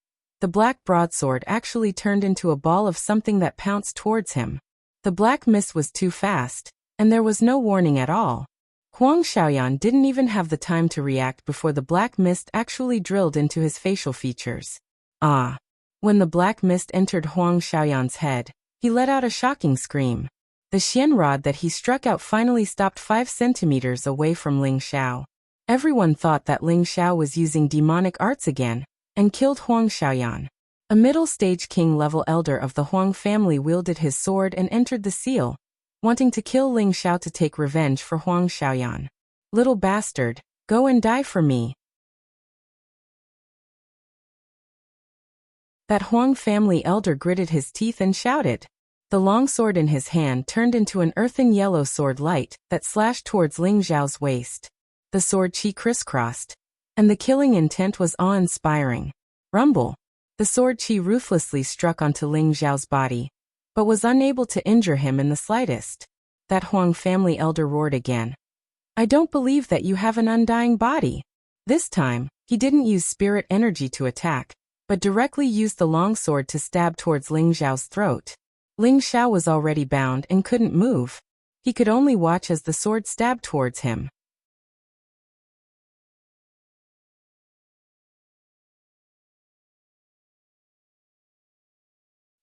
Speaker 1: the black broadsword actually turned into a ball of something that pounced towards him. The black mist was too fast, and there was no warning at all. Huang Xiaoyan didn't even have the time to react before the black mist actually drilled into his facial features. Ah! When the black mist entered Huang Xiaoyan's head, he let out a shocking scream. The xian rod that he struck out finally stopped 5 centimeters away from Ling Xiao. Everyone thought that Ling Xiao was using demonic arts again, and killed Huang Xiaoyan. A middle-stage king-level elder of the Huang family wielded his sword and entered the seal, wanting to kill Ling Xiao to take revenge for Huang Xiaoyan. Little bastard, go and die for me. That Huang family elder gritted his teeth and shouted. The long sword in his hand turned into an earthen yellow sword light that slashed towards Ling Xiao's waist. The sword chi crisscrossed, and the killing intent was awe-inspiring. Rumble! The sword chi ruthlessly struck onto Ling Xiao's body, but was unable to injure him in the slightest. That Huang family elder roared again. I don't believe that you have an undying body. This time, he didn't use spirit energy to attack, but directly used the long sword to stab towards Ling Xiao's throat. Ling Xiao was already bound and couldn't move. He could only watch as the sword stabbed towards him.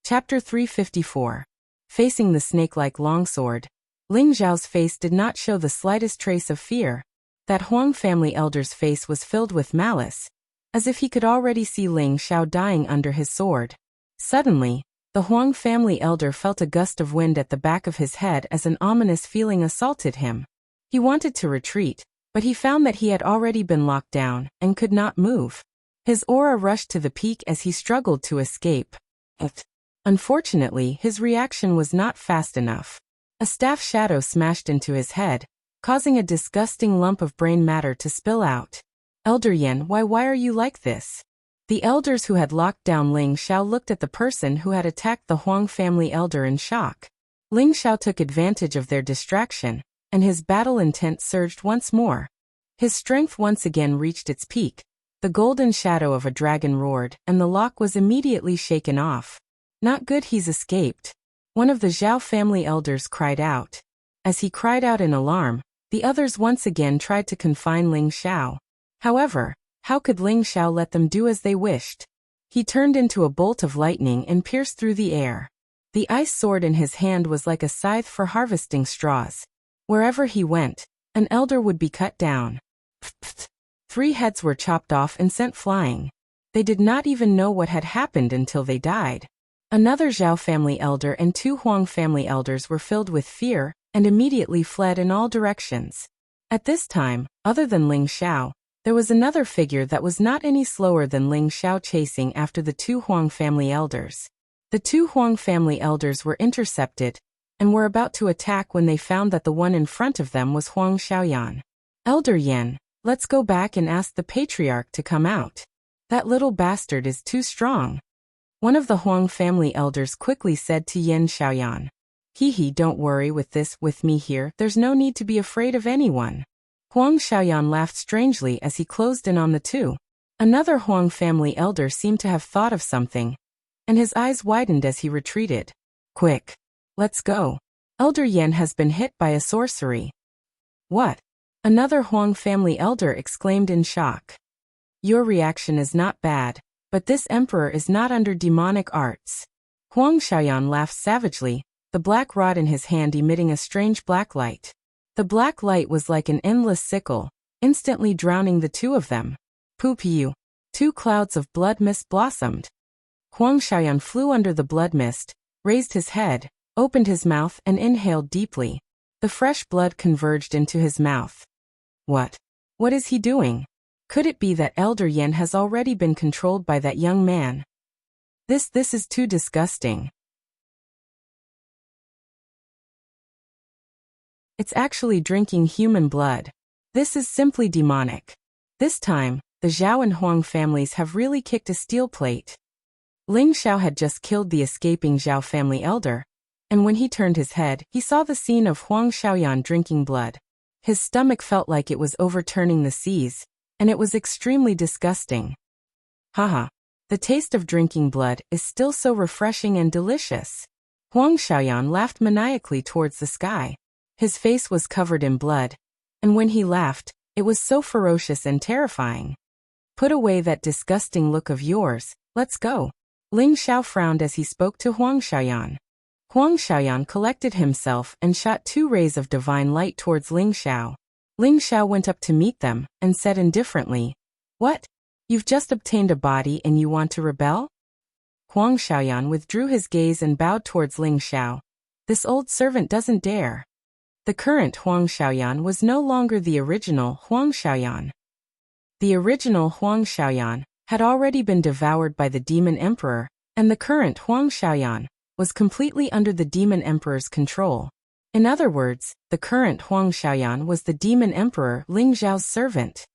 Speaker 1: Chapter 354. Facing the snake-like longsword, Ling Xiao's face did not show the slightest trace of fear. That Huang family elder's face was filled with malice, as if he could already see Ling Xiao dying under his sword. Suddenly, the Huang family elder felt a gust of wind at the back of his head as an ominous feeling assaulted him. He wanted to retreat, but he found that he had already been locked down and could not move. His aura rushed to the peak as he struggled to escape. Unfortunately, his reaction was not fast enough. A staff shadow smashed into his head, causing a disgusting lump of brain matter to spill out. Elder Yan, why are you like this? The elders who had locked down Ling Xiao looked at the person who had attacked the Huang family elder in shock. Ling Xiao took advantage of their distraction, and his battle intent surged once more. His strength once again reached its peak. The golden shadow of a dragon roared, and the lock was immediately shaken off. Not good, he's escaped. One of the Zhao family elders cried out. As he cried out in alarm, the others once again tried to confine Ling Xiao. However, how could Ling Xiao let them do as they wished? He turned into a bolt of lightning and pierced through the air. The ice sword in his hand was like a scythe for harvesting straws. Wherever he went, an elder would be cut down. 3 heads were chopped off and sent flying. They did not even know what had happened until they died. Another Zhao family elder and 2 Huang family elders were filled with fear and immediately fled in all directions. At this time, other than Ling Xiao, there was another figure that was not any slower than Ling Xiao chasing after the 2 Huang family elders. The 2 Huang family elders were intercepted and were about to attack when they found that the one in front of them was Huang Xiaoyan. Elder Yan, let's go back and ask the patriarch to come out. That little bastard is too strong. One of the Huang family elders quickly said to Yan Xiaoyan. Don't worry with me here, there's no need to be afraid of anyone. Huang Xiaoyan laughed strangely as he closed in on the 2. Another Huang family elder seemed to have thought of something, and his eyes widened as he retreated. Quick! Let's go. Elder Yan has been hit by a sorcery. What? Another Huang family elder exclaimed in shock. Your reaction is not bad, but this emperor is not under demonic arts. Huang Xiaoyan laughed savagely, the black rod in his hand emitting a strange black light. The black light was like an endless sickle, instantly drowning the 2 of them. Poopiu! 2 clouds of blood mist blossomed. Huang Xiaoyan flew under the blood mist, raised his head, opened his mouth and inhaled deeply. The fresh blood converged into his mouth. What? What is he doing? Could it be that Elder Yan has already been controlled by that young man? This is too disgusting. It's actually drinking human blood. This is simply demonic. This time, the Zhao and Huang families have really kicked a steel plate. Ling Xiao had just killed the escaping Zhao family elder, and when he turned his head, he saw the scene of Huang Xiaoyan drinking blood. His stomach felt like it was overturning the seas, and it was extremely disgusting. Haha. The taste of drinking blood is still so refreshing and delicious. Huang Xiaoyan laughed maniacally towards the sky. His face was covered in blood, and when he laughed, it was so ferocious and terrifying. Put away that disgusting look of yours, let's go. Ling Xiao frowned as he spoke to Huang Xiaoyan. Huang Xiaoyan collected himself and shot 2 rays of divine light towards Ling Xiao. Ling Xiao went up to meet them and said indifferently, "What? You've just obtained a body and you want to rebel?" Huang Xiaoyan withdrew his gaze and bowed towards Ling Xiao. This old servant doesn't dare. The current Huang Xiaoyan was no longer the original Huang Xiaoyan. The original Huang Xiaoyan had already been devoured by the Demon Emperor, and the current Huang Xiaoyan was completely under the Demon Emperor's control. In other words, the current Huang Xiaoyan was the Demon Emperor Ling Zhao's servant.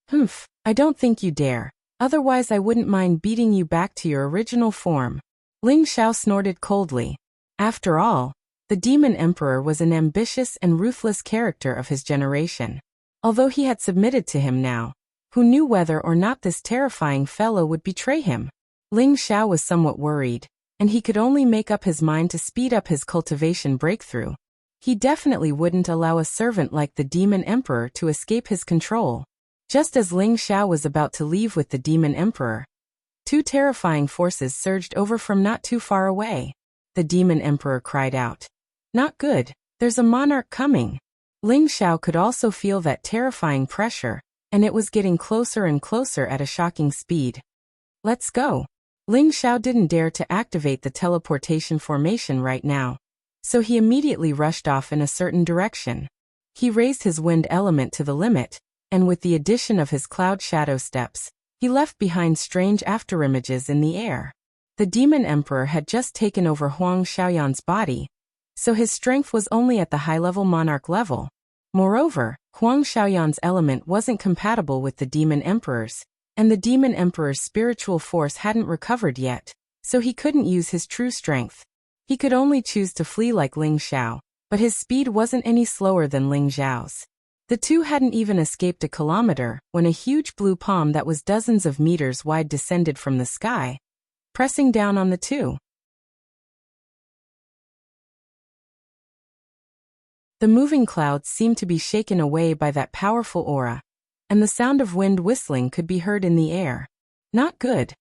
Speaker 1: "Humph, I don't think you dare. Otherwise I wouldn't mind beating you back to your original form." Ling Xiao snorted coldly. After all, the Demon Emperor was an ambitious and ruthless character of his generation. Although he had submitted to him now, who knew whether or not this terrifying fellow would betray him? Ling Xiao was somewhat worried, and he could only make up his mind to speed up his cultivation breakthrough. He definitely wouldn't allow a servant like the Demon Emperor to escape his control. Just as Ling Xiao was about to leave with the Demon Emperor, 2 terrifying forces surged over from not too far away. The Demon Emperor cried out, "Not good, there's a monarch coming." Ling Xiao could also feel that terrifying pressure, and it was getting closer and closer at a shocking speed. "Let's go." Ling Xiao didn't dare to activate the teleportation formation right now, so he immediately rushed off in a certain direction. He raised his wind element to the limit, and with the addition of his cloud shadow steps, he left behind strange afterimages in the air. The Demon Emperor had just taken over Huang Xiaoyan's body, so his strength was only at the high-level monarch level. Moreover, Huang Xiaoyan's element wasn't compatible with the Demon Emperor's, and the Demon Emperor's spiritual force hadn't recovered yet, so he couldn't use his true strength. He could only choose to flee like Ling Xiao, but his speed wasn't any slower than Ling Zhao's. The 2 hadn't even escaped a kilometer when a huge blue palm that was dozens of meters wide descended from the sky, pressing down on the 2. The moving clouds seemed to be shaken away by that powerful aura, and the sound of wind whistling could be heard in the air. Not good.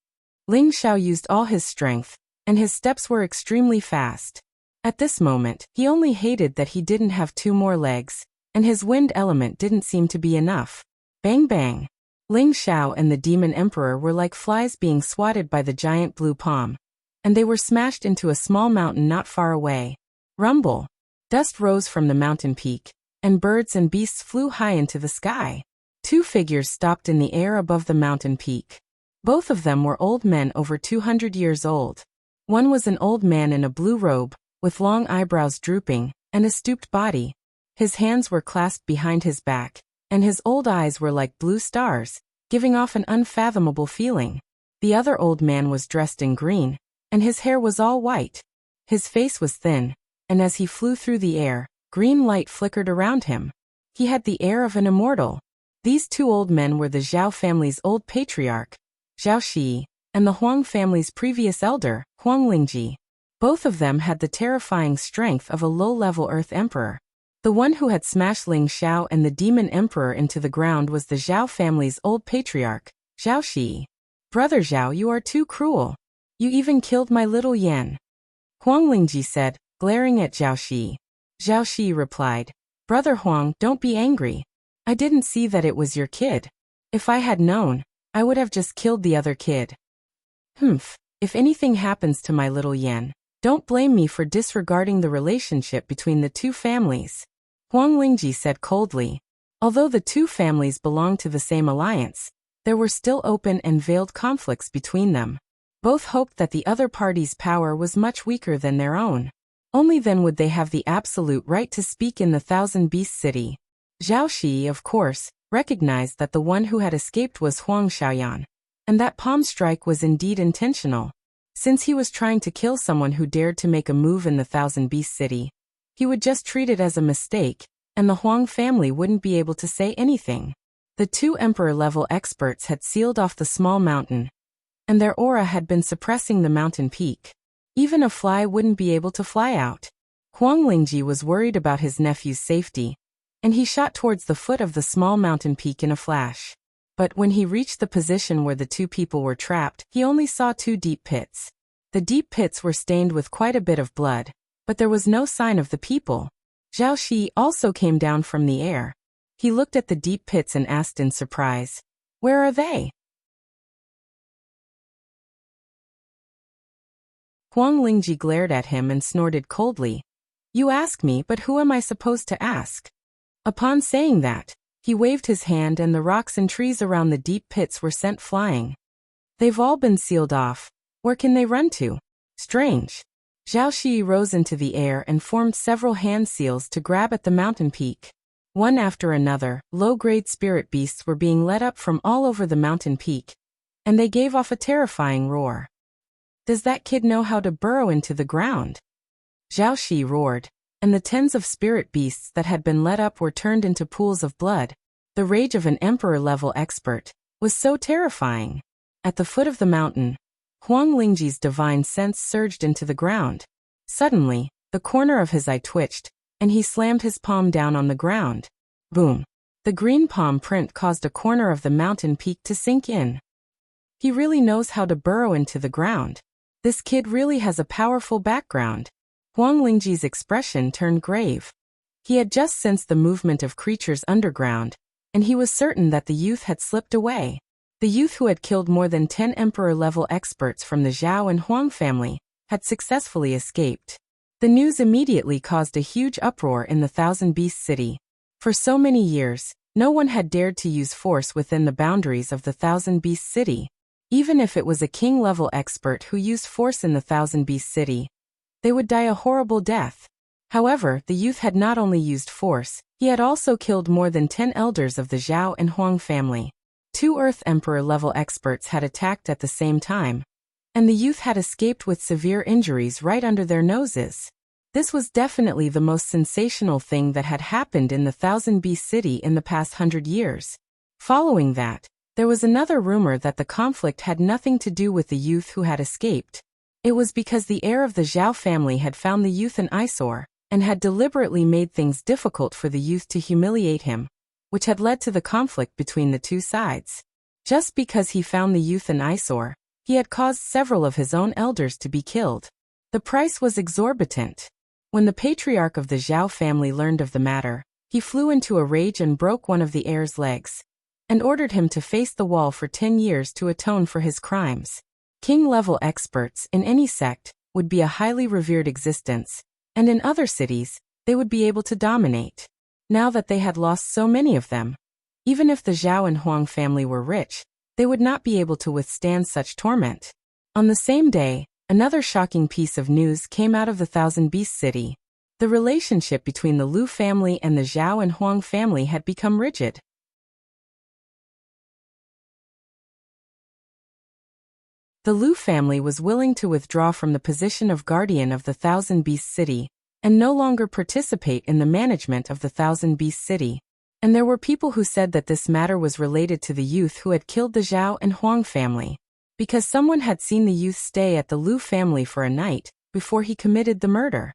Speaker 1: Ling Xiao used all his strength, and his steps were extremely fast. At this moment, he only hated that he didn't have 2 more legs, and his wind element didn't seem to be enough. Bang bang. Ling Xiao and the Demon Emperor were like flies being swatted by the giant blue palm, and they were smashed into a small mountain not far away. Rumble. Dust rose from the mountain peak, and birds and beasts flew high into the sky. 2 figures stopped in the air above the mountain peak. Both of them were old men over 200 years old. One was an old man in a blue robe, with long eyebrows drooping, and a stooped body. His hands were clasped behind his back, and his old eyes were like blue stars, giving off an unfathomable feeling. The other old man was dressed in green, and his hair was all white. His face was thin, and as he flew through the air, green light flickered around him. He had the air of an immortal. These 2 old men were the Zhao family's old patriarch, Zhao Shi, and the Huang family's previous elder, Huang Lingji. Both of them had the terrifying strength of a low-level Earth Emperor. The one who had smashed Ling Xiao and the Demon Emperor into the ground was the Zhao family's old patriarch, Zhao Shi. "Brother Zhao, you are too cruel. You even killed my little Yan," Huang Lingji said, glaring at Zhao Shi. Zhao Shi replied, "Brother Huang, don't be angry. I didn't see that it was your kid. If I had known, I would have just killed the other kid." "Humph, if anything happens to my little Yan, don't blame me for disregarding the relationship between the 2 families," Huang Lingji said coldly. Although the 2 families belonged to the same alliance, there were still open and veiled conflicts between them. Both hoped that the other party's power was much weaker than their own. Only then would they have the absolute right to speak in the Thousand Beast City. Zhao Shi, of course, recognized that the one who had escaped was Huang Xiaoyan, and that palm strike was indeed intentional. Since he was trying to kill someone who dared to make a move in the Thousand Beast City, he would just treat it as a mistake, and the Huang family wouldn't be able to say anything. The two Emperor-level experts had sealed off the small mountain, and their aura had been suppressing the mountain peak. Even a fly wouldn't be able to fly out. Huang Lingji was worried about his nephew's safety, and he shot towards the foot of the small mountain peak in a flash. But when he reached the position where the two people were trapped, he only saw two deep pits. The deep pits were stained with quite a bit of blood, but there was no sign of the people. Zhao Shi also came down from the air. He looked at the deep pits and asked in surprise, "Where are they?" Huang Lingji glared at him and snorted coldly. "You ask me, but who am I supposed to ask?" Upon saying that, he waved his hand and the rocks and trees around the deep pits were sent flying. "They've all been sealed off. Where can they run to? Strange." Zhao Shi rose into the air and formed several hand seals to grab at the mountain peak. One after another, low-grade spirit beasts were being let up from all over the mountain peak, and they gave off a terrifying roar. "Does that kid know how to burrow into the ground?" Zhao Shi roared, and the tens of spirit beasts that had been let up were turned into pools of blood. The rage of an emperor-level expert was so terrifying. At the foot of the mountain, Huang Lingji's divine sense surged into the ground. Suddenly, the corner of his eye twitched, and he slammed his palm down on the ground. Boom! The green palm print caused a corner of the mountain peak to sink in. He really knows how to burrow into the ground. This kid really has a powerful background. Huang Lingji's expression turned grave. He had just sensed the movement of creatures underground, and he was certain that the youth had slipped away. The youth who had killed more than 10 Emperor-level experts from the Zhao and Huang family had successfully escaped. The news immediately caused a huge uproar in the Thousand Beast City. For so many years, no one had dared to use force within the boundaries of the Thousand Beast City. Even if it was a king-level expert who used force in the Thousand Beast City, they would die a horrible death. However, the youth had not only used force, he had also killed more than 10 elders of the Zhao and Huang family. 2 Earth Emperor-level experts had attacked at the same time, and the youth had escaped with severe injuries right under their noses. This was definitely the most sensational thing that had happened in the Thousand Beast City in the past 100 years. Following that, there was another rumor that the conflict had nothing to do with the youth who had escaped. It was because the heir of the Zhao family had found the youth an eyesore, and had deliberately made things difficult for the youth to humiliate him, which had led to the conflict between the two sides. Just because he found the youth an eyesore, he had caused several of his own elders to be killed. The price was exorbitant. When the patriarch of the Zhao family learned of the matter, he flew into a rage and broke one of the heir's legs, and ordered him to face the wall for 10 years to atone for his crimes. King-level experts in any sect would be a highly revered existence, and in other cities, they would be able to dominate. Now that they had lost so many of them, even if the Zhao and Huang family were rich, they would not be able to withstand such torment. On the same day, another shocking piece of news came out of the Thousand Beast City. The relationship between the Lu family and the Zhao and Huang family had become rigid. The Lu family was willing to withdraw from the position of guardian of the Thousand Beast City, and no longer participate in the management of the Thousand Beast City. And there were people who said that this matter was related to the youth who had killed the Zhao and Huang family, because someone had seen the youth stay at the Lu family for a night before he committed the murder.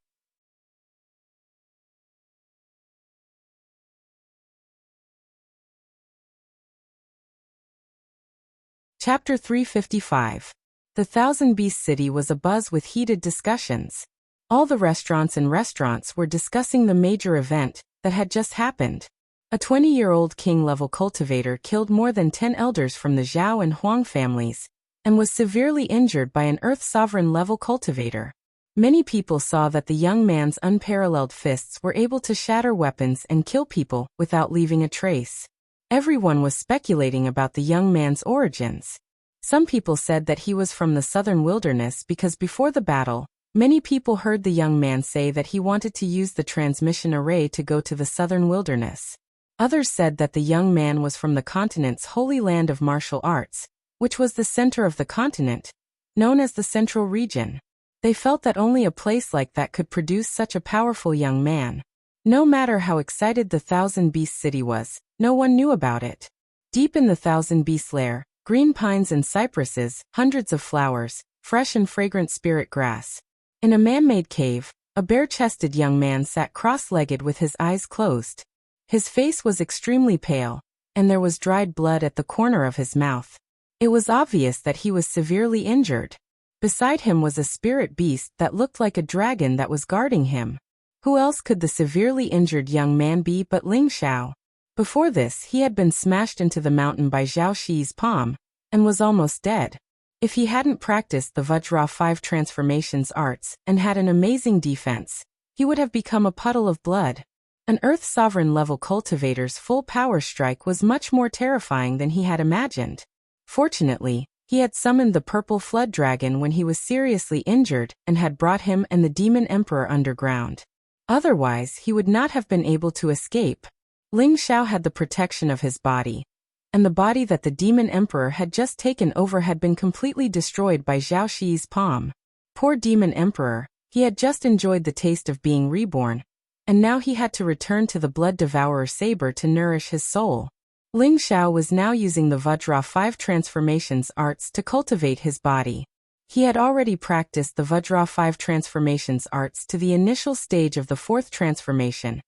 Speaker 1: Chapter 355. The Thousand Beast City was abuzz with heated discussions. All the restaurants were discussing the major event that had just happened. A 20-year-old king-level cultivator killed more than 10 elders from the Zhao and Huang families, and was severely injured by an Earth Sovereign-level cultivator. Many people saw that the young man's unparalleled fists were able to shatter weapons and kill people without leaving a trace. Everyone was speculating about the young man's origins. Some people said that he was from the southern wilderness because before the battle, many people heard the young man say that he wanted to use the transmission array to go to the southern wilderness. Others said that the young man was from the continent's holy land of martial arts, which was the center of the continent, known as the Central Region. They felt that only a place like that could produce such a powerful young man. No matter how excited the Thousand Beasts city was, no one knew about it. Deep in the Thousand Beasts lair, green pines and cypresses, hundreds of flowers, fresh and fragrant spirit grass. In a man-made cave, a bare-chested young man sat cross-legged with his eyes closed. His face was extremely pale, and there was dried blood at the corner of his mouth. It was obvious that he was severely injured. Beside him was a spirit beast that looked like a dragon that was guarding him. Who else could the severely injured young man be but Ling Xiao? Before this, he had been smashed into the mountain by Zhao Shi's palm, and was almost dead. If he hadn't practiced the Vajra 5 transformations arts and had an amazing defense, he would have become a puddle of blood. An Earth Sovereign level cultivator's full power strike was much more terrifying than he had imagined. Fortunately, he had summoned the purple flood dragon when he was seriously injured and had brought him and the demon emperor underground. Otherwise, he would not have been able to escape. Ling Xiao had the protection of his body, and the body that the demon emperor had just taken over had been completely destroyed by Zhao Shi's palm. Poor demon emperor, he had just enjoyed the taste of being reborn, and now he had to return to the blood devourer saber to nourish his soul. Ling Xiao was now using the Vajra 5 transformations arts to cultivate his body. He had already practiced the Vajra 5 transformations arts to the initial stage of the 4th transformation,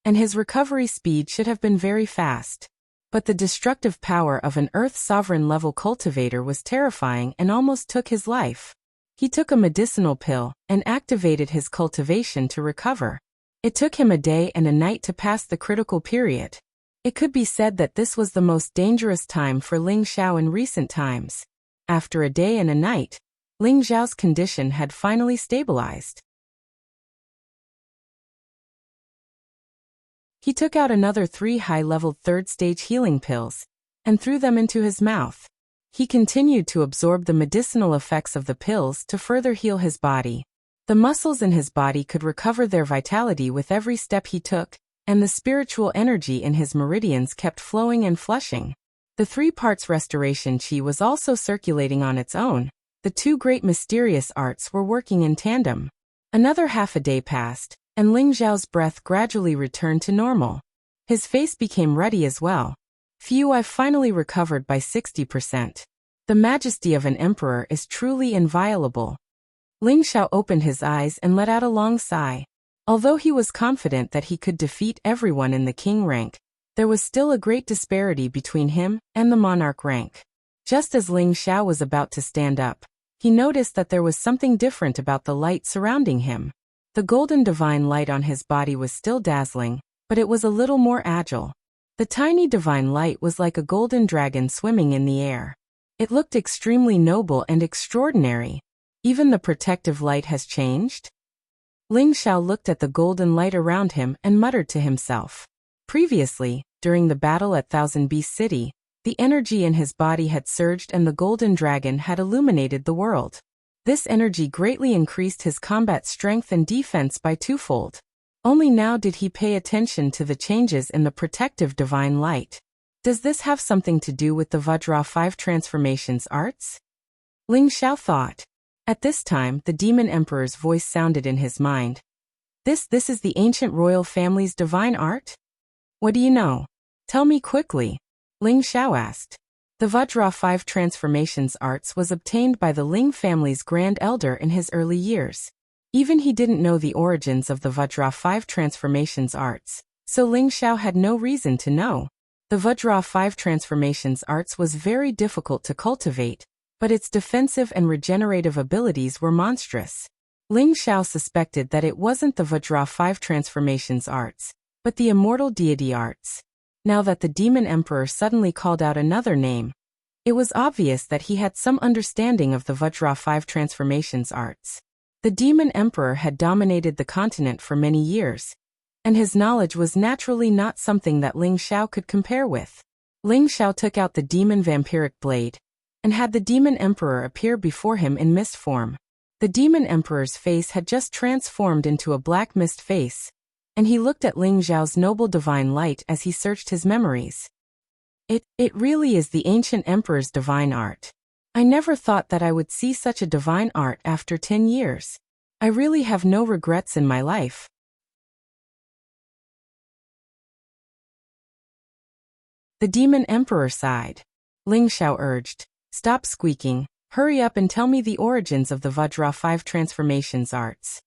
Speaker 1: and his recovery speed should have been very fast. But the destructive power of an Earth Sovereign level cultivator was terrifying and almost took his life. He took a medicinal pill and activated his cultivation to recover. It took him a day and a night to pass the critical period. It could be said that this was the most dangerous time for Ling Xiao in recent times. After a day and a night, Ling Xiao's condition had finally stabilized. He took out another 3 high-level 3rd-stage healing pills and threw them into his mouth. He continued to absorb the medicinal effects of the pills to further heal his body. The muscles in his body could recover their vitality with every step he took, and the spiritual energy in his meridians kept flowing and flushing. The 3 parts restoration chi was also circulating on its own. The 2 great mysterious arts were working in tandem. Another half a day passed, and Ling Xiao's breath gradually returned to normal. His face became ruddy as well. Phew, I've finally recovered by 60%. The majesty of an emperor is truly inviolable. Ling Xiao opened his eyes and let out a long sigh. Although he was confident that he could defeat everyone in the king rank, there was still a great disparity between him and the monarch rank. Just as Ling Xiao was about to stand up, he noticed that there was something different about the light surrounding him. The golden divine light on his body was still dazzling, but it was a little more agile. The tiny divine light was like a golden dragon swimming in the air. It looked extremely noble and extraordinary. Even the protective light has changed? Ling Xiao looked at the golden light around him and muttered to himself. Previously, during the battle at Thousand Beast City, the energy in his body had surged and the golden dragon had illuminated the world. This energy greatly increased his combat strength and defense by 2-fold. Only now did he pay attention to the changes in the protective divine light. Does this have something to do with the Vajra 5 transformations arts? Ling Xiao thought. At this time, the demon emperor's voice sounded in his mind. This is the ancient royal family's divine art? What do you know? Tell me quickly. Ling Xiao asked. The Vajra 5 transformations arts was obtained by the Ling family's grand elder in his early years. Even he didn't know the origins of the Vajra 5 transformations arts, so Ling Xiao had no reason to know. The Vajra 5 transformations arts was very difficult to cultivate, but its defensive and regenerative abilities were monstrous. Ling Xiao suspected that it wasn't the Vajra 5 transformations arts, but the immortal deity arts. Now that the demon emperor suddenly called out another name, it was obvious that he had some understanding of the Vajra 5 transformations arts. The demon emperor had dominated the continent for many years, and his knowledge was naturally not something that Ling Xiao could compare with. Ling Xiao took out the demon vampiric blade, and had the demon emperor appear before him in mist form. The demon emperor's face had just transformed into a black mist face, and he looked at Ling Xiao's noble divine light as he searched his memories. It really is the ancient emperor's divine art. I never thought that I would see such a divine art after 10 years. I really have no regrets in my life. The demon emperor sighed. Ling Xiao urged, "Stop squeaking, hurry up and tell me the origins of the Vajra 5 transformations arts."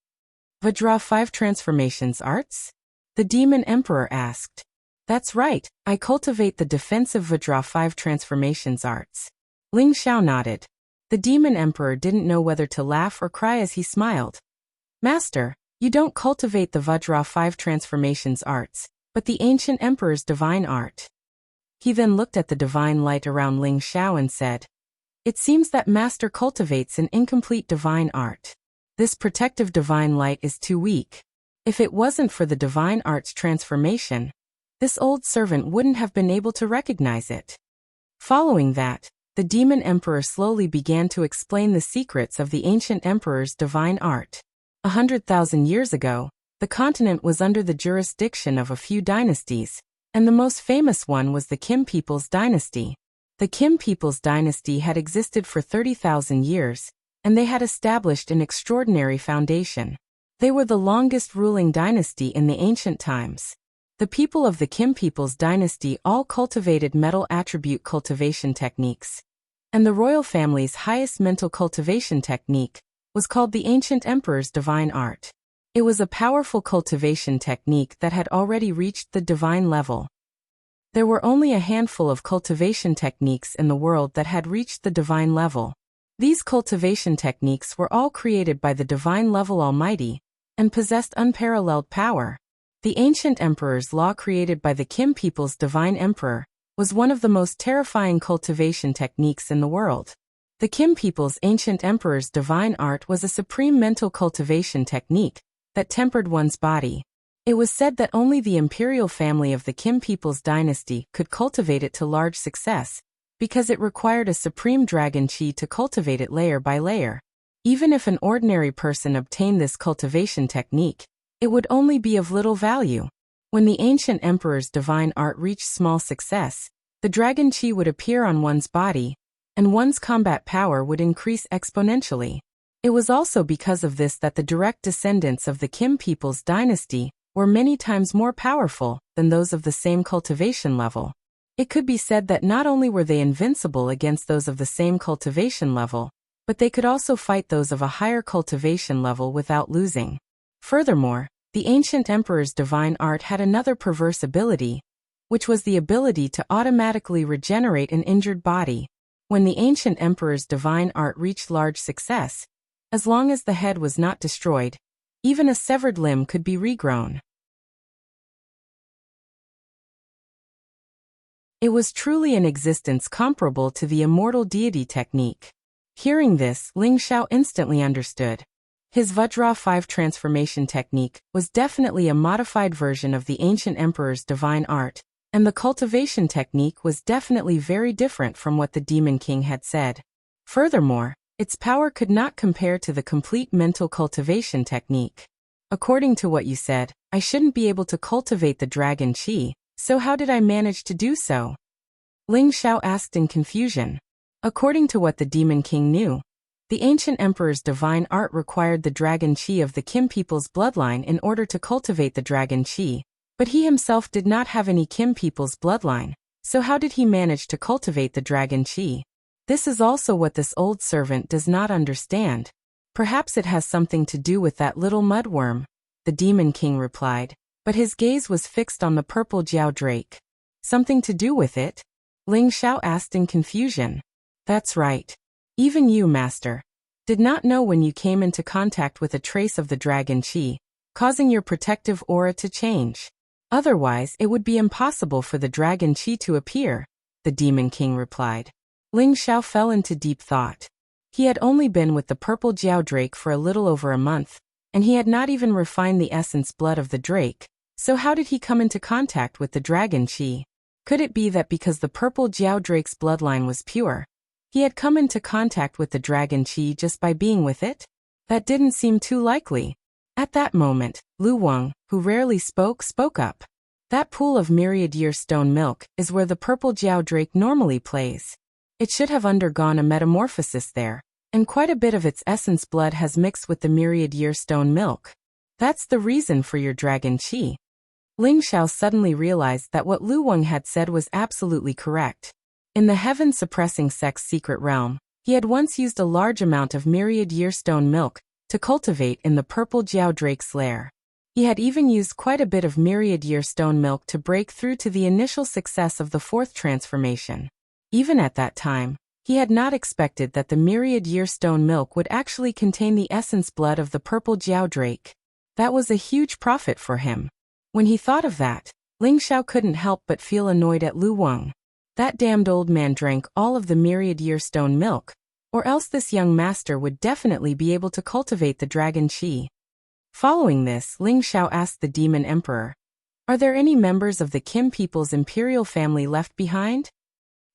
Speaker 1: Vajra 5 transformations arts? The demon emperor asked. That's right, I cultivate the defensive Vajra 5 transformations arts. Ling Xiao nodded. The demon emperor didn't know whether to laugh or cry as he smiled. Master, you don't cultivate the Vajra 5 transformations arts, but the ancient emperor's divine art. He then looked at the divine light around Ling Xiao and said, "It seems that Master cultivates an incomplete divine art. This protective divine light is too weak. If it wasn't for the divine art's transformation, this old servant wouldn't have been able to recognize it." Following that, the demon emperor slowly began to explain the secrets of the ancient emperor's divine art. 100,000 years ago, the continent was under the jurisdiction of a few dynasties, and the most famous one was the Kim people's dynasty. The Kim people's dynasty had existed for 30,000 years, and they had established an extraordinary foundation. They were the longest ruling dynasty in the ancient times. The people of the Kim people's dynasty all cultivated metal attribute cultivation techniques, and the royal family's highest mental cultivation technique was called the ancient emperor's divine art. It was a powerful cultivation technique that had already reached the divine level. There were only a handful of cultivation techniques in the world that had reached the divine level. These cultivation techniques were all created by the divine level Almighty and possessed unparalleled power. The ancient emperor's law created by the Kim people's divine emperor was one of the most terrifying cultivation techniques in the world. The Kim people's ancient emperor's divine art was a supreme mental cultivation technique that tempered one's body. It was said that only the imperial family of the Kim people's dynasty could cultivate it to large success, because it required a supreme dragon chi to cultivate it layer by layer. Even if an ordinary person obtained this cultivation technique, it would only be of little value. When the ancient emperor's divine art reached small success, the dragon chi would appear on one's body, and one's combat power would increase exponentially. It was also because of this that the direct descendants of the Kim people's dynasty were many times more powerful than those of the same cultivation level. It could be said that not only were they invincible against those of the same cultivation level, but they could also fight those of a higher cultivation level without losing. Furthermore, the ancient emperor's divine art had another perverse ability, which was the ability to automatically regenerate an injured body. When the ancient emperor's divine art reached large success, as long as the head was not destroyed, even a severed limb could be regrown. It was truly an existence comparable to the immortal deity technique. Hearing this, Ling Xiao instantly understood. His Vajra 5 transformation technique was definitely a modified version of the ancient emperor's divine art, and the cultivation technique was definitely very different from what the Demon King had said. Furthermore, its power could not compare to the complete mental cultivation technique. According to what you said, I shouldn't be able to cultivate the dragon chi, so how did I manage to do so? Ling Xiao asked in confusion. According to what the Demon King knew, the ancient emperor's divine art required the dragon chi of the Kim people's bloodline in order to cultivate the dragon chi, but he himself did not have any Kim people's bloodline, so how did he manage to cultivate the dragon chi? This is also what this old servant does not understand. Perhaps it has something to do with that little mudworm, the Demon King replied, but his gaze was fixed on the purple Jiao drake. Something to do with it? Ling Xiao asked in confusion. That's right. Even you, Master, did not know when you came into contact with a trace of the dragon chi, causing your protective aura to change. Otherwise, it would be impossible for the dragon chi to appear, the Demon King replied. Ling Xiao fell into deep thought. He had only been with the purple Jiao drake for a little over a month, and he had not even refined the essence blood of the drake, so how did he come into contact with the dragon chi? Could it be that because the purple Jiao drake's bloodline was pure, he had come into contact with the dragon chi just by being with it? That didn't seem too likely. At that moment, Lu Wang, who rarely spoke up. That pool of myriad-year stone milk is where the purple Jiao drake normally plays. It should have undergone a metamorphosis there, and quite a bit of its essence blood has mixed with the myriad-year stone milk. That's the reason for your dragon qi. Ling Xiao suddenly realized that what Lu Wang had said was absolutely correct. In the heaven-suppressing sex secret realm, he had once used a large amount of myriad-year stone milk to cultivate in the purple Jiao drake's lair. He had even used quite a bit of myriad-year stone milk to break through to the initial success of the fourth transformation. Even at that time, he had not expected that the myriad-year stone milk would actually contain the essence blood of the purple Jiao drake. That was a huge profit for him. When he thought of that, Ling Xiao couldn't help but feel annoyed at Lu Wang. That damned old man drank all of the myriad-year stone milk, or else this young master would definitely be able to cultivate the dragon qi. Following this, Ling Xiao asked the demon emperor, "Are there any members of the Kim people's imperial family left behind?"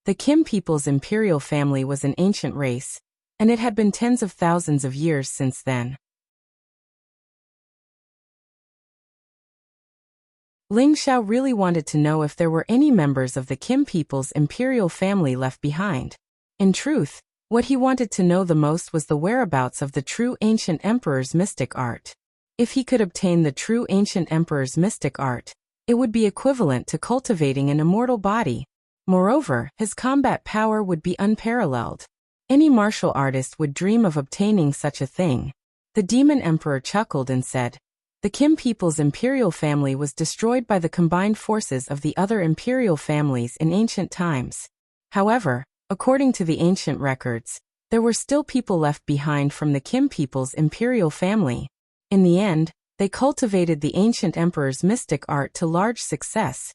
Speaker 1: The Kim people's imperial family was an ancient race, and it had been tens of thousands of years since then. Ling Xiao really wanted to know if there were any members of the Kim people's imperial family left behind. In truth, what he wanted to know the most was the whereabouts of the true ancient emperor's mystic art. If he could obtain the true ancient emperor's mystic art, it would be equivalent to cultivating an immortal body. Moreover, his combat power would be unparalleled. Any martial artist would dream of obtaining such a thing. The demon emperor chuckled and said, "The Kim people's imperial family was destroyed by the combined forces of the other imperial families in ancient times. However, according to the ancient records, there were still people left behind from the Kim people's imperial family. In the end, they cultivated the ancient emperor's mystic art to large success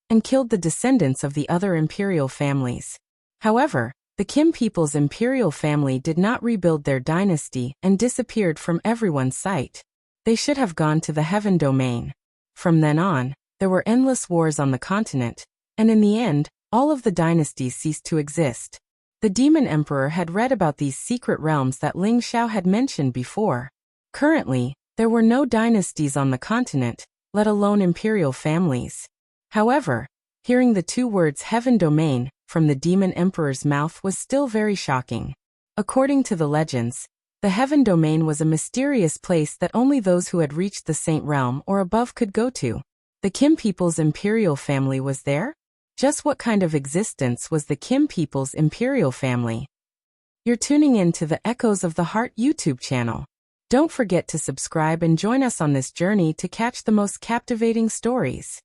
Speaker 1: and killed the descendants of the other imperial families. However, the Kim people's imperial family did not rebuild their dynasty and disappeared from everyone's sight. They should have gone to the heaven domain. From then on, there were endless wars on the continent, and in the end, all of the dynasties ceased to exist." The demon emperor had read about these secret realms that Ling Xiao had mentioned before. Currently, there were no dynasties on the continent, let alone imperial families. However, hearing the two words heaven domain from the demon emperor's mouth was still very shocking. According to the legends, the heaven domain was a mysterious place that only those who had reached the saint realm or above could go to. The Kim people's imperial family was there? Just what kind of existence was the Kim people's imperial family? You're tuning in to the Echoes of the Heart YouTube channel. Don't forget to subscribe and join us on this journey to catch the most captivating stories.